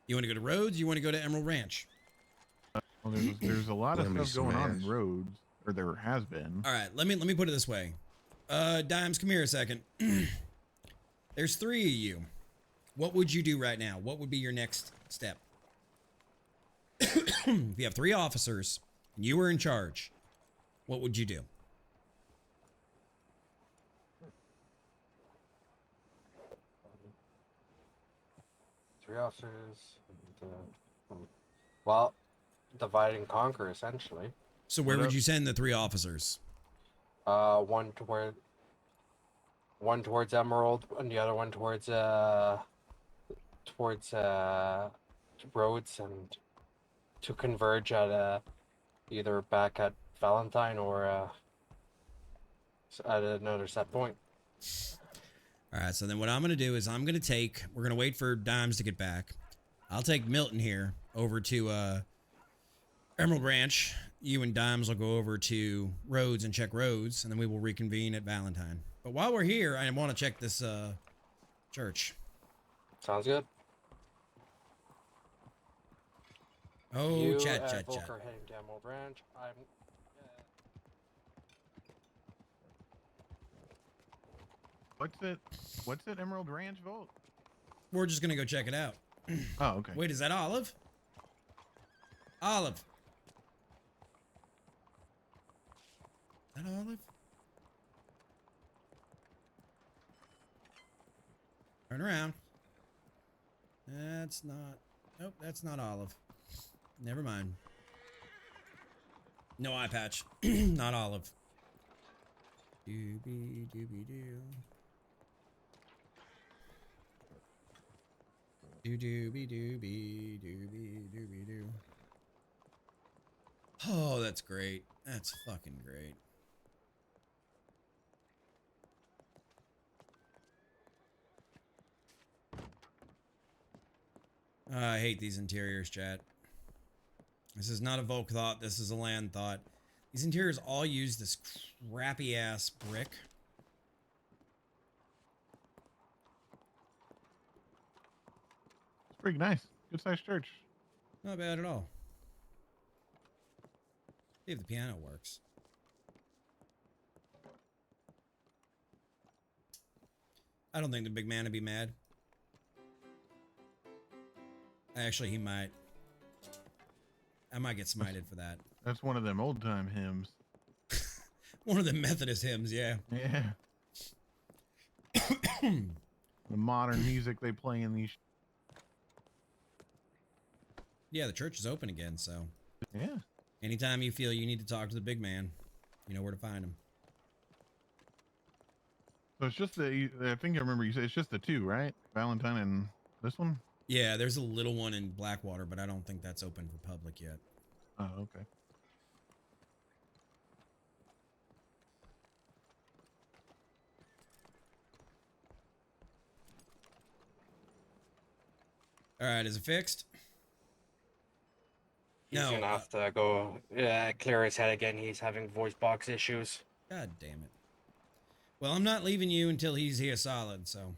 [SPEAKER 1] You want to go to Rhodes? You want to go to Emerald Ranch?
[SPEAKER 5] Well, there's a lot of stuff going on in Rhodes, or there has been.
[SPEAKER 1] All right, let me put it this way. Dimes, come here a second. There's 3 of you. What would you do right now? What would be your next step? If you have 3 officers and you were in charge, what would you do?
[SPEAKER 4] Three officers. Well, divide and conquer essentially.
[SPEAKER 1] So where would you send the 3 officers?
[SPEAKER 4] One towards Emerald, and the other one towards Rhodes, and to converge at either back at Valentine or at another set point.
[SPEAKER 1] All right, so then what I'm going to do is we're going to wait for Dimes to get back. I'll take Milton here over to Emerald Ranch. You and Dimes will go over to Rhodes and check Rhodes, and then we will reconvene at Valentine. But while we're here, I want to check this church.
[SPEAKER 4] Sounds good.
[SPEAKER 1] Oh,
[SPEAKER 4] you
[SPEAKER 1] chat.
[SPEAKER 4] Volk are heading to Emerald Ranch.
[SPEAKER 5] What's at Emerald Ranch, Volk?
[SPEAKER 1] We're just going to go check it out.
[SPEAKER 5] Oh, okay.
[SPEAKER 1] Wait, is that Olive? Olive. Is that Olive? Turn around. That's not... Nope, that's not Olive. Never mind. No eye patch. Not Olive. Doobie-doobie-doo. Doobie-doobie-doo. Oh, that's great. That's fucking great. I hate these interiors, chat. This is not a Volk thought. This is a land thought. These interiors all use this crappy ass brick.
[SPEAKER 5] Pretty nice. Good sized church.
[SPEAKER 1] Not bad at all. See if the piano works. I don't think the big man would be mad. Actually, he might. I might get smited for that.
[SPEAKER 5] That's one of them old time hymns.
[SPEAKER 1] One of the Methodist hymns, yeah.
[SPEAKER 5] Yeah. The modern music they play in these.
[SPEAKER 1] Yeah, the church is open again, so.
[SPEAKER 5] Yeah.
[SPEAKER 1] Anytime you feel you need to talk to the big man, you know where to find him.
[SPEAKER 5] So it's just I think I remember you said it's just the two, right? Valentine and this one?
[SPEAKER 1] Yeah, there's a little one in Blackwater, but I don't think that's open for public yet.
[SPEAKER 5] Oh, okay.
[SPEAKER 1] All right, is it fixed?
[SPEAKER 4] He's
[SPEAKER 1] No,
[SPEAKER 4] gonna have to go clear his head again. He's having voice box issues.
[SPEAKER 1] God damn it. Well, I'm not leaving you until he's here solid, so.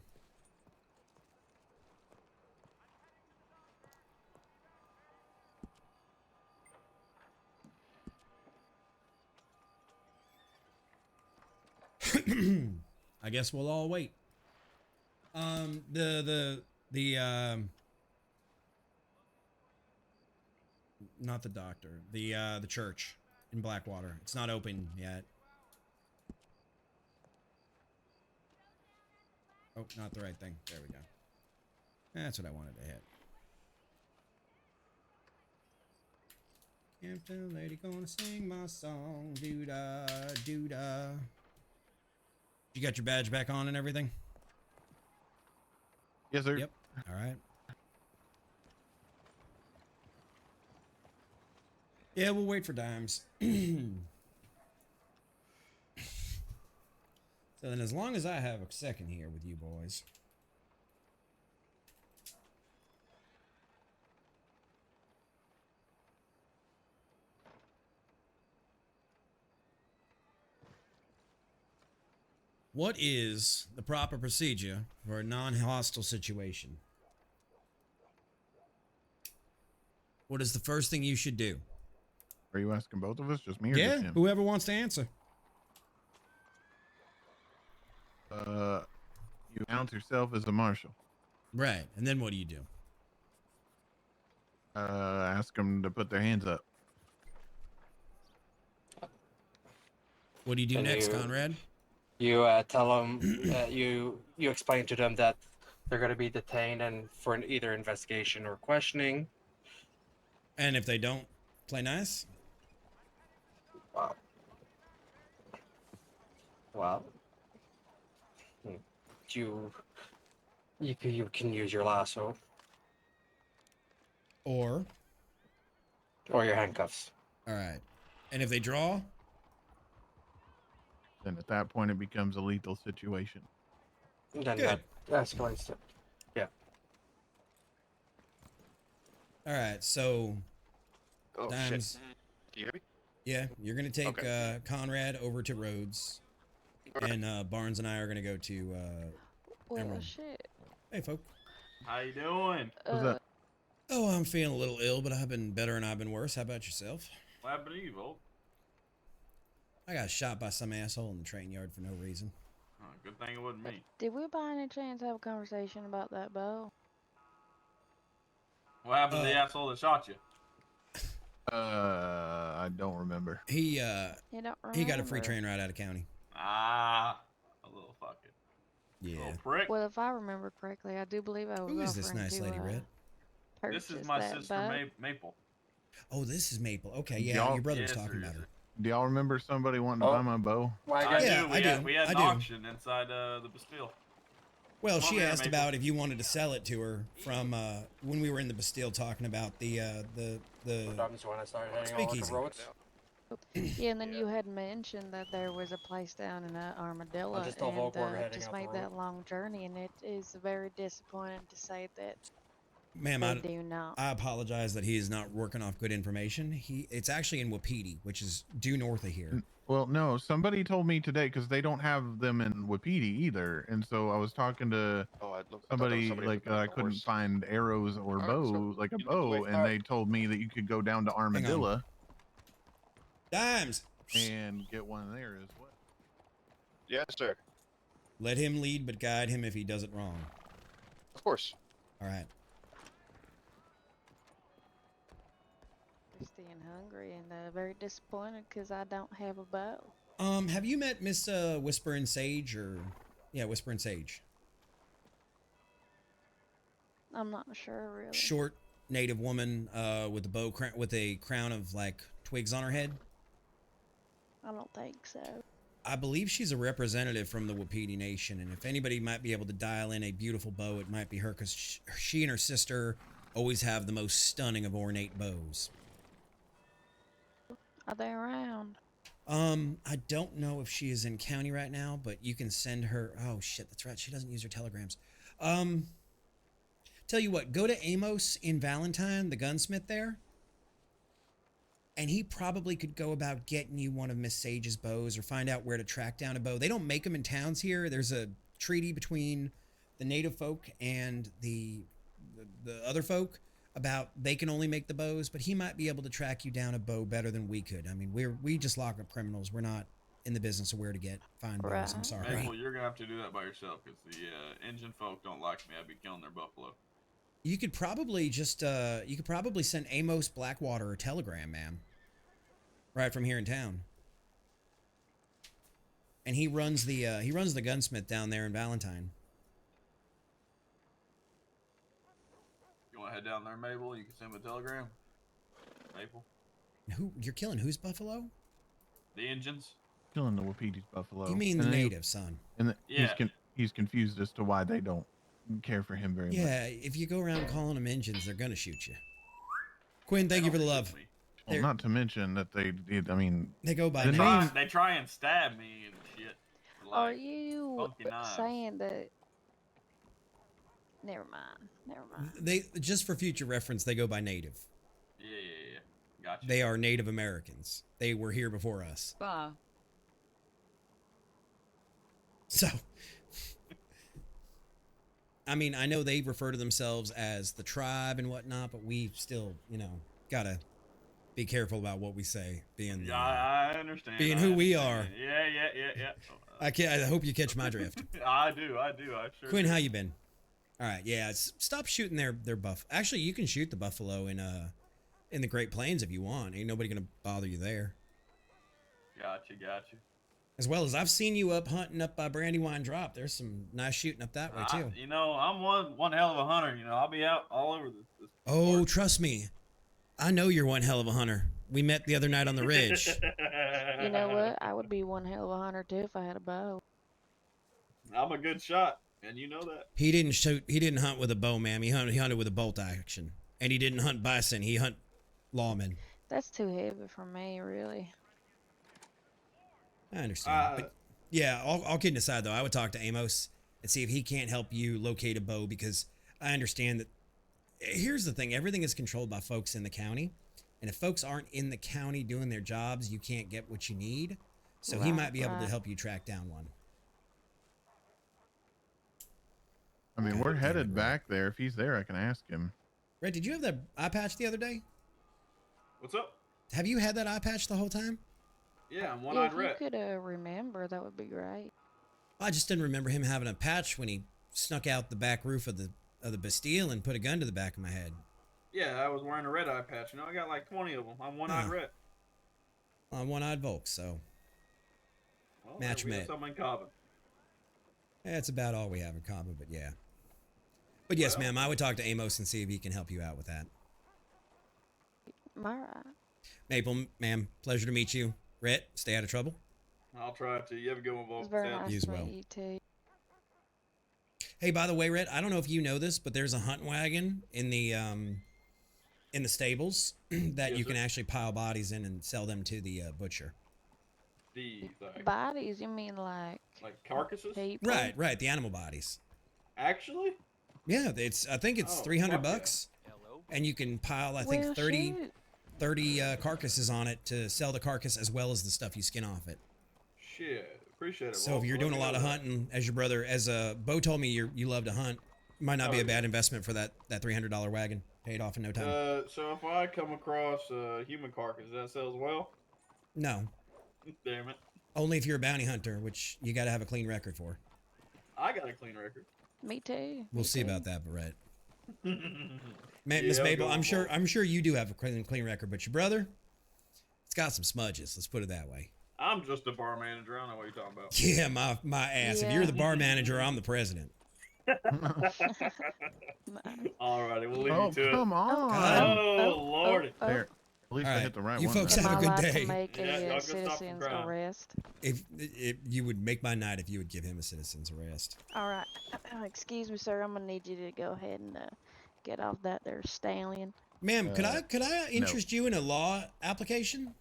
[SPEAKER 1] I guess we'll all wait. Not the doctor, the church in Blackwater. It's not open yet. Oh, not the right thing. There we go. That's what I wanted to hit. Captain lady gonna sing my song. Doo-da, doo-da. You got your badge back on and everything?
[SPEAKER 5] Yes, sir.
[SPEAKER 1] Yep. All right. Yeah, we'll wait for dimes. So then as long as I have a second here with you boys. What is the proper procedure for a non-hostile situation? What is the first thing you should do?
[SPEAKER 5] Are you asking both of us? Just me or
[SPEAKER 1] Yeah,
[SPEAKER 5] just him?
[SPEAKER 1] whoever wants to answer.
[SPEAKER 5] You announce yourself as a marshal.
[SPEAKER 1] Right, and then what do you do?
[SPEAKER 5] Ask them to put their hands up.
[SPEAKER 1] What do you do
[SPEAKER 4] And
[SPEAKER 1] next, Conrad?
[SPEAKER 4] You tell them, you explain to them that they're going to be detained and for either investigation or questioning.
[SPEAKER 1] And if they don't play nice?
[SPEAKER 4] Well, you can use your lasso
[SPEAKER 1] Or
[SPEAKER 4] your handcuffs.
[SPEAKER 1] All right. And if they draw?
[SPEAKER 5] Then at that point, it becomes a lethal situation.
[SPEAKER 4] Then
[SPEAKER 1] Good.
[SPEAKER 4] that escalates it. Yeah.
[SPEAKER 1] All right, so
[SPEAKER 15] Oh
[SPEAKER 1] Dimes,
[SPEAKER 15] shit! Can you hear me?
[SPEAKER 1] yeah, you're gonna take
[SPEAKER 15] Okay.
[SPEAKER 1] Conrad over to Rhodes, and Barnes and I are gonna go to
[SPEAKER 20] Well,
[SPEAKER 1] Emerald.
[SPEAKER 20] shit.
[SPEAKER 1] Hey, folk.
[SPEAKER 17] How you doing?
[SPEAKER 5] What's up?
[SPEAKER 1] Oh, I'm feeling a little ill, but I've been better and I've been worse. How about yourself?
[SPEAKER 17] What happened to you, Volk?
[SPEAKER 1] I got shot by some asshole in the train yard for no reason.
[SPEAKER 17] Oh, good thing it wasn't me.
[SPEAKER 20] Did we by any chance have a conversation about that bow?
[SPEAKER 17] What happened to the asshole that shot you?
[SPEAKER 5] I don't remember.
[SPEAKER 1] He
[SPEAKER 20] You don't remember?
[SPEAKER 1] he got a free train ride out of county.
[SPEAKER 17] Ah, a little fucking
[SPEAKER 1] Yeah.
[SPEAKER 17] little prick.
[SPEAKER 20] Well, if I remember correctly, I do believe I was
[SPEAKER 1] Who is this
[SPEAKER 20] offering
[SPEAKER 1] nice
[SPEAKER 20] to,
[SPEAKER 1] lady, Red?
[SPEAKER 17] This is
[SPEAKER 20] purchase
[SPEAKER 17] my
[SPEAKER 20] that
[SPEAKER 17] sister
[SPEAKER 20] bow.
[SPEAKER 17] Maple.
[SPEAKER 1] Oh, this is Maple. Okay, yeah,
[SPEAKER 5] Y'all-
[SPEAKER 1] your brother was
[SPEAKER 17] Yes,
[SPEAKER 1] talking
[SPEAKER 17] sir,
[SPEAKER 1] about
[SPEAKER 17] yes,
[SPEAKER 1] her.
[SPEAKER 5] Do y'all remember somebody wanting to buy my bow?
[SPEAKER 17] I
[SPEAKER 1] Yeah,
[SPEAKER 17] do.
[SPEAKER 1] I do.
[SPEAKER 17] We had
[SPEAKER 1] I
[SPEAKER 17] an
[SPEAKER 1] do.
[SPEAKER 17] auction inside the Bastille.
[SPEAKER 1] Well,
[SPEAKER 17] Come
[SPEAKER 1] she
[SPEAKER 17] over here,
[SPEAKER 1] asked
[SPEAKER 17] Maple.
[SPEAKER 1] about if you wanted to sell it to her from when we were in the Bastille talking about the
[SPEAKER 4] Sometimes when I started heading all over
[SPEAKER 1] speakeasy.
[SPEAKER 4] the roads.
[SPEAKER 20] Yeah, and then you had mentioned that there was a place down in Armadillo,
[SPEAKER 4] I just told Volk
[SPEAKER 20] and
[SPEAKER 4] we're heading
[SPEAKER 20] just
[SPEAKER 4] out the
[SPEAKER 20] made
[SPEAKER 4] road.
[SPEAKER 20] that long journey, and it is very disappointing to say that
[SPEAKER 1] Ma'am,
[SPEAKER 20] They do not.
[SPEAKER 1] I apologize that he is not working off good information. It's actually in Wapiti, which is due north of here.
[SPEAKER 5] Well, no, somebody told me today because they don't have them in Wapiti either, and so I was talking to somebody like I couldn't find arrows or bow, like a bow, and they told me that you could go down to Armadillo.
[SPEAKER 1] Dimes.
[SPEAKER 5] And get one there as well.
[SPEAKER 15] Yes, sir.
[SPEAKER 1] Let him lead, but guide him if he does it wrong.
[SPEAKER 15] Of course.
[SPEAKER 1] All right.
[SPEAKER 20] Thirsty and hungry and very disappointed because I don't have a bow.
[SPEAKER 1] Have you met Miss Whisper and Sage or Whisper and Sage?
[SPEAKER 20] I'm not sure really.
[SPEAKER 1] Short native woman with a bow with a crown of like twigs on her head.
[SPEAKER 20] I don't think so.
[SPEAKER 1] I believe she's a representative from the Wapiti Nation, and if anybody might be able to dial in a beautiful bow, it might be her, because she and her sister always have the most stunning of ornate bows.
[SPEAKER 20] Are they around?
[SPEAKER 1] I don't know if she is in county right now, but you can send her. Oh shit, that's right. She doesn't use her telegrams. Tell you what, go to Amos in Valentine, the gunsmith there. And he probably could go about getting you one of Miss Sage's bows or find out where to track down a bow. They don't make them in towns here. There's a treaty between the native folk and the other folk about they can only make the bows, but he might be able to track you down a bow better than we could. I mean, we just lock up criminals. We're not in the business of where to find bows. I'm sorry.
[SPEAKER 16] Maple, you're gonna have to do that by yourself because the Indian folk don't like me. I'd be killing their buffalo.
[SPEAKER 1] You could probably just send Amos Blackwater a telegram, ma'am. Right from here in town. And he runs the gunsmith down there in Valentine.
[SPEAKER 16] You want to head down there, Mabel? You can send him a telegram. Maple.
[SPEAKER 1] Who you're killing? Whose buffalo?
[SPEAKER 16] The Indians.
[SPEAKER 5] Killing the Wapiti's buffalo.
[SPEAKER 1] You mean the native, son?
[SPEAKER 5] And
[SPEAKER 16] Yeah.
[SPEAKER 5] he's confused as to why they don't care for him very much.
[SPEAKER 1] Yeah, if you go around calling them Indians, they're gonna shoot you. Quinn, thank you for the love.
[SPEAKER 5] Well, not to mention that they
[SPEAKER 1] go by
[SPEAKER 5] the name.
[SPEAKER 16] They try and stab me and shit.
[SPEAKER 20] Are you
[SPEAKER 16] funky knives.
[SPEAKER 20] saying that? Never mind. Never mind.
[SPEAKER 1] They just for future reference, they go by native.
[SPEAKER 16] Yeah. Gotcha.
[SPEAKER 1] They are Native Americans. They were here before us.
[SPEAKER 22] Bah.
[SPEAKER 1] So, I mean, I know they refer to themselves as the tribe and whatnot, but we still, gotta be careful about what we say. Being
[SPEAKER 16] I understand.
[SPEAKER 1] Being who we are.
[SPEAKER 16] Yeah.
[SPEAKER 1] I hope you catch my drift.
[SPEAKER 16] I do. I sure.
[SPEAKER 1] Quinn,
[SPEAKER 16] do.
[SPEAKER 1] how you been? All right, yeah. Stop shooting their buff. Actually, you can shoot the buffalo in the Great Plains if you want. Ain't nobody gonna bother you there.
[SPEAKER 16] Gotcha.
[SPEAKER 1] As well as I've seen you up hunting up by Brandywine Drop. There's some nice shooting up that way too.
[SPEAKER 16] I'm one hell of a hunter. I'll be out all over this.
[SPEAKER 1] Oh, trust me. I know you're one hell of a hunter. We met the other night on the ridge.
[SPEAKER 20] You know what? I would be one hell of a hunter too if I had a bow.
[SPEAKER 16] I'm a good shot, and you know that.
[SPEAKER 1] He didn't shoot. He didn't hunt with a bow, ma'am. He hunted with a bolt action, and he didn't hunt bison. He hunt lawmen.
[SPEAKER 20] That's too heavy for me, really.
[SPEAKER 1] I understand. But yeah, all kidding aside, though, I would talk to Amos and see if he can't help you locate a bow, because I understand that. Here's the thing. Everything is controlled by folks in the county. And if folks aren't in the county doing their jobs, you can't get what you need. So he might be able to help you track down one.
[SPEAKER 5] I mean, we're headed back there. If he's there, I can ask him.
[SPEAKER 1] Red, did you have that eye patch the other day?
[SPEAKER 16] What's up?
[SPEAKER 1] Have you had that eye patch the whole time?
[SPEAKER 16] Yeah, I'm one-eyed red.
[SPEAKER 20] If you could remember, that would be great.
[SPEAKER 1] I just didn't remember him having a patch when he snuck out the back roof of the Bastille and put a gun to the back of my head.
[SPEAKER 16] Yeah, I was wearing a red eye patch. I got like 20 of them. I'm one-eyed red.
[SPEAKER 1] I'm one-eyed Volk, so
[SPEAKER 16] Well,
[SPEAKER 1] match
[SPEAKER 16] we have
[SPEAKER 1] made.
[SPEAKER 16] something in common.
[SPEAKER 1] That's about all we have in common, but yeah. But yes, ma'am, I would talk to Amos and see if he can help you out with that.
[SPEAKER 20] All right.
[SPEAKER 1] Maple, ma'am, pleasure to meet you. Rhett, stay out of trouble.
[SPEAKER 16] I'll try to. You have a good one, Volk.
[SPEAKER 20] It's very nice
[SPEAKER 1] You as
[SPEAKER 20] to
[SPEAKER 1] well.
[SPEAKER 20] meet you too.
[SPEAKER 1] Hey, by the way, Rhett, I don't know if you know this, but there's a hunt wagon in the stables that you can actually pile bodies in and sell them to the butcher.
[SPEAKER 16] The
[SPEAKER 20] Bodies? You mean like
[SPEAKER 16] carcasses?
[SPEAKER 20] people?
[SPEAKER 1] Right, the animal bodies.
[SPEAKER 16] Actually,
[SPEAKER 1] Yeah, I think it's 300 bucks, and you can pile I think
[SPEAKER 20] Well,
[SPEAKER 1] 30
[SPEAKER 20] shoot.
[SPEAKER 1] carcasses on it to sell the carcass as well as the stuff you skin off it.
[SPEAKER 16] Shit, appreciate it.
[SPEAKER 1] So
[SPEAKER 16] Volk.
[SPEAKER 1] if you're
[SPEAKER 16] Let
[SPEAKER 1] doing a
[SPEAKER 16] me
[SPEAKER 1] lot
[SPEAKER 16] know
[SPEAKER 1] of
[SPEAKER 16] that.
[SPEAKER 1] hunting, as your brother, as Bo told me, you love to hunt, might not be
[SPEAKER 16] Oh,
[SPEAKER 1] a bad investment for that $300 wagon. Paid off in no time.
[SPEAKER 16] So if I come across a human carcass, that sells well?
[SPEAKER 1] No,
[SPEAKER 16] Damn it.
[SPEAKER 1] only if you're a bounty hunter, which you got to have a clean record for.
[SPEAKER 16] I got a clean record.
[SPEAKER 20] Me too.
[SPEAKER 1] We'll
[SPEAKER 20] me
[SPEAKER 1] see
[SPEAKER 20] too.
[SPEAKER 1] about that, Brett. Miss
[SPEAKER 16] Yeah,
[SPEAKER 1] Mabel,
[SPEAKER 16] go
[SPEAKER 1] I'm sure you do have a clean record, but your brother, it's got some smudges. Let's put it that way.
[SPEAKER 16] I'm just a bar manager. I don't know what you're talking about.
[SPEAKER 1] Yeah, my ass. If you're the bar manager, I'm the president.
[SPEAKER 16] Alrighty, we'll leave
[SPEAKER 5] Oh,
[SPEAKER 16] you to
[SPEAKER 5] come
[SPEAKER 16] it.
[SPEAKER 5] on.
[SPEAKER 16] Oh, Lordy.
[SPEAKER 5] There. At least I
[SPEAKER 1] All
[SPEAKER 5] hit the right
[SPEAKER 1] you
[SPEAKER 5] one.
[SPEAKER 1] folks
[SPEAKER 5] there.
[SPEAKER 1] have a
[SPEAKER 20] Am I
[SPEAKER 1] good
[SPEAKER 20] allowed
[SPEAKER 1] day.
[SPEAKER 20] to make
[SPEAKER 16] Yeah,
[SPEAKER 20] a
[SPEAKER 16] y'all go stop the
[SPEAKER 20] citizen's
[SPEAKER 16] crime.
[SPEAKER 20] arrest?
[SPEAKER 1] If you would make my night if you would give him a citizen's arrest.
[SPEAKER 20] All right. Excuse me, sir. I'm gonna need you to go ahead and get off that there stallion.
[SPEAKER 1] Ma'am, could I interest you in a law application?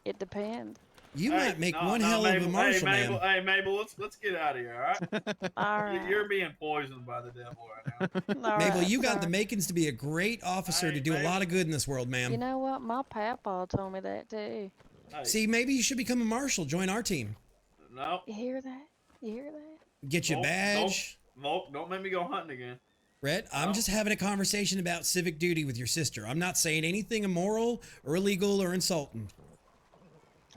[SPEAKER 20] It depends.
[SPEAKER 1] You might make one hell of a marshal,
[SPEAKER 16] Mabel,
[SPEAKER 1] man.
[SPEAKER 16] Hey, Mabel, let's get out of here, all right?
[SPEAKER 20] All right.
[SPEAKER 16] You're being poisoned by the devil right now.
[SPEAKER 20] All
[SPEAKER 1] Mabel,
[SPEAKER 20] right,
[SPEAKER 1] you got
[SPEAKER 20] sorry.
[SPEAKER 1] the makings to be a great officer to do a lot of good in this world, ma'am.
[SPEAKER 20] You know what? My papa told me that too.
[SPEAKER 1] See, maybe you should become a marshal. Join our team.
[SPEAKER 16] No.
[SPEAKER 20] You hear that? You hear that?
[SPEAKER 1] Get your badge.
[SPEAKER 16] Volk, don't make me go hunting again.
[SPEAKER 1] Rhett, I'm just having a conversation about civic duty with your sister. I'm not saying anything immoral or illegal or insulting.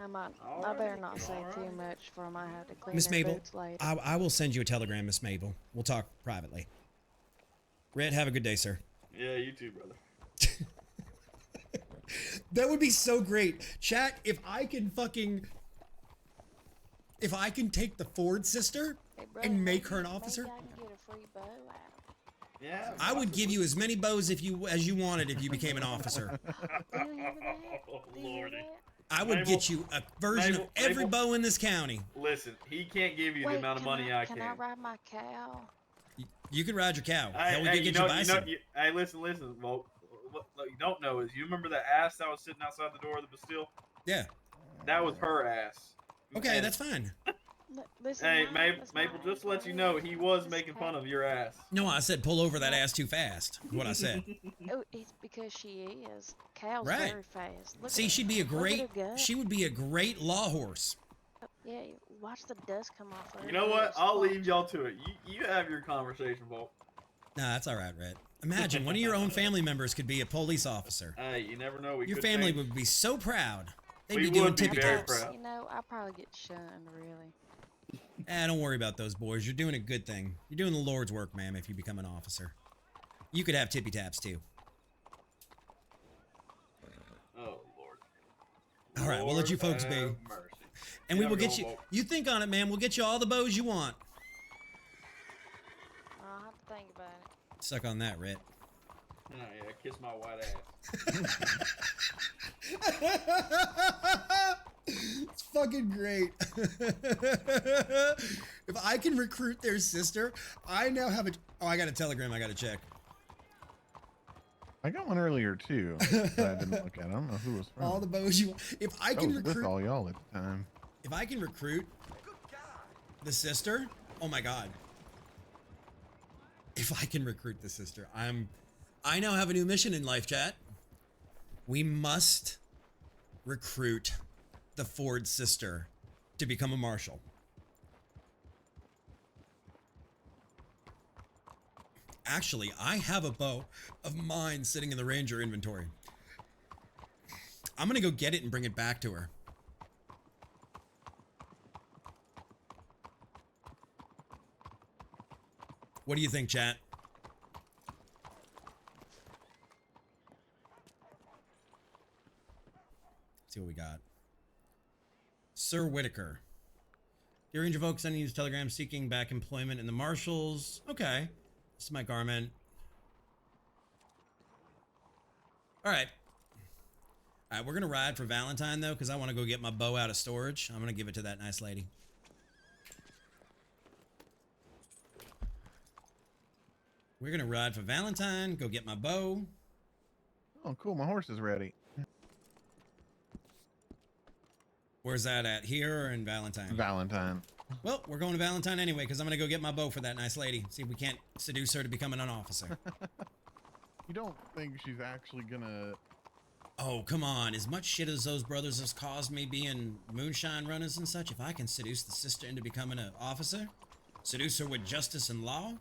[SPEAKER 20] I better not say too much, for I might have to clean
[SPEAKER 1] Miss
[SPEAKER 20] their
[SPEAKER 1] Mabel,
[SPEAKER 20] boots later.
[SPEAKER 1] I will send you a telegram, Miss Mabel. We'll talk privately. Rhett, have a good day, sir.
[SPEAKER 16] Yeah, you too, brother.
[SPEAKER 1] That would be so great. Chat, if I can take the Ford sister and make her an officer,
[SPEAKER 20] Maybe I can get a free bow out.
[SPEAKER 16] Yeah.
[SPEAKER 1] I would give you as many bows as you wanted if you became an officer.
[SPEAKER 20] Do you hear that?
[SPEAKER 16] Oh, Lordy.
[SPEAKER 1] I would get you a version of every bow in this county.
[SPEAKER 16] Listen, he can't give you
[SPEAKER 20] Wait,
[SPEAKER 16] the amount of money I can.
[SPEAKER 20] Can I ride my cow?
[SPEAKER 1] You can ride your cow. Hell, we
[SPEAKER 16] Hey,
[SPEAKER 1] could get you a bicycle.
[SPEAKER 16] hey, listen, Volk. What you don't know is, you remember that ass that was sitting outside the door of the Bastille?
[SPEAKER 1] Yeah.
[SPEAKER 16] That was her ass.
[SPEAKER 1] Okay,
[SPEAKER 16] And-
[SPEAKER 1] that's fine.
[SPEAKER 20] Listen,
[SPEAKER 16] Hey, Mabel, just to let you know, he was making fun of your ass.
[SPEAKER 1] No, I said pull over that ass too fast. Is what I said.
[SPEAKER 20] Oh, it's because she is. Cow's
[SPEAKER 1] Right.
[SPEAKER 20] very fast. Look
[SPEAKER 1] See,
[SPEAKER 20] at
[SPEAKER 1] she'd be a
[SPEAKER 20] look at
[SPEAKER 1] great.
[SPEAKER 20] her gut.
[SPEAKER 1] She would be a great law horse.
[SPEAKER 20] Yeah, watch the dust come off her.
[SPEAKER 16] You know what?
[SPEAKER 20] ears.
[SPEAKER 16] I'll leave y'all to it. You have your conversation, Volk.
[SPEAKER 1] Nah, that's all right, Rhett. Imagine one of your own family members could be a police officer.
[SPEAKER 16] Hey, you never know.
[SPEAKER 1] Your family would be so proud. They'd
[SPEAKER 16] We
[SPEAKER 1] be doing
[SPEAKER 16] would be
[SPEAKER 1] tippy
[SPEAKER 16] very
[SPEAKER 1] taps.
[SPEAKER 16] proud.
[SPEAKER 20] You know, I probably get shunned, really.
[SPEAKER 1] Don't worry about those boys. You're doing a good thing. You're doing the Lord's work, ma'am, if you become an officer. You could have tippy taps, too.
[SPEAKER 16] Oh, Lord.
[SPEAKER 1] All right, we'll let you folks be.
[SPEAKER 16] Have mercy.
[SPEAKER 1] And we
[SPEAKER 16] Yeah,
[SPEAKER 1] will
[SPEAKER 16] I'm
[SPEAKER 1] get
[SPEAKER 16] going,
[SPEAKER 1] you.
[SPEAKER 16] Volk.
[SPEAKER 1] You think on it, man. We'll get you all the bows you want.
[SPEAKER 20] I'll have to think about it.
[SPEAKER 1] Suck on that, Rhett.
[SPEAKER 16] Oh, yeah, kiss my white ass.
[SPEAKER 1] It's fucking great. If I can recruit their sister, I now have a. Oh, I got a telegram I got to check.
[SPEAKER 5] I got one earlier too. That I didn't look at. I don't know who was from.
[SPEAKER 1] All the bows you. If I can
[SPEAKER 5] with
[SPEAKER 1] recruit.
[SPEAKER 5] all y'all at the time.
[SPEAKER 1] If I can recruit the sister, oh my god. If I can recruit the sister, I now have a new mission in life, chat. We must recruit the Ford sister to become a marshal. Actually, I have a bow of mine sitting in the Ranger inventory. I'm gonna go get it and bring it back to her. What do you think, chat? Let's see what we got. Sir Whitaker. Dear Ranger folks, sending you this telegram seeking back employment in the Marshals. Okay. This is my garment. All right. All right, we're going to ride for Valentine, though, because I want to go get my bow out of storage. I'm going to give it to that nice lady. We're going to ride for Valentine, go get my bow.
[SPEAKER 5] Oh, cool. My horse is ready.
[SPEAKER 1] Where's that at? Here or in Valentine?
[SPEAKER 5] Valentine.
[SPEAKER 1] Well, we're going to Valentine anyway, because I'm going to go get my bow for that nice lady. See if we can't seduce her to becoming an officer.
[SPEAKER 5] You don't think she's actually gonna...
[SPEAKER 1] Oh, come on. As much shit as those brothers has caused me being moonshine runners and such, if I can seduce the sister into becoming an officer, seduce her with justice and law,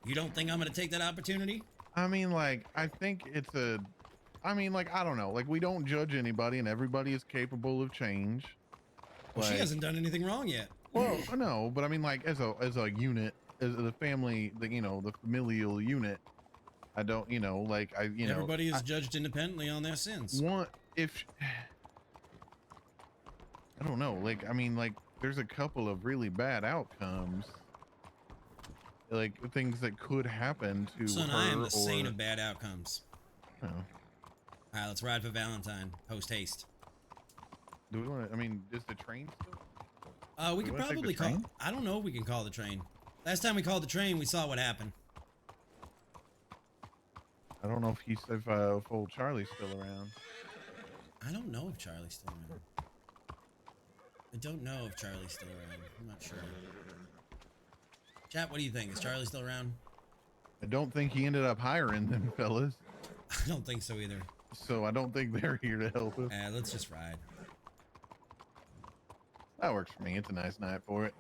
[SPEAKER 1] you don't think I'm going to take that opportunity?
[SPEAKER 5] I mean, like, I think it's a... I mean, like, I don't know. Like, we don't judge anybody, and everybody is capable of change.
[SPEAKER 1] Well, she
[SPEAKER 5] Like,
[SPEAKER 1] hasn't done anything wrong yet.
[SPEAKER 5] well, no, but I mean, like, as a unit, as the family, the familial unit, I don't, like,
[SPEAKER 1] Everybody is judged independently on their sins.
[SPEAKER 5] I don't know, like, I mean, like, there's a couple of really bad outcomes, like things that could happen to
[SPEAKER 1] Son,
[SPEAKER 5] her.
[SPEAKER 1] I am the saint of bad outcomes.
[SPEAKER 5] Oh.
[SPEAKER 1] All right, let's ride for Valentine. Post haste.
[SPEAKER 5] Do we want to? I mean, is the train still?
[SPEAKER 1] We could probably call. I don't know if we can call the train. Last time we called the train, we saw what happened.
[SPEAKER 5] I don't know if old Charlie's still around.
[SPEAKER 1] I don't know if Charlie's still around. I don't know if Charlie's still around. I'm not sure. Chat, what do you think? Is Charlie still around?
[SPEAKER 5] I don't think he ended up hiring them fellas.
[SPEAKER 1] I don't think so either.
[SPEAKER 5] So I don't think they're here to help us.
[SPEAKER 1] Let's just ride.
[SPEAKER 5] That works for me. It's a nice night for it.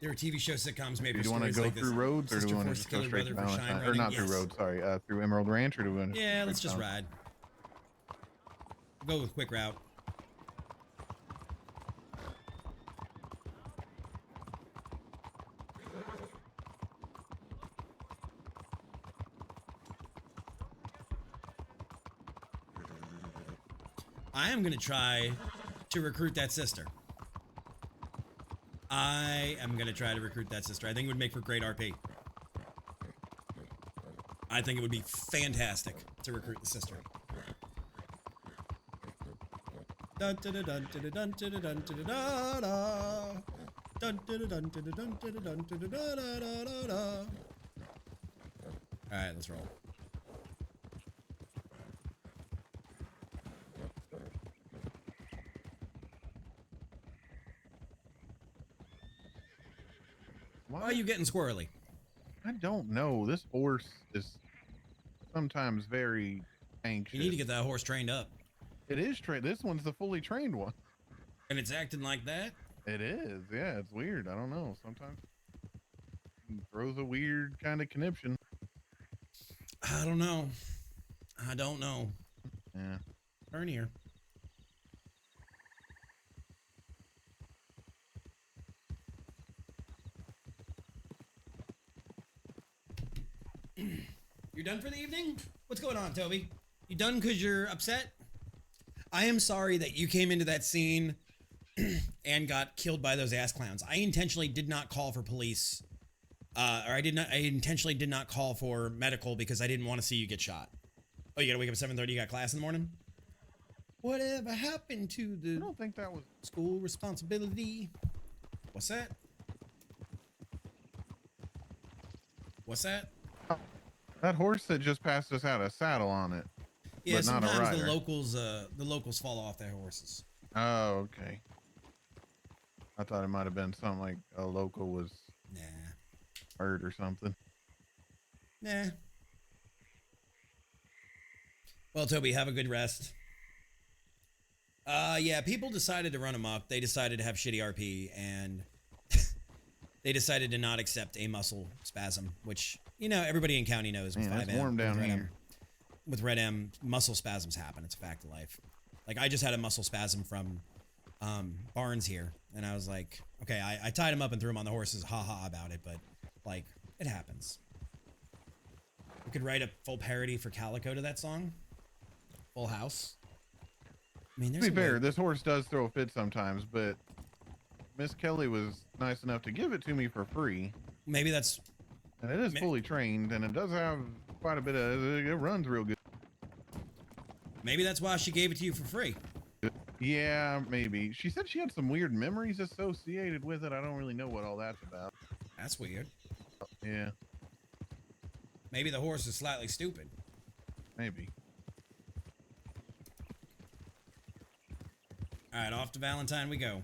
[SPEAKER 1] There are TV show sitcoms made
[SPEAKER 5] Do
[SPEAKER 1] for
[SPEAKER 5] you want to
[SPEAKER 1] stories
[SPEAKER 5] go
[SPEAKER 1] like
[SPEAKER 5] through
[SPEAKER 1] this.
[SPEAKER 5] roads, or do we
[SPEAKER 1] Sister
[SPEAKER 5] want to
[SPEAKER 1] forced
[SPEAKER 5] just
[SPEAKER 1] to
[SPEAKER 5] go
[SPEAKER 1] kill her
[SPEAKER 5] straight to
[SPEAKER 1] brother for shine
[SPEAKER 5] Valentine? Or
[SPEAKER 1] running?
[SPEAKER 5] not
[SPEAKER 1] Yes.
[SPEAKER 5] through roads, sorry. Through Emerald Ranch, or do we want to...
[SPEAKER 1] Yeah, let's just ride. Go with quick route. I am going to try to recruit that sister. I am going to try to recruit that sister. I think it would make for great RP. I think it would be fantastic to recruit the sister. Dun dun dun dun dun dun dun dun dun dun dun dun dun dun dun dun dun. All right, let's roll. Why are you getting squirrely?
[SPEAKER 5] I don't know. This horse is sometimes very anxious.
[SPEAKER 1] You need to get that horse trained up.
[SPEAKER 5] It is trained. This one's the fully trained one.
[SPEAKER 1] And it's acting like that?
[SPEAKER 5] It is. Yeah, it's weird. I don't know. Sometimes it throws a weird kind of conniption.
[SPEAKER 1] I don't know. I don't know.
[SPEAKER 5] Yeah.
[SPEAKER 1] Turn here. You're done for the evening? What's going on, Toby? You done because you're upset? I am sorry that you came into that scene and got killed by those ass clowns. I intentionally did not call for police. I intentionally did not call for medical because I didn't want to see you get shot. Oh, you gotta wake up at 7:30, you got class in the morning? Whatever happened to the...
[SPEAKER 5] I don't think that was...
[SPEAKER 1] school responsibility? What's that? What's that?
[SPEAKER 5] That horse that just passed us had a saddle on it.
[SPEAKER 1] Yeah,
[SPEAKER 5] but not a
[SPEAKER 1] sometimes
[SPEAKER 5] rider.
[SPEAKER 1] the locals fall off their horses.
[SPEAKER 5] Oh, okay. I thought it might have been something like a local was hurt or something.
[SPEAKER 1] Nah. Well, Toby, have a good rest. Yeah, people decided to run amok. They decided to have shitty RP, and they decided to not accept a muscle spasm, which, you know, everybody in county knows with
[SPEAKER 5] Man,
[SPEAKER 1] 5M.
[SPEAKER 5] it's warm down
[SPEAKER 1] with Red
[SPEAKER 5] here.
[SPEAKER 1] M. With Red M, muscle spasms happen. It's a fact of life. Like, I just had a muscle spasm from Barnes here, and I was like, okay, I tied him up and threw him on the horses, haha about it, but, like, it happens. We could write a full parody for Calico to that song. Full House. I mean,
[SPEAKER 5] To
[SPEAKER 1] there's
[SPEAKER 5] be
[SPEAKER 1] a way-
[SPEAKER 5] fair, this horse does throw a fit sometimes, but Miss Kelly was nice enough to give it to me for free.
[SPEAKER 1] Maybe that's...
[SPEAKER 5] And it is fully trained, and it does have quite a bit of... It runs real good.
[SPEAKER 1] Maybe that's why she gave it to you for free.
[SPEAKER 5] Yeah, maybe. She said she had some weird memories associated with it. I don't really know what all that's about.
[SPEAKER 1] That's weird.
[SPEAKER 5] Yeah,
[SPEAKER 1] Maybe the horse is slightly stupid.
[SPEAKER 5] maybe.
[SPEAKER 1] All right, off to Valentine we go.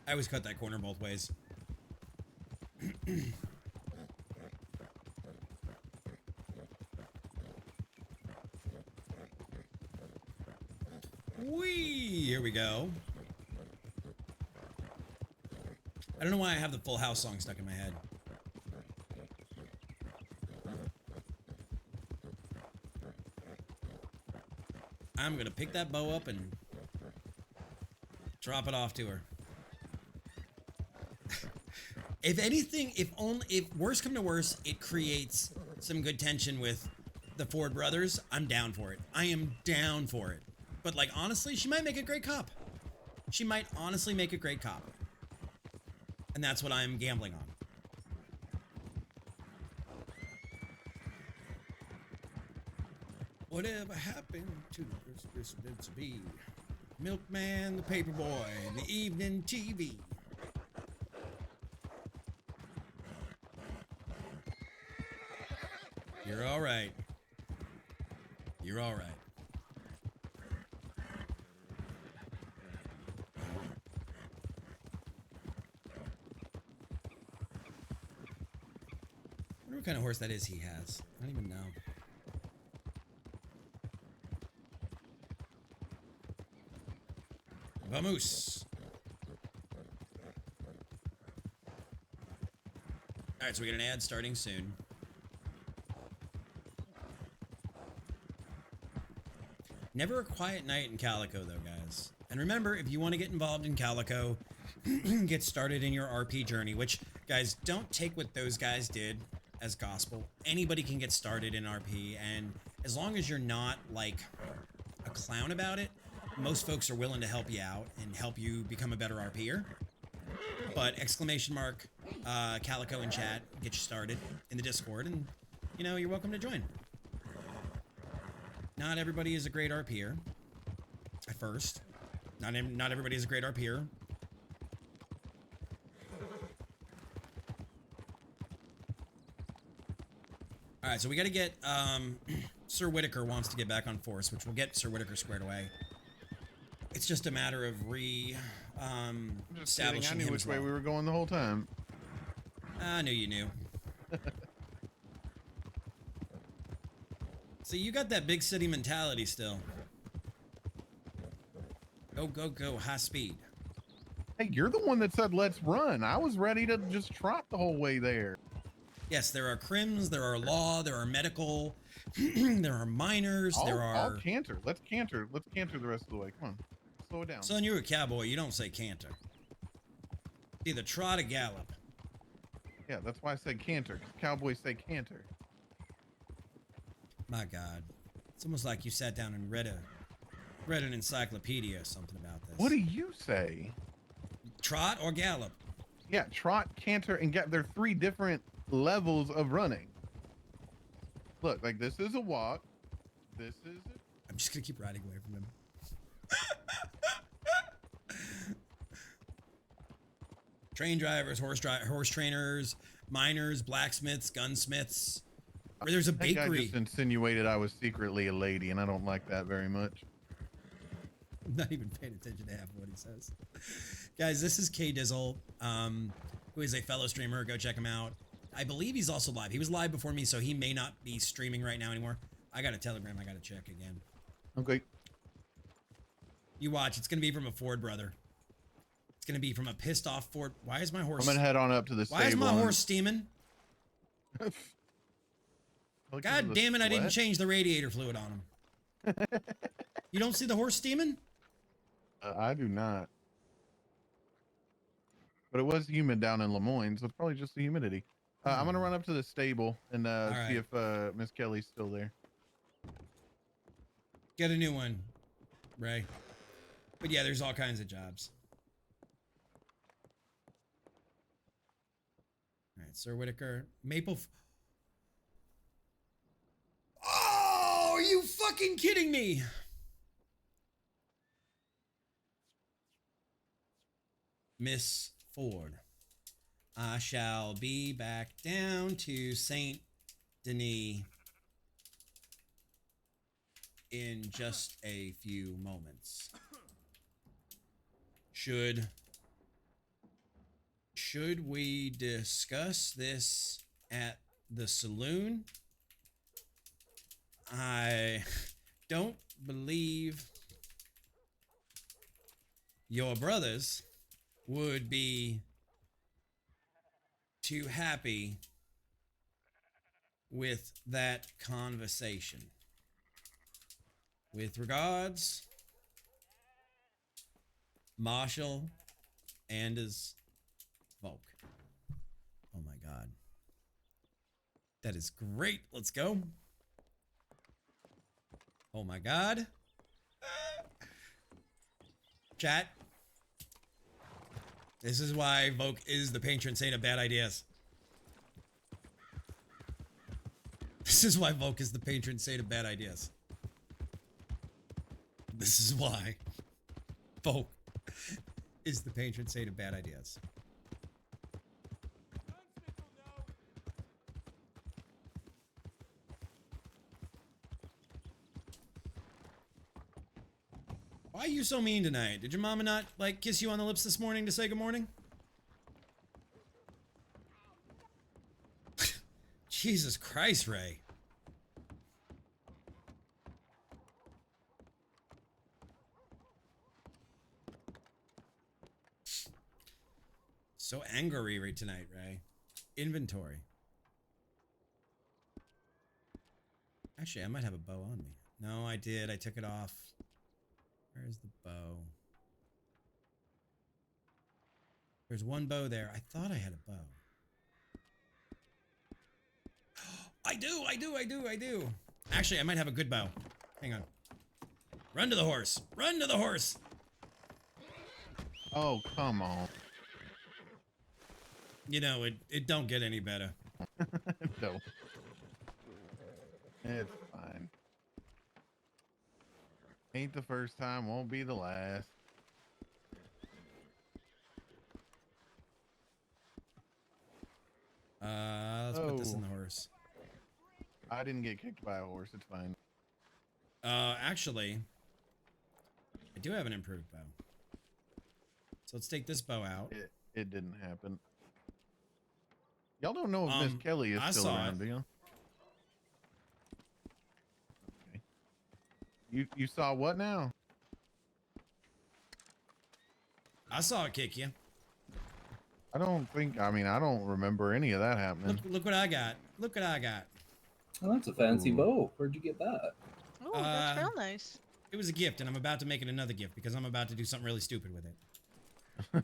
[SPEAKER 1] I always cut that corner both ways. Whee! Here we go. I don't know why I have the Full House song stuck in my head. I'm gonna pick that bow up and drop it off to her. If anything, if worse come to worse, it creates some good tension with the Ford brothers, I'm down for it. I am down for it. But like honestly, she might make a great cop. She might honestly make a great cop. And that's what I'm gambling on. Whatever happened to the person meant to be? Milkman, the paperboy, the evening TV. You're all right. You're all right. I wonder what kind of horse that is he has. I don't even know. Vamoose. Alright, so we get an ad starting soon. Never a quiet night in Calico, though, guys. And remember, if you want to get involved in Calico, get started in your RP journey, which, guys, don't take what those guys did as gospel. Anybody can get started in RP, and as long as you're not, like, a clown about it, most folks are willing to help you out and help you become a better RPer. But exclamation mark Calico in chat, get you started in the Discord, and, you know, you're welcome to join. Not everybody is a great RPer at first. Not everybody is a great RPer. All right, so we got to get Sir Whitaker wants to get back on force, which will get Sir Whitaker squared away. It's just a matter of establishing
[SPEAKER 5] I knew
[SPEAKER 1] him
[SPEAKER 5] which
[SPEAKER 1] as
[SPEAKER 5] way
[SPEAKER 1] well.
[SPEAKER 5] we were going the whole time.
[SPEAKER 1] I knew you knew. See, you got that big city mentality still. Go, go, go, high speed.
[SPEAKER 5] Hey, you're the one that said let's run. I was ready to just trot the whole way there.
[SPEAKER 1] Yes, there are crims, there are law, there are medical, there are minors, there are...
[SPEAKER 5] I'll canter. Let's canter. Let's canter the rest of the way. Come on. Slow it down.
[SPEAKER 1] Son, you're a cowboy. You don't say canter. It's either trot or gallop.
[SPEAKER 5] Yeah, that's why I said canter. 'Cause cowboys say canter.
[SPEAKER 1] My God. It's almost like you sat down and read an encyclopedia or something about this.
[SPEAKER 5] What do you say?
[SPEAKER 1] Trot or gallop?
[SPEAKER 5] Yeah, trot, canter, and gallop. They're three different levels of running. Look, like this is a walk. This is it.
[SPEAKER 1] I'm just gonna keep riding away from him. Train drivers, horse trainers, miners, blacksmiths, gunsmiths. Or there's a
[SPEAKER 5] That guy
[SPEAKER 1] bakery.
[SPEAKER 5] just insinuated I was secretly a lady, and I don't like that very much.
[SPEAKER 1] I'm not even paying attention to half of what he says. Guys, this is K Dizzle, who is a fellow streamer. Go check him out. I believe he's also live. He was live before me, so he may not be streaming right now anymore. I got a Telegram I got to check again.
[SPEAKER 5] Okay.
[SPEAKER 1] You watch. It's going to be from a Ford brother. It's going to be from a pissed off Ford. Why is my horse...
[SPEAKER 5] I'm gonna head on up to the stable.
[SPEAKER 1] Why is my horse steaming?
[SPEAKER 5] Look
[SPEAKER 1] God
[SPEAKER 5] at the
[SPEAKER 1] damn it, I didn't
[SPEAKER 5] sweat.
[SPEAKER 1] change the radiator fluid on him. You don't see the horse steaming?
[SPEAKER 5] I do not. But it was humid down in Lemoyne, so it's probably just the humidity. I'm gonna run up to the stable and see
[SPEAKER 1] right.
[SPEAKER 5] if Miss Kelly's still there.
[SPEAKER 1] Get a new one, Ray. But yeah, there's all kinds of jobs. All right, Sir Whitaker. Oh, are you fucking kidding me? Miss Ford. I shall be back down to Saint Denis in just a few moments. Should should we discuss this at the saloon? I don't believe your brothers would be too happy with that conversation. With regards, Marshal and his Volk. Oh my god. That is great. Let's go. Oh my god. Chat. This is why Volk is the patron saint of bad ideas. This is why Volk is the patron saint of bad ideas. This is why Volk is the patron saint of bad ideas. Why are you so mean tonight? Did your mama not, like, kiss you on the lips this morning to say good morning? Jesus Christ, Ray. So angry right tonight, Ray. Inventory. Actually, I might have a bow on me. No, I did. I took it off. Where's the bow? There's one bow there. I thought I had a bow. I do. Actually, I might have a good bow. Hang on. Run to the horse. Run to the horse.
[SPEAKER 5] Oh, come on.
[SPEAKER 1] You know, it don't get any better.
[SPEAKER 5] No. It's fine. Ain't the first time, won't be the last.
[SPEAKER 1] Let's put this in the horse.
[SPEAKER 5] I didn't get kicked by a horse, it's fine.
[SPEAKER 1] Actually, I do have an improved bow. So let's take this bow out.
[SPEAKER 5] It didn't happen. Y'all don't know if Miss Kelly is still around, do you? Okay. You saw what now?
[SPEAKER 1] I saw it kick you.
[SPEAKER 5] I don't remember any of that happening.
[SPEAKER 1] Look what I got. Look what I got.
[SPEAKER 12] Oh, that's a fancy bow. Where'd you get that?
[SPEAKER 8] Oh, that's real nice.
[SPEAKER 1] It was a gift, and I'm about to make it another gift because I'm about to do something really stupid with it.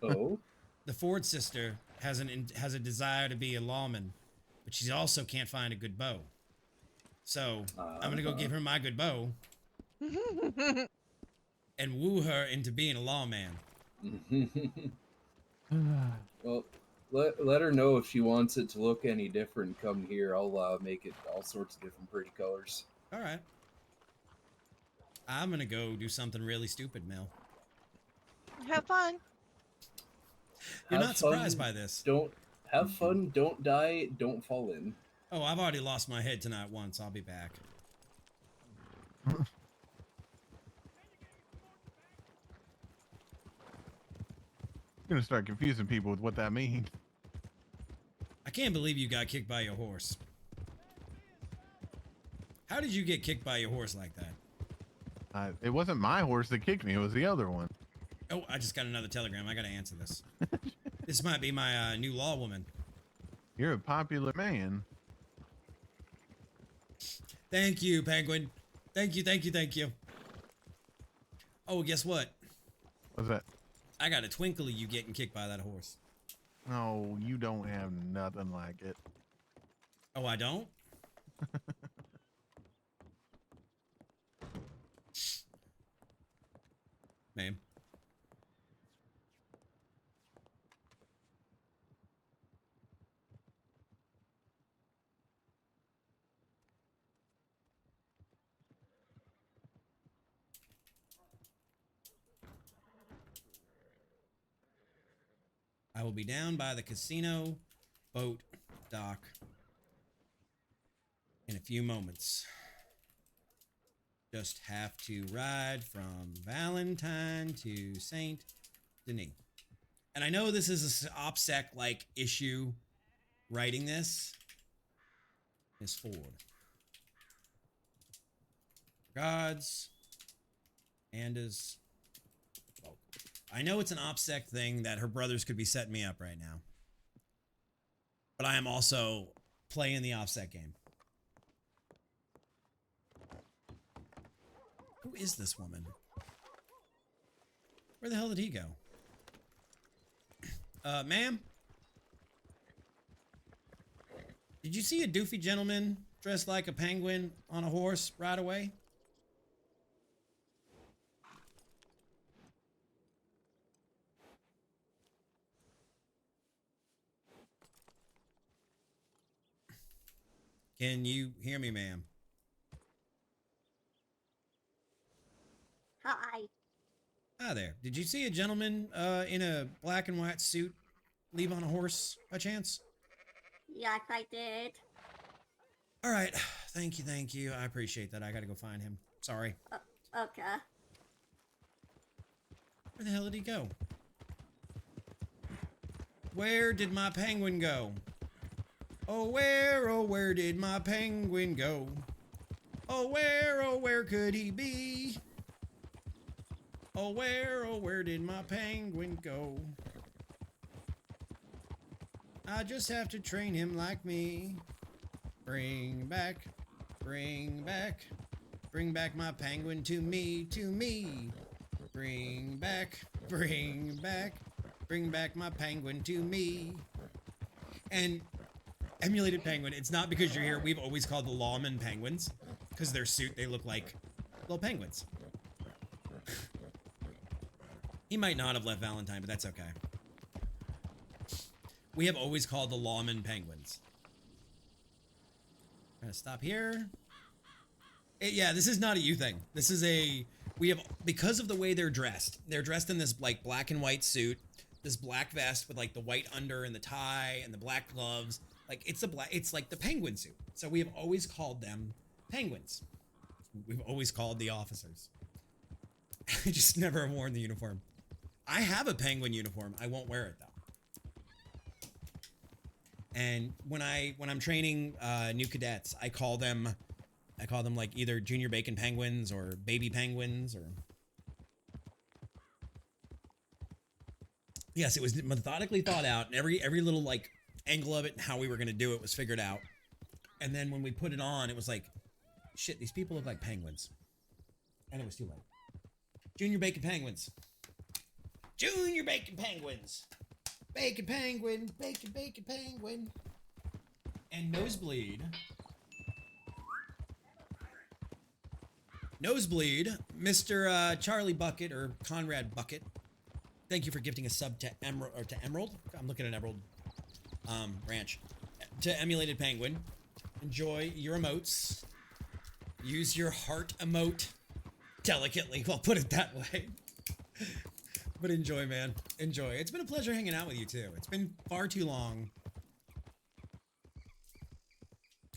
[SPEAKER 12] Oh?
[SPEAKER 1] The Ford sister has a desire to be a lawman, but she also can't find a good bow. So I'm gonna go give her my good bow and woo her into being a lawman.
[SPEAKER 12] Well, let her know if she wants it to look any different. Come here, I'll make it all sorts of different pretty colors.
[SPEAKER 1] All right. I'm gonna go do something really stupid, Mel.
[SPEAKER 8] Have fun.
[SPEAKER 1] You're
[SPEAKER 12] Have
[SPEAKER 1] not surprised
[SPEAKER 12] fun,
[SPEAKER 1] by this.
[SPEAKER 12] Don't have fun. Don't die. Don't fall in.
[SPEAKER 1] Oh, I've already lost my head tonight once. I'll be back.
[SPEAKER 5] You're gonna start confusing people with what that means.
[SPEAKER 1] I can't believe you got kicked by your horse. How did you get kicked by your horse like that?
[SPEAKER 5] It wasn't my horse that kicked me. It was the other one.
[SPEAKER 1] Oh, I just got another telegram. I gotta answer this. This might be my new law woman.
[SPEAKER 5] You're a popular man.
[SPEAKER 1] Thank you, Penguin. Thank you. Oh, guess what?
[SPEAKER 5] What's that?
[SPEAKER 1] I got a twinkle of you getting kicked by that horse.
[SPEAKER 5] No, you don't have nothing like it.
[SPEAKER 1] Oh, I don't? Ma'am. I will be down by the casino boat dock in a few moments. Just have to ride from Valentine to Saint Denis. And I know this is a OPSEC like issue writing this. Miss Ford. Gods. Anda's. Volk. I know it's an OPSEC thing that her brothers could be setting me up right now. But I am also playing the OPSEC game. Who is this woman? Where the hell did he go? Ma'am? Did you see a doofy gentleman dressed like a penguin on a horse right away? Can you hear me, ma'am?
[SPEAKER 3] Hi.
[SPEAKER 1] Hi there. Did you see a gentleman in a black and white suit leave on a horse by chance?
[SPEAKER 3] Yes, I did.
[SPEAKER 1] All right. Thank you. I appreciate that. I gotta go find him. Sorry.
[SPEAKER 3] Okay.
[SPEAKER 1] Where the hell did he go? Where did my penguin go? Oh, where did my penguin go? Oh, where could he be? Oh, where did my penguin go? I just have to train him like me. Bring back my penguin to me. Bring back my penguin to me. And emulated penguin, it's not because you're here. We've always called the lawmen penguins because their suit, they look like little penguins. He might not have left Valentine, but that's okay. We have always called the lawmen penguins. I'm gonna stop here. Yeah, this is not a you thing. This is because of the way they're dressed in this like black and white suit, this black vest with like the white under and the tie and the black gloves. Like it's like the penguin suit. So we have always called them penguins. We've always called the officers. I just never worn the uniform. I have a penguin uniform. I won't wear it though. And when I'm training new cadets, I call them like either junior bacon penguins or baby penguins or. Yes, it was methodically thought out, and every little like angle of it and how we were gonna do it was figured out. And then when we put it on, it was like, shit, these people look like penguins. And it was too late. Junior bacon penguins. Junior bacon penguins. Bacon penguin, bacon penguin. And Nosebleed. Nosebleed, Mr. Charlie Bucket or Conrad Bucket. Thank you for gifting a sub to Emerald. I'm looking at Emerald Ranch. To Emulated Penguin. Enjoy your emotes. Use your heart emote delicately. I'll put it that way. But enjoy, man. Enjoy. It's been a pleasure hanging out with you, too. It's been far too long.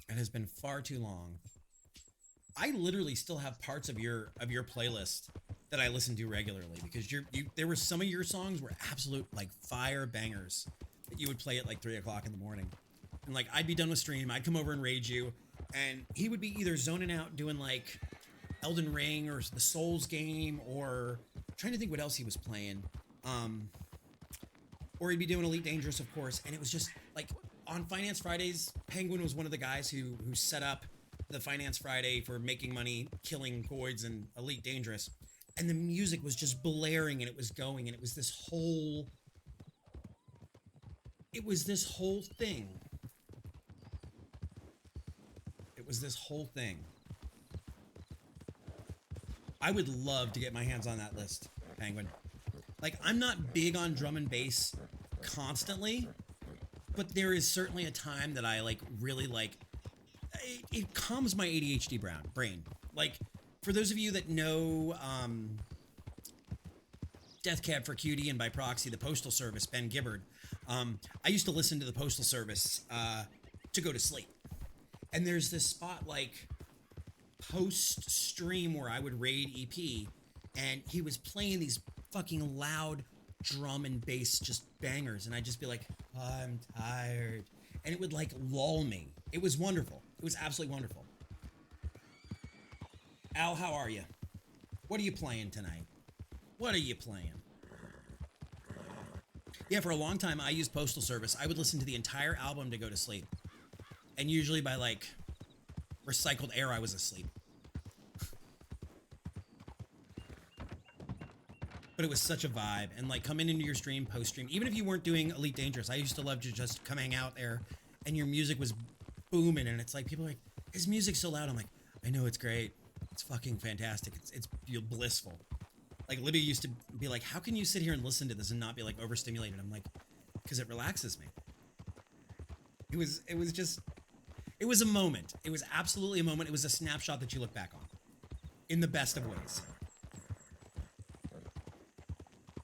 [SPEAKER 1] It has been far too long. I literally still have parts of your playlist that I listen to regularly because there were some of your songs were absolute like fire bangers that you would play at like 3 o'clock in the morning. And like I'd be done with stream, I'd come over and raid you, and he would be either zoning out doing like Elden Ring or the Souls game, or trying to think what else he was playing. Or he'd be doing Elite Dangerous, of course, and it was just like on Finance Fridays, Penguin was one of the guys who set up the Finance Friday for making money, killing Goids and Elite Dangerous. And the music was just blaring and it was going, and it was this whole thing. It was this whole thing. I would love to get my hands on that list, Penguin. Like, I'm not big on drum and bass constantly, but there is certainly a time that I like really like. It calms my ADHD brain. Like, for those of you that know Death Cab for Cutie and by proxy the Postal Service, Ben Gibbard, I used to listen to the Postal Service to go to sleep. And there's this spot like post-stream where I would raid EP, and he was playing these fucking loud drum and bass just bangers, and I'd just be like, I'm tired. And it would like lull me. It was wonderful. It was absolutely wonderful. Al, how are you? What are you playing tonight? What are you playing? Yeah, for a long time, I used Postal Service. I would listen to the entire album to go to sleep. And usually by like recycled air, I was asleep. But it was such a vibe. And like coming into your stream, post-stream, even if you weren't doing Elite Dangerous, I used to love to just come hang out there and your music was booming. And it's like, people are like, his music's so loud. I'm like, I know, it's great. It's fucking fantastic. It's blissful. Like Lydia used to be like, how can you sit here and listen to this and not be like overstimulated? I'm like, because it relaxes me. It was a moment. It was absolutely a moment. It was a snapshot that you look back on in the best of ways.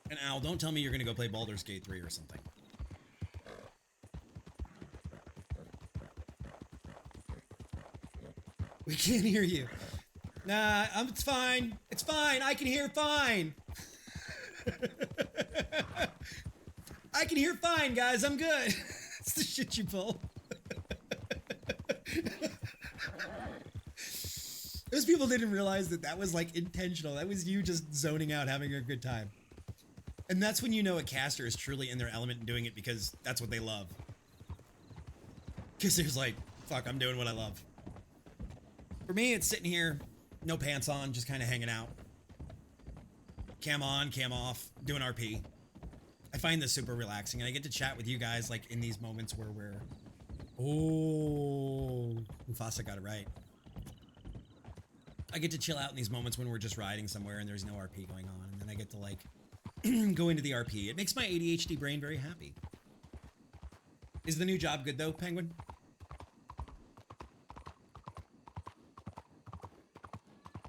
[SPEAKER 1] And Al, don't tell me you're gonna go play Baldur's Gate 3 or something. We can't hear you. Nah, it's fine. It's fine. I can hear fine. I can hear fine, guys. I'm good. It's the shit you pull. Those people didn't realize that that was like intentional. That was you just zoning out, having a good time. And that's when you know a caster is truly in their element and doing it because that's what they love. Because there's like, fuck, I'm doing what I love. For me, it's sitting here, no pants on, just kind of hanging out. Cam on, cam off, doing RP. I find this super relaxing, and I get to chat with you guys like in these moments where we're... Oh, Mufasa got it right. I get to chill out in these moments when we're just riding somewhere and there's no RP going on, and then I get to like go into the RP. It makes my ADHD brain very happy. Is the new job good though, Penguin?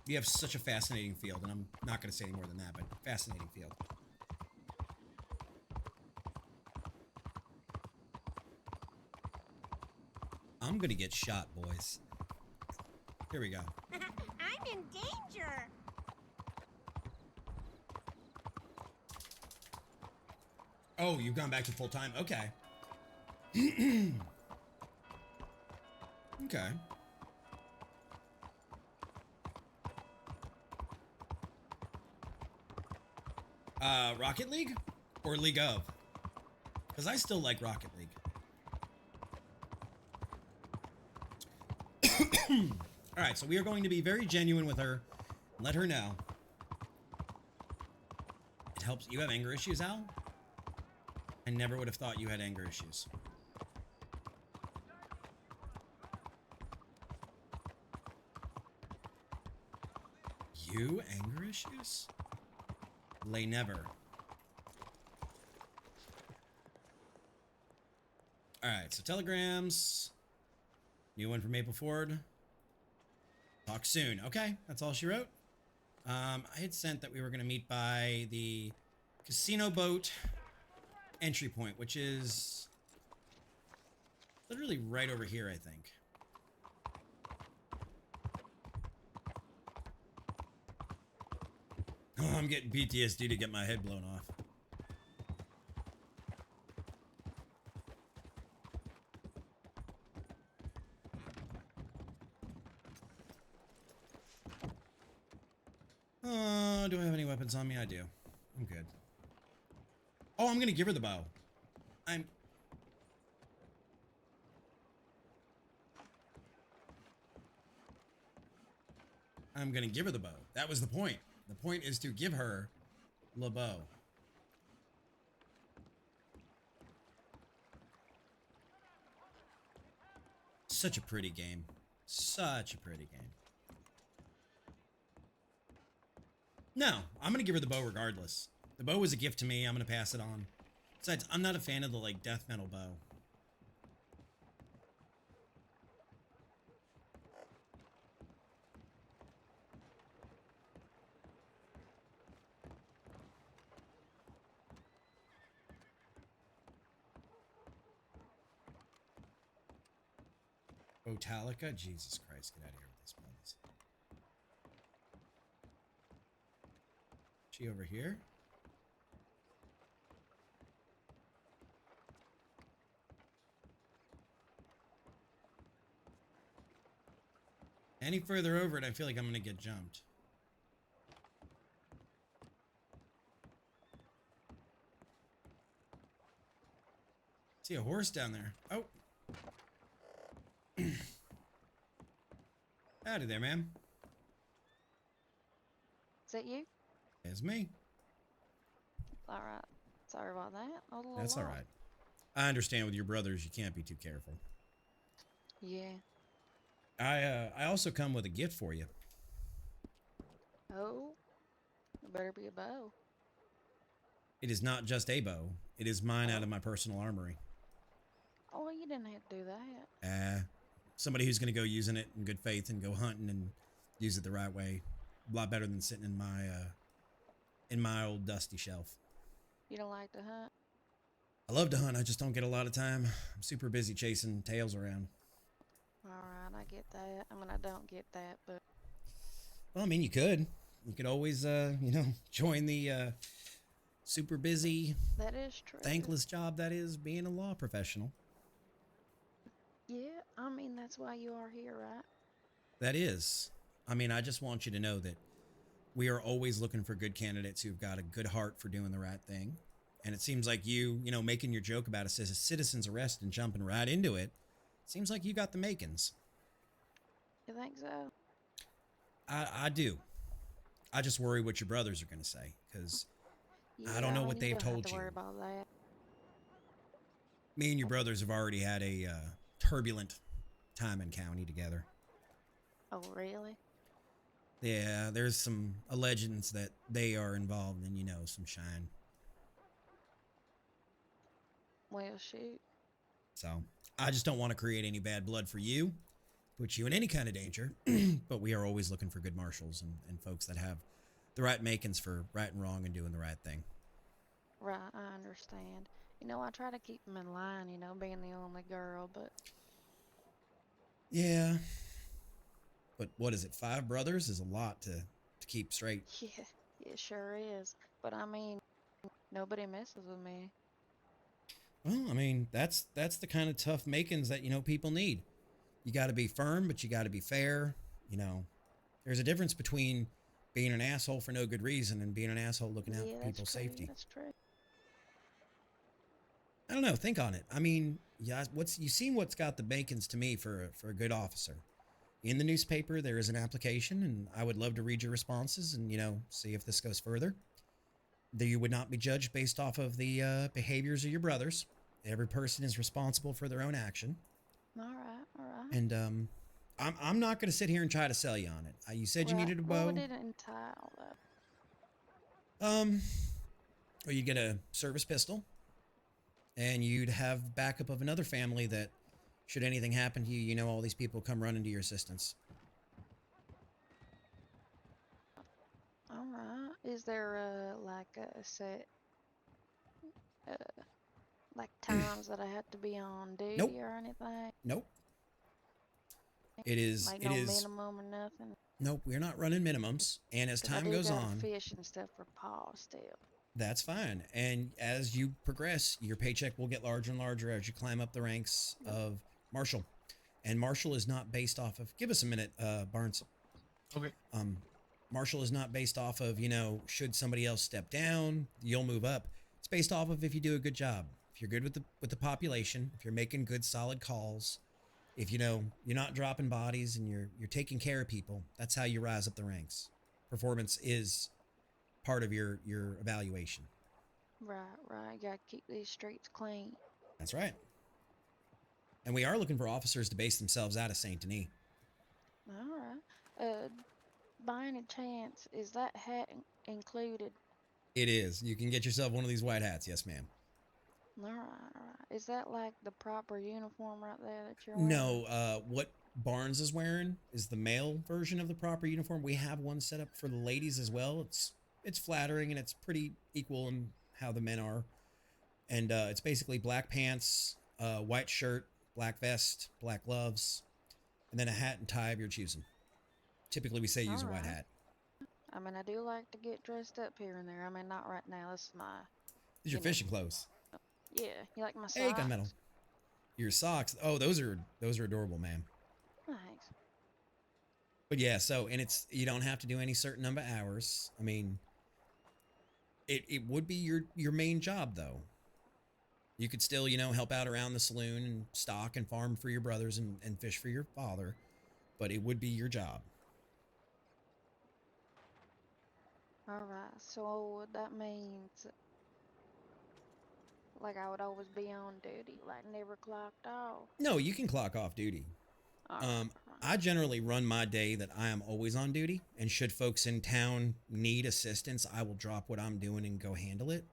[SPEAKER 1] You have such a fascinating field, and I'm not going to say any more than that, but fascinating field. I'm going to get shot, boys. Here we go.
[SPEAKER 21] I'm in danger.
[SPEAKER 1] Oh, you've gone back to full time? Okay. Okay. Rocket League? Or League of? Because I still like Rocket League. Alright, so we are going to be very genuine with her. Let her know. It helps. You have anger issues, Al? I never would have thought you had anger issues. You? Anger issues? Lay never. Alright, so telegrams. New one from Maple Ford. Talk soon. Okay, that's all she wrote. I had sent that we were going to meet by the casino boat entry point, which is literally right over here, I think. Oh, I'm getting PTSD to get my head blown off. Do I have any weapons on me? I do. I'm good. Oh, I'm gonna give her the bow. I'm gonna give her the bow. That was the point. The point is to give her the bow. Such a pretty game. Such a pretty game. No, I'm gonna give her the bow regardless. The bow was a gift to me. I'm gonna pass it on. Besides, I'm not a fan of the like death metal bow. Botalica? Jesus Christ, get out of here with this, please. She over here? Any further over it, I feel like I'm gonna get jumped. See a horse down there. Oh. Howdy there, ma'am.
[SPEAKER 20] Is that you?
[SPEAKER 1] It's me.
[SPEAKER 20] All right. Sorry about that. A little
[SPEAKER 1] That's all
[SPEAKER 20] lost.
[SPEAKER 1] right. I understand with your brothers, you can't be too careful.
[SPEAKER 20] Yeah.
[SPEAKER 1] I also come with a gift for you.
[SPEAKER 20] Oh. It better be a bow.
[SPEAKER 1] It is not just a bow. It is mine out of my personal armory.
[SPEAKER 20] Oh, you didn't have to do that.
[SPEAKER 1] Somebody who's going to go using it in good faith and go hunting and use it the right way. A lot better than sitting in my old dusty shelf.
[SPEAKER 20] You don't like to hunt?
[SPEAKER 1] I love to hunt. I just don't get a lot of time. I'm super busy chasing tails around.
[SPEAKER 20] All right, I get that. I mean, I don't get that, but
[SPEAKER 1] Well, I mean, you could. You could always, join the super busy,
[SPEAKER 20] that is true.
[SPEAKER 1] thankless job that is being a law professional.
[SPEAKER 20] Yeah, I mean, that's why you are here, right?
[SPEAKER 1] That is. I mean, I just want you to know that we are always looking for good candidates who've got a good heart for doing the right thing. And it seems like you making your joke about a citizen's arrest and jumping right into it, seems like you got the makings.
[SPEAKER 20] You think so?
[SPEAKER 1] I do. I just worry what your brothers are going to say, because
[SPEAKER 20] Yeah,
[SPEAKER 1] I don't know what
[SPEAKER 20] you
[SPEAKER 1] they've
[SPEAKER 20] don't have
[SPEAKER 1] told
[SPEAKER 20] to
[SPEAKER 1] you.
[SPEAKER 20] worry about that.
[SPEAKER 1] Me and your brothers have already had a turbulent time in county together.
[SPEAKER 20] Oh, really?
[SPEAKER 1] Yeah, there's some allegedness that they are involved in, some shine.
[SPEAKER 20] Well, shoot.
[SPEAKER 1] So I just don't want to create any bad blood for you, put you in any kind of danger. But we are always looking for good marshals and folks that have the right makings for right and wrong and doing the right thing.
[SPEAKER 20] Right, I understand. I try to keep them in line, being the only girl, but
[SPEAKER 1] Yeah. But what is it? 5 brothers is a lot to keep straight.
[SPEAKER 20] yeah, it sure is. But I mean, nobody messes with me.
[SPEAKER 1] Well, I mean, that's the kind of tough makings that, people need. You got to be firm, but you got to be fair. There's a difference between being an asshole for no good reason and being an asshole looking out
[SPEAKER 20] Yeah,
[SPEAKER 1] for
[SPEAKER 20] that's
[SPEAKER 1] people's
[SPEAKER 20] true.
[SPEAKER 1] safety.
[SPEAKER 20] That's true.
[SPEAKER 1] I don't know. Think on it. I mean, yeah, you seen what's got the makings to me for a good officer. In the newspaper, there is an application, and I would love to read your responses and, see if this goes further. You would not be judged based off of the behaviors of your brothers. Every person is responsible for their own action.
[SPEAKER 20] All right, all right.
[SPEAKER 1] And I'm not going to sit here and try to sell you on it. You said you needed a bow.
[SPEAKER 20] What would it entail, though?
[SPEAKER 1] Or you'd get a service pistol, and you'd have backup of another family that, should anything happen to you, all these people come running to your assistance.
[SPEAKER 20] All right. Is there like a set like times that I have to be on duty
[SPEAKER 1] Nope.
[SPEAKER 20] or anything?
[SPEAKER 1] Nope. It is.
[SPEAKER 20] Like
[SPEAKER 1] it
[SPEAKER 20] no
[SPEAKER 1] is.
[SPEAKER 20] minimum or nothing.
[SPEAKER 1] Nope. We're not running minimums, and as
[SPEAKER 20] 'Cause I
[SPEAKER 1] time
[SPEAKER 20] do
[SPEAKER 1] goes
[SPEAKER 20] gotta
[SPEAKER 1] on,
[SPEAKER 20] fish and stuff for Paul still.
[SPEAKER 1] that's fine. And as you progress, your paycheck will get larger and larger as you climb up the ranks of Marshal. And Marshal is not based off of. Give us a minute, Barnes.
[SPEAKER 5] Okay.
[SPEAKER 1] Marshal is not based off of, should somebody else step down, you'll move up. It's based off of if you do a good job. If you're good with the population, if you're making good solid calls, if you're not dropping bodies and you're taking care of people, that's how you rise up the ranks. Performance is part of your evaluation.
[SPEAKER 20] Right, right. Gotta keep these streets clean.
[SPEAKER 1] That's right. And we are looking for officers to base themselves out of Saint Denis.
[SPEAKER 20] All right. By any chance, is that hat included?
[SPEAKER 1] It is. You can get yourself one of these white hats. Yes, ma'am.
[SPEAKER 20] All right, all right. Is that like the proper uniform right there that you're wearing?
[SPEAKER 1] No, what Barnes is wearing is the male version of the proper uniform. We have one set up for the ladies as well. It's flattering and it's pretty equal in how the men are. And it's basically black pants, white shirt, black vest, black gloves, and then a hat and tie of your choosing. Typically, we say use a white hat.
[SPEAKER 20] I mean, I do like to get dressed up here and there. I mean, not right now. This is my...
[SPEAKER 1] These are fishing clothes.
[SPEAKER 20] Yeah, you like my socks?
[SPEAKER 1] Hey, gunmetal. Your socks. Oh, those are adorable, ma'am.
[SPEAKER 20] Thanks.
[SPEAKER 1] But yeah, so and it's you don't have to do any certain number of hours. I mean, it would be your main job though. You could still, help out around the saloon and stock and farm for your brothers and fish for your father, but it would be your job.
[SPEAKER 20] Alright, so that means like I would always be on duty, like never clocked off.
[SPEAKER 1] No, you can clock off duty. I generally run my day that I am always on duty, and should folks in town need assistance, I will drop what I'm doing and go handle it.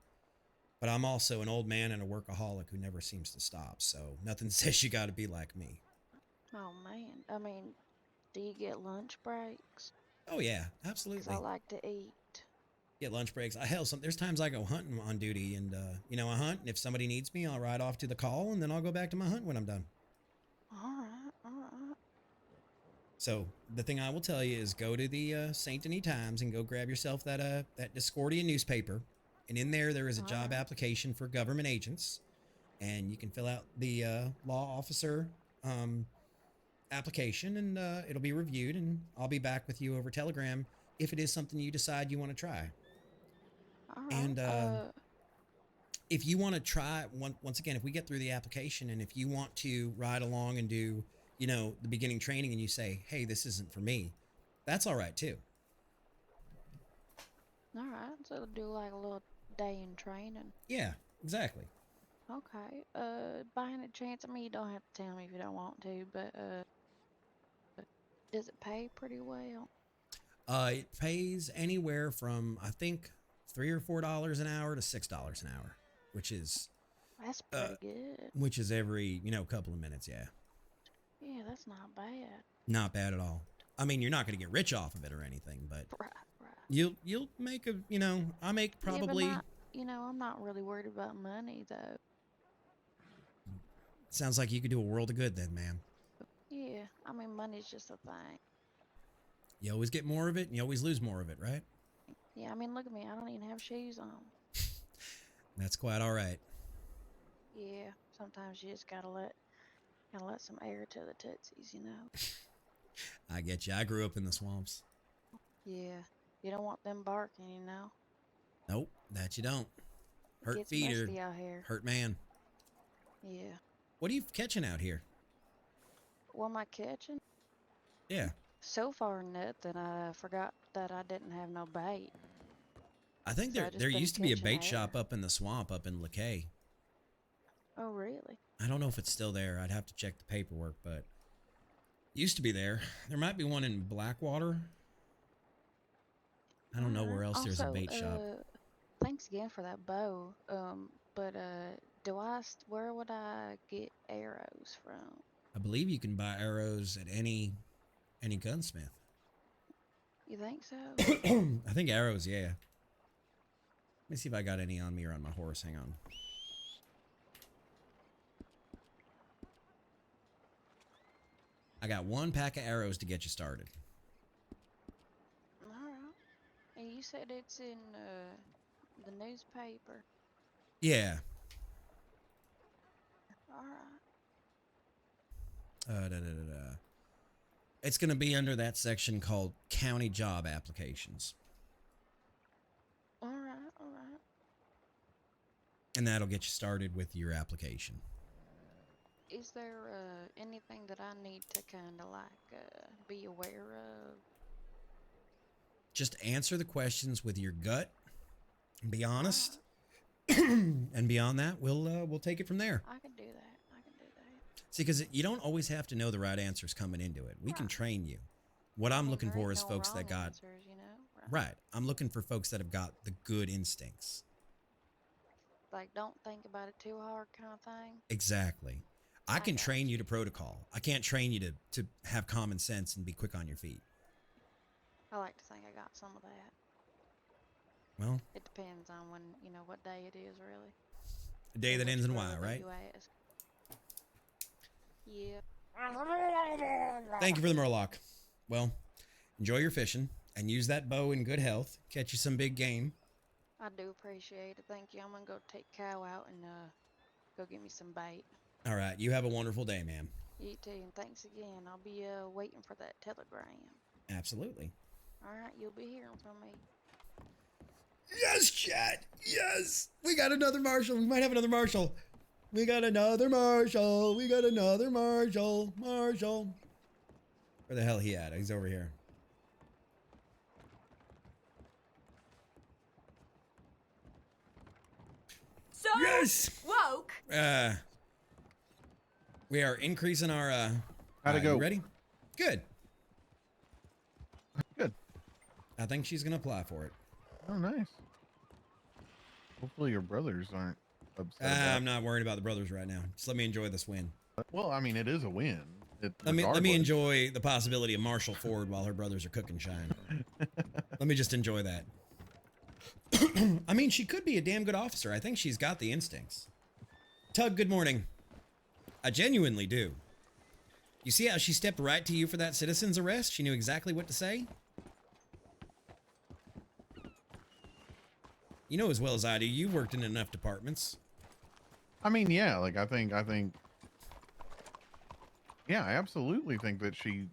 [SPEAKER 1] But I'm also an old man and a workaholic who never seems to stop, so nothing says you got to be like me.
[SPEAKER 20] Oh man, I mean, do you get lunch breaks?
[SPEAKER 1] Oh yeah,
[SPEAKER 20] 'Cause
[SPEAKER 1] absolutely.
[SPEAKER 20] I like to eat.
[SPEAKER 1] Get lunch breaks. There's times I go hunting on duty, and I hunt, and if somebody needs me, I'll ride off to the call, and then I'll go back to my hunt when I'm done.
[SPEAKER 20] Alright, alright.
[SPEAKER 1] So the thing I will tell you is go to the St. Denis Times and go grab yourself that Discordia newspaper, and in there is a job application for government agents, and you can fill out the law officer application, and it'll be reviewed, and I'll be back with you over Telegram if it is something you decide you want to try.
[SPEAKER 20] Alright,
[SPEAKER 1] And if you want to try, once again, if we get through the application and if you want to ride along and do, the beginning training and you say, hey, this isn't for me, that's all right too.
[SPEAKER 20] alright, so do like a little day in training.
[SPEAKER 1] Yeah, exactly.
[SPEAKER 20] Okay, by any chance, I mean, you don't have to tell me if you don't want to, but, does it pay pretty well?
[SPEAKER 1] It pays anywhere from, I think, $3 or $4 an hour to $6 an hour, which is
[SPEAKER 20] That's pretty good.
[SPEAKER 1] which is every couple of minutes. Yeah,
[SPEAKER 20] Yeah, that's not bad.
[SPEAKER 1] not bad at all. I mean, you're not going to get rich off of it or anything, but
[SPEAKER 20] Right.
[SPEAKER 1] you'll make I make probably.
[SPEAKER 20] Yeah, but I'm not really worried about money though.
[SPEAKER 1] Sounds like you could do a world of good then, ma'am.
[SPEAKER 20] Yeah, I mean, money's just a thing.
[SPEAKER 1] You always get more of it, and you always lose more of it, right?
[SPEAKER 20] Yeah, I mean, look at me. I don't even have shoes on.
[SPEAKER 1] That's quite all right.
[SPEAKER 20] Yeah, sometimes you just gotta let some air to the tootsies,
[SPEAKER 1] I get you. I grew up in the swamps.
[SPEAKER 20] Yeah, you don't want them barking,
[SPEAKER 1] Nope, that you don't. Hurt
[SPEAKER 20] gets
[SPEAKER 1] feet
[SPEAKER 20] musty
[SPEAKER 1] or
[SPEAKER 20] out here.
[SPEAKER 1] hurt man.
[SPEAKER 20] Yeah.
[SPEAKER 1] What are you catching out here?
[SPEAKER 20] What am I catching?
[SPEAKER 1] Yeah.
[SPEAKER 20] So far, nothing. I forgot that I didn't have no bait.
[SPEAKER 1] I think
[SPEAKER 20] So I just
[SPEAKER 1] there
[SPEAKER 20] been
[SPEAKER 1] used to be a
[SPEAKER 20] catching
[SPEAKER 1] bait
[SPEAKER 20] air.
[SPEAKER 1] shop up in the swamp up in LeKay.
[SPEAKER 20] Oh, really?
[SPEAKER 1] I don't know if it's still there. I'd have to check the paperwork, but used to be there. There might be one in Blackwater. I don't know where else there's a bait shop.
[SPEAKER 20] Thanks again for that bow. But where would I get arrows from?
[SPEAKER 1] I believe you can buy arrows at any gunsmith.
[SPEAKER 20] You think so?
[SPEAKER 1] I think arrows, yeah. Let me see if I got any on me or on my horse. Hang on. I got one pack of arrows to get you started.
[SPEAKER 20] Alright. And you said it's in the newspaper.
[SPEAKER 1] Yeah.
[SPEAKER 20] Alright.
[SPEAKER 1] It's going to be under that section called County Job Applications.
[SPEAKER 20] Alright.
[SPEAKER 1] And that'll get you started with your application.
[SPEAKER 20] Is there anything that I need to kind of like be aware of?
[SPEAKER 1] Just answer the questions with your gut and be honest. And beyond that, we'll take it from there.
[SPEAKER 20] I can do that.
[SPEAKER 1] See, because you don't always have to know the right answers coming into it. We can train you. What I'm looking for is folks that got
[SPEAKER 20] answers,
[SPEAKER 1] right. I'm looking for folks that have got the good instincts.
[SPEAKER 20] Like, don't think about it too hard kind of thing.
[SPEAKER 1] Exactly. I can train you to protocol. I can't train you to have common sense and be quick on your feet.
[SPEAKER 20] I like to think I got some of that.
[SPEAKER 1] Well,
[SPEAKER 20] it depends on when, what day it is, really.
[SPEAKER 1] A day that ends in Y, right?
[SPEAKER 20] You ask. Yeah.
[SPEAKER 1] Thank you for the murloc. Well, enjoy your fishing and use that bow in good health. Catch you some big game.
[SPEAKER 20] I do appreciate it. Thank you. I'm gonna go take Cow out and go get me some bait.
[SPEAKER 1] All right. You have a wonderful day, ma'am.
[SPEAKER 20] You too, and thanks again. I'll be waiting for that telegram.
[SPEAKER 1] Absolutely.
[SPEAKER 20] All right, you'll be hearing from me.
[SPEAKER 1] Yes, chat. Yes. We got another Marshal. We might have another Marshal. We got another Marshal. We got another Marshal. Marshal. Where the hell he at? He's over here.
[SPEAKER 19] So,
[SPEAKER 1] yes.
[SPEAKER 19] Volk.
[SPEAKER 1] We are increasing our
[SPEAKER 5] How'd it go?
[SPEAKER 1] You ready? Good.
[SPEAKER 5] Good.
[SPEAKER 1] I think she's gonna apply for it.
[SPEAKER 5] Oh, nice. Hopefully your brothers aren't upset.
[SPEAKER 1] I'm not worried about the brothers right now. Just let me enjoy this win.
[SPEAKER 5] Well, I mean, it is a win.
[SPEAKER 1] Let me enjoy the possibility of Marshal forward while her brothers are cooking shine. Let me just enjoy that. I mean, she could be a damn good officer. I think she's got the instincts. Tug, good morning. I genuinely do. You see how she stepped right to you for that citizen's arrest? She knew exactly what to say. You know as well as I do, you've worked in enough departments.
[SPEAKER 5] I mean, yeah, like I think yeah, I absolutely think that she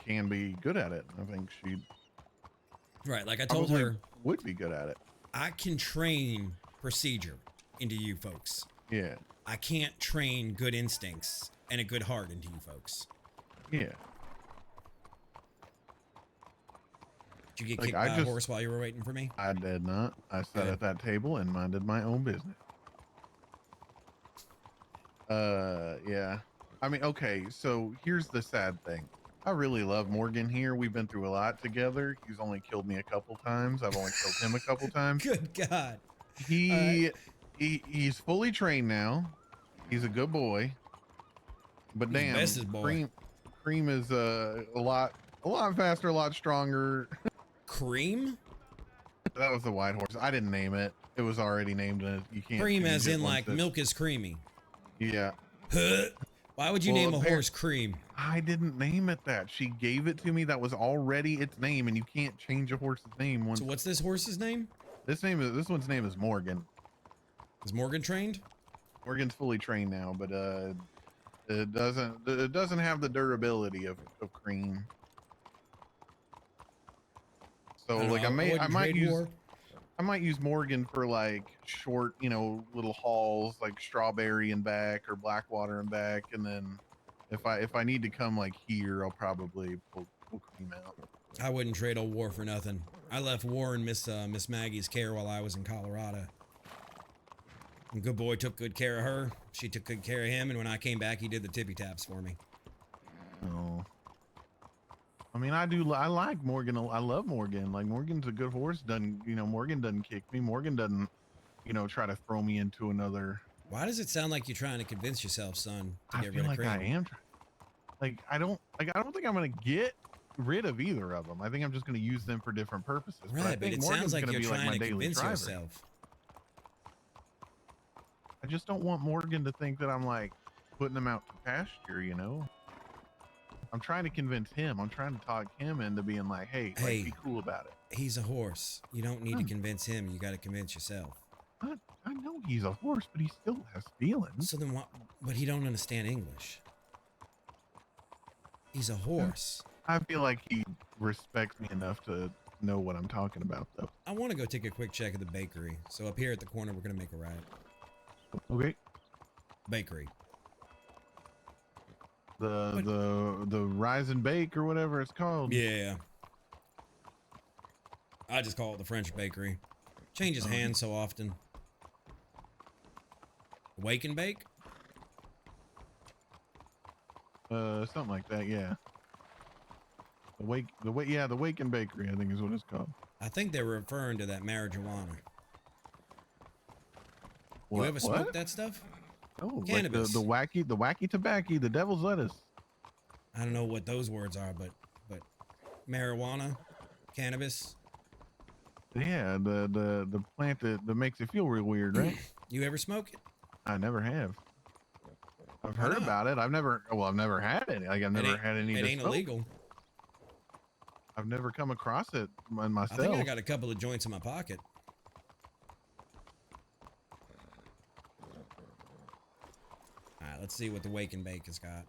[SPEAKER 5] can be good at it. I think she
[SPEAKER 1] Right, like I told her,
[SPEAKER 5] would be good at it.
[SPEAKER 1] I can train procedure into you folks.
[SPEAKER 5] Yeah.
[SPEAKER 1] I can't train good instincts and a good heart into you folks.
[SPEAKER 5] Yeah.
[SPEAKER 1] Did you get
[SPEAKER 5] Like,
[SPEAKER 1] kicked by a horse while you were waiting for me?
[SPEAKER 5] I did not. I sat at that table and minded my own business. Yeah. I mean, okay, so here's the sad thing. I really love Morgan here. We've been through a lot together. He's only killed me a couple times. I've only killed him a couple times.
[SPEAKER 1] Good God.
[SPEAKER 5] He's fully trained now. He's a good boy. But
[SPEAKER 1] He's
[SPEAKER 5] damn,
[SPEAKER 1] bestest boy.
[SPEAKER 5] Cream is a lot faster, a lot stronger.
[SPEAKER 1] Cream?
[SPEAKER 5] That was the white horse. I didn't name it. It was already named. You can't
[SPEAKER 1] Cream
[SPEAKER 5] change
[SPEAKER 1] as
[SPEAKER 5] it
[SPEAKER 1] in
[SPEAKER 5] once
[SPEAKER 1] like
[SPEAKER 5] it's-
[SPEAKER 1] milk is creamy.
[SPEAKER 5] Yeah.
[SPEAKER 1] Why would you name a horse Cream?
[SPEAKER 5] I didn't name it that. She gave it to me. That was already its name, and you can't change a horse's name once.
[SPEAKER 1] So what's this horse's name?
[SPEAKER 5] This one's name is Morgan.
[SPEAKER 1] Is Morgan trained?
[SPEAKER 5] Morgan's fully trained now, but it doesn't have the durability of Cream. So like I might use Morgan for like short, little hauls like Strawberry and back or Blackwater and back, and then if I need to come like here, I'll probably pull Cream out.
[SPEAKER 1] I wouldn't trade old War for nothing. I left War in Miss Maggie's care while I was in Colorado. And good boy took good care of her. She took good care of him, and when I came back, he did the tippy taps for me.
[SPEAKER 5] Oh. I mean, I like Morgan. I love Morgan. Like Morgan's a good horse. Morgan doesn't kick me. Morgan doesn't, try to throw me into another.
[SPEAKER 1] Why does it sound like you're trying to convince yourself, son, to
[SPEAKER 5] I
[SPEAKER 1] get
[SPEAKER 5] feel
[SPEAKER 1] rid of
[SPEAKER 5] like
[SPEAKER 1] Cream?
[SPEAKER 5] I am. I don't think I'm gonna get rid of either of them. I think I'm just gonna use them for different purposes.
[SPEAKER 1] Right, but it sounds like you're trying to convince yourself.
[SPEAKER 5] I just don't want Morgan to think that I'm like putting him out to pasture, I'm trying to convince him. I'm trying to talk him into being like, hey, be cool about it.
[SPEAKER 1] He's a horse. You don't need to convince him. You got to convince yourself.
[SPEAKER 5] I know he's a horse, but he still has feelings.
[SPEAKER 1] So then what? But he don't understand English. He's a horse.
[SPEAKER 5] I feel like he respects me enough to know what I'm talking about, though.
[SPEAKER 1] I want to go take a quick check at the bakery. So up here at the corner, we're going to make a right.
[SPEAKER 5] Okay.
[SPEAKER 1] Bakery.
[SPEAKER 5] The Rise and Bake or whatever it's called.
[SPEAKER 1] Yeah. I just call it the French bakery. Changes hands so often. Wake and Bake?
[SPEAKER 5] Something like that, yeah. The Wake and Bakery, I think is what it's called.
[SPEAKER 1] I think they're referring to that marijuana.
[SPEAKER 5] What,
[SPEAKER 1] you ever smoked that stuff?
[SPEAKER 5] Oh,
[SPEAKER 1] Cannabis.
[SPEAKER 5] Like the wacky tobacco, the devil's lettuce.
[SPEAKER 1] I don't know what those words are, but marijuana, cannabis.
[SPEAKER 5] Yeah, the plant that makes it feel real weird, right?
[SPEAKER 1] You ever smoke it?
[SPEAKER 5] I never have. I've heard about it. I've never had any. Like I've never had any.
[SPEAKER 1] It ain't illegal.
[SPEAKER 5] I've never come across it myself.
[SPEAKER 1] I think I got a couple of joints in my pocket. All right, let's see what the Wake and Bake has got.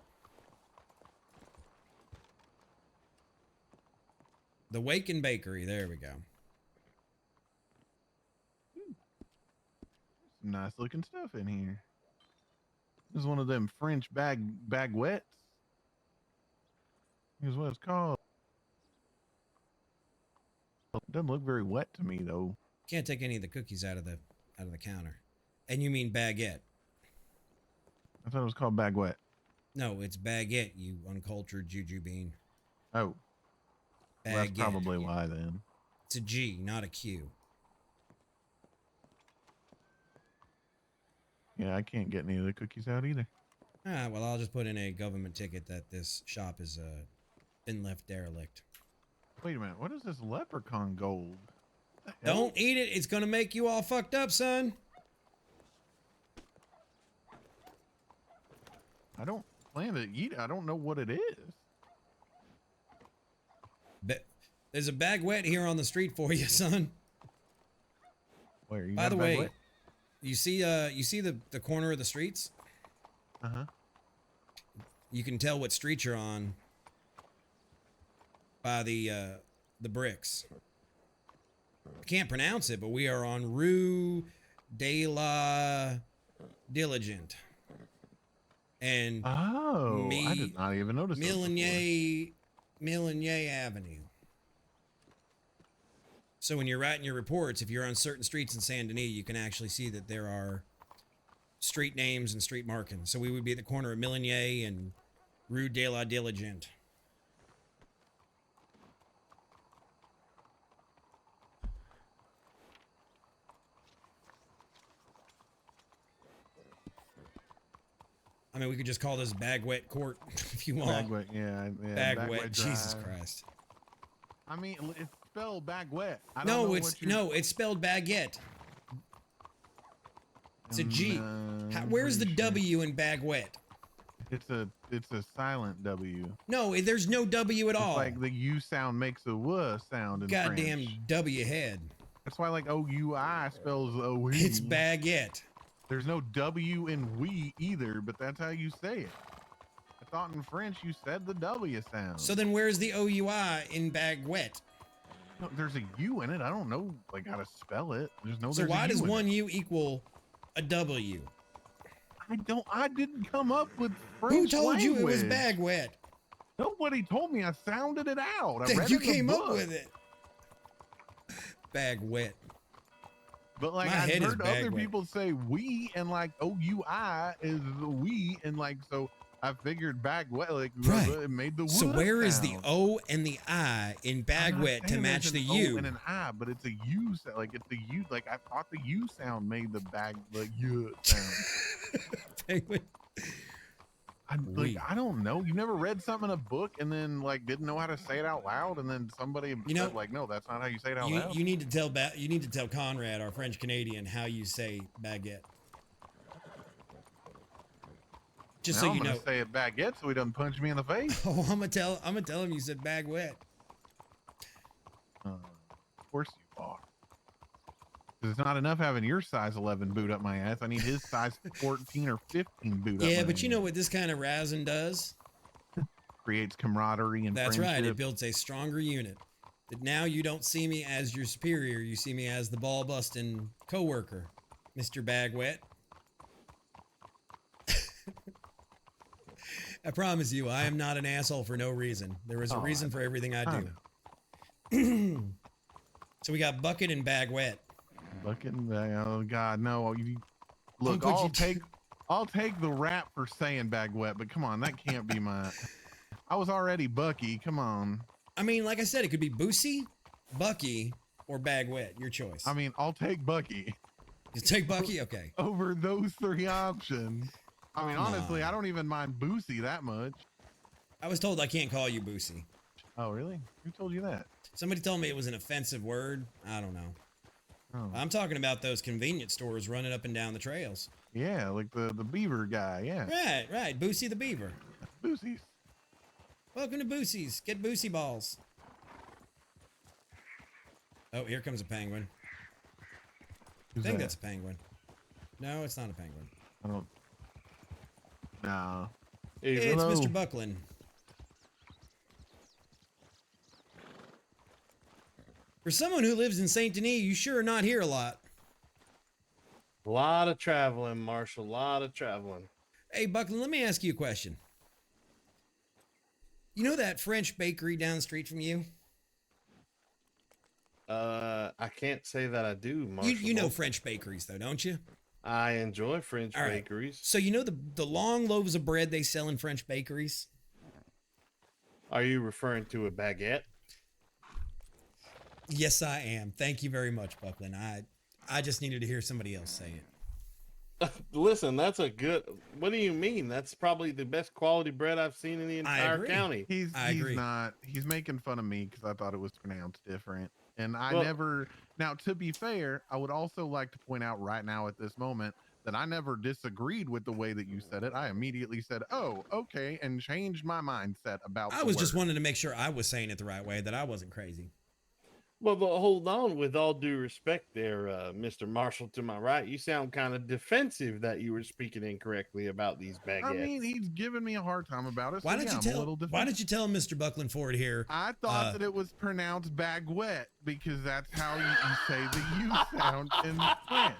[SPEAKER 1] The Waken Bakery. There we go.
[SPEAKER 5] Some nice looking stuff in here. This is one of them French baguettes. Is what it's called. It doesn't look very wet to me though.
[SPEAKER 1] Can't take any of the cookies out of the counter. And you mean baguette?
[SPEAKER 5] I thought it was called baguette.
[SPEAKER 1] No, it's baguette, you uncultured juju bean.
[SPEAKER 5] Oh. Well, that's
[SPEAKER 1] Baguette.
[SPEAKER 5] probably why then.
[SPEAKER 1] It's a G, not a Q.
[SPEAKER 5] Yeah, I can't get any of the cookies out either.
[SPEAKER 1] Ah, well, I'll just put in a government ticket that this shop has been left derelict.
[SPEAKER 5] Wait a minute, what is this leprechaun gold?
[SPEAKER 1] Don't eat it. It's going to make you all fucked up, son.
[SPEAKER 5] I don't plan to eat it. I don't know what it is.
[SPEAKER 1] There's a baguette here on the street for you, son.
[SPEAKER 5] Where you
[SPEAKER 1] By
[SPEAKER 5] got
[SPEAKER 1] the
[SPEAKER 5] a
[SPEAKER 1] way,
[SPEAKER 5] baguette?
[SPEAKER 1] you see the corner of the streets?
[SPEAKER 5] Uh-huh.
[SPEAKER 1] You can tell what street you're on by the bricks. I can't pronounce it, but we are on Rue de la Diligent. And
[SPEAKER 5] I did not even notice that
[SPEAKER 1] Millenier Avenue. So when you're writing your reports, if you're on certain streets in Saint Denis, you can actually see that there are street names and street markings. So we would be at the corner of Millenier and Rue de la Diligent. I mean, we could just call this Baguette Court if you want.
[SPEAKER 5] Baguette, yeah.
[SPEAKER 1] Baguette, Jesus
[SPEAKER 5] Drive.
[SPEAKER 1] Christ.
[SPEAKER 5] I mean, it's spelled baguette. I don't
[SPEAKER 1] No,
[SPEAKER 5] know
[SPEAKER 1] it's
[SPEAKER 5] what you're-
[SPEAKER 1] no, it's spelled baguette. It's a G.
[SPEAKER 5] I'm
[SPEAKER 1] Where's the
[SPEAKER 5] pretty sure.
[SPEAKER 1] W in baguette?
[SPEAKER 5] It's a silent W.
[SPEAKER 1] No, there's no W at all.
[SPEAKER 5] It's like the U sound makes a W sound in
[SPEAKER 1] Goddamn
[SPEAKER 5] French.
[SPEAKER 1] W head.
[SPEAKER 5] That's why like O-U-I spells O-E.
[SPEAKER 1] It's baguette.
[SPEAKER 5] There's no W in we either, but that's how you say it. I thought in French you said the W sound.
[SPEAKER 1] So then where's the O-U-I in baguette?
[SPEAKER 5] No, there's a U in it. I don't know like how to spell it. There's no.
[SPEAKER 1] So
[SPEAKER 5] there's a
[SPEAKER 1] why
[SPEAKER 5] U
[SPEAKER 1] does
[SPEAKER 5] in
[SPEAKER 1] one
[SPEAKER 5] it.
[SPEAKER 1] U equal a W?
[SPEAKER 5] I didn't come up with French
[SPEAKER 1] Who told you it was
[SPEAKER 5] language.
[SPEAKER 1] baguette?
[SPEAKER 5] Nobody told me. I sounded it out. I read
[SPEAKER 1] You
[SPEAKER 5] it in the
[SPEAKER 1] came up
[SPEAKER 5] book.
[SPEAKER 1] with it. Baguette.
[SPEAKER 5] But like
[SPEAKER 1] My
[SPEAKER 5] I've
[SPEAKER 1] head is
[SPEAKER 5] heard other
[SPEAKER 1] baguette.
[SPEAKER 5] people say we and like O-U-I is the we and like so I figured baguette like
[SPEAKER 1] Right.
[SPEAKER 5] it made the
[SPEAKER 1] So
[SPEAKER 5] wood
[SPEAKER 1] where is the
[SPEAKER 5] sound.
[SPEAKER 1] O and the I in
[SPEAKER 5] I'm not
[SPEAKER 1] baguette to
[SPEAKER 5] saying
[SPEAKER 1] match
[SPEAKER 5] there's
[SPEAKER 1] the
[SPEAKER 5] an O
[SPEAKER 1] U?
[SPEAKER 5] and an I, but it's a U sound. Like it's a U. Like I thought the U sound made the U sound.
[SPEAKER 1] Penguin.
[SPEAKER 5] I don't know. You never read something in a book and then like didn't know how to say it out loud, and then somebody said like, no, that's not how you say it out loud.
[SPEAKER 1] You need to tell Conrad, our French Canadian, how you say baguette. Just
[SPEAKER 5] Now
[SPEAKER 1] so
[SPEAKER 5] I'm
[SPEAKER 1] you
[SPEAKER 5] gonna
[SPEAKER 1] know.
[SPEAKER 5] say it baguette so he doesn't punch me in the face.
[SPEAKER 1] Oh, I'm gonna tell him you said baguette.
[SPEAKER 5] Of course you are. 'Cause it's not enough having your size 11 boot up my ass. I need his size 14 or 15 boot up.
[SPEAKER 1] Yeah,
[SPEAKER 5] my
[SPEAKER 1] but you
[SPEAKER 5] ass.
[SPEAKER 1] know what this kind of razzing does?
[SPEAKER 5] Creates camaraderie and
[SPEAKER 1] That's right. It
[SPEAKER 5] friendship.
[SPEAKER 1] builds a stronger unit. That now you don't see me as your superior. You see me as the ball busting coworker, Mr. Bagwet. I promise you, I am not an asshole for no reason. There is a reason for everything I do. So we got Bucket and Bagwet.
[SPEAKER 5] Bucket and bag. Oh God, no! Look,
[SPEAKER 1] Uncle
[SPEAKER 5] I'll take the rap for saying baguette, but come on, that can't be my. I was already Bucky. Come on.
[SPEAKER 1] I mean, like I said, it could be Boosie, Bucky, or Bagwet. Your choice.
[SPEAKER 5] I mean, I'll take Bucky.
[SPEAKER 1] You take Bucky, okay.
[SPEAKER 5] Over those three options. I mean,
[SPEAKER 1] Come
[SPEAKER 5] honestly,
[SPEAKER 1] on.
[SPEAKER 5] I don't even mind Boosie that much.
[SPEAKER 1] I was told I can't call you Boosie.
[SPEAKER 5] Oh, really? Who told you that?
[SPEAKER 1] Somebody told me it was an offensive word. I don't know.
[SPEAKER 5] Oh.
[SPEAKER 1] I'm talking about those convenience stores running up and down the trails.
[SPEAKER 5] Yeah, like the beaver guy. Yeah.
[SPEAKER 1] Right. Boosie the Beaver.
[SPEAKER 5] Boosies.
[SPEAKER 1] Welcome to Boosie's. Get Boosie balls. Oh, here comes a penguin.
[SPEAKER 5] Who's
[SPEAKER 1] I think
[SPEAKER 5] that?
[SPEAKER 1] that's a penguin. No, it's not a penguin.
[SPEAKER 5] I don't. No.
[SPEAKER 1] It's Mr. Buckland. For someone who lives in Saint Denis, you sure are not here a lot.
[SPEAKER 14] A lot of traveling, Marshall. A lot of traveling.
[SPEAKER 1] Hey, Buckland, let me ask you a question. You know that French bakery down the street from you?
[SPEAKER 14] I can't say that I do, Marshall.
[SPEAKER 1] You know French bakeries, though, don't you?
[SPEAKER 14] I enjoy French
[SPEAKER 1] All right.
[SPEAKER 14] bakeries.
[SPEAKER 1] So you know the long loaves of bread they sell in French bakeries?
[SPEAKER 14] Are you referring to a baguette?
[SPEAKER 1] Yes, I am. Thank you very much, Buckland. I just needed to hear somebody else say it.
[SPEAKER 14] Listen, that's a good. What do you mean? That's probably the best quality bread I've seen in the entire county.
[SPEAKER 5] He's not. He's making fun of me because I thought it was pronounced different, and I
[SPEAKER 14] Well-
[SPEAKER 5] never. Now, to be fair, I would also like to point out right now at this moment that I never disagreed with the way that you said it. I immediately said, "Oh, okay," and changed my mindset about.
[SPEAKER 1] I was just wanting to make sure I was saying it the right way, that I wasn't crazy.
[SPEAKER 14] Well, but hold on. With all due respect, there, Mr. Marshall, to my right, you sound kind of defensive that you were speaking incorrectly about these baguettes.
[SPEAKER 5] I mean, he's giving me a hard time about it.
[SPEAKER 1] Why
[SPEAKER 5] so
[SPEAKER 1] don't
[SPEAKER 5] yeah,
[SPEAKER 1] you
[SPEAKER 5] I'm a
[SPEAKER 1] tell?
[SPEAKER 5] little
[SPEAKER 1] Why don't you tell Mr. Buckland Ford here?
[SPEAKER 5] I thought that it was pronounced baguette because that's how you say the U sound in French.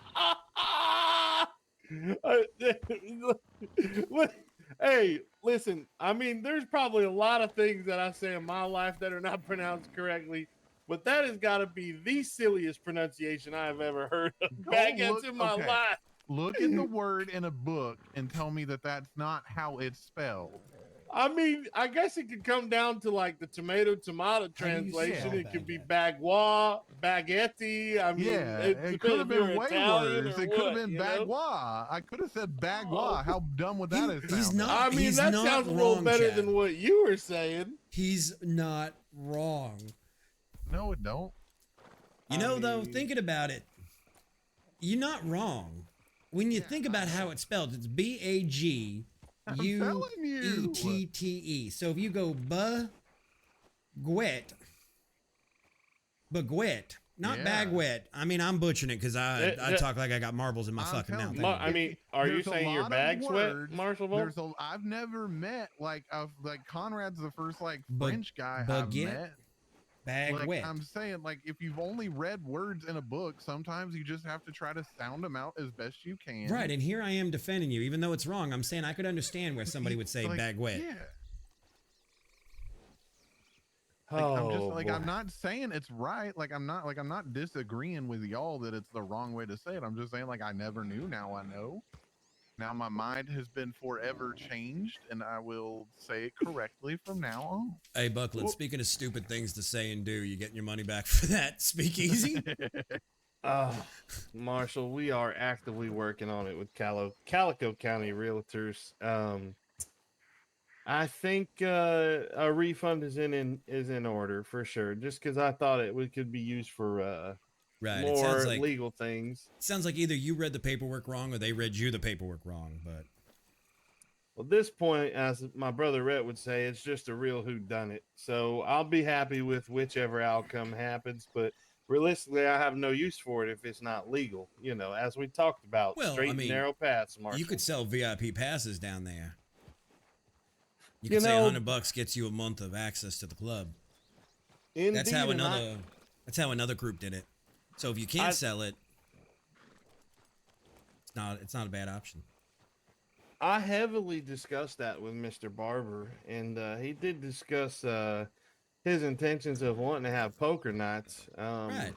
[SPEAKER 14] Hey, listen, I mean, there's probably a lot of things that I say in my life that are not pronounced correctly, but that has got to be the silliest pronunciation I've ever heard of baguettes in my life.
[SPEAKER 5] Look at the word in a book and tell me that that's not how it's spelled.
[SPEAKER 14] I mean, I guess it could come down to like the tomato translation. It could be bagua, baguette. I mean,
[SPEAKER 5] Yeah, it could have been way worse. It could have been bagua. I could have said bagua. How dumb would that have sounded?
[SPEAKER 1] He's not.
[SPEAKER 14] I mean,
[SPEAKER 1] he's
[SPEAKER 14] that
[SPEAKER 1] not
[SPEAKER 14] sounds a little
[SPEAKER 1] wrong,
[SPEAKER 14] better
[SPEAKER 1] Chad.
[SPEAKER 14] than what you were saying.
[SPEAKER 1] He's not wrong.
[SPEAKER 5] No, it don't.
[SPEAKER 1] You know, though, thinking about it, you're not wrong. When you think about how it's spelled, it's B-A-G-U-E-T-T-E. So if you go baguette, not baguette. I mean, I'm butchering it because I talk like I got marbles in my fucking mouth.
[SPEAKER 14] I mean, are you saying your bag's wet, Marshall? Volk?
[SPEAKER 5] I've never met like Conrad's the first like French guy I've
[SPEAKER 1] baguette?
[SPEAKER 5] met.
[SPEAKER 1] Baguette.
[SPEAKER 5] Like, I'm saying, like, if you've only read words in a book, sometimes you just have to try to sound them out as best you can.
[SPEAKER 1] Right, and here I am defending you, even though it's wrong. I'm saying I could understand where somebody would say baguette.
[SPEAKER 5] Yeah. I'm just like, I'm not saying it's right. Like, I'm not disagreeing with y'all that it's the wrong way to say it. I'm just saying, like, I never knew. Now I know. Now my mind has been forever changed, and I will say it correctly from now on.
[SPEAKER 1] Hey, Buckland, speaking of stupid things to say and do, you getting your money back for that? Speakeasy?
[SPEAKER 14] Marshall, we are actively working on it with Calico County Realtors. I think a refund is in order for sure. Just because I thought it could be used for
[SPEAKER 1] Right.
[SPEAKER 14] more
[SPEAKER 1] It sounds like,
[SPEAKER 14] legal things.
[SPEAKER 1] It sounds like either you read the paperwork wrong or they read you the paperwork wrong. But
[SPEAKER 14] Well, at this point, as my brother Rhett would say, it's just a real whodunit. So I'll be happy with whichever outcome happens. But realistically, I have no use for it if it's not legal. You know, as we talked about, straight and narrow paths, Marshall.
[SPEAKER 1] you could sell VIP passes down there. You
[SPEAKER 14] You
[SPEAKER 1] could say
[SPEAKER 14] know-
[SPEAKER 1] $100 gets you a month of access to the club.
[SPEAKER 14] Indeed,
[SPEAKER 1] That's how
[SPEAKER 14] and
[SPEAKER 1] that's how another group did it. So if you can't sell it, it's not a bad option.
[SPEAKER 14] I heavily discussed that with Mr. Barber, and he did discuss his intentions of wanting to have poker nights.
[SPEAKER 1] Right.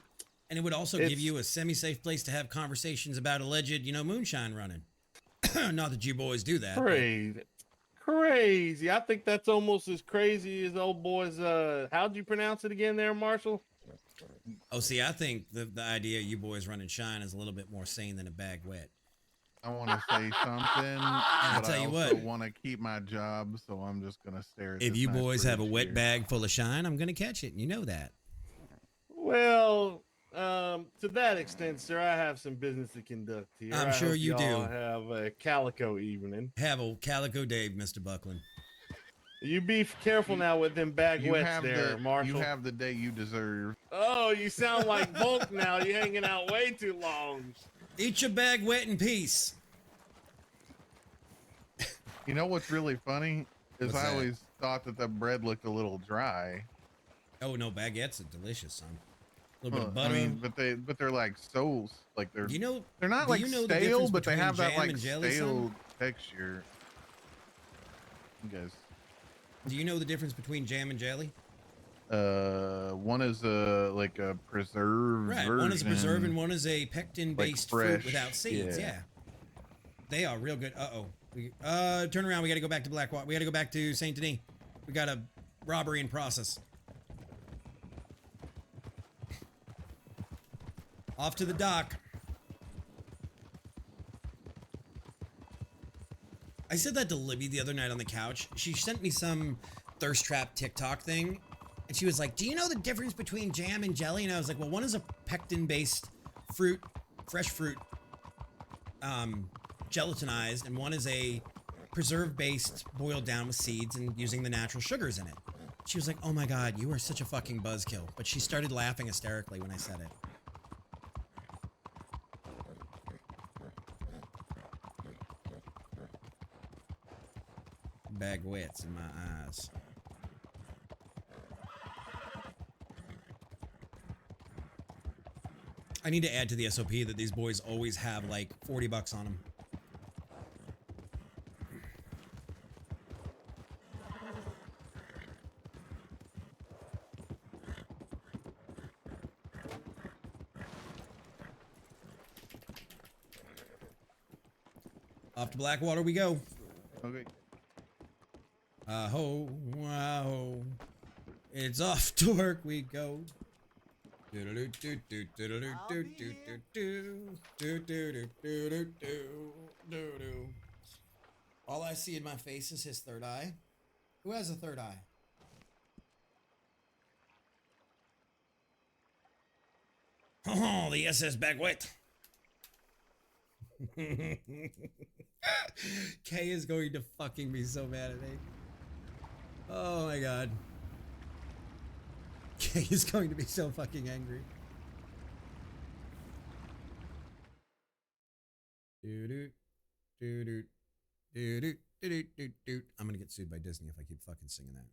[SPEAKER 1] And it would also give you a semi-safe place to have conversations about alleged, moonshine running. Not that you boys do that. but-
[SPEAKER 14] Crazy. I think that's almost as crazy as old boys. How'd you pronounce it again there, Marshall?
[SPEAKER 1] Oh, see, I think the idea of you boys running shine is a little bit more sane than a bag wet.
[SPEAKER 5] I want to say something,
[SPEAKER 1] I'll
[SPEAKER 5] but
[SPEAKER 1] tell
[SPEAKER 5] I
[SPEAKER 1] you
[SPEAKER 5] also
[SPEAKER 1] what.
[SPEAKER 5] want to keep my job, so I'm just going to stare at
[SPEAKER 1] If
[SPEAKER 5] this
[SPEAKER 1] you
[SPEAKER 5] nice
[SPEAKER 1] boys have a
[SPEAKER 5] bridge
[SPEAKER 1] wet
[SPEAKER 5] here.
[SPEAKER 1] bag full of shine, I'm going to catch it. And you know that.
[SPEAKER 14] Well, to that extent, sir, I have some business to conduct here.
[SPEAKER 1] I'm
[SPEAKER 14] I
[SPEAKER 1] sure
[SPEAKER 14] hope
[SPEAKER 1] you do.
[SPEAKER 14] y'all have a Calico evening.
[SPEAKER 1] Have a Calico Dave, Mr. Buckland.
[SPEAKER 14] You be careful now with them bag
[SPEAKER 5] You
[SPEAKER 14] wets
[SPEAKER 5] have
[SPEAKER 14] there, Marshall.
[SPEAKER 5] You have the day you deserve.
[SPEAKER 14] Oh, you sound like Volk now. You're hanging out way too long.
[SPEAKER 1] Eat your bag wet in peace.
[SPEAKER 5] You know what's really funny is
[SPEAKER 1] What's
[SPEAKER 5] I
[SPEAKER 1] that?
[SPEAKER 5] always thought that the bread looked a little dry.
[SPEAKER 1] Oh, no, baguettes are delicious, son. A little bit of
[SPEAKER 5] I
[SPEAKER 1] butter.
[SPEAKER 5] mean, but they're like so like they're
[SPEAKER 1] Do you know?
[SPEAKER 5] they're not
[SPEAKER 1] do
[SPEAKER 5] like
[SPEAKER 1] you know the
[SPEAKER 5] stale,
[SPEAKER 1] difference
[SPEAKER 5] but they
[SPEAKER 1] between
[SPEAKER 5] have that
[SPEAKER 1] jam
[SPEAKER 5] like
[SPEAKER 1] and jelly, son?
[SPEAKER 5] stale texture. You guys,
[SPEAKER 1] Do you know the difference between jam and jelly?
[SPEAKER 5] one is a like a preserved
[SPEAKER 1] Right.
[SPEAKER 5] version,
[SPEAKER 1] One is a preserve and one is a pectin-based fruit
[SPEAKER 5] fresh,
[SPEAKER 1] without seeds.
[SPEAKER 5] yeah.
[SPEAKER 1] Yeah. They are real good. Uh-oh. We turn around. We got to go back to Blackwater. We got to go back to Saint Denis. We got a robbery in process. Off to the dock. I said that to Libby the other night on the couch. She sent me some thirst trap TikTok thing, and she was like, "Do you know the difference between jam and jelly?" And I was like, "Well, one is a pectin-based fruit, fresh fruit, gelatinized, and one is a preserve-based, boiled down with seeds and using the natural sugars in it." She was like, "Oh my god, you are such a fucking buzzkill." But she started laughing hysterically when I said it. Baguettes in my eyes. I need to add to the SOP that these boys always have like 40 bucks on them. Off to Blackwater we go.
[SPEAKER 5] Okay.
[SPEAKER 1] Ho, wow. It's off to work we go. All I see in my face is his third eye. Who has a third eye? Oh, the SS Baguette. Kay is going to fucking be so mad at me. Oh my god. Kay is going to be so fucking angry. I'm gonna get sued by Disney if I keep fucking singing that.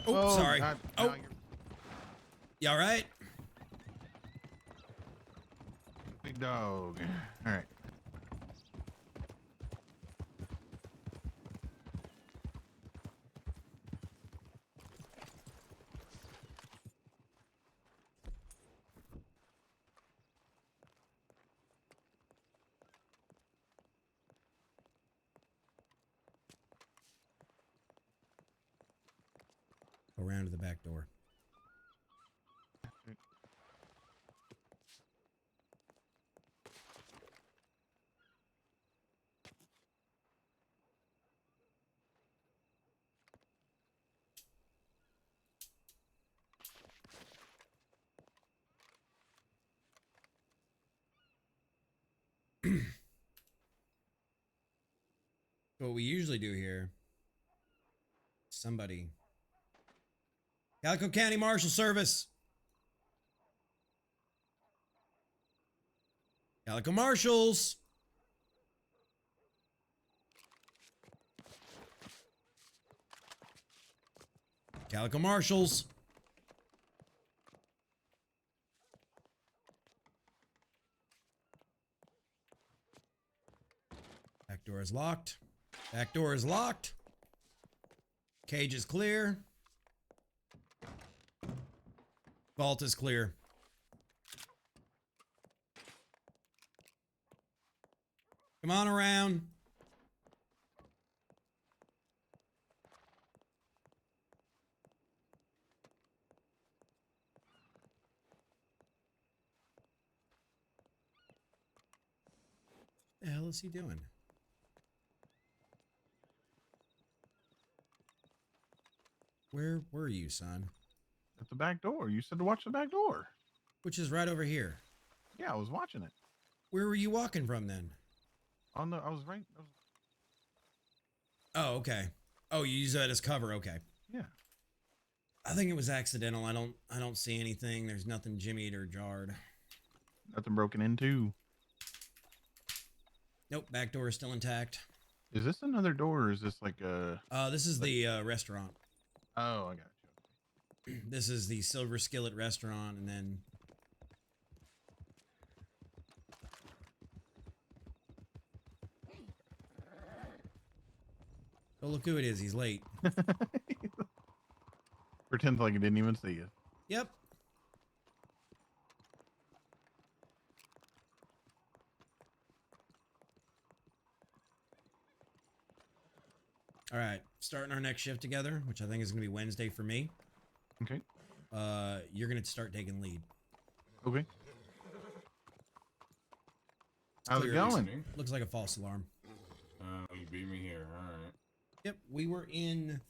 [SPEAKER 1] Oh, sorry. Oh, you all right?
[SPEAKER 5] Big dog. All right.
[SPEAKER 1] Go around to the back door. What we usually do here, somebody. Calico County Marshal Service. Calico Marshals. Calico Marshals. Back door is locked. Back door is locked. Cage is clear. Vault is clear. Come on around. What the hell is he doing? Where were you, son?
[SPEAKER 5] At the back door. You said to watch the back door.
[SPEAKER 1] Which is right over here.
[SPEAKER 5] Yeah, I was watching it.
[SPEAKER 1] Where were you walking from then?
[SPEAKER 5] I was right.
[SPEAKER 1] Oh, okay. Oh, you use that as cover. Okay.
[SPEAKER 5] Yeah.
[SPEAKER 1] I think it was accidental. I don't see anything. There's nothing jimmied or jarred.
[SPEAKER 5] Nothing broken into.
[SPEAKER 1] Nope. Back door is still intact.
[SPEAKER 5] Is this another door or is this like a...
[SPEAKER 1] This is the restaurant.
[SPEAKER 5] Oh, I got you.
[SPEAKER 1] This is the Silver Skillet restaurant, and then... Oh, look who it is. He's late.
[SPEAKER 5] Pretend like I didn't even see you.
[SPEAKER 1] Yep. All right, starting our next shift together, which I think is going to be Wednesday for me.
[SPEAKER 5] Okay.
[SPEAKER 1] You're going to start taking lead.
[SPEAKER 5] Okay. How's it going?
[SPEAKER 1] Looks like a false alarm.
[SPEAKER 7] You beat me here. All right.
[SPEAKER 1] Yep, we were in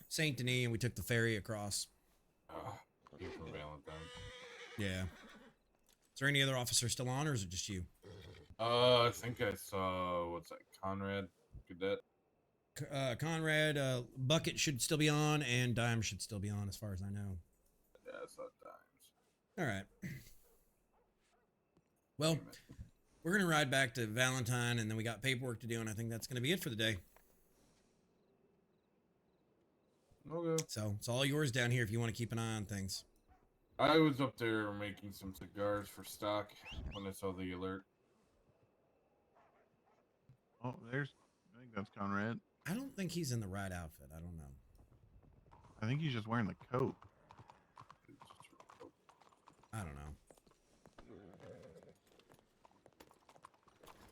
[SPEAKER 1] Saint Denis and we took the ferry across.
[SPEAKER 7] Here for Valentine.
[SPEAKER 1] Yeah. Is there any other officer still on, or is it just you?
[SPEAKER 7] I think I saw, what's that, Conrad Cadet?
[SPEAKER 1] Conrad, Bucket should still be on, and Dime should still be on, as far as I know.
[SPEAKER 7] Yeah, I saw Dimes.
[SPEAKER 1] All right. Well, we're going to ride back to Valentine, and then we got paperwork to do, and I think that's going to be it for the day.
[SPEAKER 7] Okay.
[SPEAKER 1] So it's all yours down here if you want to keep an eye on things.
[SPEAKER 7] I was up there making some cigars for stock when I saw the alert.
[SPEAKER 5] Oh, I think that's Conrad.
[SPEAKER 1] I don't think he's in the right outfit. I don't know.
[SPEAKER 5] I think he's just wearing the coat.
[SPEAKER 1] I don't know.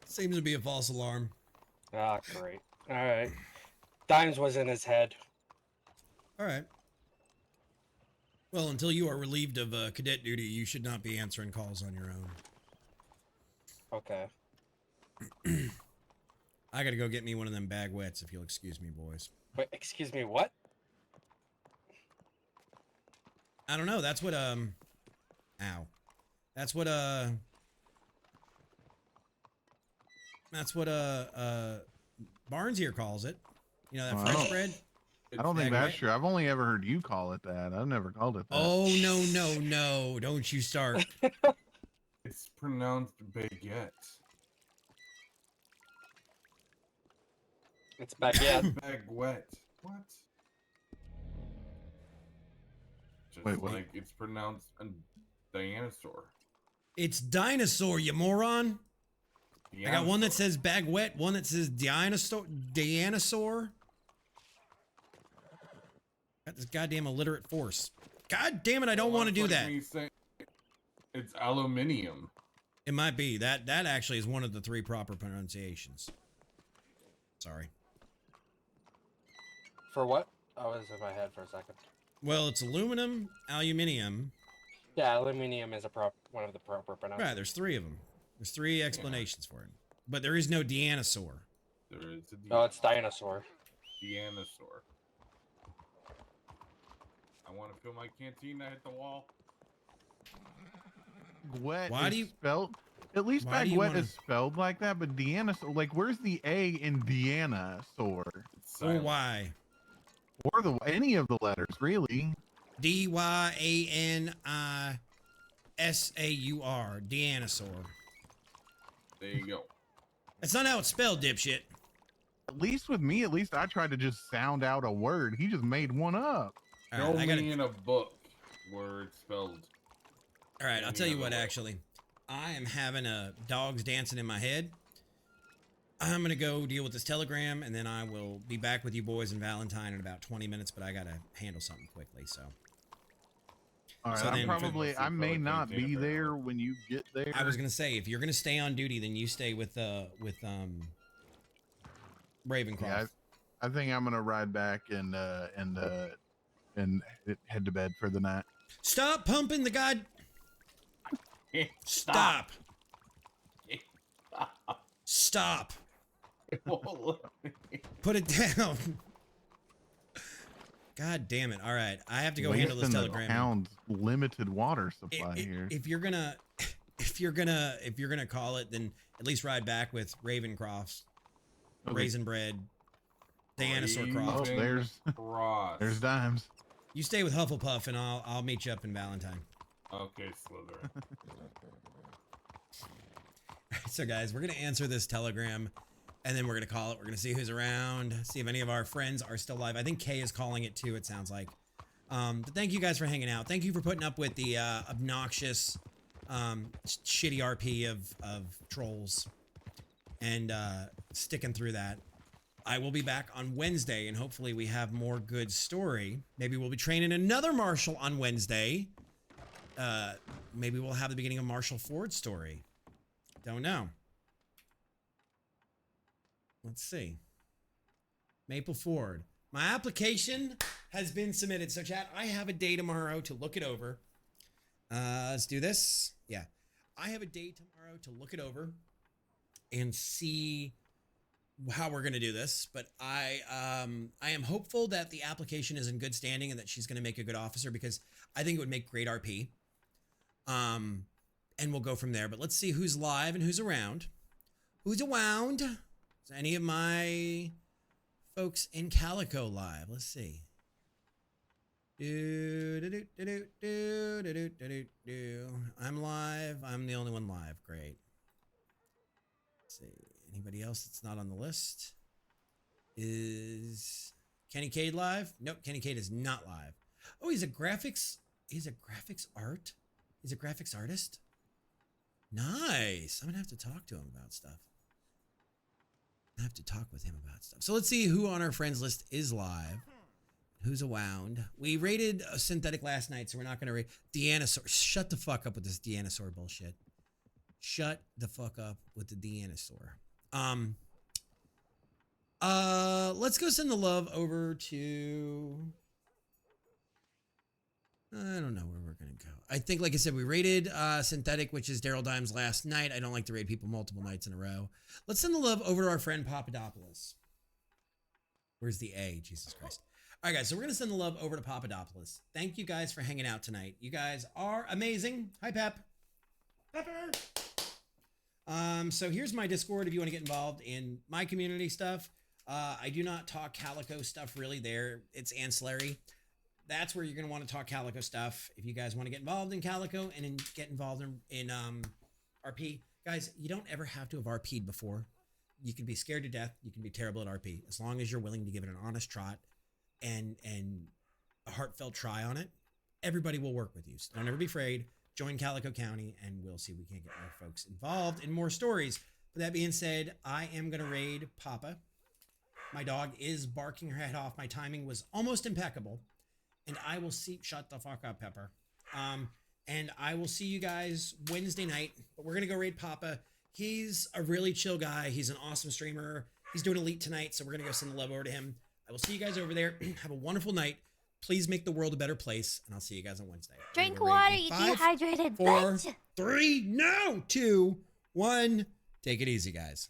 [SPEAKER 1] Seems to be a false alarm.
[SPEAKER 4] Ah, great. All right. Dimes was in his head.
[SPEAKER 1] All right. Well, until you are relieved of cadet duty, you should not be answering calls on your own.
[SPEAKER 4] Okay.
[SPEAKER 1] I gotta go get me one of them bag wets, if you'll excuse me, boys.
[SPEAKER 4] Wait, excuse me, what?
[SPEAKER 1] I don't know. That's what ow. That's what Barnes here calls it. You know that
[SPEAKER 5] Oh,
[SPEAKER 1] French bread?
[SPEAKER 5] I don't think
[SPEAKER 1] Bag
[SPEAKER 5] that's
[SPEAKER 1] wet?
[SPEAKER 5] true. I've only ever heard you call it that. I've never called it that.
[SPEAKER 1] Oh no! Don't you start.
[SPEAKER 7] It's pronounced baguette.
[SPEAKER 4] It's baguette.
[SPEAKER 7] Baguette. What? Just
[SPEAKER 5] Wait, what?
[SPEAKER 7] like it's pronounced a dinosaur.
[SPEAKER 1] It's dinosaur, you moron. I got one that says bag wet, one that says dinosaur. Got this goddamn illiterate force. God damn it! I don't want to do that.
[SPEAKER 7] It's aluminium.
[SPEAKER 1] It might be that. That actually is one of the 3 proper pronunciations. Sorry.
[SPEAKER 4] For what? I was in my head for a second.
[SPEAKER 1] Well, it's aluminum, aluminium.
[SPEAKER 4] Yeah, aluminium is one of the proper pronunciations.
[SPEAKER 1] Right, there's 3 of them. There's 3 explanations for it. But there is no dinosaur.
[SPEAKER 7] There is a
[SPEAKER 4] Oh, it's dinosaur.
[SPEAKER 7] dinosaur. I want to fill my canteen. I hit the wall.
[SPEAKER 5] Wet
[SPEAKER 1] Why
[SPEAKER 5] is
[SPEAKER 1] do you-
[SPEAKER 5] spelled? At least
[SPEAKER 1] Why do you
[SPEAKER 5] baguette
[SPEAKER 1] wanna-
[SPEAKER 5] is spelled like that, but Deanna, like, where's the A in Deanna-saur?
[SPEAKER 1] Or Y.
[SPEAKER 5] Or any of the letters, really.
[SPEAKER 1] D-Y-A-N-I-S-A-U-R. Dinosaur.
[SPEAKER 7] There you go.
[SPEAKER 1] That's not how it's spelled, dipshit.
[SPEAKER 5] At least with me, at least I tried to just sound out a word. He just made one up.
[SPEAKER 1] All
[SPEAKER 7] Show
[SPEAKER 1] right, I gotta-
[SPEAKER 7] me in a book where it's spelled.
[SPEAKER 1] All right, I'll tell you what, actually. I am having dogs dancing in my head. I'm going to go deal with this telegram, and then I will be back with you boys in Valentine in about 20 minutes, but I got to handle something quickly, so.
[SPEAKER 5] All right,
[SPEAKER 1] So then-
[SPEAKER 5] I may not be there when you get there.
[SPEAKER 1] I was going to say, if you're going to stay on duty, then you stay with Ravencroft.
[SPEAKER 5] Yeah, I think I'm gonna ride back and head to bed for the night.
[SPEAKER 1] Stop pumping the god. Stop. Stop. Put it down. God damn it. All right. I have to go handle this
[SPEAKER 5] Wasting the
[SPEAKER 1] telegram.
[SPEAKER 5] town's limited water supply here.
[SPEAKER 1] If you're gonna if you're gonna call it, then at least ride back with Ravencroft's Raisin Bread, Dianosaur Croft.
[SPEAKER 5] Oh, there's Dimes.
[SPEAKER 1] You stay with Hufflepuff, and I'll meet you up in Valentine.
[SPEAKER 7] Okay, Slytherin.
[SPEAKER 1] So guys, we're gonna answer this telegram, and then we're gonna call it. We're gonna see who's around, see if any of our friends are still alive. I think Kay is calling it too. It sounds like. But thank you guys for hanging out. Thank you for putting up with the obnoxious, shitty RP of trolls, and sticking through that. I will be back on Wednesday, and hopefully we have more good story. Maybe we'll be training another Marshal on Wednesday. Maybe we'll have the beginning of Marshal Ford's story. Don't know. Let's see. Maple Ford. My application has been submitted. So chat, I have a day tomorrow to look it over. Let's do this. Yeah. I have a day tomorrow to look it over and see how we're going to do this. But I am hopeful that the application is in good standing and that she's going to make a good officer, because I think it would make great RP. And we'll go from there. But let's see who's live and who's around. Who's around? Is any of my folks in Calico live? Let's see. I'm live. I'm the only one live. Great. Let's see. Anybody else that's not on the list? Is Kenny Cade live? Nope, Kenny Cade is not live. Oh, he's a graphics art? He's a graphics artist? Nice. I'm gonna have to talk to him about stuff. I have to talk with him about stuff. So let's see who on our friends list is live. Who's around? We rated a synthetic last night, so we're not gonna rate Dianosaur. Shut the fuck up with this Dianosaur bullshit. Shut the fuck up with the Dianosaur. Let's go send the love over to, I don't know where we're gonna go. I think, like I said, we rated synthetic, which is Daryl Dimes last night. I don't like to raid people multiple nights in a row. Let's send the love over to our friend Papadopoulos. Where's the A? Jesus Christ. All right, guys, so we're gonna send the love over to Papadopoulos. Thank you guys for hanging out tonight. You guys are amazing. Hi, Pep. Pepper. So here's my Discord if you want to get involved in my community stuff. I do not talk Calico stuff really there. It's ancillary. That's where you're going to want to talk Calico stuff. If you guys want to get involved in Calico and get involved in RP, guys, you don't ever have to have RP'd before. You can be scared to death. You can be terrible at RP. As long as you're willing to give it an honest trot and a heartfelt try on it, everybody will work with you. So don't ever be afraid. Join Calico County, and we'll see if we can't get more folks involved in more stories. With that being said, I am going to raid Papa. My dog is barking her head off. My timing was almost impeccable. And I will see... Shut the fuck up, Pepper. And I will see you guys Wednesday night. But we're going to go raid Papa. He's a really chill guy. He's an awesome streamer. He's doing Elite tonight, so we're going to go send the love over to him. I will see you guys over there. Have a wonderful night. Please make the world a better place, and I'll see you guys on Wednesday.
[SPEAKER 3] Drink water, you dehydrated bitch.
[SPEAKER 1] 4, 3, no, 2, 1. Take it easy, guys.